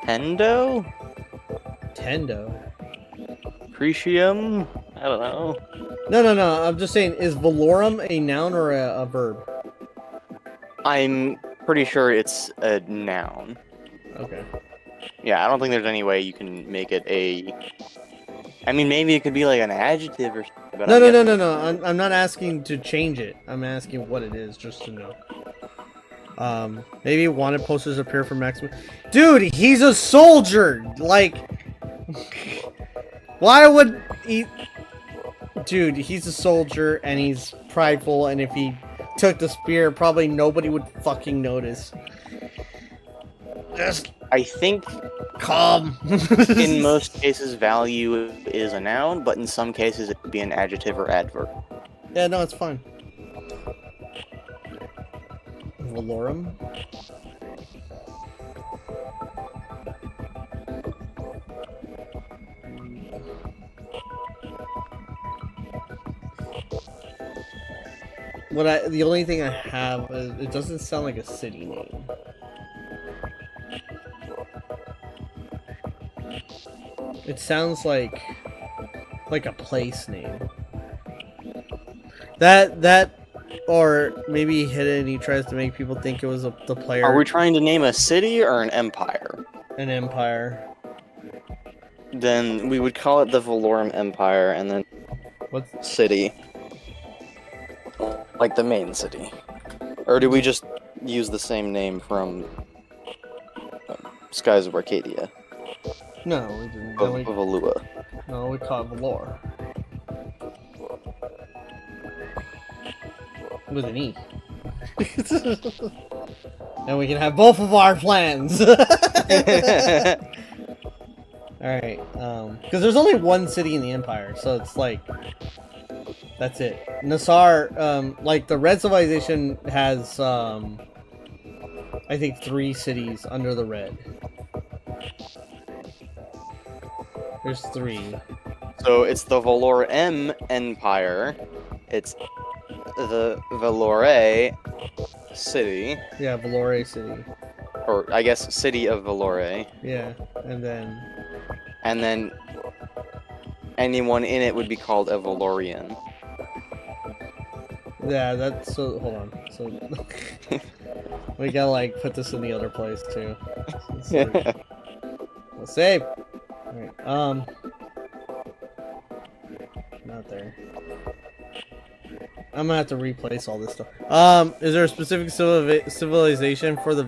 Tendo? Tendo. Cretium? I don't know. No. I'm just saying, is Valorum a noun or a verb? I'm pretty sure it's a noun. Okay. Yeah, I don't think there's any way you can make it a... I mean, maybe it could be like an adjective or something. But No. I'm not asking to change it. I'm asking what it is, just to know. Maybe wanted posters appear for maximum. Dude, he's a soldier. Like, why would he? Dude, he's a soldier and he's prideful. And if he took the spear, probably nobody would fucking notice. Just I think calm. in most cases value is a noun, but in some cases it could be an adjective or adverb. Yeah, no, it's fine. Valorum. The only thing I have is it doesn't sound like a city name. It sounds like a place name. That or maybe he hit it and he tries to make people think it was the player. Are we trying to name a city or an empire? An empire. Then we would call it the Valorum Empire, and then What's city. Like the main city. Or do we just use the same name from Skies of Arcadia? no? We didn't. Valua. No, we call it Valor. With an E. And we can have both of our plans. Alright, because there's only one city in the Empire, so it's like, that's it. Nassar, like, the Red Civilization has, I think 3 cities under the Red. There's 3. So it's the Valorem Empire. It's the Valore city, Yeah, Valore City. or I guess city of Valore, Yeah, and then anyone in it would be called a Valorian. yeah, that's so. Hold on. So we gotta like put this in the other place too. So it's like, let's save. All right. Not there. I'm gonna have to replace all this stuff. Is there a specific civilization for the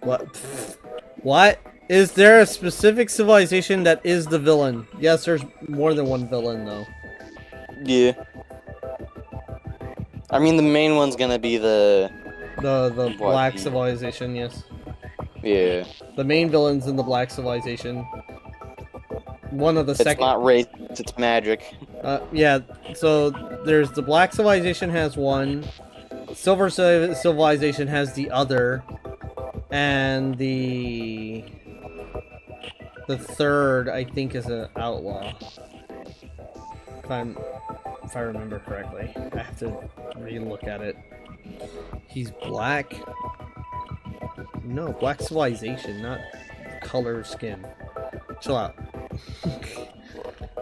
what? What? Is there a specific civilization that is the villain? Yes, there's more than one villain though. Yeah. I mean, the main one's gonna be the The What, black the- civilization, yes. yeah. The main villain's in the black civilization. One of the It's second. not race, it's magic. Yeah. So there's the black civilization has one. Silver civilization has the other, and the third I think is an outlaw. If I remember correctly, I have to re-look at it. He's black. No, black civilization, not color of skin. Chill out.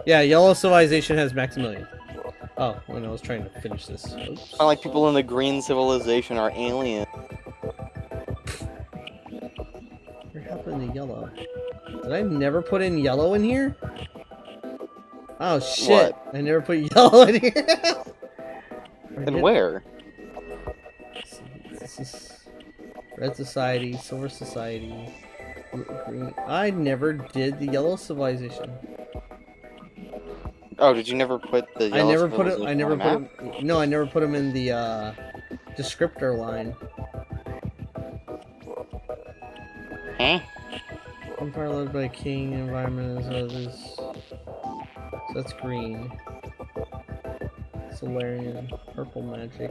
Yeah, yellow civilization has Maximilian. Oh, when I was trying to finish this. Oops. Not like people in the green civilization are alien. What happened to yellow? Did I never put in yellow in here? Oh shit! I never put yellow in here. And where? This is Red Society, Silver Society, Green. I never did the yellow civilization. Oh, did you never put the yellow I never put it. civilization I never on put the map? them. No, I never put them in the descriptor line. Huh? Empire led by king, environment as others. So that's green. Solarian, purple magic.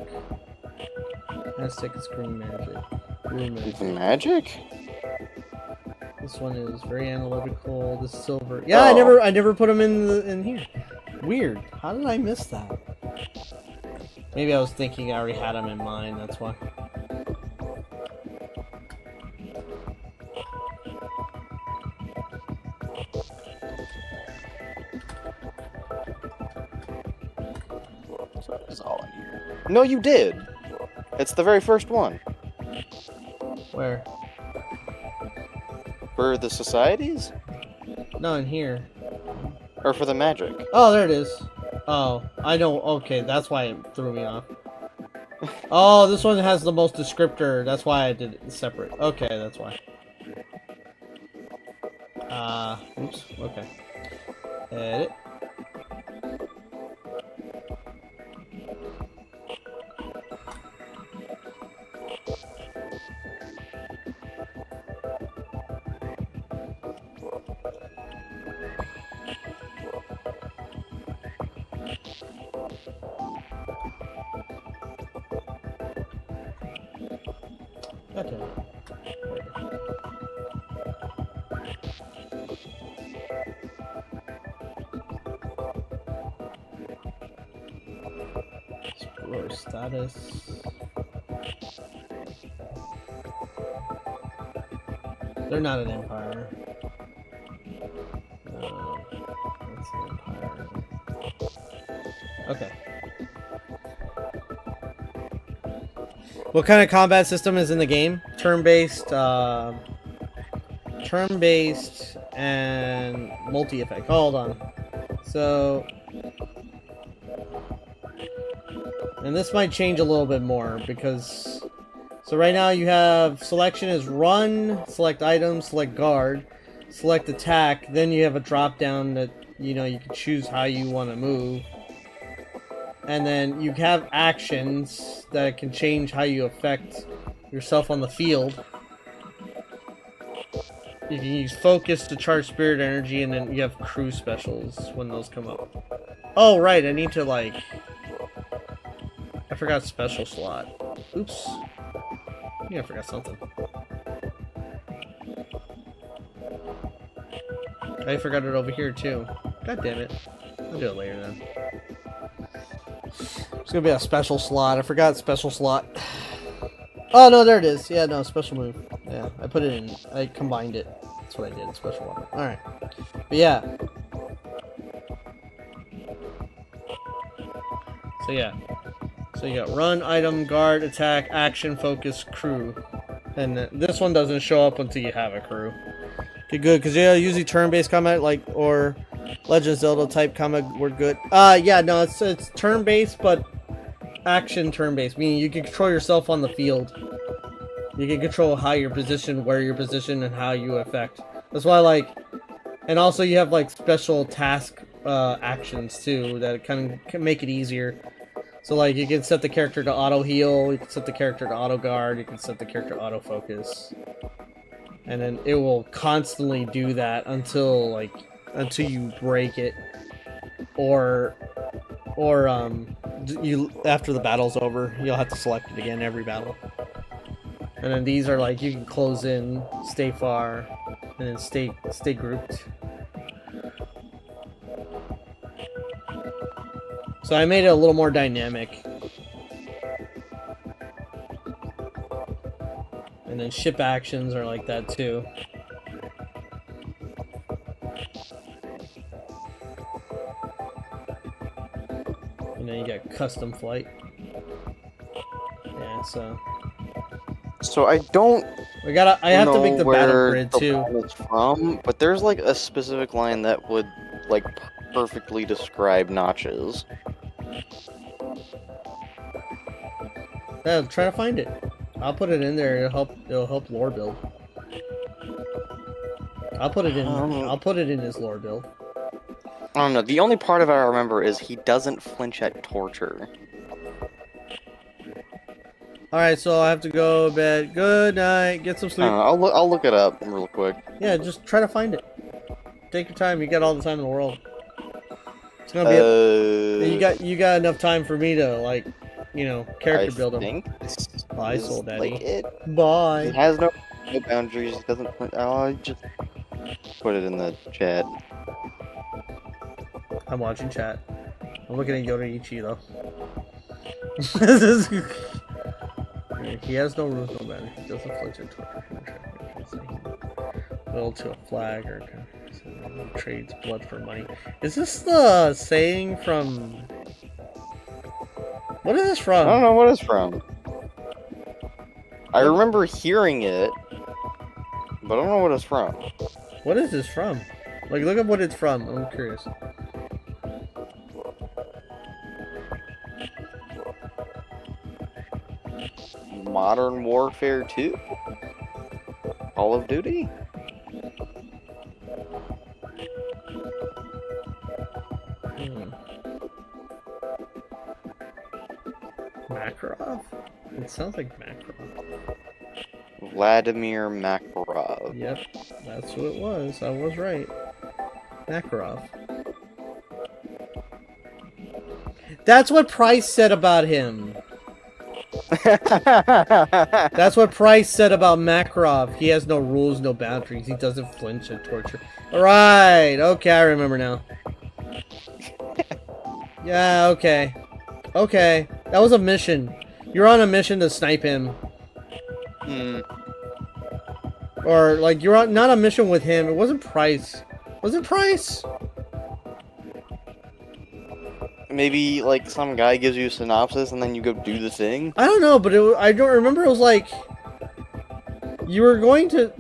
Aztec is green magic. Blue magic. Magic? This one is very analytical. This is silver. Yeah, Oh. I never put them in here. Weird. How did I miss that? Maybe I was thinking I already had them in mind. That's why. So it's all in here. No, you did. It's the very first one. Where? For the societies? No, in here. Or for the magic? Oh, there it is. Oh, I know. Okay, that's why it threw me off. Oh, this one has the most descriptor. That's why I did it separate. Okay, that's why. Oops. Okay. Edit. Okay. Explore status. They're not an empire. No, that's an empire. Okay. What kind of combat system is in the game? Turn-based, and multi-effect. Hold on. So, and this might change a little bit more because, so right now you have selection is run, select item, select guard, select attack. Then you have a drop down that you know you can choose how you want to move. And then you have actions that can change how you affect yourself on the field. You can use focus to charge spirit energy, and then you have crew specials when those come up. Oh, right, I need to, like... I forgot special slot. Oops. Yeah, I forgot something. I forgot it over here, too. God damn it. I'll do it later, then. gonna be a special slot. I forgot special slot. Oh no, there it is. Yeah, no, special move. Yeah, I put it in. I combined it. That's what I did. Special one. All right. But yeah. So yeah. So you got run, item, guard, attack, action, focus, crew, and this one doesn't show up until you have a crew. Okay, good, because yeah, usually turn-based combat or Legend of Zelda type combat were good. Yeah, no, it's turn-based, but action turn-based, meaning you can control yourself on the field. You can control how you're positioned, where you're positioned, and how you affect. That's why, and also you have special task actions too that kind of can make it easier. So you can set the character to auto heal, you can set the character to auto guard, you can set the character to auto focus, and then it will constantly do that until you break it, or you after the battle's over, you'll have to select it again every battle. And then these are you can close in, stay far, and then stay grouped. So I made it a little more dynamic. And then ship actions are like that too. And then you got custom flight. Yeah, so So I don't I have to make the battle where grid the too. line is from, but there's a specific line that would perfectly describe notches. Yeah, try to find it. I'll put it in there. It'll help lore build. I'll put it in his lore build. I don't know. The only part of it I remember is he doesn't flinch at torture. All right, so I have to go to bed. Good night. Get some sleep. I'll look it up real quick. Yeah, just try to find it. Take your time. You got all the time in the world. It's gonna be. You got enough time for me to character build him. Bye, Soul Daddy. Bye. He has no boundaries. He doesn't. Just put it in the chat. I'm watching chat. I'm looking at Yoda Ichi though. He has no rules, no matter. He doesn't flinch at torture. Will to a flag or trades blood for money. Is this the saying from? What is this from? I don't know what it's from. I remember hearing it, but I don't know what it's from. What is this from? Look up what it's from. I'm curious. Modern Warfare 2? Call of Duty? Makarov? It sounds like Makarov. Vladimir Makarov. Yep, that's who it was. I was right. Makarov. That's what Price said about him. That's what Price said about Makarov. He has no rules, no boundaries. He doesn't flinch at torture. Alright, okay, I remember now. Yeah, okay. Okay, that was a mission. You're on a mission to snipe him. Or, you're on, not a mission with him. It wasn't Price. Was it Price? Maybe, some guy gives you a synopsis and then you go do the thing? I don't know, but I don't remember. It was you were going to...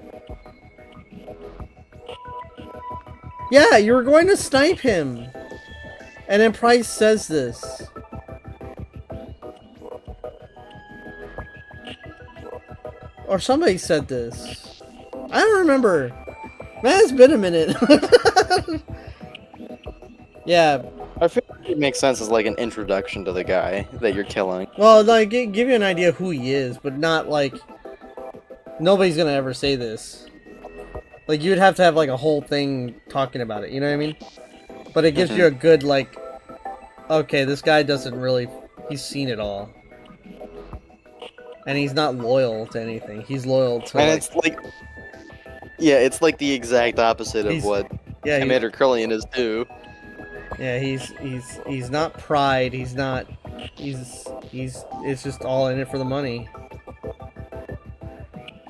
Yeah, you were going to snipe him. And then Price says this. Or somebody said this. I don't remember. Man, it's been a minute. Yeah. I feel like it makes sense as an introduction to the guy that you're killing. Well, give you an idea who he is, but not nobody's gonna ever say this. You'd have to have a whole thing talking about it, you know what I mean? But it gives you a good okay, this guy doesn't really, he's seen it all. And he's not loyal to anything. He's loyal to and it's yeah, it's the exact opposite of what Commander Krillian is too. Yeah, he's not pride. He's not It's just all in it for the money.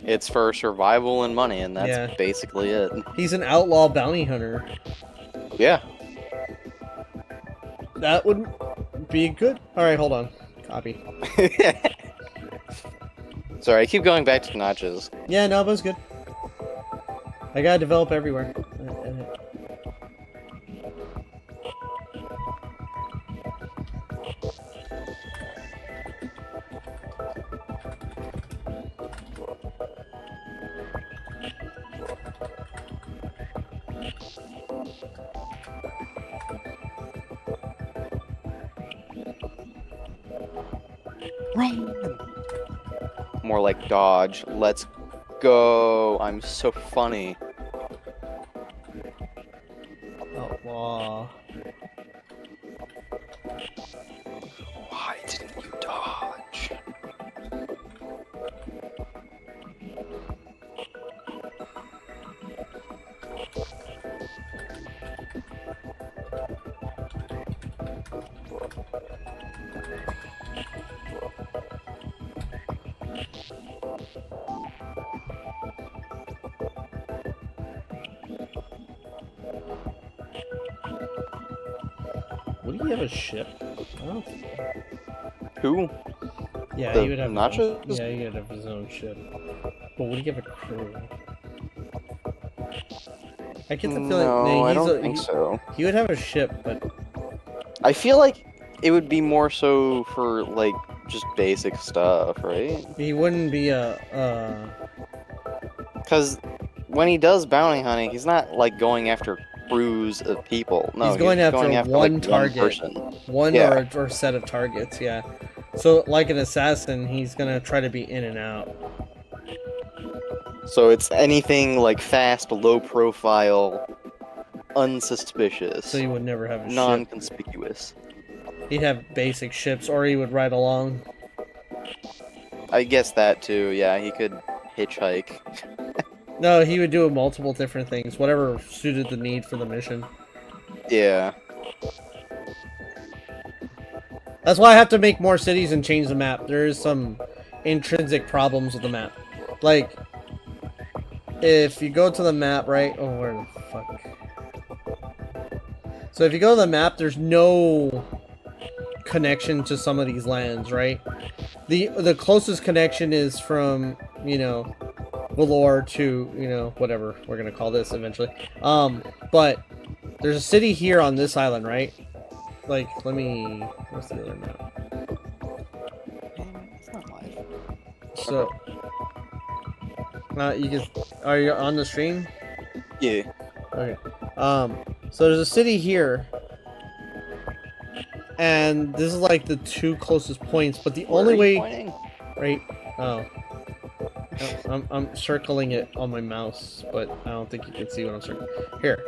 It's for survival and money, and that's Yeah. basically it. He's an outlaw bounty hunter. Yeah. That would be good. All right, hold on. Copy. Sorry, I keep going back to notches. Yeah, no, but it's good. I gotta develop everywhere. More like dodge. Let's go. I'm so funny. Outlaw. Why didn't you dodge? Would he have a ship? I don't think. Who? Yeah, The he would have. Nachos? Yeah, he would have his own ship. But would he have a crew? I get the feeling No, I he's don't think so. he would have a ship, but I feel like it would be more so for, like, just basic stuff, right? he wouldn't be a. Because when he does bounty hunting, he's not, like, going after crews of people. No, He's going after one like, target. One person. One Yeah. or set of targets, yeah. So, like an assassin, he's gonna try to be in and out. So it's anything, like, fast, low profile, unsuspicious, So he would never have a ship. non-conspicuous. He'd have basic ships, or he would ride along. I guess that too, yeah, he could hitchhike. No, he would do multiple different things, whatever suited the need for the mission. Yeah. That's why I have to make more cities and change the map. There is some intrinsic problems with the map. Like, if you go to the map, right? Oh, where the fuck? So if you go to the map, there's no connection to some of these lands, right? The closest connection is from, you know, Valor to, you know, whatever we're gonna call this eventually. But there's a city here on this island, right? Like, let me. What's the other map? It's not live. So, you can. Are you on the stream? Yeah. Okay. So there's a city here, and this is like the two closest points. But the only way, Pointing? right? Oh. I'm circling it on my mouse, but I don't think you can see what I'm circling. Here.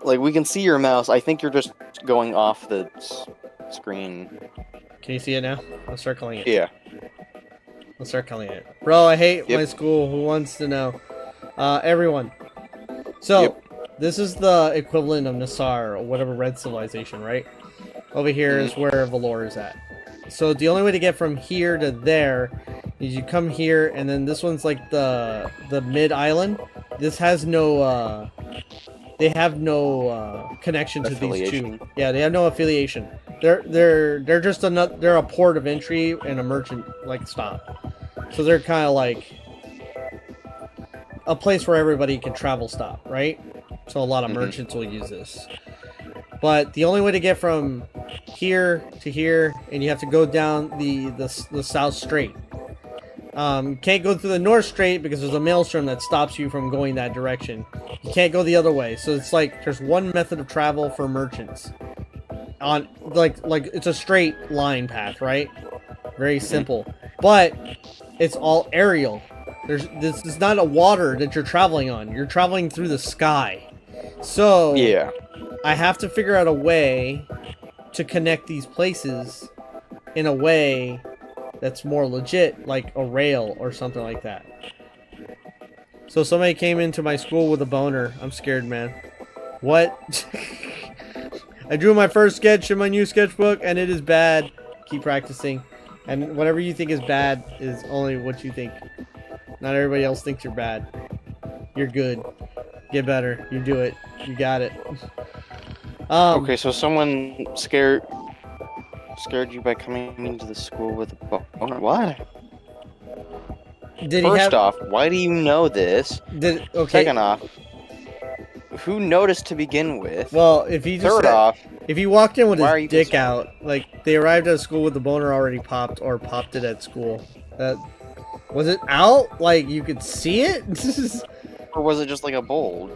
Like, we can see your mouse. I think you're just going off the screen. Can you see it now? I'm circling it. Yeah. I'm circling it. Bro, I hate Yep. my school. Who wants to know? Everyone. So, this is the equivalent of Nassar, or whatever red civilization, right? Over here is where Valor is at. So the only way to get from here to there is you come here, and then this one's like the mid island. This has no they have no connection to these Affiliation. two. Yeah, they have no affiliation. They're just they're a port of entry and a merchant like stop. So they're kind of like a place where everybody can travel stop, right? So a lot of merchants will use this. But the only way to get from here to here, and you have to go down the south straight. Can't go through the north straight because there's a maelstrom that stops you from going that direction. You can't go the other way. So it's like there's one method of travel for merchants. On like it's a straight line path, right? Very simple. But it's all aerial. This is not a water that you're traveling on. You're traveling through the sky. So Yeah. I have to figure out a way to connect these places in a way that's more legit, like a rail or something like that. So somebody came into my school with a boner. I'm scared, man. What? I drew my first sketch in my new sketchbook, and it is bad. Keep practicing. And whatever you think is bad is only what you think. Not everybody else thinks you're bad. You're good. Get better. You do it. You got it. Okay, so someone scared you by coming into the school with a boner. What? Did First off, why do you know this? Okay. Second off, who noticed to begin with? Well, if he just Third off, if he walked in with why are his you dick concerned? out, like they arrived at school with the boner already popped or popped it at school. Was it out? Like you could see it? Or was it just like a bold?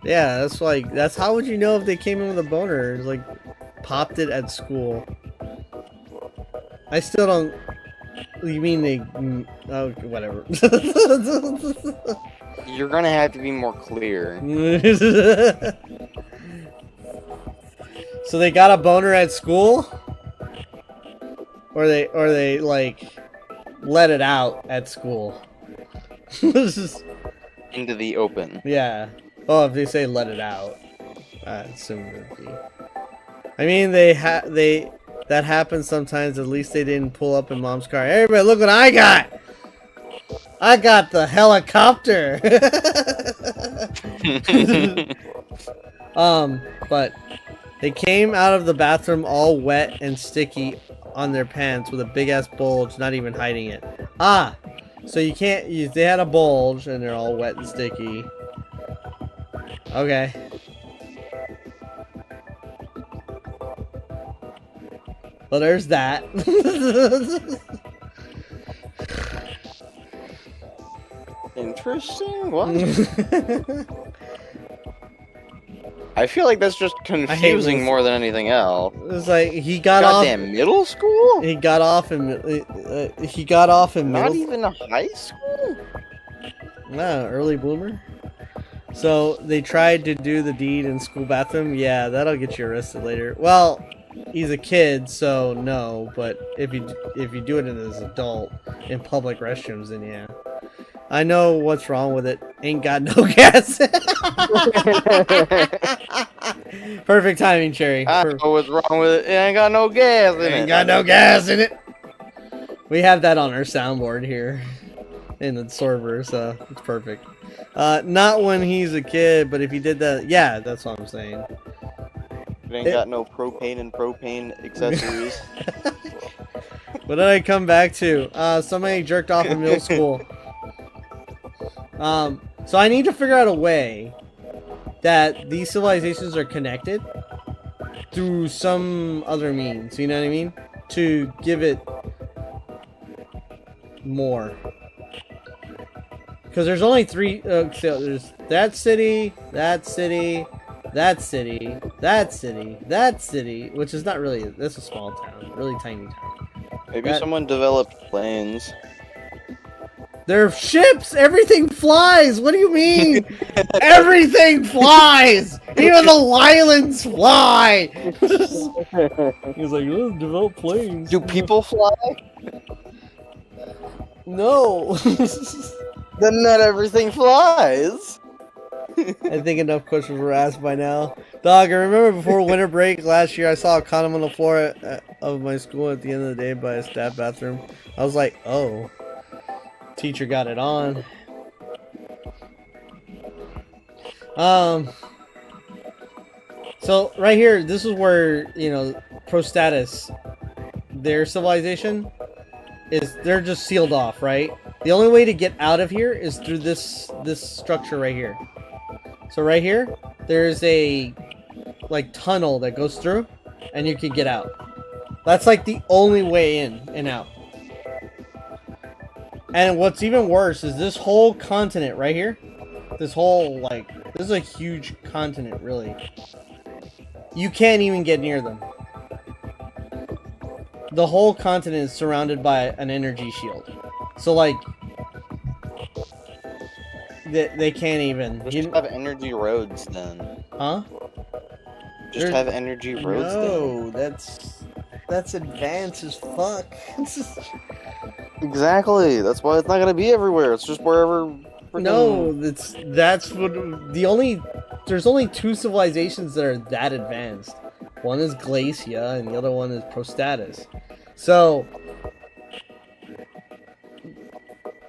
Yeah, that's how would you know if they came in with a boner? It's like popped it at school. I still don't. You mean they? Oh, whatever. You're gonna have to be more clear. So they got a boner at school, or they like let it out at school. Into the open. Yeah. Oh, if they say let it out, I assume it would be. I mean, that happens sometimes. At least they didn't pull up in mom's car. Everybody, look what I got! I got the helicopter. But they came out of the bathroom all wet and sticky on their pants with a big ass bulge, not even hiding it. Ah, so you can't. They had a bulge and they're all wet and sticky. Okay. Well, there's that. Interesting. What? I feel like that's just confusing more than anything else. It's like he got off. Goddamn middle school? He got off in. He got off in Not middle. even a high school? No, early bloomer. So they tried to do the deed in school bathroom. Yeah, that'll get you arrested later. Well, he's a kid, so no. But if you do it as an adult in public restrooms, then yeah. I know what's wrong with it. Ain't got no gas. Perfect timing, Cherry. I know what's wrong with it. It ain't got no gas in it. Ain't got no gas in it. We have that on our soundboard here in the server, so it's perfect. Not when he's a kid, but if he did that, yeah, that's what I'm saying. It ain't got no propane and propane accessories. What did I come back to? Somebody jerked off in middle school. So I need to figure out a way that these civilizations are connected through some other means, you know what I mean? To give it more. Because there's only three, so there's that city, that city, that city, that city, that city, which is not really, that's a small town, really tiny town. Maybe someone developed planes. They're ships! Everything flies! What do you mean? Everything flies! Even the Lylans fly! He's like, oh, develop planes. Do people fly? No! Then not everything flies! I think enough questions were asked by now. Dog, I remember before winter break last year, I saw a condom on the floor of my school at the end of the day by a staff bathroom. I was like, oh. Teacher got it on. So right here, this is where, you know, pro status, their civilization is, they're just sealed off, right? The only way to get out of here is through this structure right here. So right here, there's a like tunnel that goes through, and you can get out. That's like the only way in and out. And what's even worse is this whole continent right here. This whole, like, this is a huge continent, really. You can't even get near them. The whole continent is surrounded by an energy shield. So, like, they can't even. Just have energy roads then. Huh? Just have energy roads then. No, that's advanced as fuck. Exactly. That's why it's not gonna be everywhere. It's just wherever. No, that's what the only there's only two civilizations that are that advanced. One is Glacia, and the other one is Prostatus. So,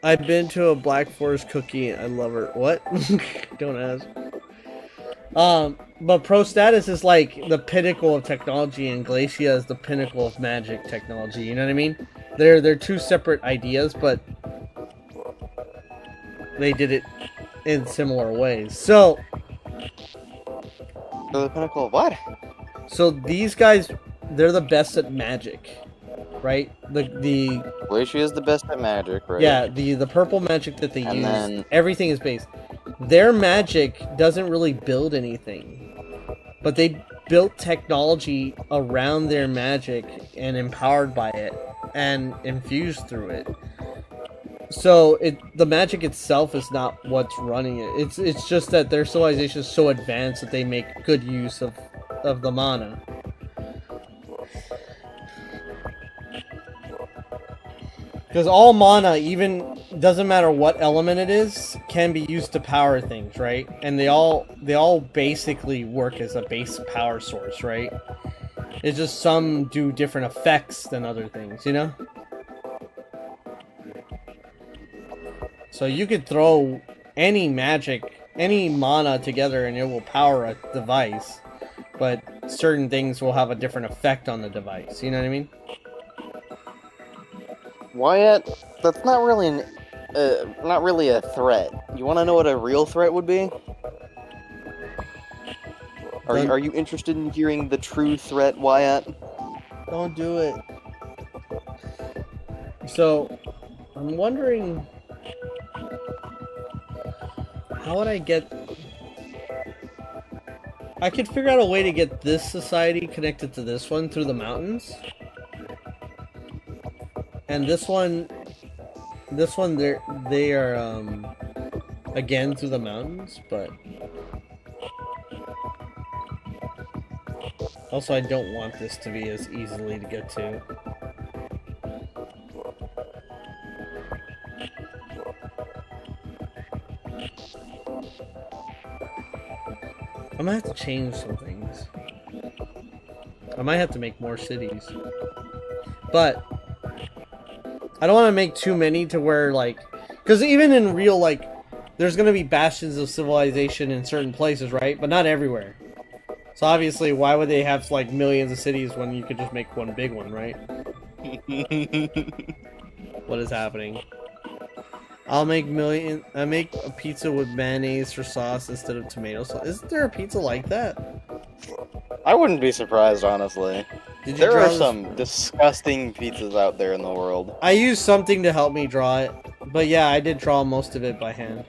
I've been to a Black Forest cookie. I love her. What? Don't ask. But Prostatus is like the pinnacle of technology, and Glacia is the pinnacle of magic technology. You know what I mean? They're two separate ideas, but they did it in similar ways. So The pinnacle of what? So these guys, they're the best at magic, right? The Glacia is the best at magic, right? yeah, the purple magic that they And use, then- everything is based. Their magic doesn't really build anything, but they built technology around their magic and empowered by it and infused through it. So the magic itself is not what's running it. It's just that their civilization is so advanced that they make good use of the mana. Because all mana, even doesn't matter what element it is, can be used to power things, right? And they all basically work as a base power source, right? It's just some do different effects than other things, you know? So you could throw any magic, any mana together and it will power a device, but certain things will have a different effect on the device, you know what I mean? Wyatt, that's not really a threat. You want to know what a real threat would be? Are you interested in hearing the true threat, Wyatt? Don't do it. So, I'm wondering, how would I get... I could figure out a way to get this society connected to this one through the mountains. And this one, they are, again through the mountains, but... Also, I don't want this to be as easily to get to. I might have to change some things. I might have to make more cities. But I don't want to make too many to where, like... Because even in real, like, there's going to be bastions of civilization in certain places, right? But not everywhere. So obviously, why would they have, like, millions of cities when you could just make one big one, right? What is happening? I make a pizza with mayonnaise for sauce instead of tomato sauce. Isn't there a pizza like that? I wouldn't be surprised, honestly. Did you There draw are this? some disgusting pizzas out there in the world. I used something to help me draw it. But yeah, I did draw most of it by hand.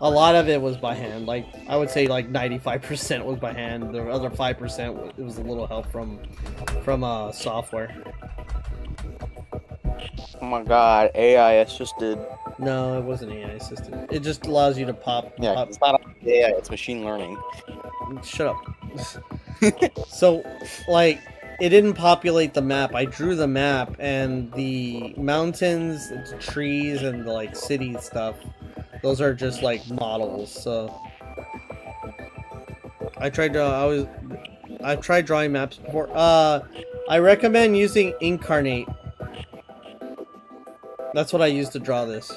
A lot of it was by hand. Like, I would say like 95% was by hand. The other 5% it was a little help from software. Oh my god, AI assisted. No, it wasn't AI assisted. It just allows you to pop. Yeah, pop. it's not AI, it's machine learning. Shut up. So, like, it didn't populate the map. I drew the map, and the mountains, the trees, and the, like, city stuff, those are just, like, models, so... I've tried drawing maps before. I recommend using Incarnate. That's what I use to draw this.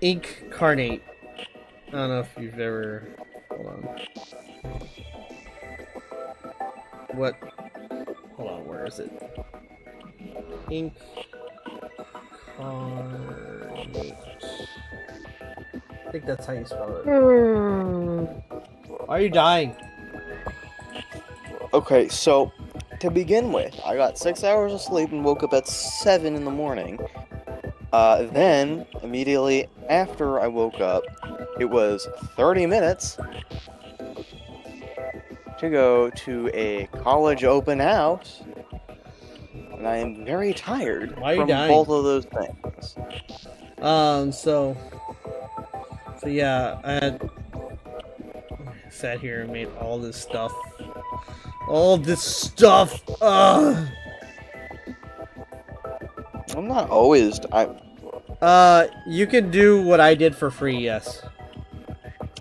Incarnate. I don't know if you've ever... Hold on. What? Hold on, where is it? Incarnate. I think that's how you spell it. Why are you dying? Okay, so to begin with, I got 6 hours of sleep and woke up at 7 in the morning. Then, immediately after I woke up, it was 30 minutes to go to a college open house. And I am very tired Why are you from dying? both of those things. So yeah, I had sat here and made all this stuff. All this stuff! Ugh! I'm not always... You can do what I did for free, yes.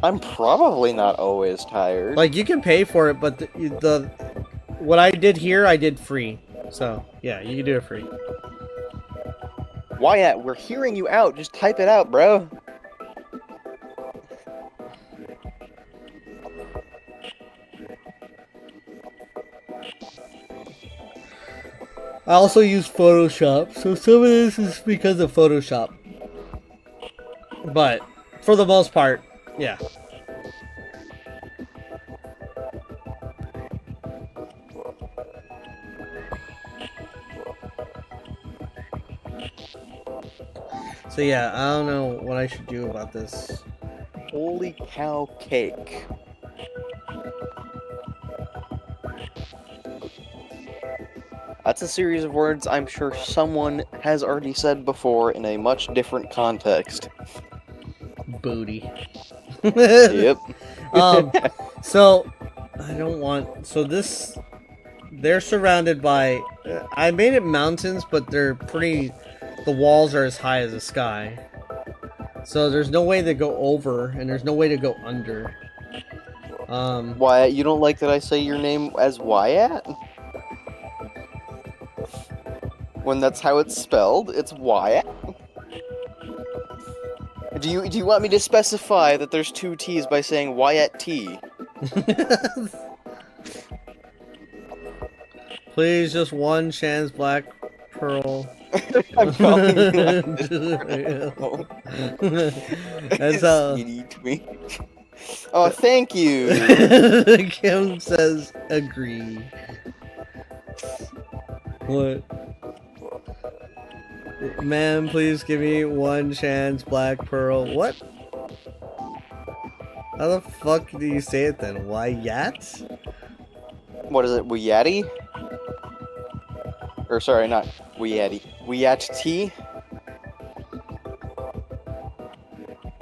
I'm probably not always tired. Like, you can pay for it, but what I did here, I did free. So, yeah, you can do it free. Wyatt, we're hearing you out. Just type it out, bro. I also use Photoshop, so some of this is because of Photoshop. But, for the most part, yeah. So yeah, I don't know what I should do about this. Holy cow cake. That's a series of words I'm sure someone has already said before in a much different context. Booty. Yep. So I don't want. So this, they're surrounded by. I made it mountains, but they're pretty. The walls are as high as the sky. So there's no way to go over, and there's no way to go under. Wyatt, you don't like that I say your name as Wyatt? When that's how it's spelled, it's Wyatt. Do you want me to specify that there's two T's by saying Wyatt T? Please, just one chance, Black Pearl. I'm calling you that. That's how. Skinny twink. Oh, thank you. Kim says agree. What? Man, please give me one chance, Black Pearl. What? How the fuck do you say it then? Why yats? What is it, Wyatty? Or sorry, not Wyatty. Wyat T?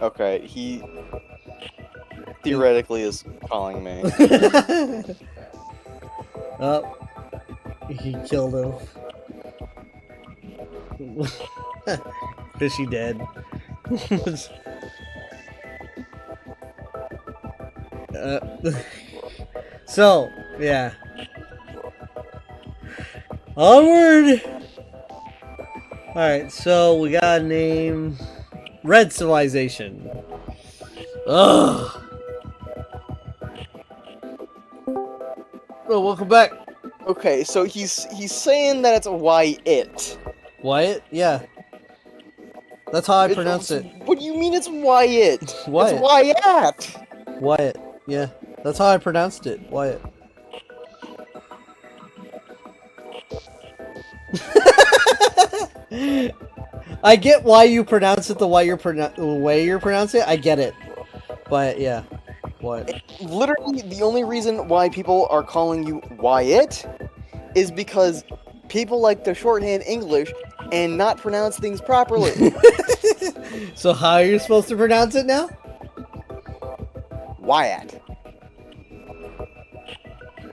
Okay, he theoretically is calling me. Oh, he killed him. Fishy dead. So, yeah. Onward! Alright, so we got a name. Red Civilization. Ugh. Oh, welcome back. Okay, so he's saying that it's Wyatt. Wyatt? Yeah. That's how I pronounce it. What do you mean it's Wyatt? Wyatt. It's Wyatt! Wyatt. Yeah. That's how I pronounced it. Wyatt. I get why you pronounce it the way you're pronouncing it. I get it. But yeah. What? Literally, the only reason why people are calling you Wyatt is because people like to shorthand English and not pronounce things properly. So how are you supposed to pronounce it now? Wyatt.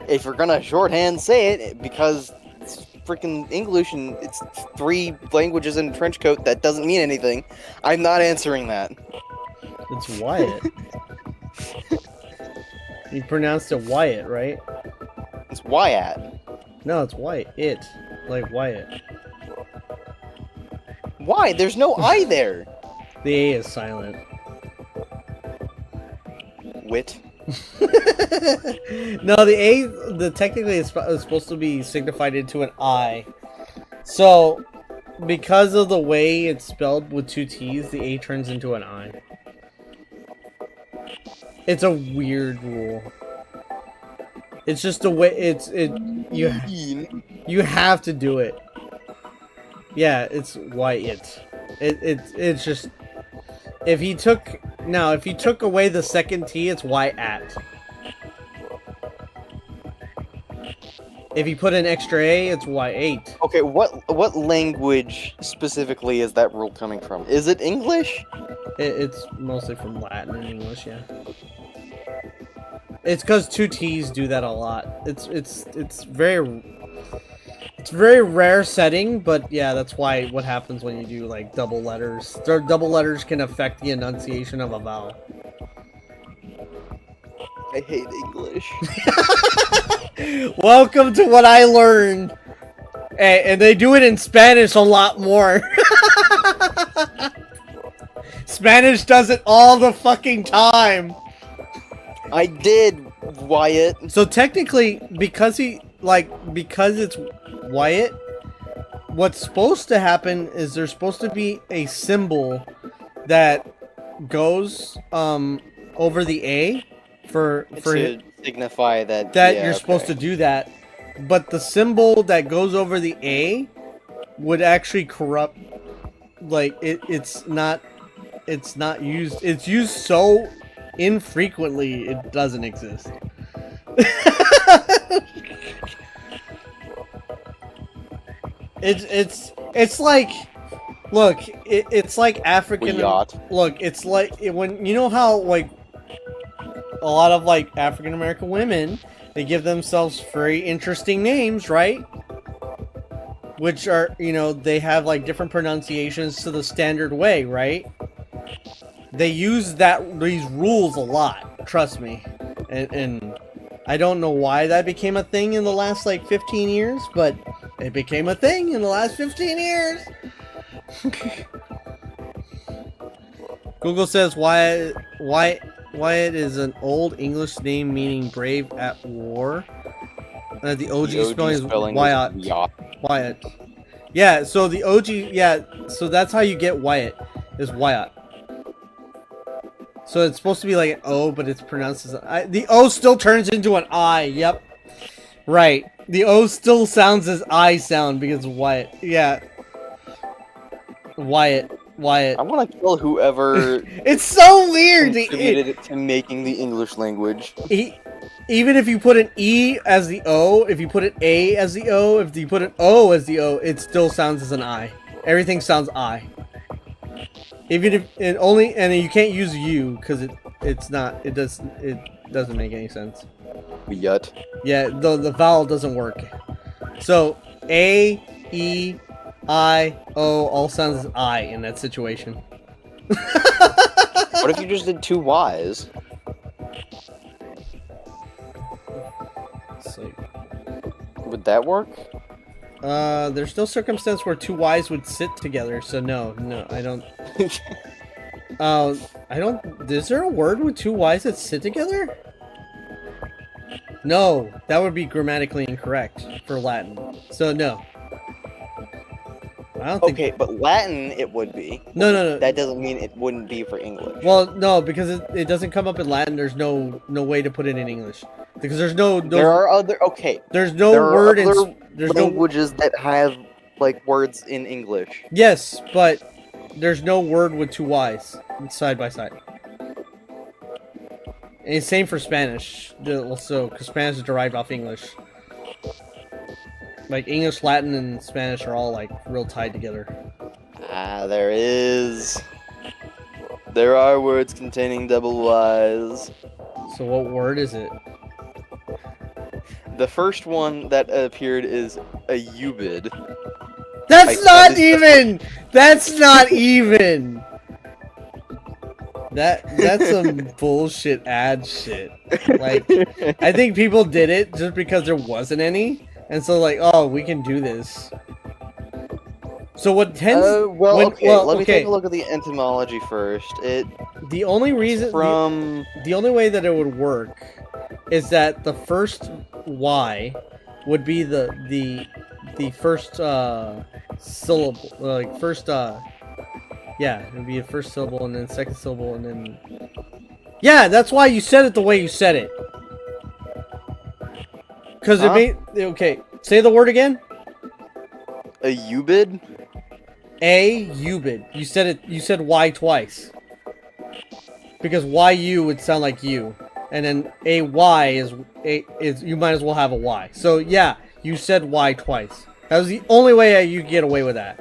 If you're gonna shorthand say it, because it's freaking English and it's 3 languages in a trench coat, that doesn't mean anything. I'm not answering that. It's Wyatt. You pronounced it Wyatt, right? It's Wyatt. No, it's Wyatt. It. Like Wyatt. Why? There's no I there. The A is silent. Wit. No, the A, technically it's supposed to be signified into an I. So, because of the way it's spelled with 2 T's, the A turns into an I. It's a weird rule. It's just the way you have to do it. Yeah, it's Wyatt. It's just if he took away the second T, it's Wyatt. If you put an extra A, it's Y8. Okay, what language specifically is that rule coming from? Is it English? It's mostly from Latin and English, yeah. It's because 2 T's do that a lot. It's It's a very rare setting, but yeah, that's why what happens when you do like double letters. Double letters can affect the enunciation of a vowel. I hate English. Welcome to what I learned. And they do it in Spanish a lot more. Spanish does it all the fucking time. I did, Wyatt. So technically, because it's Wyatt, what's supposed to happen is there's supposed to be a symbol that goes over the A for to signify that you're supposed to do that. But the symbol that goes over the A would actually corrupt, like it's not used. It's used so infrequently it doesn't exist. It's like, look, it's like African. Look, it's like when you know how like a lot of like African American women, they give themselves very interesting names, right? Which are, you know, they have like different pronunciations to the standard way, right? They use these rules a lot, trust me. And I don't know why that became a thing in the last like 15 years, but it became a thing in the last 15 years. Google says Wyatt is an old English name meaning brave at war. The OG spelling is Wyatt. Wyatt. Yeah, so the OG, yeah, so that's how you get Wyatt, is Wyatt. So it's supposed to be like an O, but it's pronounced as the O still turns into an I, yep. Right. The O still sounds as I sound because Wyatt. Yeah. Wyatt. I want to kill whoever it's so weird contributed to making the English language. Even if you put an E as the O, if you put an A as the O, if you put an O as the O, it still sounds as an I. Everything sounds I. Even if it only, and you can't use U because it doesn't make any sense. Yet. Yeah, the vowel doesn't work. So A, E, I, O all sounds as I in that situation. What if you just did two Y's? Would that work? There's still circumstance where two Y's would sit together, so no, I don't. I don't. Is there a word with two Y's that sit together? No, that would be grammatically incorrect for Latin. So no. I don't think. Okay, but Latin it would be. No. That doesn't mean it wouldn't be for English. Well, no, because it doesn't come up in Latin. There's no way to put it in English because there's no. There are other. Okay. There's no word in. There's languages that have like words in English. Yes, but there's no word with two Y's side by side. And same for Spanish, also, because Spanish is derived off English. Like English, Latin, and Spanish are all like real tied together. There is. There are words containing double Y's. So what word is it? The first one that appeared is a ubid. That's not even. That's not even. That's some bullshit ad shit. Like, I think people did it just because there wasn't any, and so like, oh, we can do this. So what tends? Let me take a look at the etymology first. The only reason the only way that it would work is that the first Y would be the first syllable, like first yeah, it would be a first syllable and then second syllable and then yeah, that's why you said it the way you said it. Cause it made okay. Say the word again. A ubid. A ubid. You said it. You said Y twice. Because YU would sound like you, and then a Y is you might as well have a Y. So yeah, you said Y twice. That was the only way you could get away with that.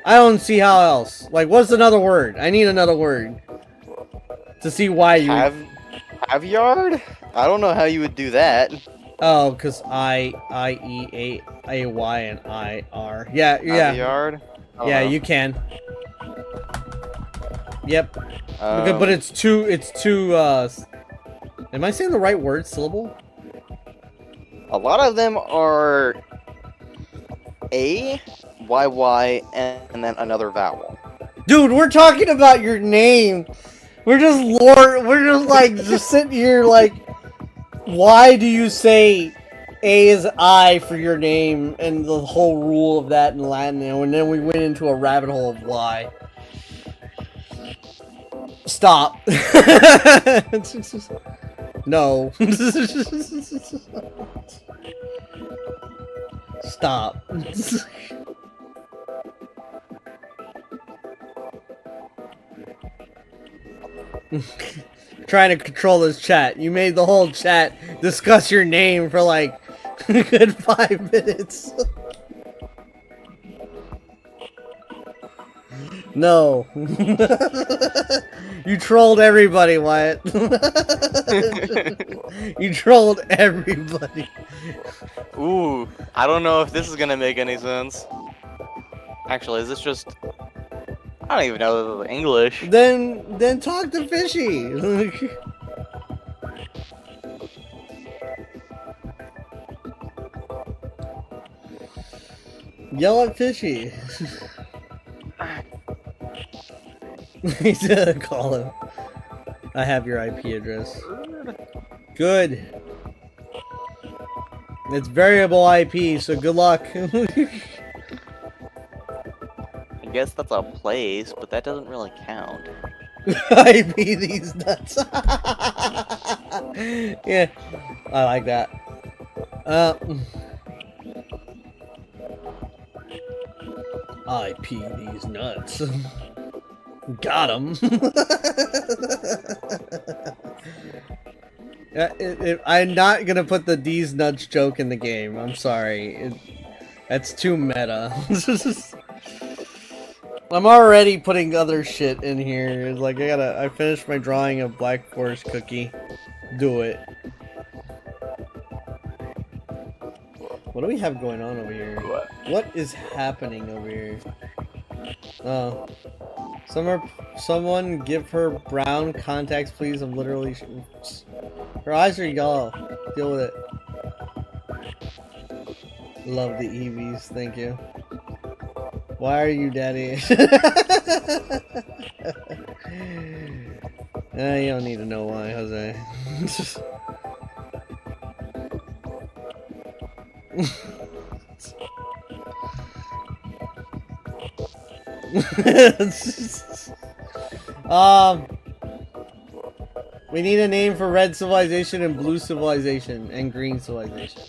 I don't see how else. Like, what's another word? I need another word to see why you Caviard? I don't know how you would do that. Oh, because I-E-A-Y and I-R. Yeah, yeah. Aviard? I don't Yeah, know. you can. Yep. But it's two, am I saying the right word, syllable? a lot of them are A, Y, and then another vowel. Dude, we're talking about your name. We're just just sitting here like, why do you say A is I for your name and the whole rule of that in Latin, and then we went into a rabbit hole of why. Stop. No. Stop. Trying to control this chat. You made the whole chat discuss your name for like a good 5 minutes. No. You trolled everybody, Wyatt. You trolled everybody. Ooh, I don't know if this is gonna make any sense. Actually, is this just... I don't even know the English. Then talk to Fishy. Yell at Fishy. He's gonna call him. I have your IP address. Good. It's variable IP, so good luck. I guess that's a place, but that doesn't really count. IP these nuts. Yeah, I like that. IP these nuts. Got him. I'm not gonna put the D's nuts joke in the game. I'm sorry. That's too meta. I'm already putting other shit in here. It's like I finished my drawing of Black Forest Cookie. Do it. What do we have going on over here? What is happening over here? Oh. Someone give her brown contacts, please. I'm literally... Her eyes are yellow. Deal with it. Love the EVs. Thank you. Why are you daddy? You don't need to know why, Jose. We need a name for red civilization and blue civilization and green civilization.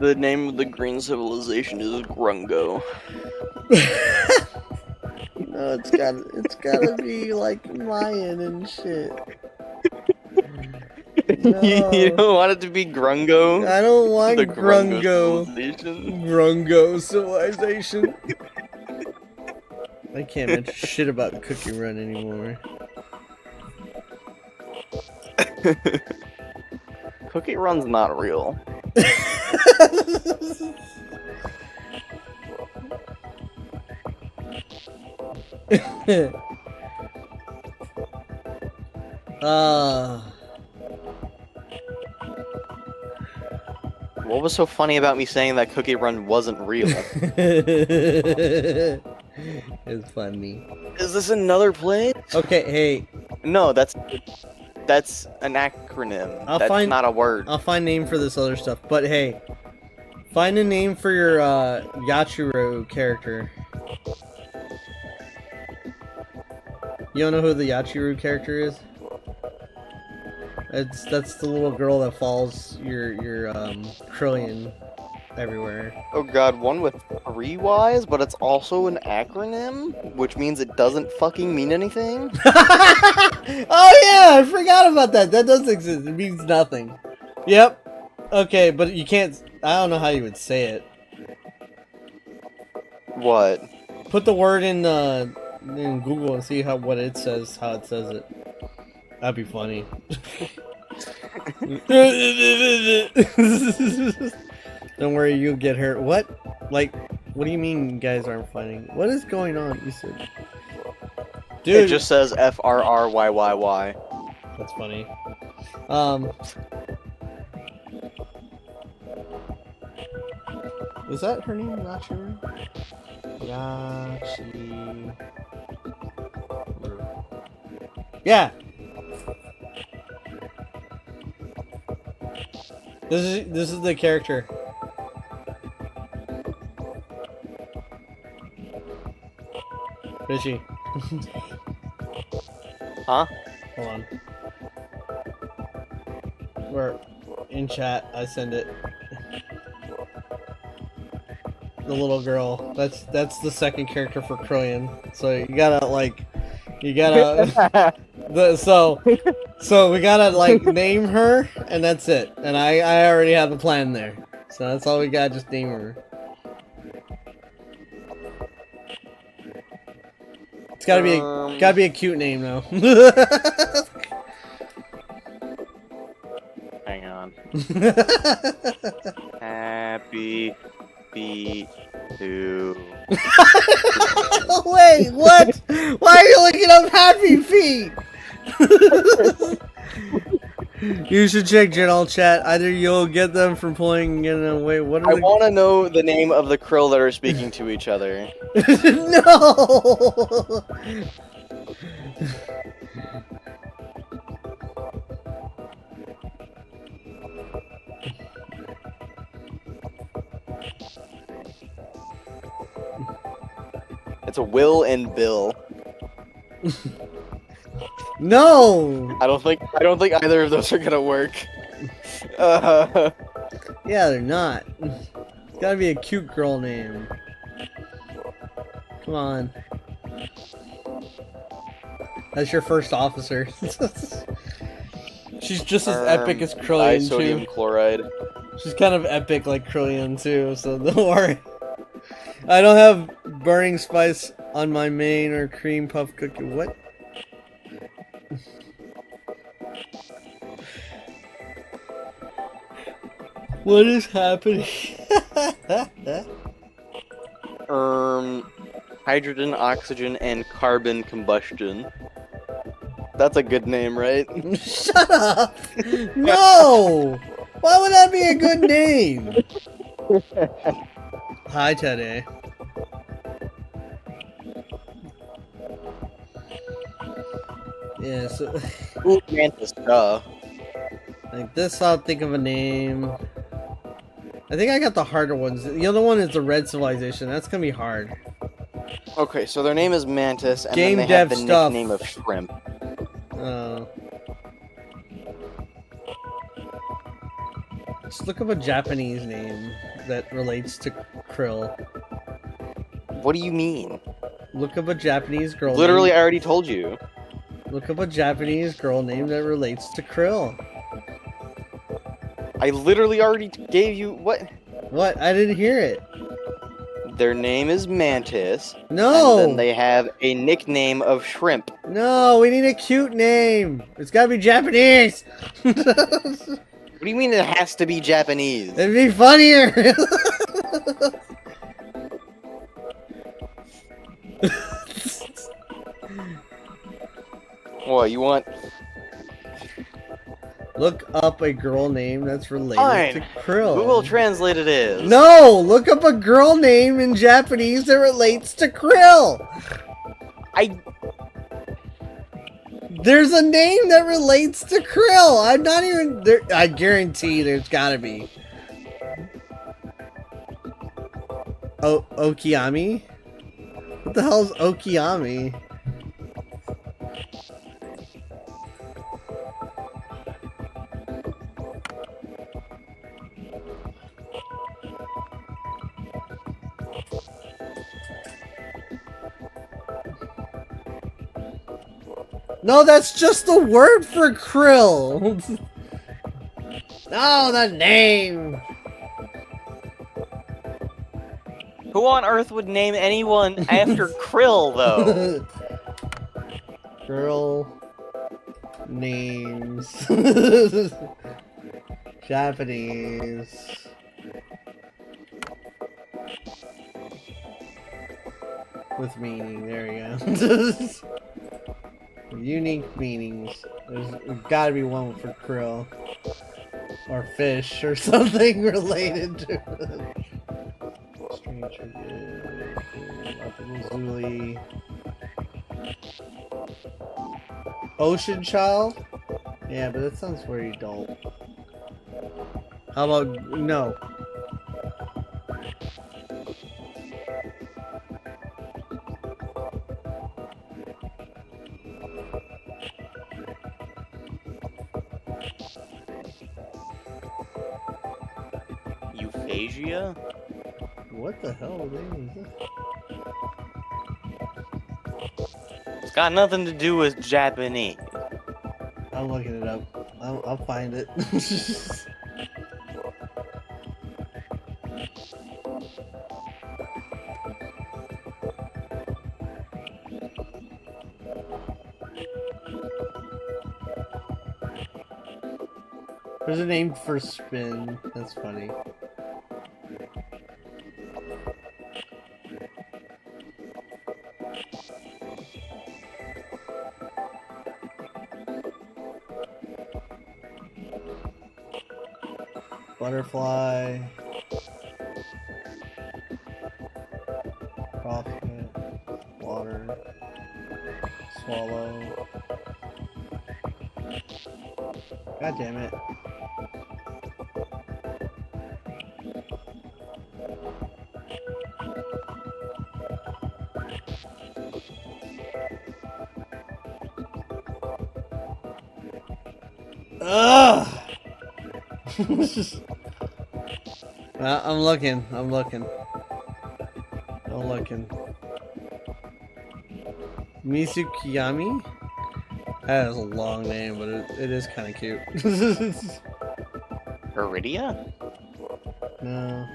The name of the green civilization is Grungo. No, it's gotta be like Mayan and shit. No. You don't want it to be Grungo? I don't want The Grungo. civilization? Grungo civilization. I can't mention shit about Cookie Run anymore. Cookie Run's not real. What was so funny about me saying that Cookie Run wasn't real? It's funny. Is this another place? Okay, hey. No, that's an acronym. That's not a word. I'll find a name for this other stuff. But hey, find a name for your Yachiro character. You don't know who the Yachiro character is? That's the little girl that follows your Trillion everywhere. Oh god, one with 3 Ys, but it's also an acronym, which means it doesn't fucking mean anything. Oh yeah, I forgot about that. That does exist. It means nothing. Yep. Okay, but you can't. I don't know how you would say it. What? Put the word in Google and see what it says. How it says it. That'd be funny. Don't worry, you'll get hurt. What? Like, what do you mean you guys aren't fighting? What is going on? You said, dude. It just says FRRYYY. That's funny. Is that her name? Yachi? Yachi. Yeah. This is the character. Fishy. Huh? Hold on. We're in chat. I send it. The little girl. That's the second character for Croyan. So you gotta like, you gotta. So we gotta like name her, and that's it. And I already have a plan there. So that's all we gotta just name her. It's gotta be a cute name though. Hang on. Happy feet to. Wait, what? Why are you looking up Happy Feet? You should check general chat. Either you'll get them from playing in a way. What are I want to know the name of the krill that are speaking to each other. No. It's a Will and Bill. No. I don't think either of those are gonna work. Yeah, they're not. It's gotta be a cute girl name. Come on. That's your first officer. She's just as epic as Krillian Sodium too. chloride. She's kind of epic like Krillian too, so don't worry. I don't have burning spice on my main or cream puff cookie. What? What is happening? Hydrogen, oxygen, and carbon combustion. That's a good name, right? Shut up! No! Why would that be a good name? Hi, Teddy. Yeah, so Ooh, Mantis, duh. like this, I'll think of a name. I think I got the harder ones. The other one is the Red Civilization. That's gonna be hard. Okay, so their name is Mantis, and Game then they have dev the stuff. nickname of Shrimp. Just look up a Japanese name that relates to krill. What do you mean? Look up a Japanese girl. Literally, name. I already told you. Look up a Japanese girl name that relates to krill. I literally already gave you what? What? I didn't hear it. Their name is Mantis. No. And then they have a nickname of Shrimp. No, we need a cute name. It's gotta be Japanese. What do you mean it has to be Japanese? It'd be funnier. What, you want? Look up a girl name that's related Fine. to krill. Google Translate it is. No, look up a girl name in Japanese that relates to krill. There's a name that relates to krill. I'm not even there. I guarantee there's gotta be. Oh, Okiyami? What the hell is Okiyami? No, that's just the word for krill. No, the name. Who on earth would name anyone after Krill, though? Girl names. Japanese. With meaning, there you go. Unique meanings. There's gotta be one for krill. Or fish, or something related to it. Stranger Zuli. Ocean Child? Yeah, but that sounds very adult. How about no? Euphasia? What the hell name is this? It's got nothing to do with Japanese. I'm looking it up. I'll find it. There's a name for spin. That's funny. Butterfly. Profit. Water. Swallow. God damn it. Ugh! I'm looking. I'm looking. I'm looking. Misukiyami? That is a long name, but it is kind of cute. Iridia? No.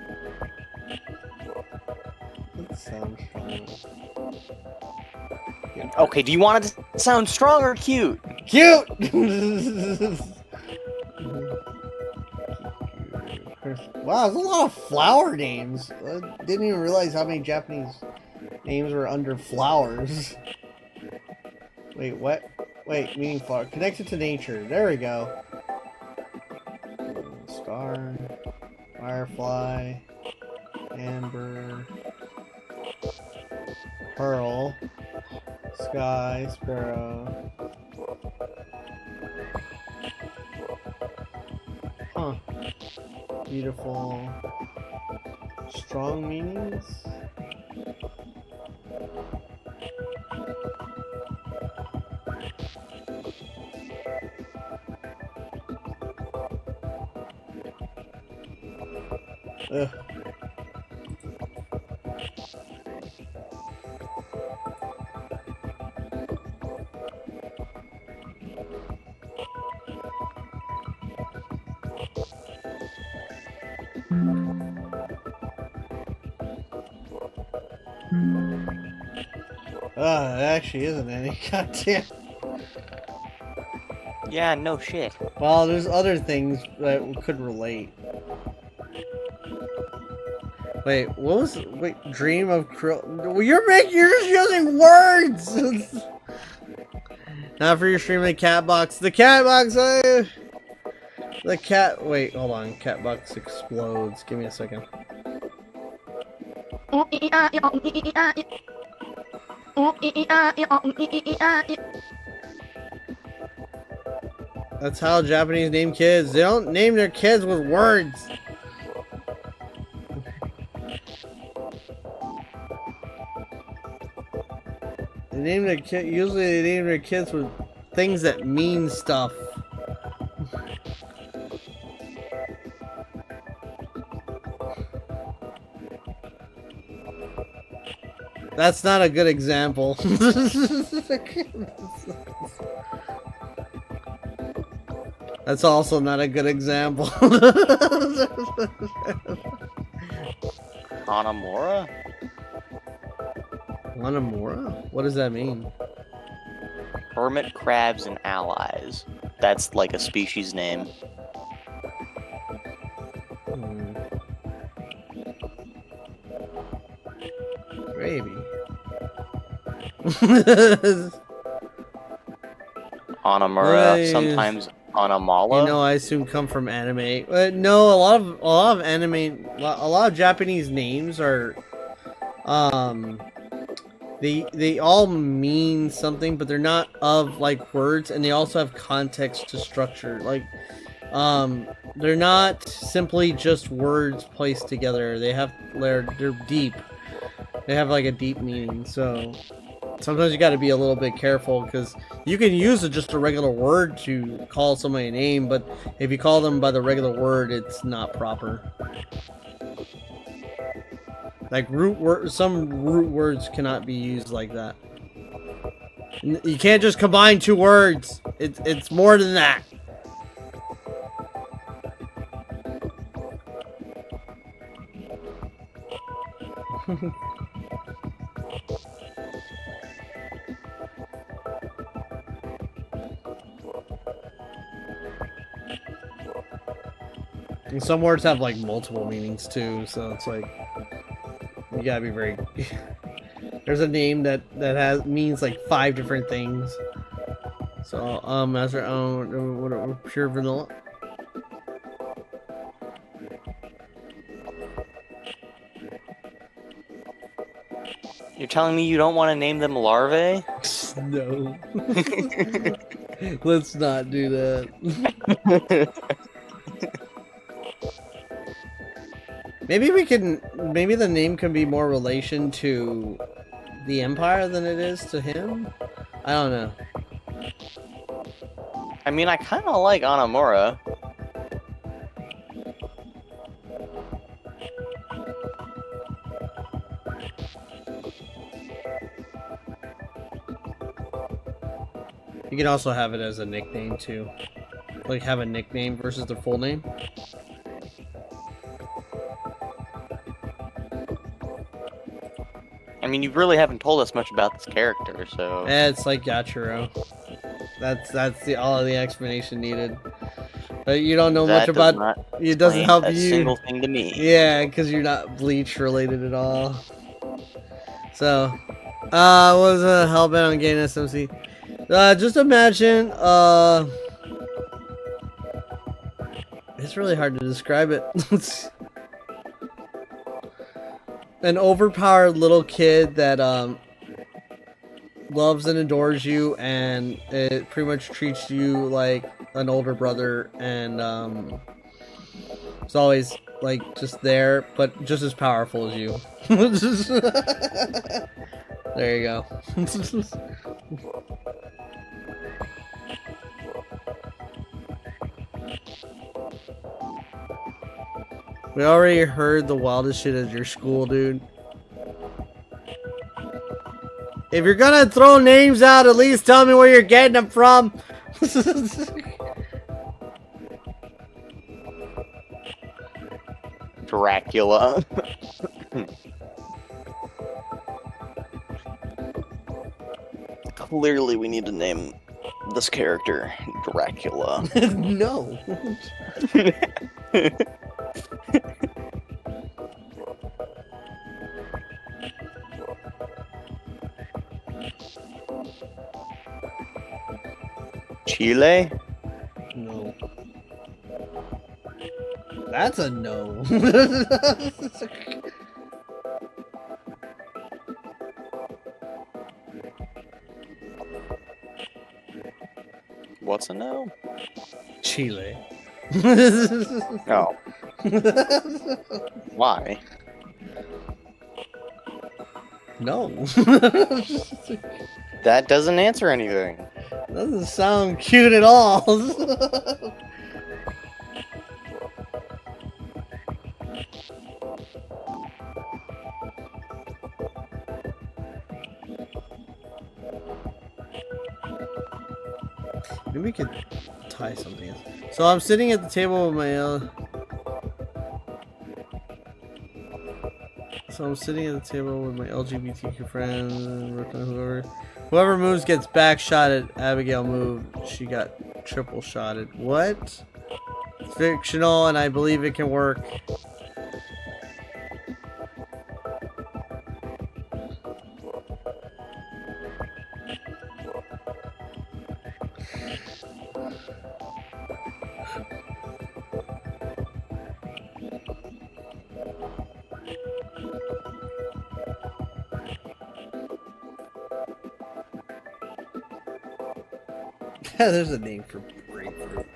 That sounds strong. Yeah. Okay, do you want it to sound strong or cute? Cute! Wow, there's a lot of flower names. I didn't even realize how many Japanese names were under flowers. Wait, what? Wait, meaning flower. Connected to nature. There we go. Star. Firefly. Amber. Pearl. Sky. Sparrow. Huh. Beautiful. Strong meanings? Ugh. Ah, it actually isn't any. Goddamn. Yeah, no shit. Well, there's other things that could relate. Wait, what was? Wait, dream of krill. Well, you're just using words. Not for your stream. The cat box. The cat box. The cat. Wait, hold on. Cat box explodes. Give me a second. That's how Japanese name kids. They don't name their kids with words. They name their kid. Usually, they name their kids with things that mean stuff. That's not a good example. That's also not a good example. Hanamura? Hanamura? What does that mean? hermit crabs and allies. That's like a species name. Hmm. Gravy. Onamura, Nice. sometimes Onamala. You know, I assume come from anime. No, a lot of anime, a lot of Japanese names are, they all mean something, but they're not of like words, and they also have context to structure. Like, they're not simply just words placed together. They're deep. They have like a deep meaning. So sometimes you got to be a little bit careful, because you can use just a regular word to call somebody a name, but if you call them by the regular word, it's not proper. Like some root words cannot be used like that. You can't just combine two words. It's more than that. And some words have like multiple meanings too, so it's like you gotta be very. There's a name that means like 5 different things. So as our own pure vanilla. You're telling me you don't want to name them larvae? No. Let's not do that. Maybe the name can be more relation to the Empire than it is to him? I don't know. I mean, I kind of like Onamura. You can also have it as a nickname too. Like have a nickname versus the full name. I mean, you really haven't told us much about this character, so... It's like Yachiro. That's all of the explanation needed. But you don't know much about... It doesn't help you. A single thing to me. Yeah, because you're not Bleach related at all. So, what was Hellbound on getting SMC? Just imagine, it's really hard to describe it. An overpowered little kid that, loves and adores you, and it pretty much treats you like an older brother, and, it's always, like, just there, but just as powerful as you. There you go. We already heard the wildest shit at your school, dude. If you're gonna throw names out, at least tell me where you're getting them from. Dracula. Clearly, we need to name this character Dracula. No. Chile? No. That's a no. What's a no? Chile. Oh. Why? No. That doesn't answer anything. Doesn't sound cute at all. Maybe we could tie something else. So I'm sitting at the table with my LGBTQ friends, whoever. Whoever moves gets back shotted. Abigail moved. She got triple shotted. What? It's fictional, and I believe it can work. There's a name for grapefruit.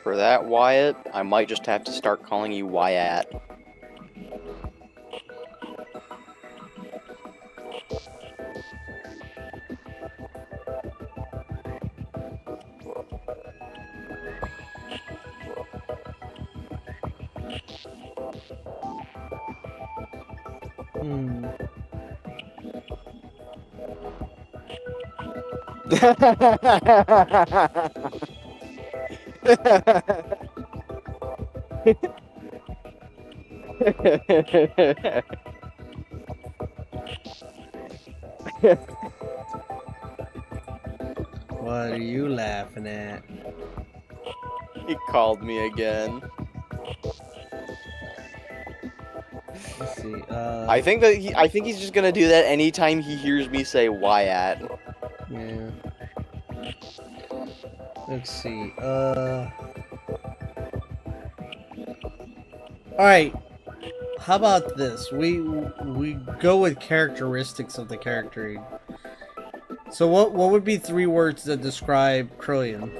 For that, Wyatt, I might just have to start calling you Wyatt. What are you laughing at? He called me again. Let's see. I think he's just gonna do that anytime he hears me say Wyatt. Yeah. Let's see. Alright. How about this? We go with characteristics of the character. So what would be 3 words that describe Krillian?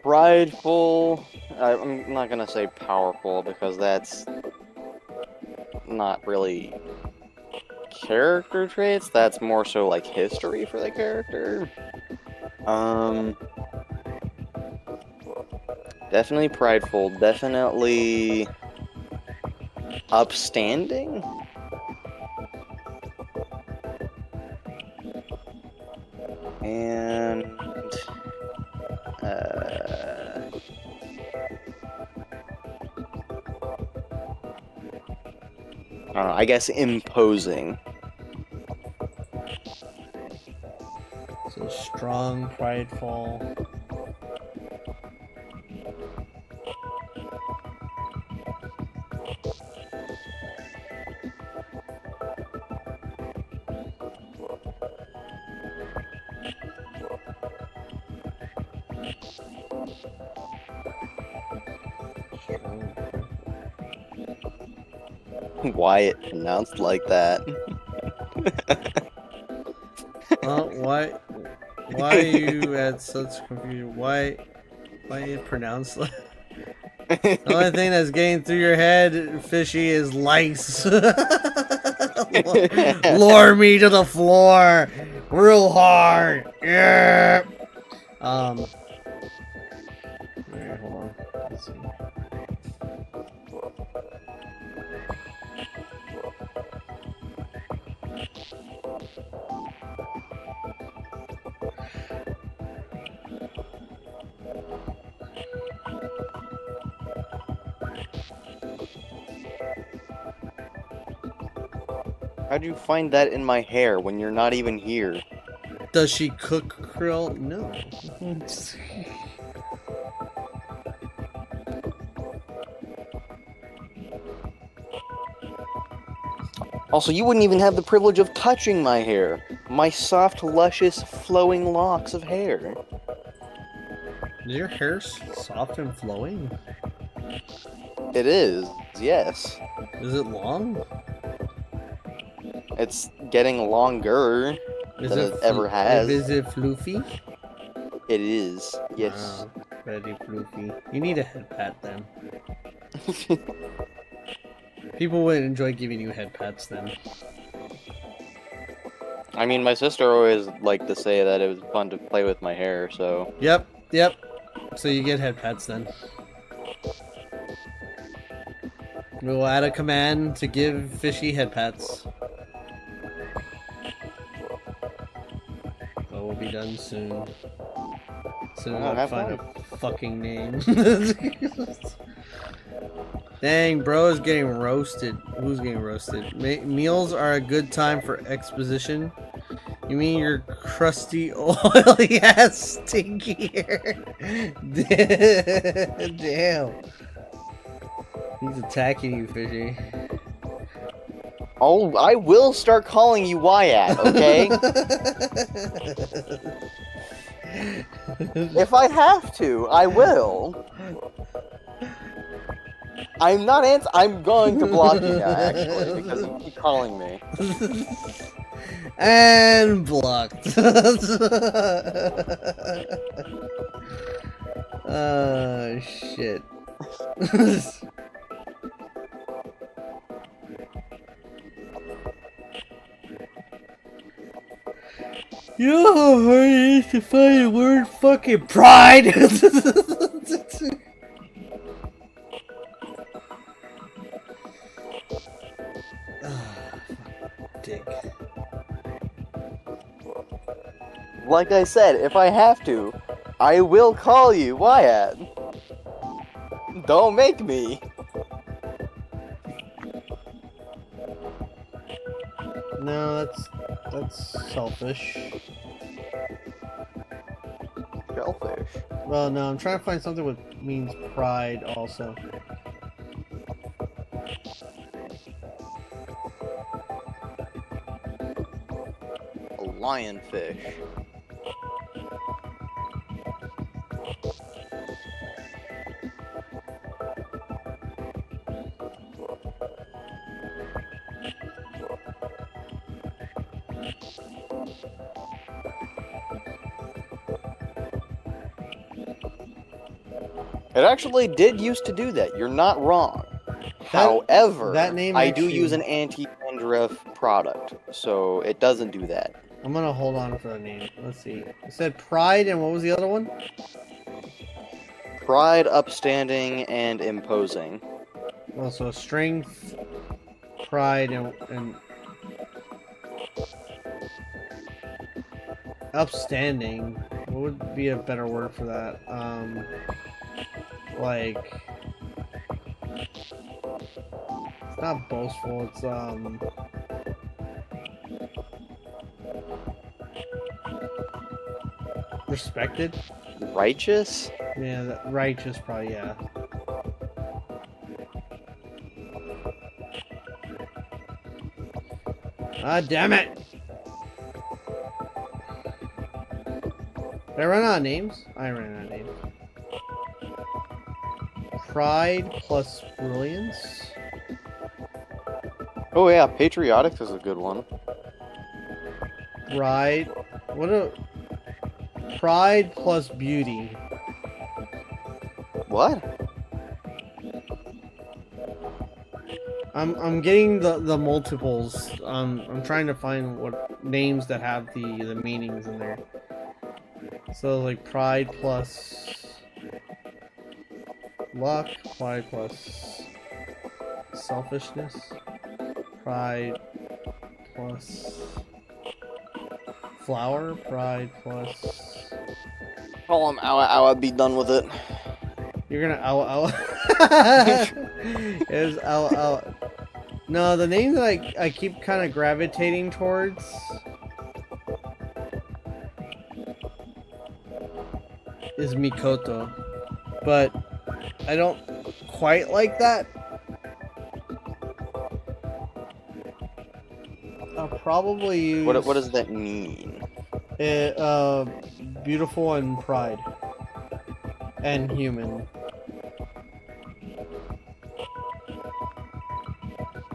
Prideful. I'm not gonna say powerful because that's not really character traits. That's more so like history for the character. Definitely prideful. Definitely upstanding. And I don't know, I guess imposing. So strong, prideful. Wyatt pronounced like that. Why are you at such confusion? Why you pronounce that? The only thing that's getting through your head, fishy, is lice. Lure me to the floor real hard. Yeah. Alright, hold on. Let's see. How'd you find that in my hair when you're not even here? Does she cook krill? No. Also, you wouldn't even have the privilege of touching my hair. My soft, luscious, flowing locks of hair. Is your hair soft and flowing? It is, yes. Is it long? It's getting longer than it ever has. Is it floofy? It is, yes. Wow, very floofy. You need a head pat then. People would enjoy giving you head pats then. I mean, my sister always liked to say that it was fun to play with my hair, so... Yep. So you get head pats then. We'll add a command to give fishy head pats. That will be done soon. Soon I'll find a fucking name. Dang, bro is getting roasted. Who's getting roasted? Meals are a good time for exposition. You mean your crusty, oily ass stinkier? Damn. He's attacking you, Fishy. Oh, I will start calling you Wyatt, okay? If I have to, I will. I'm not I'm going to block you now, actually, because you keep calling me. And blocked. Oh, shit. You know how hard it is to find the word fucking pride? Dick. Like I said, if I have to, I will call you Wyatt. Don't make me. No, that's selfish. Shellfish. Well, no, I'm trying to find something with means pride also. A lionfish. It actually did used to do that. You're not wrong. However, that name I do actually- use an anti-dandruff product, so it doesn't do that. I'm gonna hold on for the name. Let's see. It said pride, and what was the other one? Pride, upstanding, and imposing. Well, so strength, pride, and upstanding. What would be a better word for that? Like, it's not boastful. It's respected. Righteous? Yeah, that righteous probably. Yeah. Ah, damn it! Did I run out of names? I ran out of names. Pride plus brilliance. Oh yeah, patriotic is a good one. Pride. What a. Pride plus beauty. What? I'm getting the multiples. I'm trying to find what names that have the meanings in there. So like pride plus luck, pride plus selfishness, pride plus flower, pride plus. Call him I'll be done with it. You're gonna ow. Is ow. No, the name that I keep kind of gravitating towards is Mikoto, but I don't quite like that. I'll probably use. What does that mean? Beautiful and pride and human.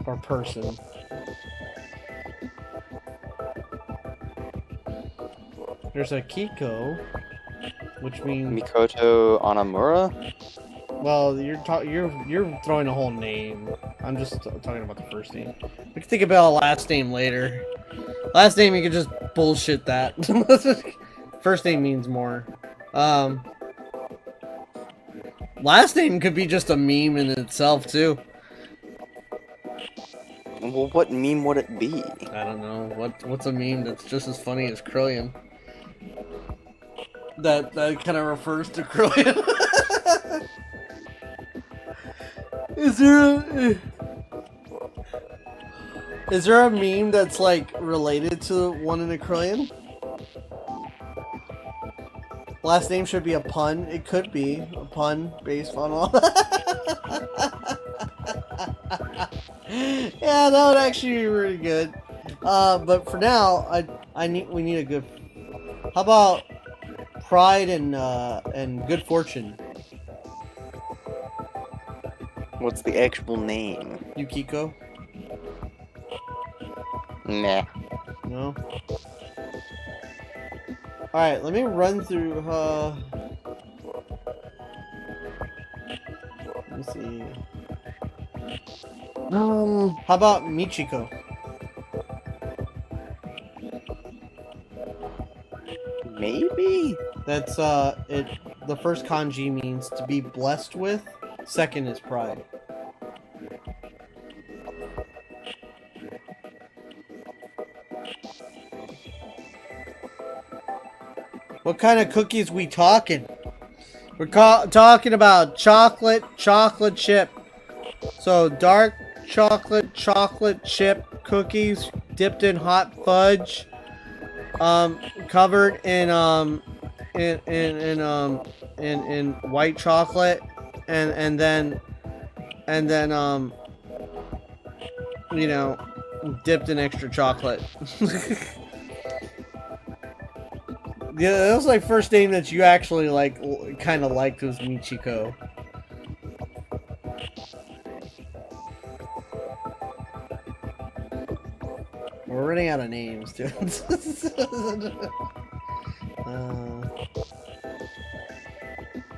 Or person. There's a Kiko, which means Mikoto Anamura? well, you're throwing a whole name. I'm just talking about the first name. We can think about a last name later. Last name you can just bullshit that. First name means more. Last name could be just a meme in itself too. Well, what meme would it be? I don't know. What's a meme that's just as funny as Krillian? That kind of refers to Krillian. Is there a meme that's like related to one in a trillion? Last name should be a pun. It could be a pun based on all. Yeah, that would actually be really good. But for now, we need a good. How about pride and good fortune? What's the actual name? Yukiko? Nah. No. All right, let me run through. Let me see. How about Michiko? Maybe? That's it. The first kanji means to be blessed with. Second is pride. What kind of cookies we talking? We're talking about chocolate chip. So dark chocolate chip cookies dipped in hot fudge, covered in white chocolate, and then you know, dipped in extra chocolate. Yeah, that was like first name that you actually like, kind of liked, was Michiko. We're running out of names, dude.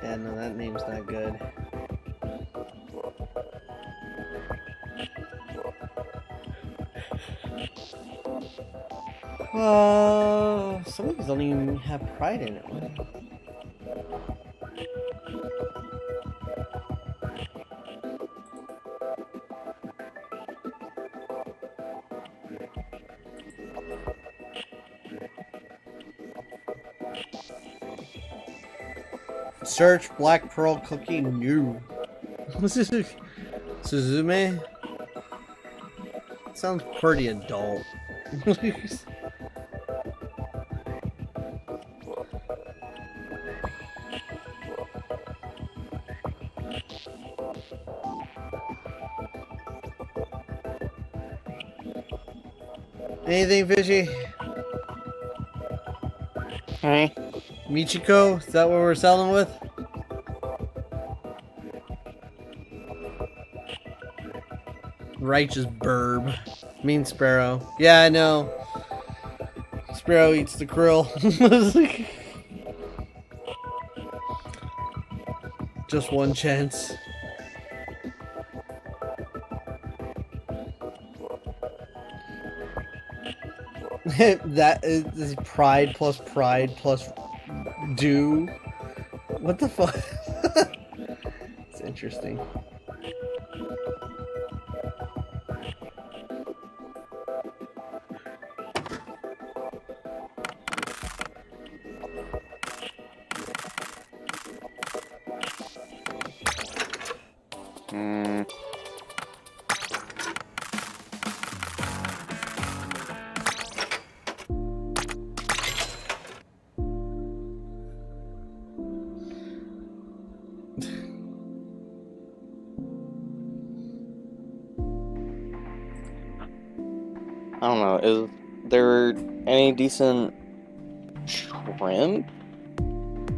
Yeah, no, that name's not good. Some of these don't even have pride in it. Search Black Pearl Cookie new. Suzume? Sounds pretty adult. Anything fishy? Hey. Michiko? Is that what we're selling with? Righteous burb. Mean sparrow. Yeah, I know. Sparrow eats the krill. Just one chance. That is pride plus do. What the fuck? It's interesting. I don't know. Is there any decent shrimp?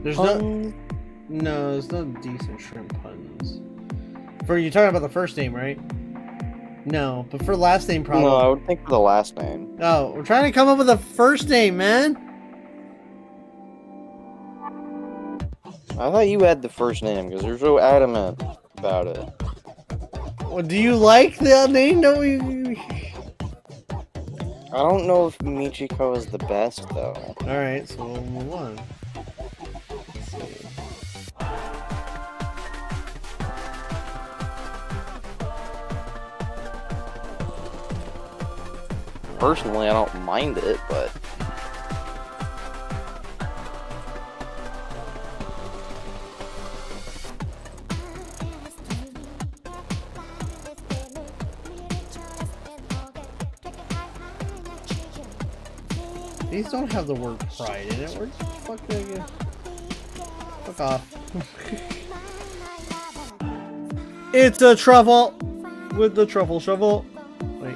There's puns? no, there's no decent shrimp puns. For you talking about the first name, right? No, but for last name, probably. No, I would think for the last name. Oh, we're trying to come up with a first name, man. I thought you had the first name because you're so adamant about it. Well, do you like the name that we? I don't know if Michiko is the best though. All right, so we'll move on. Let's see. Personally, I don't mind it, but These don't have the word pride in it. Where the fuck did I get? Fuck off. It's a truffle with the truffle shovel. Wait.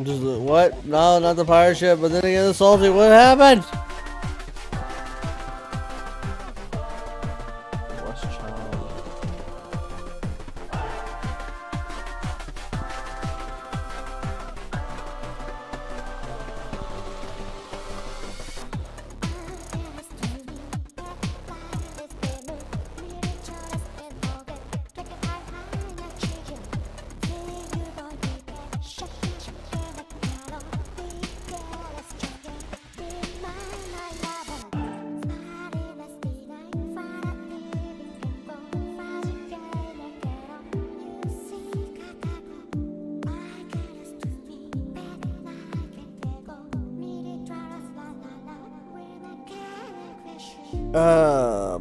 Just what? No, not the pirate ship. But then again, the salty. What happened? West Child.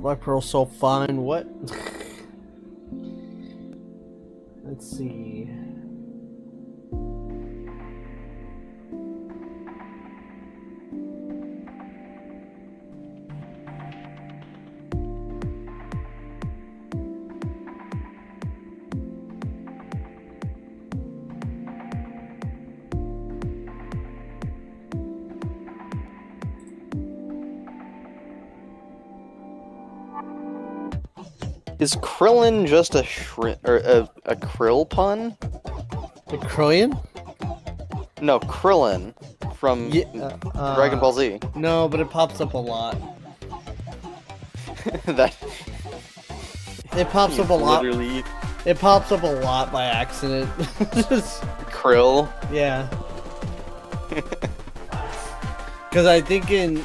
Black Pearl's so fine. What? Let's see. Is Krillin just a shrimp or a krill pun? The Kroyan? No, Krillin from Dragon Ball Z. No, but it pops up a lot. That It pops up a lot. literally It pops up a lot by accident. Just, krill. yeah. Because I think in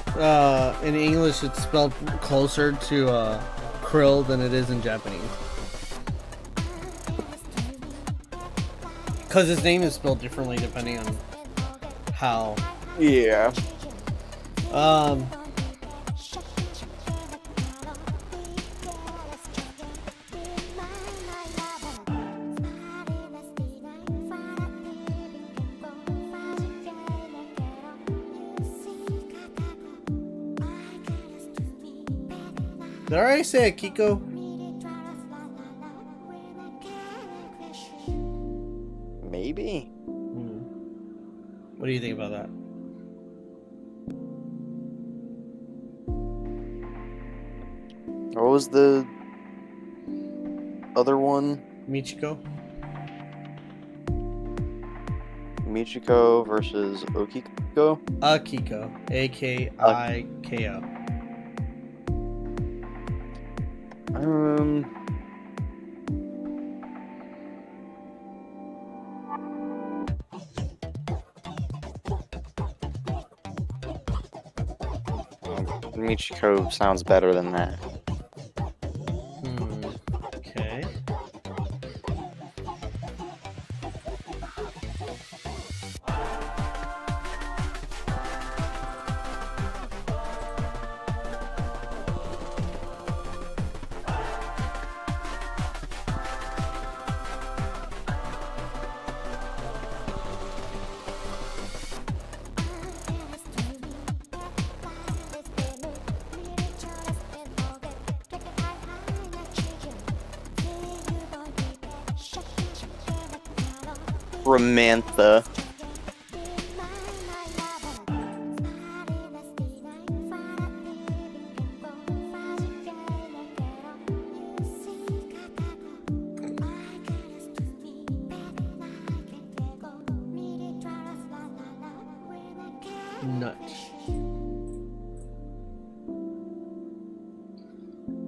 English it's spelled closer to krill than it is in Japanese. Because his name is spelled differently depending on how. Yeah. Did I already say Akiko? Maybe. What do you think about that? What was the other one? Michiko? Michiko versus Okiko? Akiko. A-K-I-K-O. Michiko sounds better than that. Okay. Ramantha.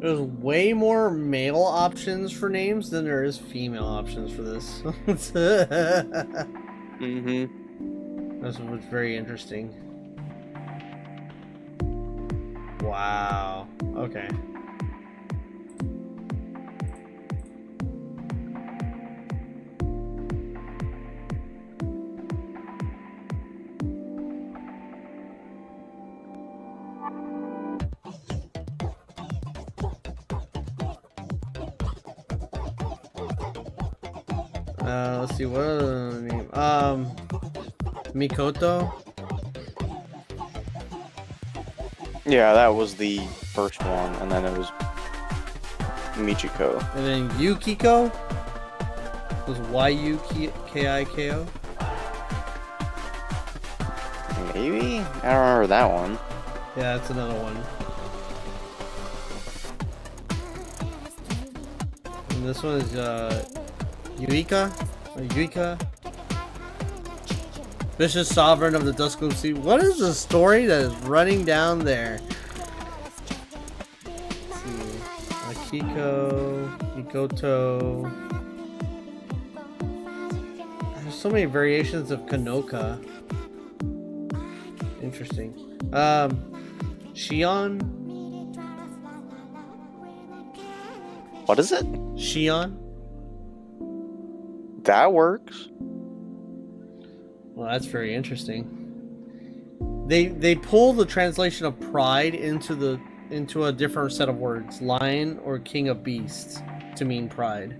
There's way more male options for names than there is female options for this. Mm-hmm. That's what's very interesting. Wow. Okay. Let's see, what other name? Mikoto? Yeah, that was the first one, and then it was Michiko. And then Yukiko? It was Y-U-K-I-K-O? Maybe? I don't remember that one. Yeah, that's another one. And this one is, Yuika? Or Yuika? Vicious Sovereign of the Duskwood Sea. What is the story that is running down there? Let's see. Akiko, Mikoto. There's so many variations of Kanoka. Interesting. Shion? What is it? Shion? That works. Well, that's very interesting. They pull the translation of pride into a different set of words, lion or king of beasts, to mean pride.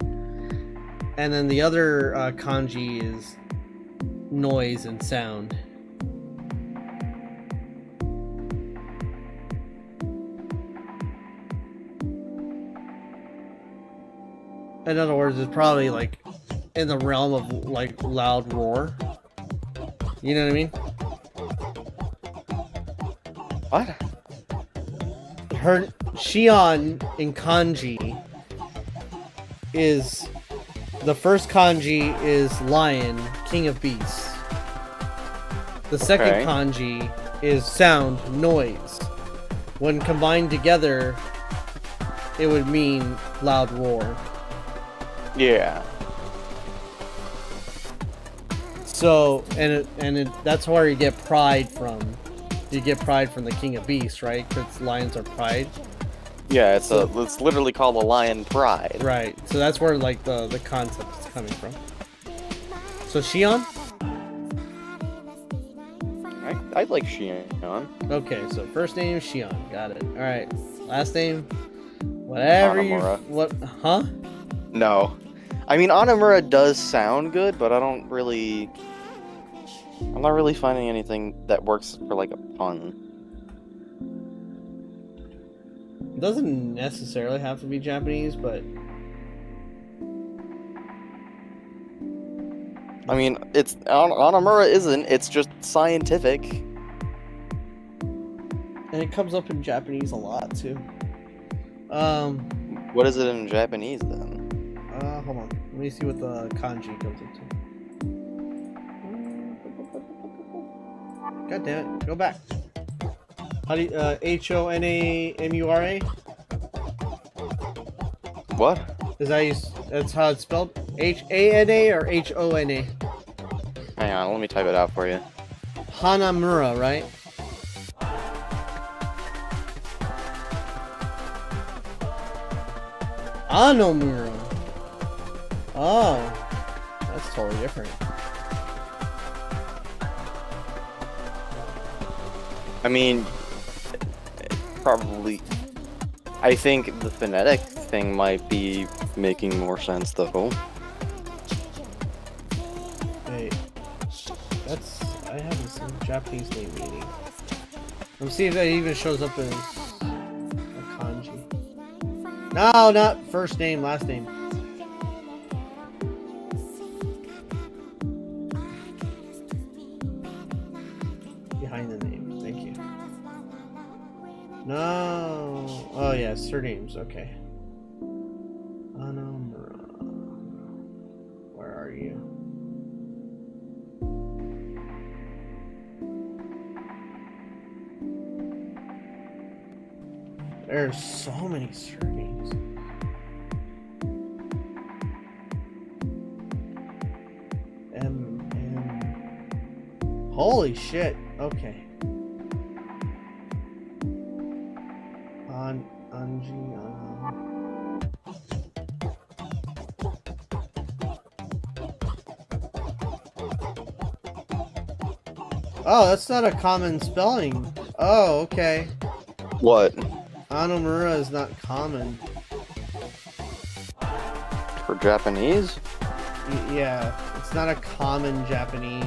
And then the other kanji is noise and sound. In other words, it's probably like in the realm of like loud roar. You know what I mean? What? Her Shion in kanji is the first kanji is lion, king of beasts. The second Okay. kanji is sound, noise. When combined together, it would mean loud roar. Yeah. So, that's where you get pride from. You get pride from the king of beasts, right? Because lions are pride. Yeah, it's literally called a lion pride. Right. So that's where like the concept is coming from. So Shion? I like Shion. Okay, so first name Shion. Got it. Alright. Last name? Whatever you Hanamura. what huh? No. I mean, Anamura does sound good, but I'm not really finding anything that works for like a pun. It doesn't necessarily have to be Japanese, but I mean, it's Anamura isn't. It's just scientific. and it comes up in Japanese a lot too. What is it in Japanese then? Hold on. Let me see what the kanji comes up to. God damn it. Go back. How do you, H-O-N-A-M-U-R-A? What? Is that's how it's spelled? H-A-N-A or H-O-N-A? Hang on, let me type it out for you. Hanamura, right? Anomura. Oh. That's totally different. I mean, probably. I think the phonetic thing might be making more sense though. Wait. I haven't seen Japanese name meaning. Let me see if that even shows up as a kanji. No, not first name, last name. Behind the name, thank you. No. Oh yeah, surnames, okay. Anomura. Where are you? There's so many surnames. Holy shit. Okay. Oh, that's not a common spelling. Oh, okay. What? Anomura is not common. For Japanese? Yeah, it's not a common Japanese.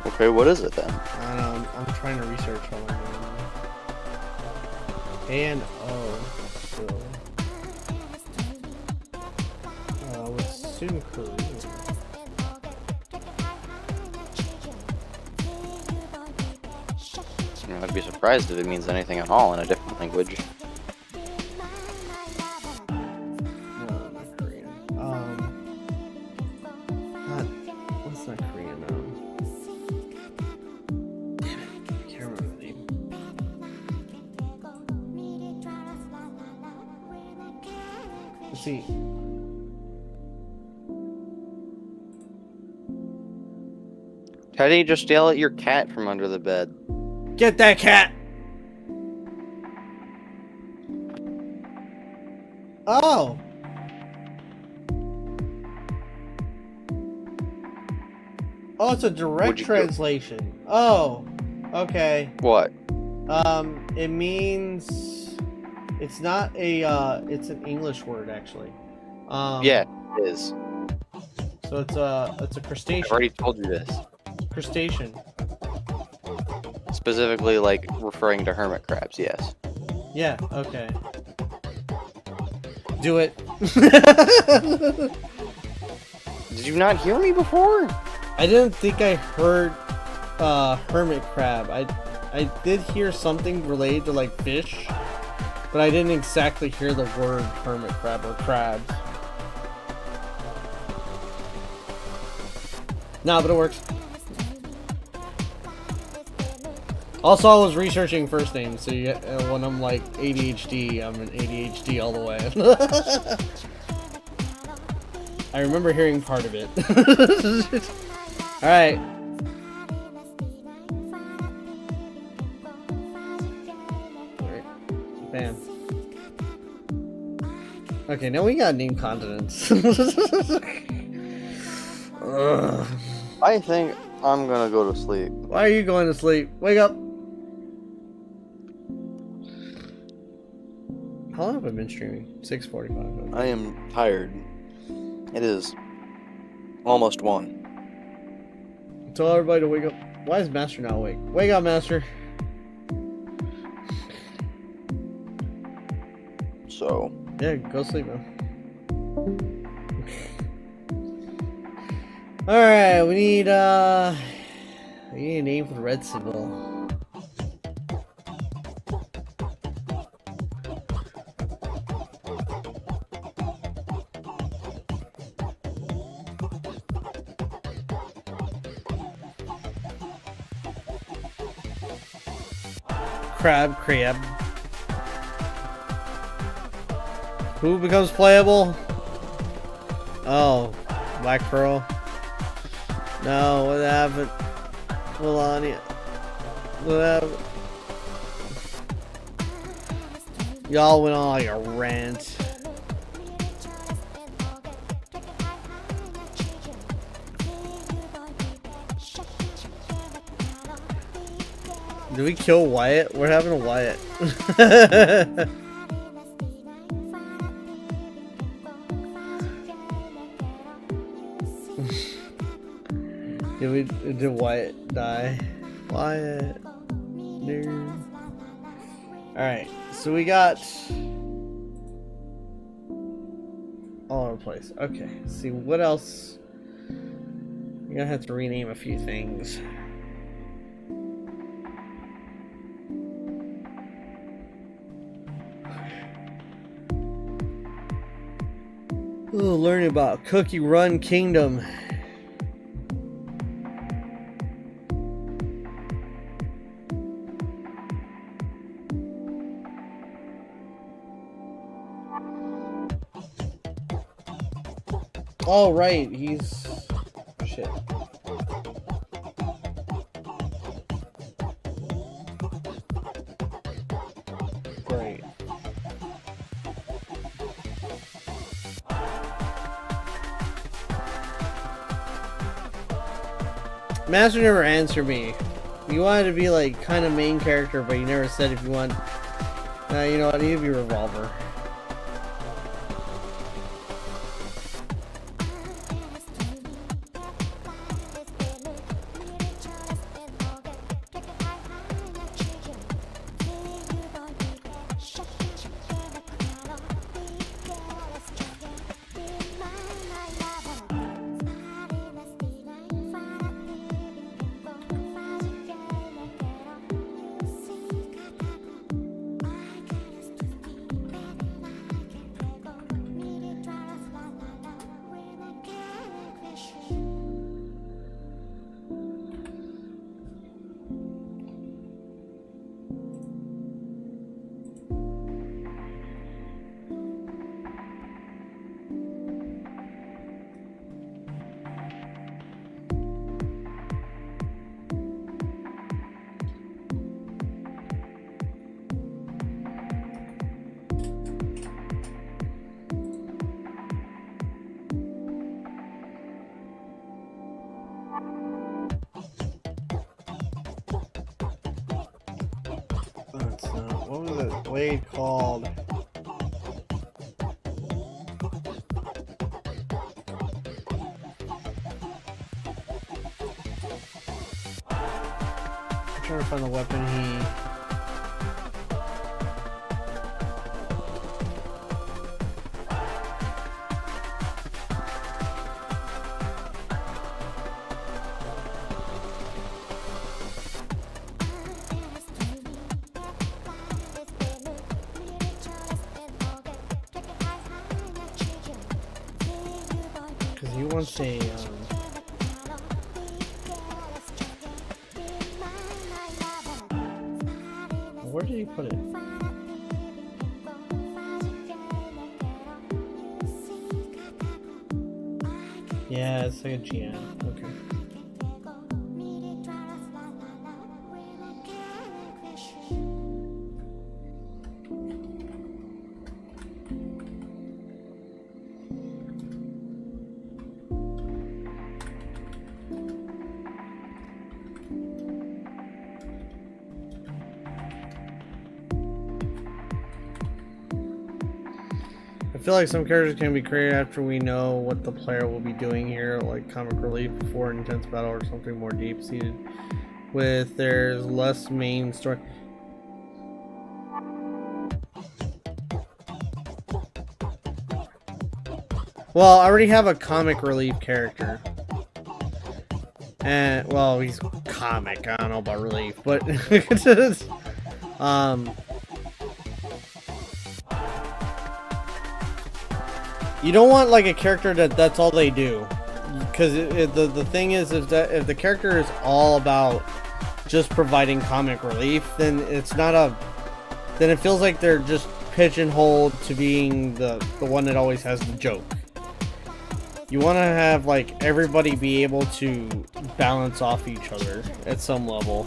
Okay, what is it then? I don't know, I'm trying to research on it. And still. With student career. I'd be surprised if it means anything at all in a different language. What's that Korean? Damn it, I can't remember the name. Let's see. How do you just yell at your cat from under the bed? Get that cat! Oh! Oh, it's a direct translation. Oh, okay. What? It means it's not a it's an English word actually. Yeah, it is. So it's a crustacean. I've already told you this. Crustacean. Specifically, like, referring to hermit crabs, yes. Yeah, okay. Do it. Did you not hear me before? I didn't think I heard hermit crab. I did hear something related to like fish, but I didn't exactly hear the word hermit crab or crabs. Nah, but it works. Also, I was researching first names, so when I'm like ADHD, I'm an ADHD all the way. I remember hearing part of it. Alright. Bam. Okay, now we gotta name continents. I think I'm gonna go to sleep. Why are you going to sleep? Wake up! How long have I been streaming? 6:45. I am tired. It is almost 1. Tell everybody to wake up. Why is Master not awake? Wake up, Master! So... Yeah, go sleep, man. Alright, we need a name for the red symbol. Crab. Who becomes playable? Oh, Black Pearl. No, what happened? Melania. What happened? Y'all went on like a rant. Did we kill Wyatt? What happened to Wyatt? Did Wyatt die? Wyatt. No. Alright, so we got all over the place. Okay, let's see what else. We're gonna have to rename a few things. Ooh, learning about Cookie Run Kingdom. Oh, right. He's... Shit. Great. Master never answered me. You wanted to be like kind of main character, but you never said if you want. You know what? I need to be Revolver. That's not. What was it? Blade called? I'm trying to find the weapon he. Because he wants a. Where did he put it? Yeah, it's like a GM. Okay. I feel like some characters can be created after we know what the player will be doing here, like comic relief before an intense battle or something more deep-seated, with there's less main story. Well, I already have a comic relief character. And, well, he's comic, I don't know about relief, but you don't want like a character that's all they do, because the thing is that if the character is all about just providing comic relief, then it's not a, then it feels like they're just pigeonholed to being the one that always has the joke. You want to have like everybody be able to balance off each other at some level,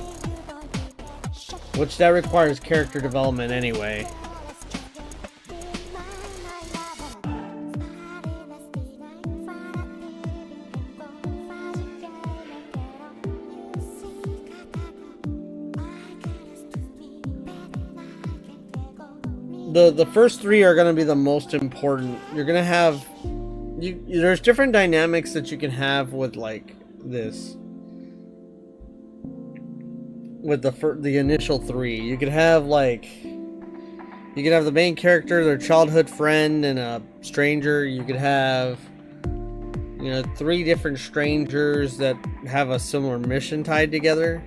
which that requires character development anyway. The first three are going to be the most important. You're going to have there's different dynamics that you can have with like this, with the initial three. You could have like, you could have the main character, their childhood friend, and a stranger. You could have, you know, three different strangers that have a similar mission tied together.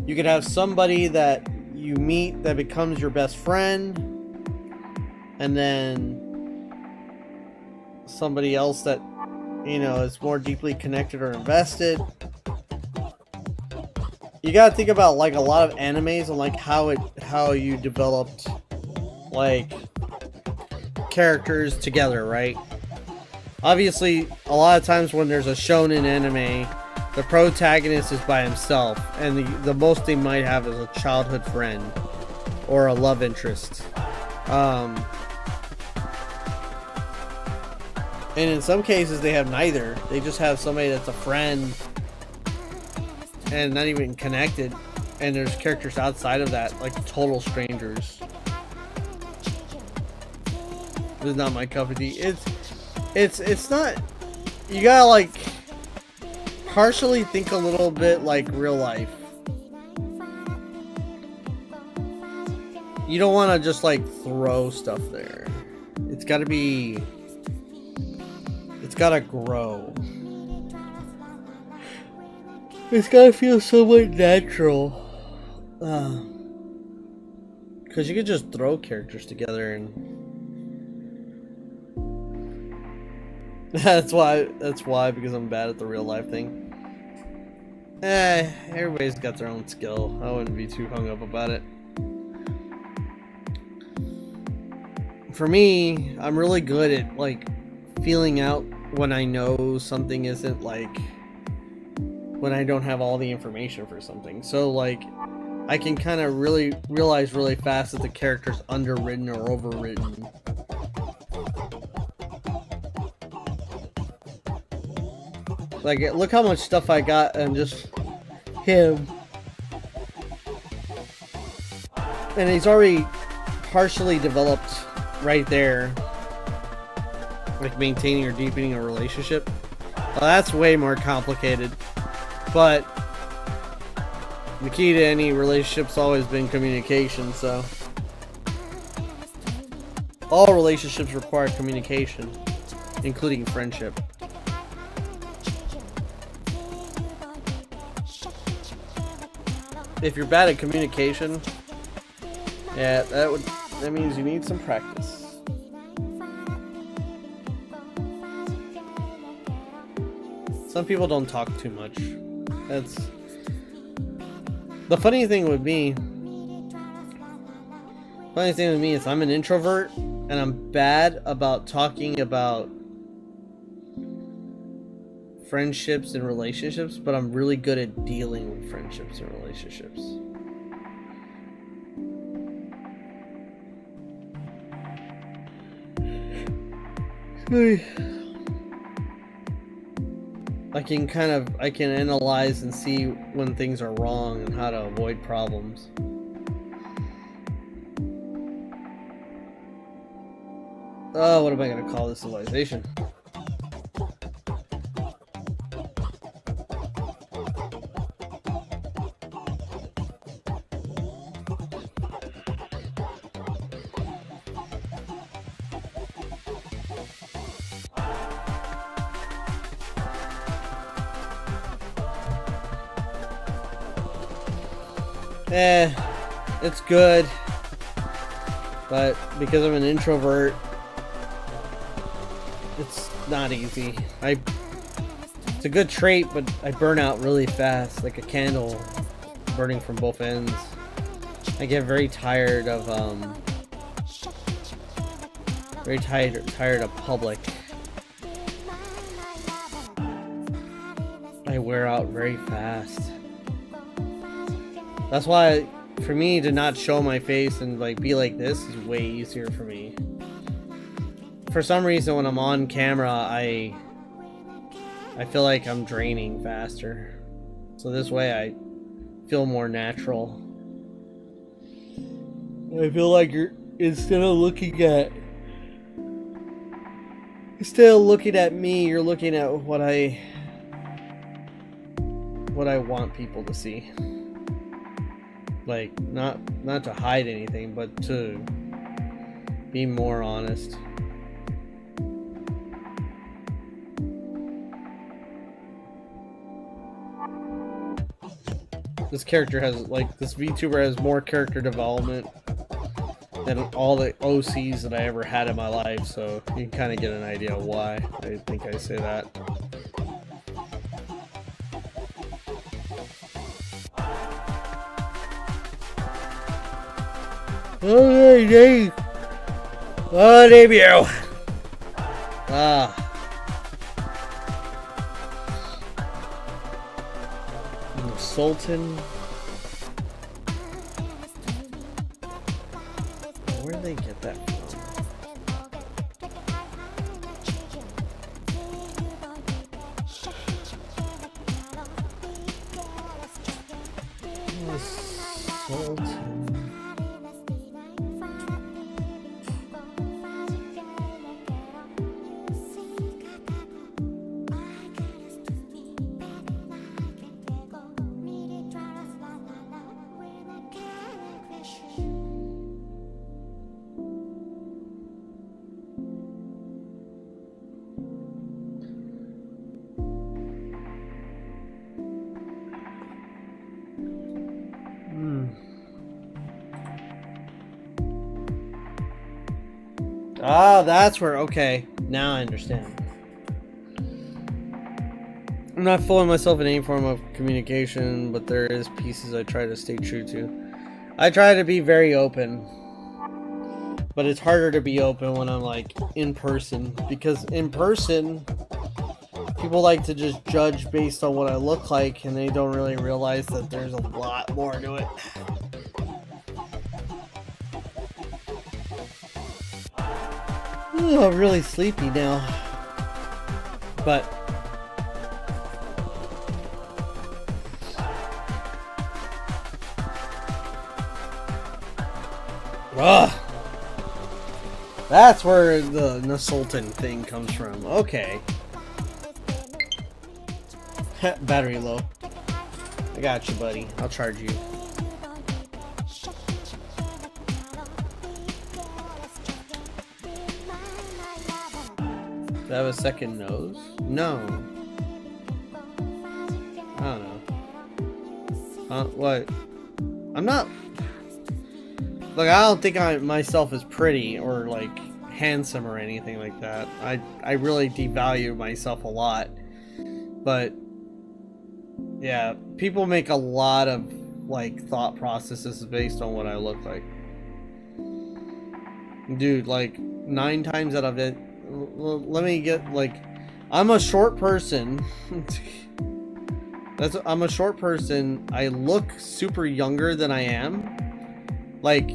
You could have somebody that you meet that becomes your best friend, and then somebody else that, you know, is more deeply connected or invested. You gotta think about like a lot of animes and like how you developed like characters together, right? Obviously, a lot of times when there's a shonen anime, the protagonist is by himself, and the most they might have is a childhood friend or a love interest. And in some cases, they have neither. They just have somebody that's a friend and not even connected. And there's characters outside of that, like total strangers. This is not my cup of tea. It's not. You gotta like partially think a little bit like real life. You don't want to just like throw stuff there. It's got to be. It's got to grow. It's got to feel somewhat natural. Because you could just throw characters together and. That's why, because I'm bad at the real life thing. Everybody's got their own skill. I wouldn't be too hung up about it. For me, I'm really good at, like, feeling out when I know something isn't, like, when I don't have all the information for something. So, like, I can kind of really realize really fast that the character's underwritten or overwritten. Like, look how much stuff I got and just him. And he's already partially developed right there. Like maintaining or deepening a relationship. Well, that's way more complicated. But the key to any relationship's always been communication, so. All relationships require communication, including friendship. If you're bad at communication, yeah, that means you need some practice. Some people don't talk too much. That's the funny thing with me. Funny thing with me is I'm an introvert and I'm bad about talking about friendships and relationships, but I'm really good at dealing with friendships and relationships. I can analyze and see when things are wrong and how to avoid problems. Oh, what am I gonna call this civilization? It's good, but because I'm an introvert, it's not easy. It's a good trait, but I burn out really fast, like a candle burning from both ends. I get very tired of tired of public. I wear out very fast. That's why, for me to not show my face and like be like this is way easier for me. For some reason, when I'm on camera, I feel like I'm draining faster. So this way, I feel more natural. I feel like instead of looking at me, you're looking at what I want people to see. Like, not to hide anything, but to be more honest. This character has, like, this VTuber has more character development than all the OCs that I ever had in my life, so you can kind of get an idea why I think I say that. Oh, debut! Sultan. Where did they get that from? Sultan. Ah, that's where, okay. Now I understand. I'm not fooling myself in any form of communication, but there is pieces I try to stay true to. I try to be very open. But it's harder to be open when I'm like in person. Because in person, people like to just judge based on what I look like, and they don't really realize that there's a lot more to it. Ooh, I'm really sleepy now. But that's where the Sultan thing comes from. Okay. Battery low. I got you, buddy. I'll charge you. Do I have a second nose? No. I don't know. What? I'm not... Look, I don't think myself as pretty or, like, handsome or anything like that. I really devalue myself a lot. But, yeah, people make a lot of, like, thought processes based on what I look like. Dude, like, 9 times out of it... Let me get, like, I'm a short person. I'm a short person. I look super younger than I am. Like,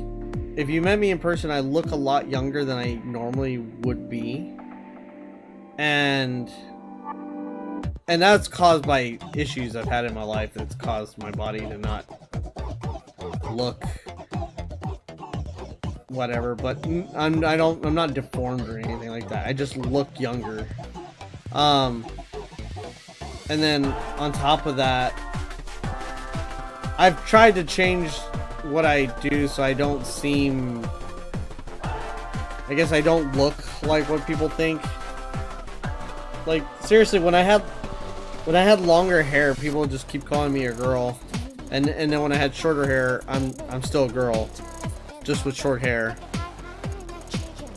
if you met me in person, I look a lot younger than I normally would be. And that's caused by issues I've had in my life that's caused my body to not look whatever, but I'm not deformed or anything like that. I just look younger. And then on top of that, I've tried to change what I do so I don't seem, I guess I don't look like what people think. Like, seriously, when I had longer hair, people would just keep calling me a girl, and then when I had shorter hair, I'm still a girl, just with short hair.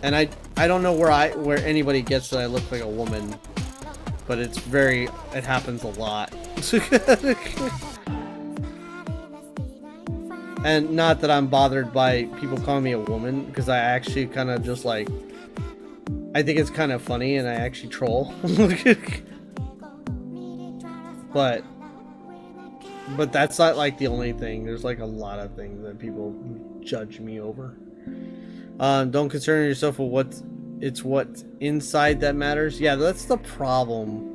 And I don't know where anybody gets that I look like a woman, but it happens a lot. And not that I'm bothered by people calling me a woman, because I actually kind of just like, I think it's kind of funny and I actually troll. But that's not like the only thing. There's like a lot of things that people judge me over. Don't concern yourself with what's inside that matters. Yeah, that's the problem.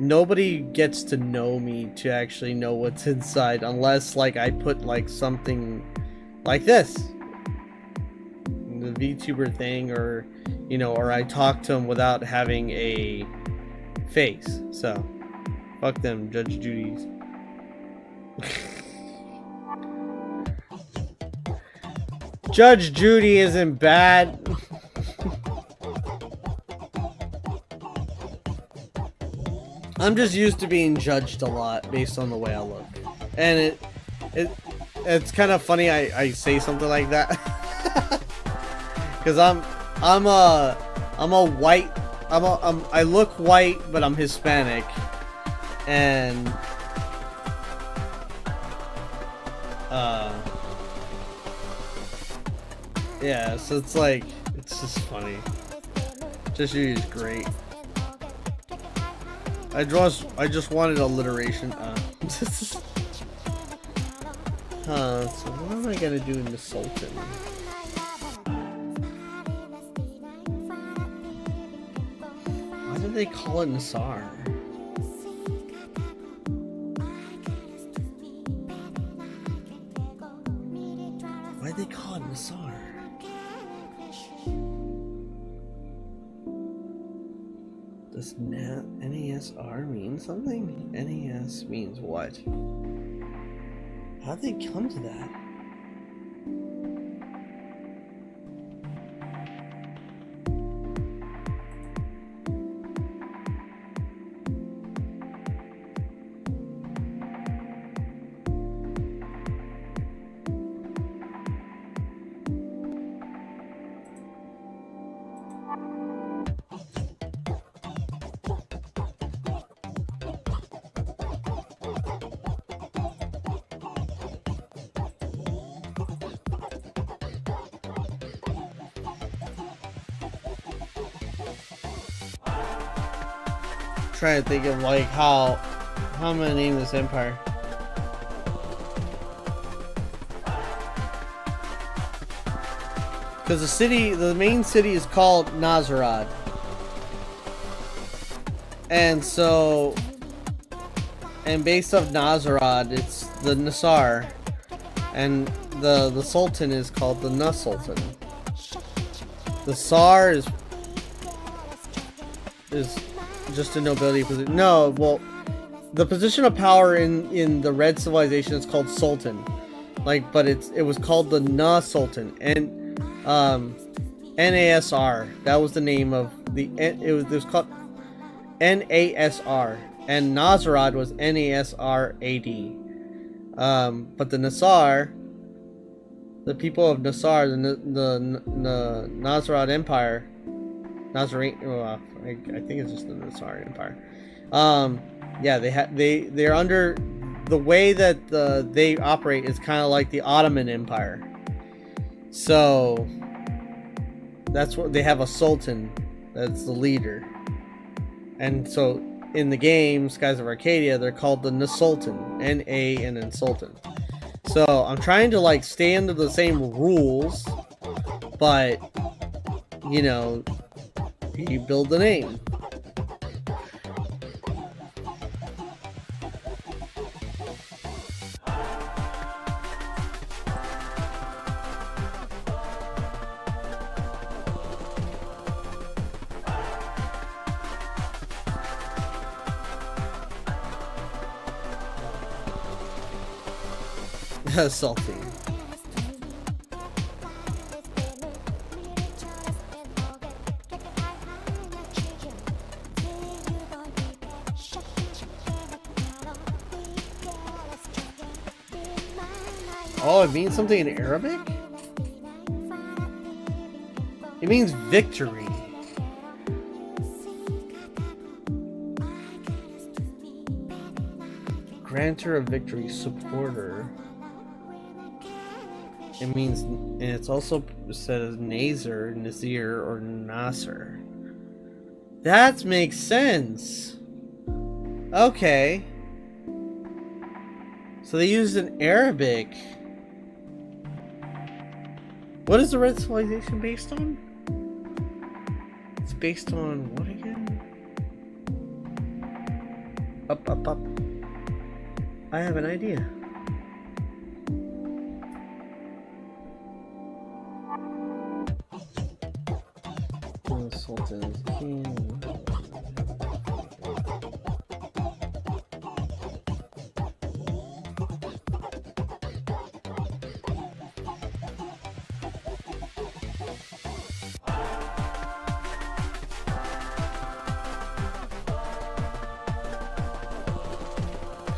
Nobody gets to know me to actually know what's inside, unless like I put like something like this, the VTuber thing, or you know, or I talk to them without having a face. So fuck them, Judge Judy's. Judge Judy isn't bad. I'm just used to being judged a lot based on the way I look, and it's kind of funny I say something like that, because I look white, but I'm Hispanic, and yeah, so it's like, it's just funny. Just is great. I just wanted alliteration. Huh, so what am I gonna do in the Sultan? Why did they call it Nassar? Why'd they call it Nassar? Does NASR mean something? NAS means what? How'd they come to that? Trying to think of like how I'm gonna name this empire. Because the main city is called Nazarad. And so, and based off Nazarad, it's the Nassar. And the Sultan is called the Nus-Sultan. The Tsar is just a nobility position. No, well, the position of power in the Red Civilization is called Sultan. Like, but it was called the Nus-Sultan. And NASR. That was the name of the it was called NASR. And Nazarad was NASRAD. But the Nassar, the people of Nassar, the Nazarad Empire, Nazarene, well, I think it's just the Nassar Empire. Yeah, they're under the way that they operate is kind of like the Ottoman Empire. So that's what they have, a sultan that's the leader. And so in the game Skies of Arcadia, they're called the Nus-Sultan, N-A and then Sultan. So I'm trying to like stay under the same rules, but you know, you build the name. Salty. Oh, it means something in Arabic? It means victory. Grantor of victory, supporter. It means, and it's also said as Nazir, Nazir, or Nasser. That makes sense. Okay. So they used an Arabic. What is the Red Civilization based on? It's based on what again? Up, up, up. I have an idea. Sultan's king.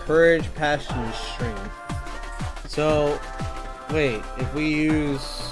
Courage, passion, and strength. So, wait, if we use...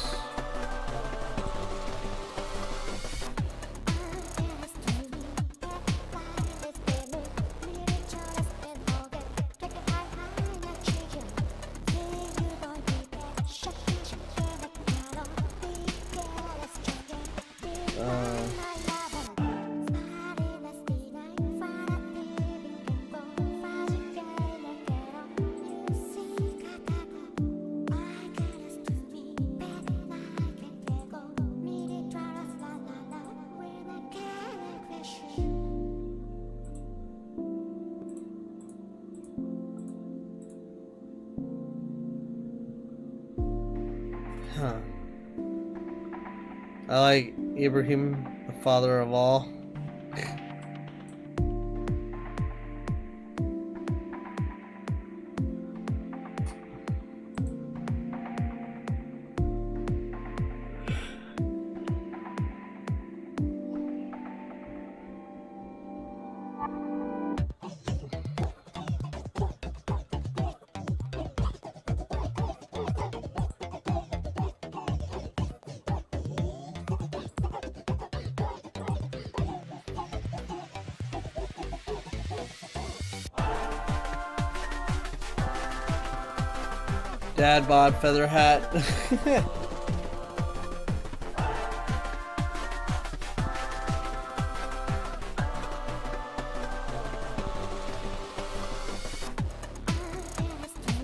I like Ibrahim, the father of all. Dad bod feather hat.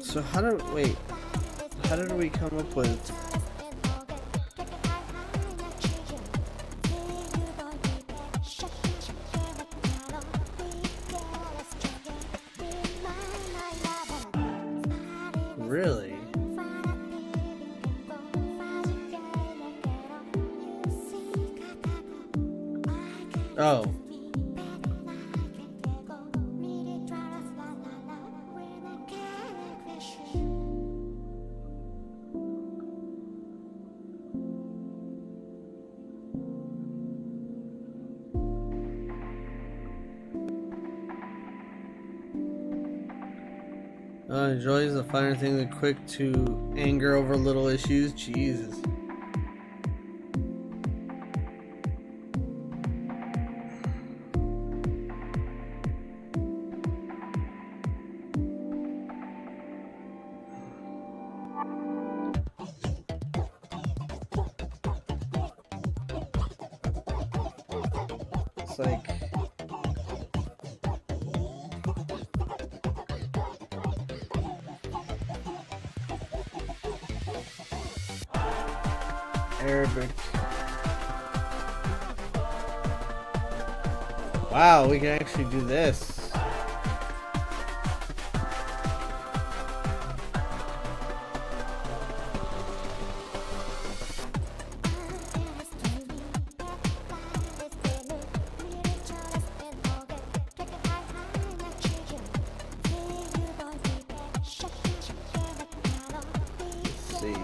So how did we come up with? Really? Oh. Enjoys the finer thing than quick to anger over little issues. Jesus. It's like Arabic. Wow, we can actually do this. Let's see.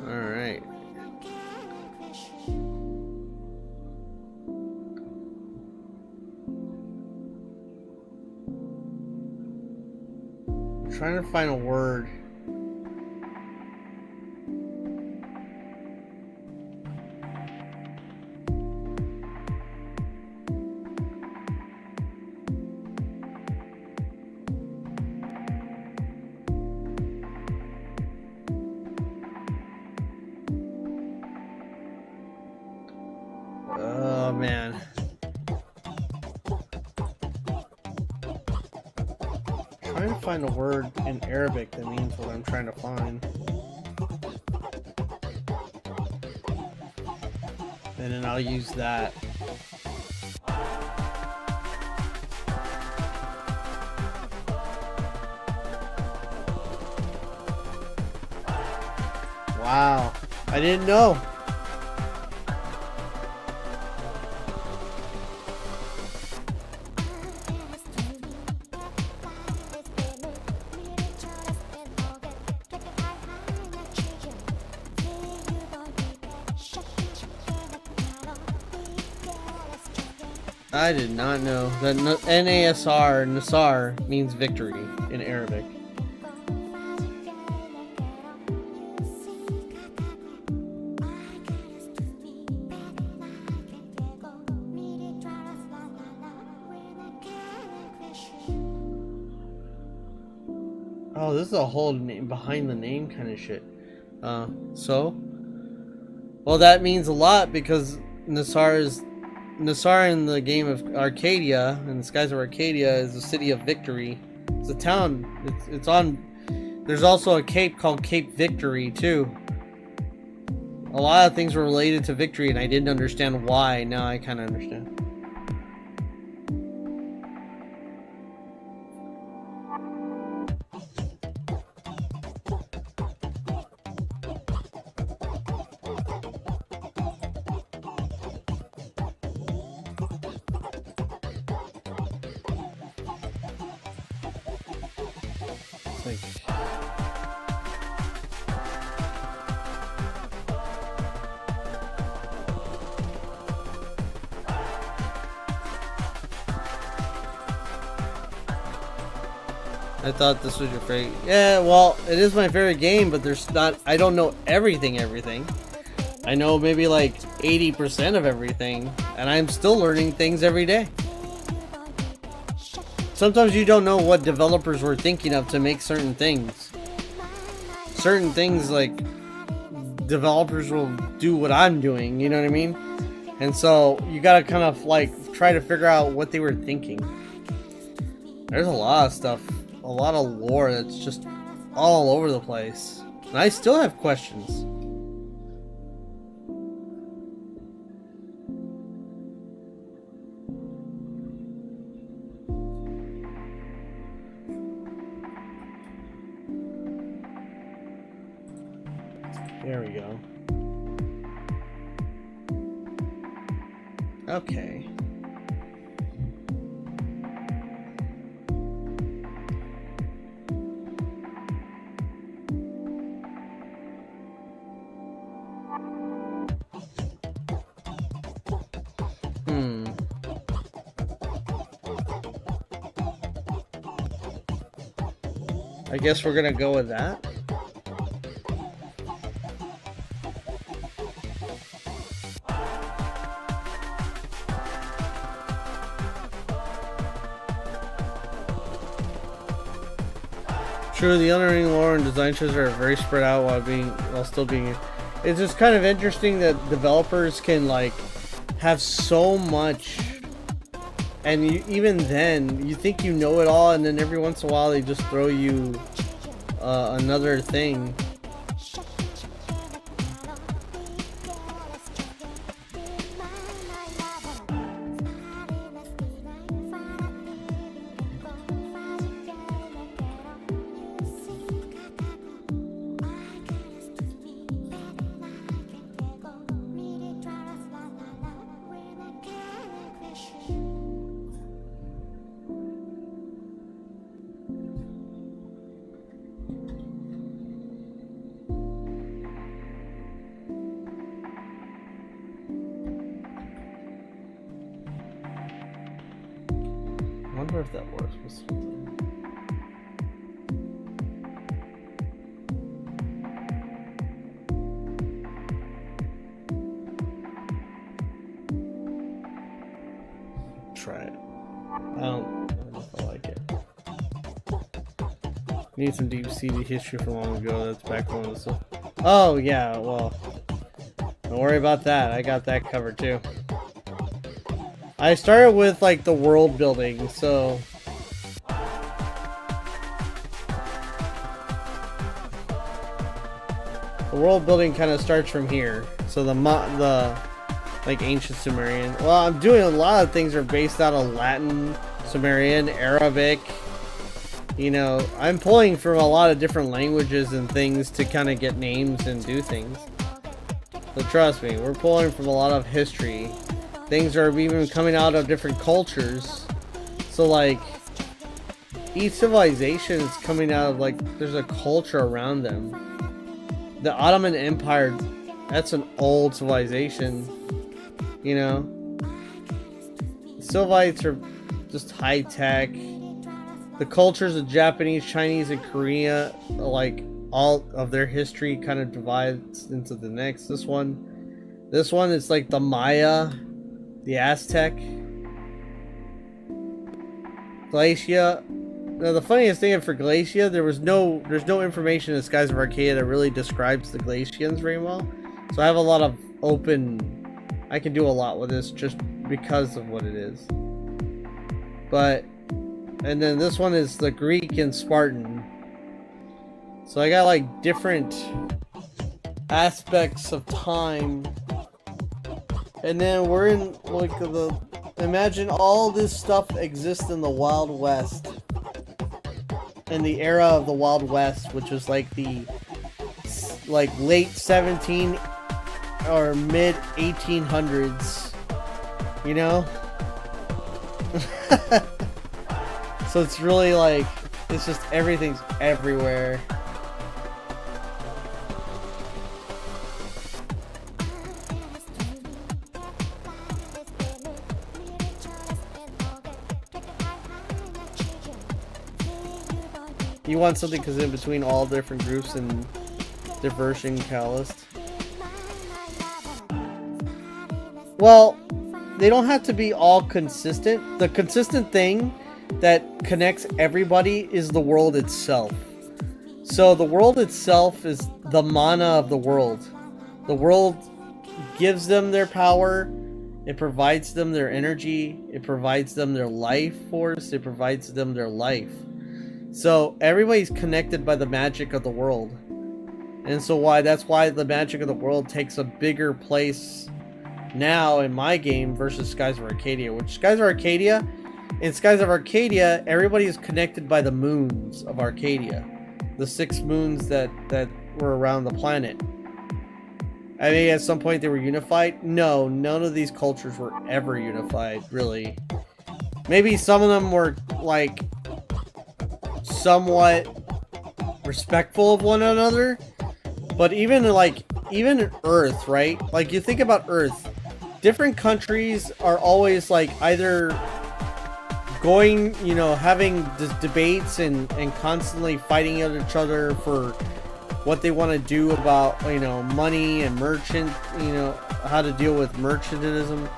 Alright. I'm trying to find a word. Oh man. Trying to find a word in Arabic that means what I'm trying to find. And then I'll use that. Wow. I didn't know. I did not know that NASR, Nasar, means victory in Arabic. Oh, this is a whole name behind the name kind of shit. Well, that means a lot because Nasar in the game of Arcadia, in the skies of Arcadia, is the city of victory. It's a town. It's on. There's also a cape called Cape Victory too. A lot of things were related to victory, and I didn't understand why. Now I kind of understand. It's like... I thought this was your favorite. Yeah, well, it is my favorite game, but there's not. I don't know everything. I know maybe like 80% of everything, and I'm still learning things every day. Sometimes you don't know what developers were thinking of to make certain things. Certain things, like, developers will do what I'm doing, you know what I mean? And so you gotta kind of like try to figure out what they were thinking. There's a lot of stuff. A lot of lore that's just all over the place. And I still have questions. There we go. Okay. I guess we're gonna go with that. True, the underlying lore and design choices are very spread out while still being. It's just kind of interesting that developers can like have so much, and even then you think you know it all, and then every once in a while they just throw you another thing. I wonder if that works with something. Try it. I don't know if I like it. Need some deep-seated history from long ago. That's back on the. Oh yeah, well, don't worry about that. I got that covered too. I started with like the world building, so the world building kind of starts from here. So the like ancient Sumerian. Well, I'm doing a lot of things are based out of Latin, Sumerian, Arabic. You know, I'm pulling from a lot of different languages and things to kind of get names and do things. So trust me, we're pulling from a lot of history. Things are even coming out of different cultures. So like each civilization is coming out of like there's a culture around them. The Ottoman Empire, that's an old civilization. You know, Sylvites are just high tech. The cultures of Japanese, Chinese, and Korea, like all of their history kind of divides into the next. This one is like the Maya, the Aztec, Glacia. Now the funniest thing for Glacia, there's no information in Skies of Arcadia that really describes the Glacians very well. So I have a lot of open. I can do a lot with this just because of what it is. But, and then this one is the Greek and Spartan. So I got like different aspects of time. And then we're in like imagine all this stuff exists in the Wild West. In the era of the Wild West, which was like the late 17 or mid 1800s, you know? So it's really like, it's just everything's everywhere. You want something because in between all different groups and diversion calloused. Well, they don't have to be all consistent. The consistent thing that connects everybody is the world itself. So the world itself is the mana of the world. The world gives them their power. It provides them their energy. It provides them their life force. It provides them their life. So everybody's connected by the magic of the world. And so that's why the magic of the world takes a bigger place now in my game versus Skies of Arcadia. Which in Skies of Arcadia, everybody is connected by the moons of Arcadia. The 6 moons that were around the planet. I mean, at some point they were unified. No, none of these cultures were ever unified, really. Maybe some of them were like somewhat respectful of one another, but even Earth, right? Like, you think about Earth, different countries are always like either going, you know, having debates and constantly fighting each other for what they want to do about, you know, money and merchant, you know, how to deal with mercantilism,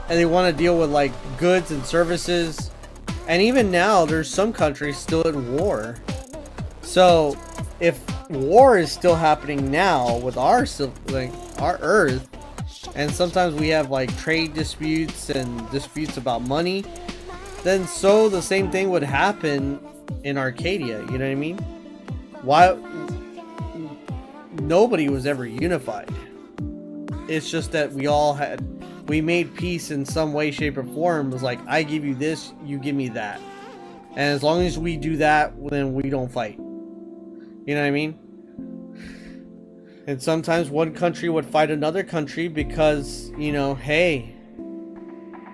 and they want to deal with like goods and services. And even now, there's some countries still in war. So, if war is still happening now with our Earth, and sometimes we have like trade disputes and disputes about money, then so the same thing would happen in Arcadia. You know what I mean? Why? Nobody was ever unified. It's just that we made peace in some way, shape, or form. It was like, I give you this, you give me that. And as long as we do that, then we don't fight. You know what I mean? And sometimes one country would fight another country because, you know, hey,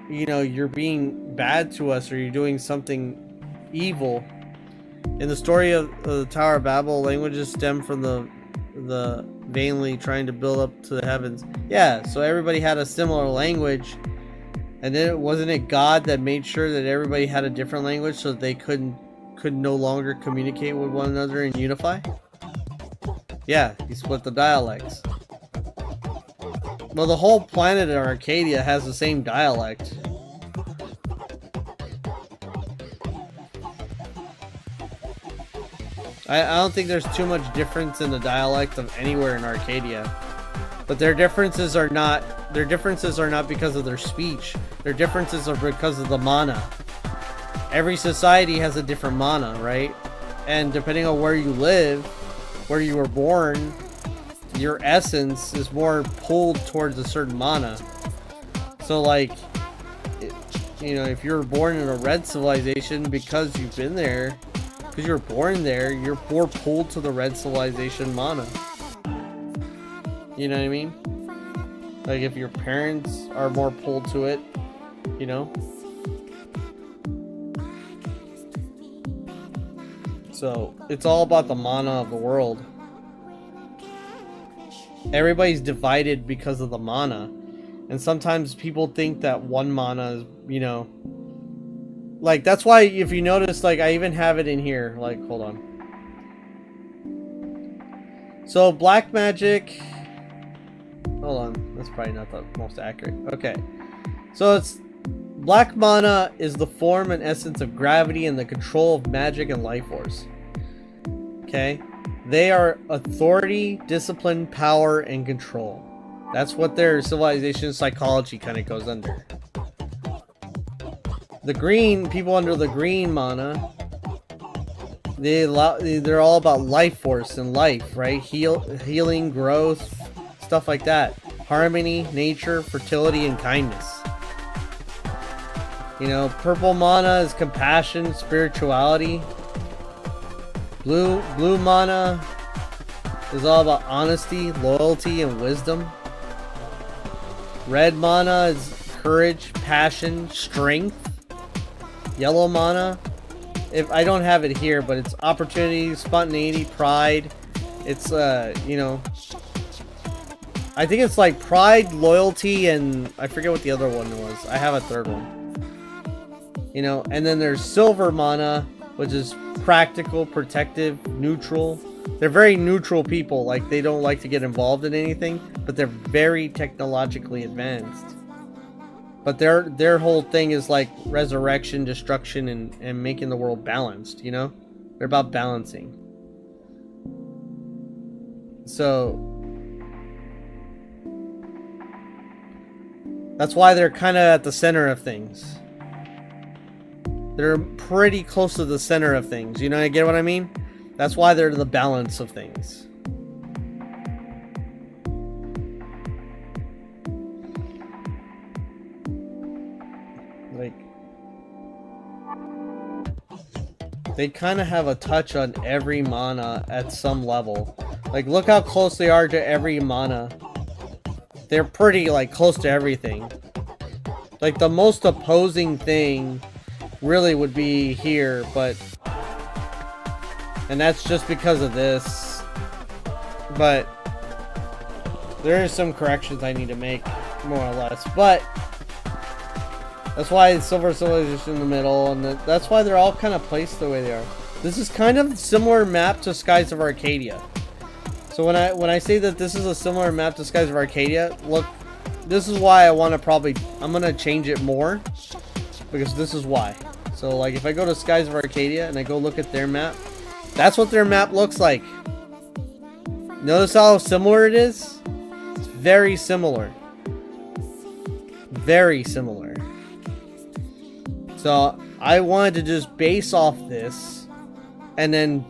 you know, you're being bad to us or you're doing something evil. In the story of the Tower of Babel, languages stem from the vainly trying to build up to the heavens. Yeah, so everybody had a similar language, and then wasn't it God that made sure that everybody had a different language so that they could no longer communicate with one another and unify? Yeah, he split the dialects. Well, the whole planet of Arcadia has the same dialect. I don't think there's too much difference in the dialect of anywhere in Arcadia. But their differences are not because of their speech. Their differences are because of the mana. Every society has a different mana, right? And depending on where you live, where you were born, your essence is more pulled towards a certain mana. So like, you know, if you're born in a red civilization because you've been there, because you're born there, you're more pulled to the red civilization mana. You know what I mean? Like if your parents are more pulled to it, you know? So it's all about the mana of the world. Everybody's divided because of the mana. And sometimes people think that one mana is, you know, like, that's why if you notice, like, I even have it in here. Like, hold on. So, black magic. Hold on. That's probably not the most accurate. Okay. So, it's black mana is the form and essence of gravity and the control of magic and life force. Okay? They are authority, discipline, power, and control. That's what their civilization psychology kind of goes under. The green, people under the green mana, They're all about life force and life, right? Healing, growth, stuff like that. Harmony, nature, fertility, and kindness. You know, purple mana is compassion, spirituality. Blue mana is all about honesty, loyalty, and wisdom. Red mana is courage, passion, strength. Yellow mana, if I don't have it here, but it's opportunity, spontaneity, pride. It's you know, I think it's like pride, loyalty, and I forget what the other one was. I have a third one. You know, and then there's silver mana, which is practical, protective, neutral. They're very neutral people. Like, they don't like to get involved in anything, but they're very technologically advanced. But their whole thing is like resurrection, destruction, and making the world balanced, you know? They're about balancing. So that's why they're kind of at the center of things. They're pretty close to the center of things. You know, I get what I mean? That's why they're the balance of things. Like, they kind of have a touch on every mana at some level. Like, look how close they are to every mana. They're pretty, like, close to everything. Like, the most opposing thing really would be here, but... And that's just because of this. But there is some corrections I need to make, more or less. But that's why Silver Civilization in the middle, and that's why they're all kind of placed the way they are. This is kind of similar map to Skies of Arcadia. So when I say that this is a similar map to Skies of Arcadia, look, this is why I want to probably... I'm going to change it more, because this is why. So, like, if I go to Skies of Arcadia and I go look at their map, that's what their map looks like. Notice how similar it is? It's very similar. Very similar. So, I wanted to just base off this and then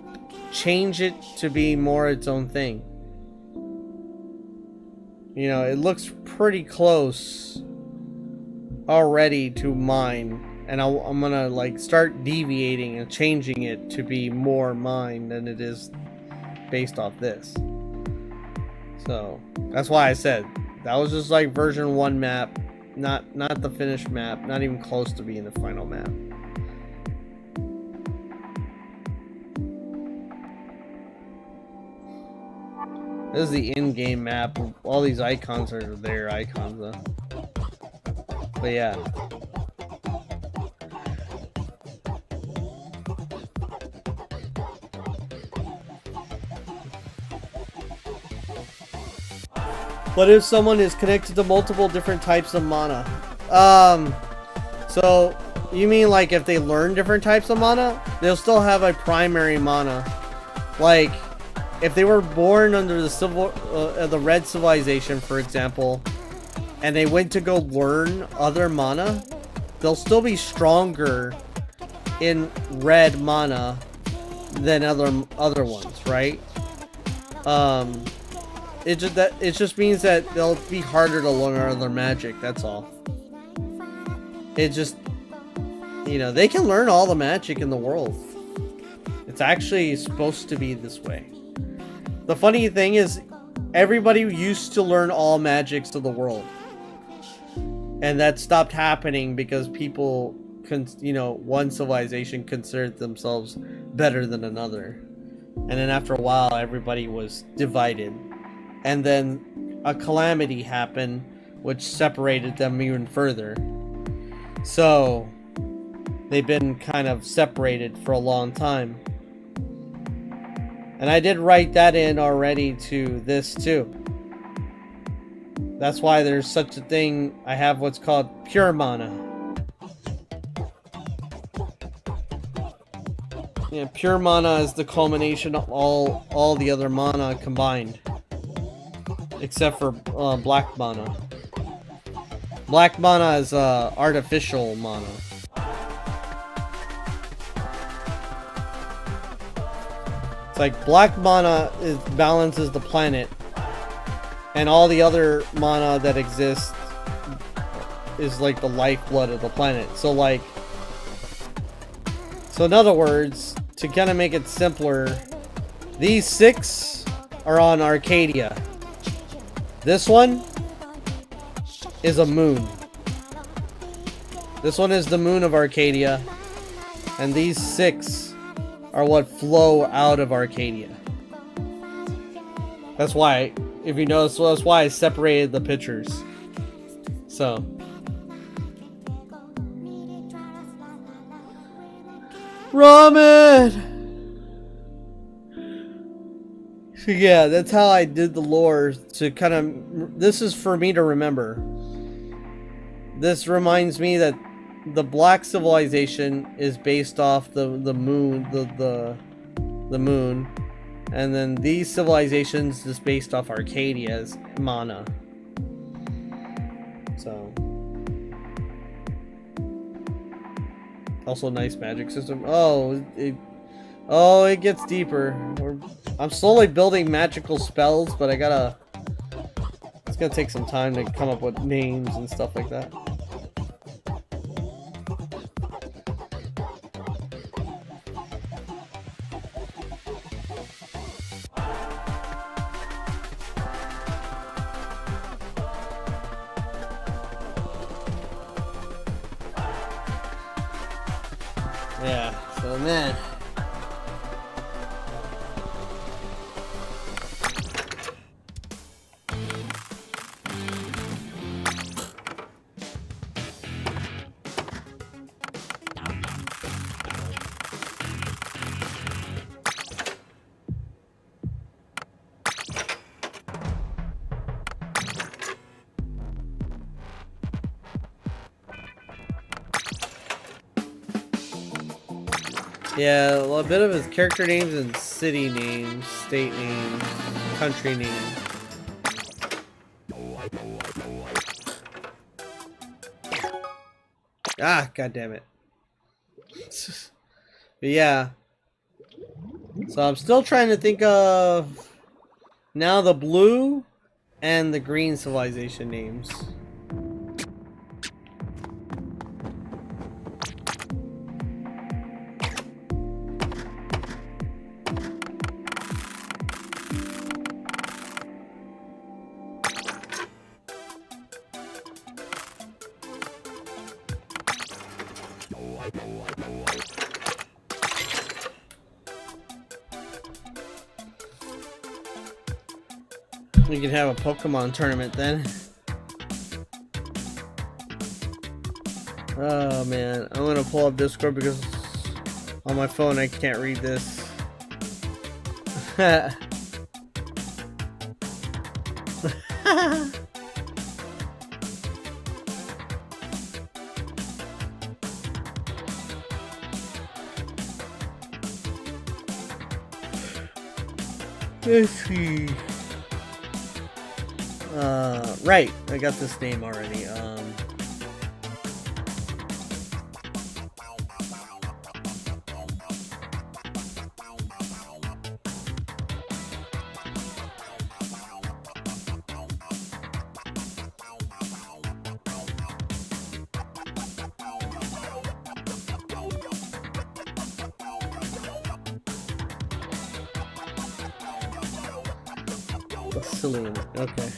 change it to be more its own thing. You know, it looks pretty close already to mine. And I'm gonna like start deviating and changing it to be more mine than it is based off this. So that's why I said that was just like version 1 map, not the finished map, not even close to being the final map. This is the in-game map. All these icons are their icons though. But yeah. What if someone is connected to multiple different types of mana? So you mean like if they learn different types of mana, they'll still have a primary mana. Like if they were born under the Red Civilization, for example, and they went to go learn other mana, they'll still be stronger in red mana than other ones, right? It just means that they'll be harder to learn other magic, that's all. It just, you know, they can learn all the magic in the world. It's actually supposed to be this way. The funny thing is, everybody used to learn all magics of the world. And that stopped happening because people, you know, one civilization considered themselves better than another. And then after a while, everybody was divided. And then a calamity happened, which separated them even further. So, they've been kind of separated for a long time. And I did write that in already to this too. That's why there's such a thing. I have what's called pure mana. Yeah, pure mana is the culmination of all the other mana combined. Except for black mana. Black mana is artificial mana. It's like black mana balances the planet, and all the other mana that exists is like the lifeblood of the planet. So like, so in other words, to kind of make it simpler, these 6 are on Arcadia. This one is a moon. This one is the moon of Arcadia, and these 6 are what flow out of Arcadia. That's why, if you notice, that's why I separated the pictures. So. Ramen! So yeah, that's how I did the lore, to kind of, this is for me to remember. This reminds me that the black civilization is based off the moon, the moon, and then these civilizations is based off Arcadia's mana. So, also nice magic system. Oh, it gets deeper. I'm slowly building magical spells, but it's gonna take some time to come up with names and stuff like that. Yeah, so man. Yeah, well, a bit of his character names and city names, state names, country names. Ah, god damn it. But yeah. So I'm still trying to think of now the blue and the green civilization names. We can have a Pokemon tournament then. Oh man, I'm gonna pull up Discord because on my phone I can't read this. Let's see. Right, I got this name already. Bacillion, okay.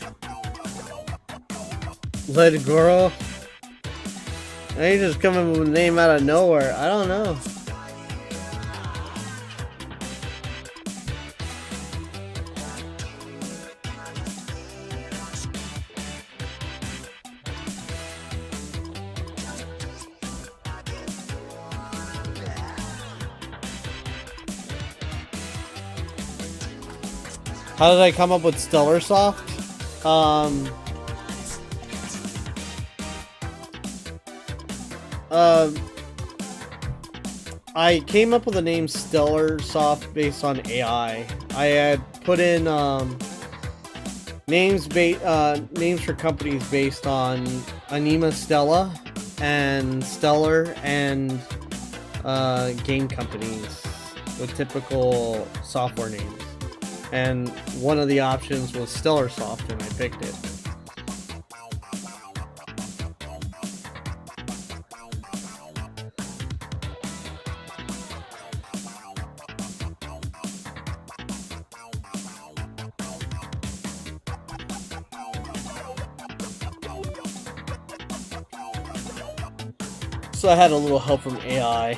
Let Goro. He just coming with a name out of nowhere. I don't know. How did I come up with StellarSoft? I came up with the name StellarSoft based on AI. I had put in names for companies based on Anima Stella and Stellar and game companies. with typical software names. And one of the options was StellarSoft, and I picked it. So I had a little help from AI.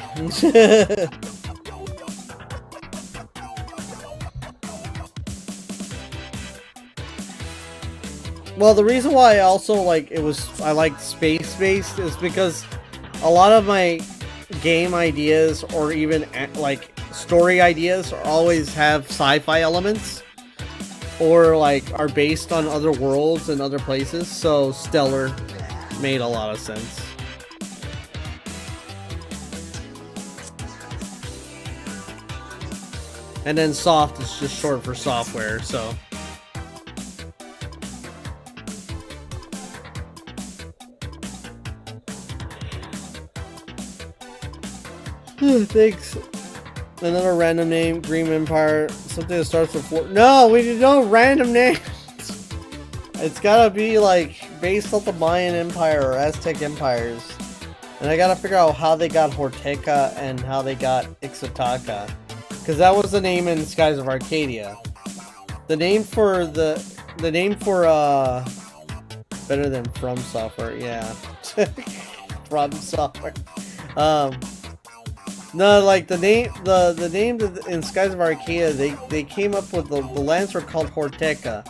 Well, the reason why I also like I liked space-based is because a lot of my game ideas or even like story ideas always have sci-fi elements or like are based on other worlds and other places. So Stellar made a lot of sense. And then soft is just short for software, so. Thanks. Another random name, Green Empire, something that starts with 4. No, we do no random names. It's gotta be like based off the Mayan Empire or Aztec empires. And I gotta figure out how they got Horteca and how they got Ixtacatl. Because that was the name in Skies of Arcadia. The name for better than From Software, yeah. From Software. No, like the name in Skies of Arcadia, they came up with the lands were called Horteca.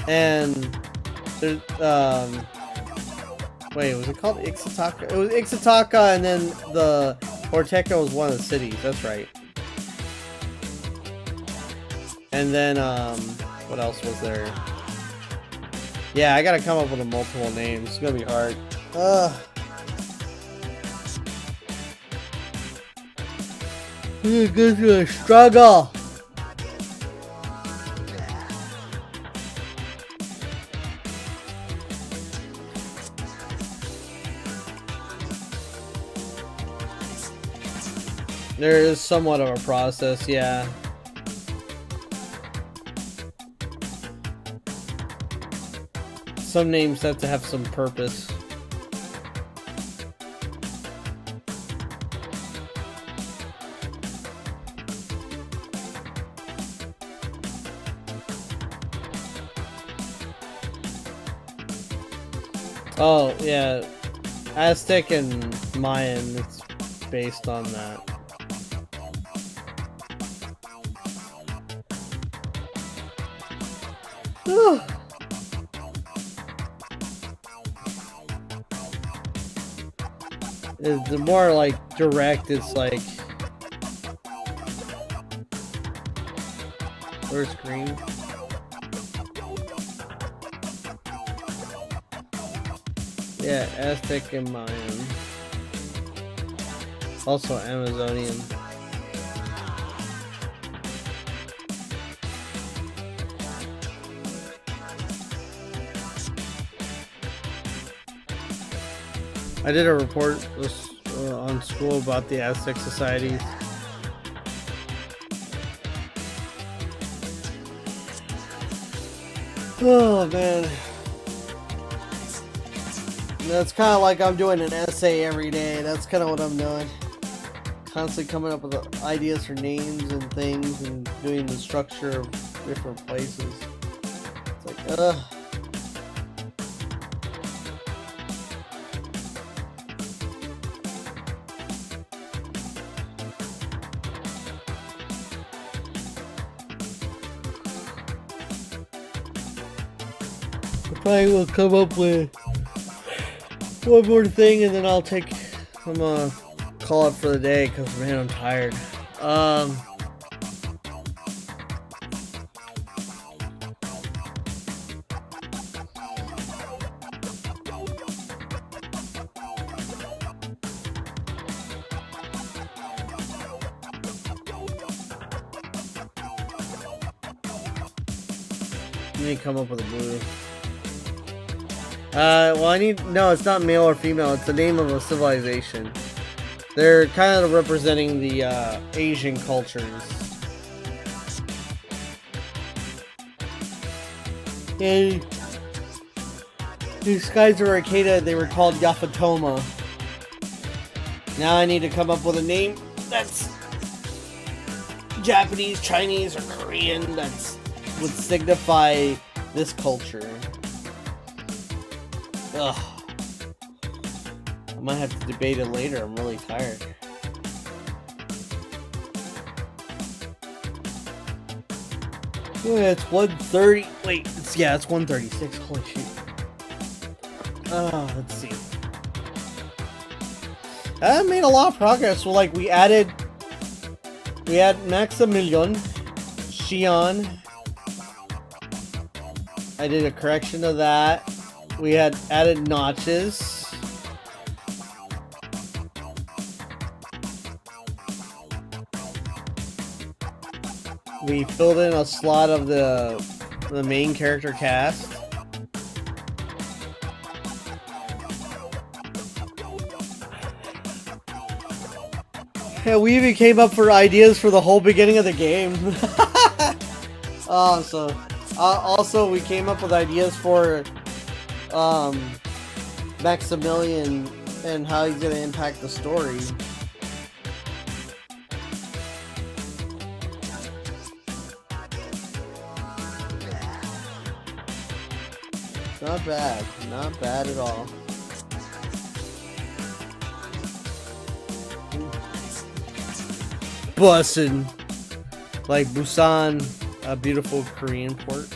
And there's wait, was it called Ixtacatl? It was Ixtacatl, and then the Horteca was one of the cities, that's right. And then, what else was there? Yeah, I gotta come up with a multiple names. It's gonna be hard. It goes through a struggle. There is somewhat of a process, yeah. Some names have to have some purpose. Oh, yeah. Aztec and Mayan, it's based on that. The more like direct, it's like where's green? Yeah, Aztec and Mayan. Also Amazonian. I did a report on school about the Aztec societies. Oh man. That's kind of like I'm doing an essay every day. That's kind of what I'm doing. Constantly coming up with ideas for names and things and doing the structure of different places. It's like, I will come up with one more thing and then I'm gonna call it for the day because man, I'm tired. Let me come up with a blue. Well, no, it's not male or female. It's the name of a civilization. They're kind of representing the Asian cultures. Hey, these guys are Arcada. They were called Yafatoma. Now I need to come up with a name that's Japanese, Chinese, or Korean that's would signify this culture. Ugh. I might have to debate it later. I'm really tired. Yeah, it's 1:30. Wait, it's 1:36. Holy shit. Let's see. I made a lot of progress. Well, like we had Maximilian, Xion. I did a correction of that. We had added notches. We filled in a slot of the main character cast. Yeah, we even came up for ideas for the whole beginning of the game. Also we came up with ideas for Maximilian and how he's gonna impact the story. Not bad. Not bad at all. Bussin'. Like Busan, a beautiful Korean port.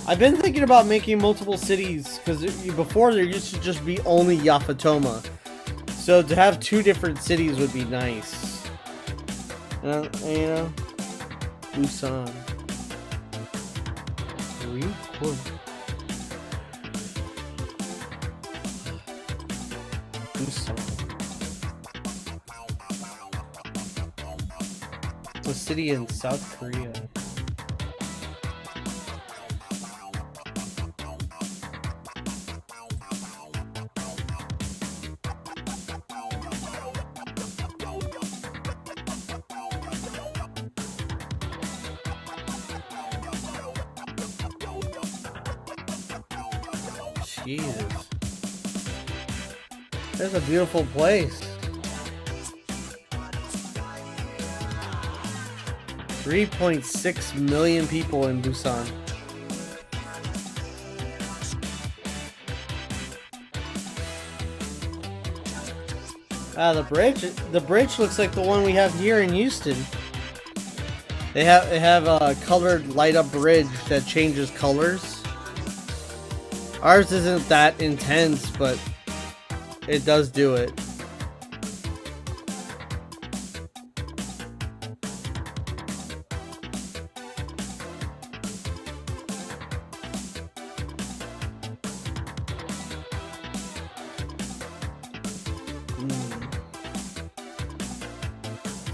I've been thinking about making multiple cities, because before there used to just be only Yafatoma. So to have 2 different cities would be nice. You know? Busan. Korean port. A city in South Korea. Jesus. That's a beautiful place. 3.6 million people in Busan. The bridge looks like the one we have here in Houston. They have a colored light up bridge that changes colors. Ours isn't that intense, but it does do it.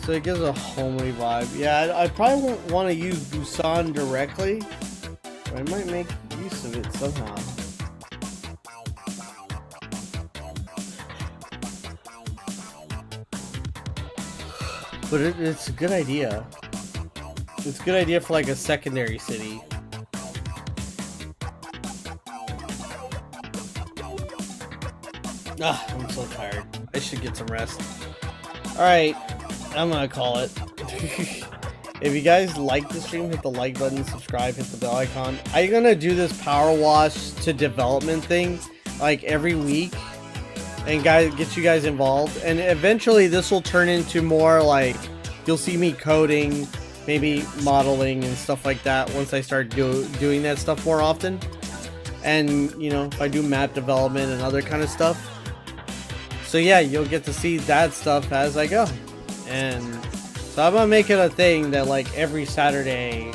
So it gives a homely vibe. Yeah, I probably won't want to use Busan directly, but I might make use of it somehow. But it's a good idea. It's a good idea for like a secondary city. I'm so tired. I should get some rest. Alright, I'm gonna call it. If you guys like the stream, hit the like button, subscribe, hit the bell icon. I'm gonna do this power wash to development thing like every week and get you guys involved, and eventually this will turn into more like you'll see me coding, maybe modeling and stuff like that once I start doing that stuff more often. And you know, if I do map development and other kind of stuff. So yeah, you'll get to see that stuff as I go. And so I'm gonna make it a thing that like every Saturday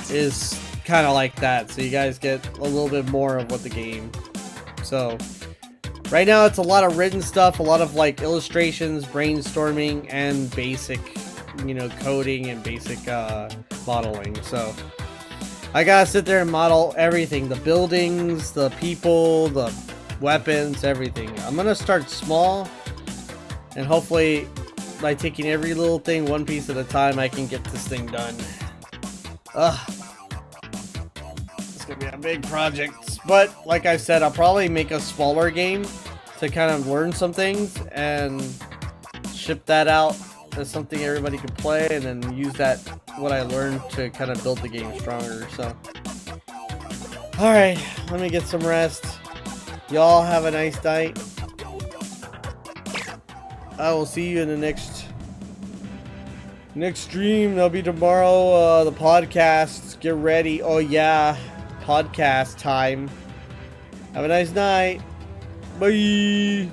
is kind of like that, so you guys get a little bit more of what the game. So right now it's a lot of written stuff, a lot of like illustrations, brainstorming, and basic, you know, coding and basic modeling. So I gotta sit there and model everything, the buildings, the people, the weapons, everything. I'm gonna start small And hopefully, by taking every little thing one piece at a time, I can get this thing done. Ugh. It's gonna be a big project. But, like I said, I'll probably make a smaller game to kind of learn some things and ship that out as something everybody can play, and then use that, what I learned, to kind of build the game stronger. So, alright, let me get some rest. Y'all have a nice night. I will see you in the next stream. That'll be tomorrow. The podcast. Get ready. Oh yeah, podcast time. Have a nice night. Bye.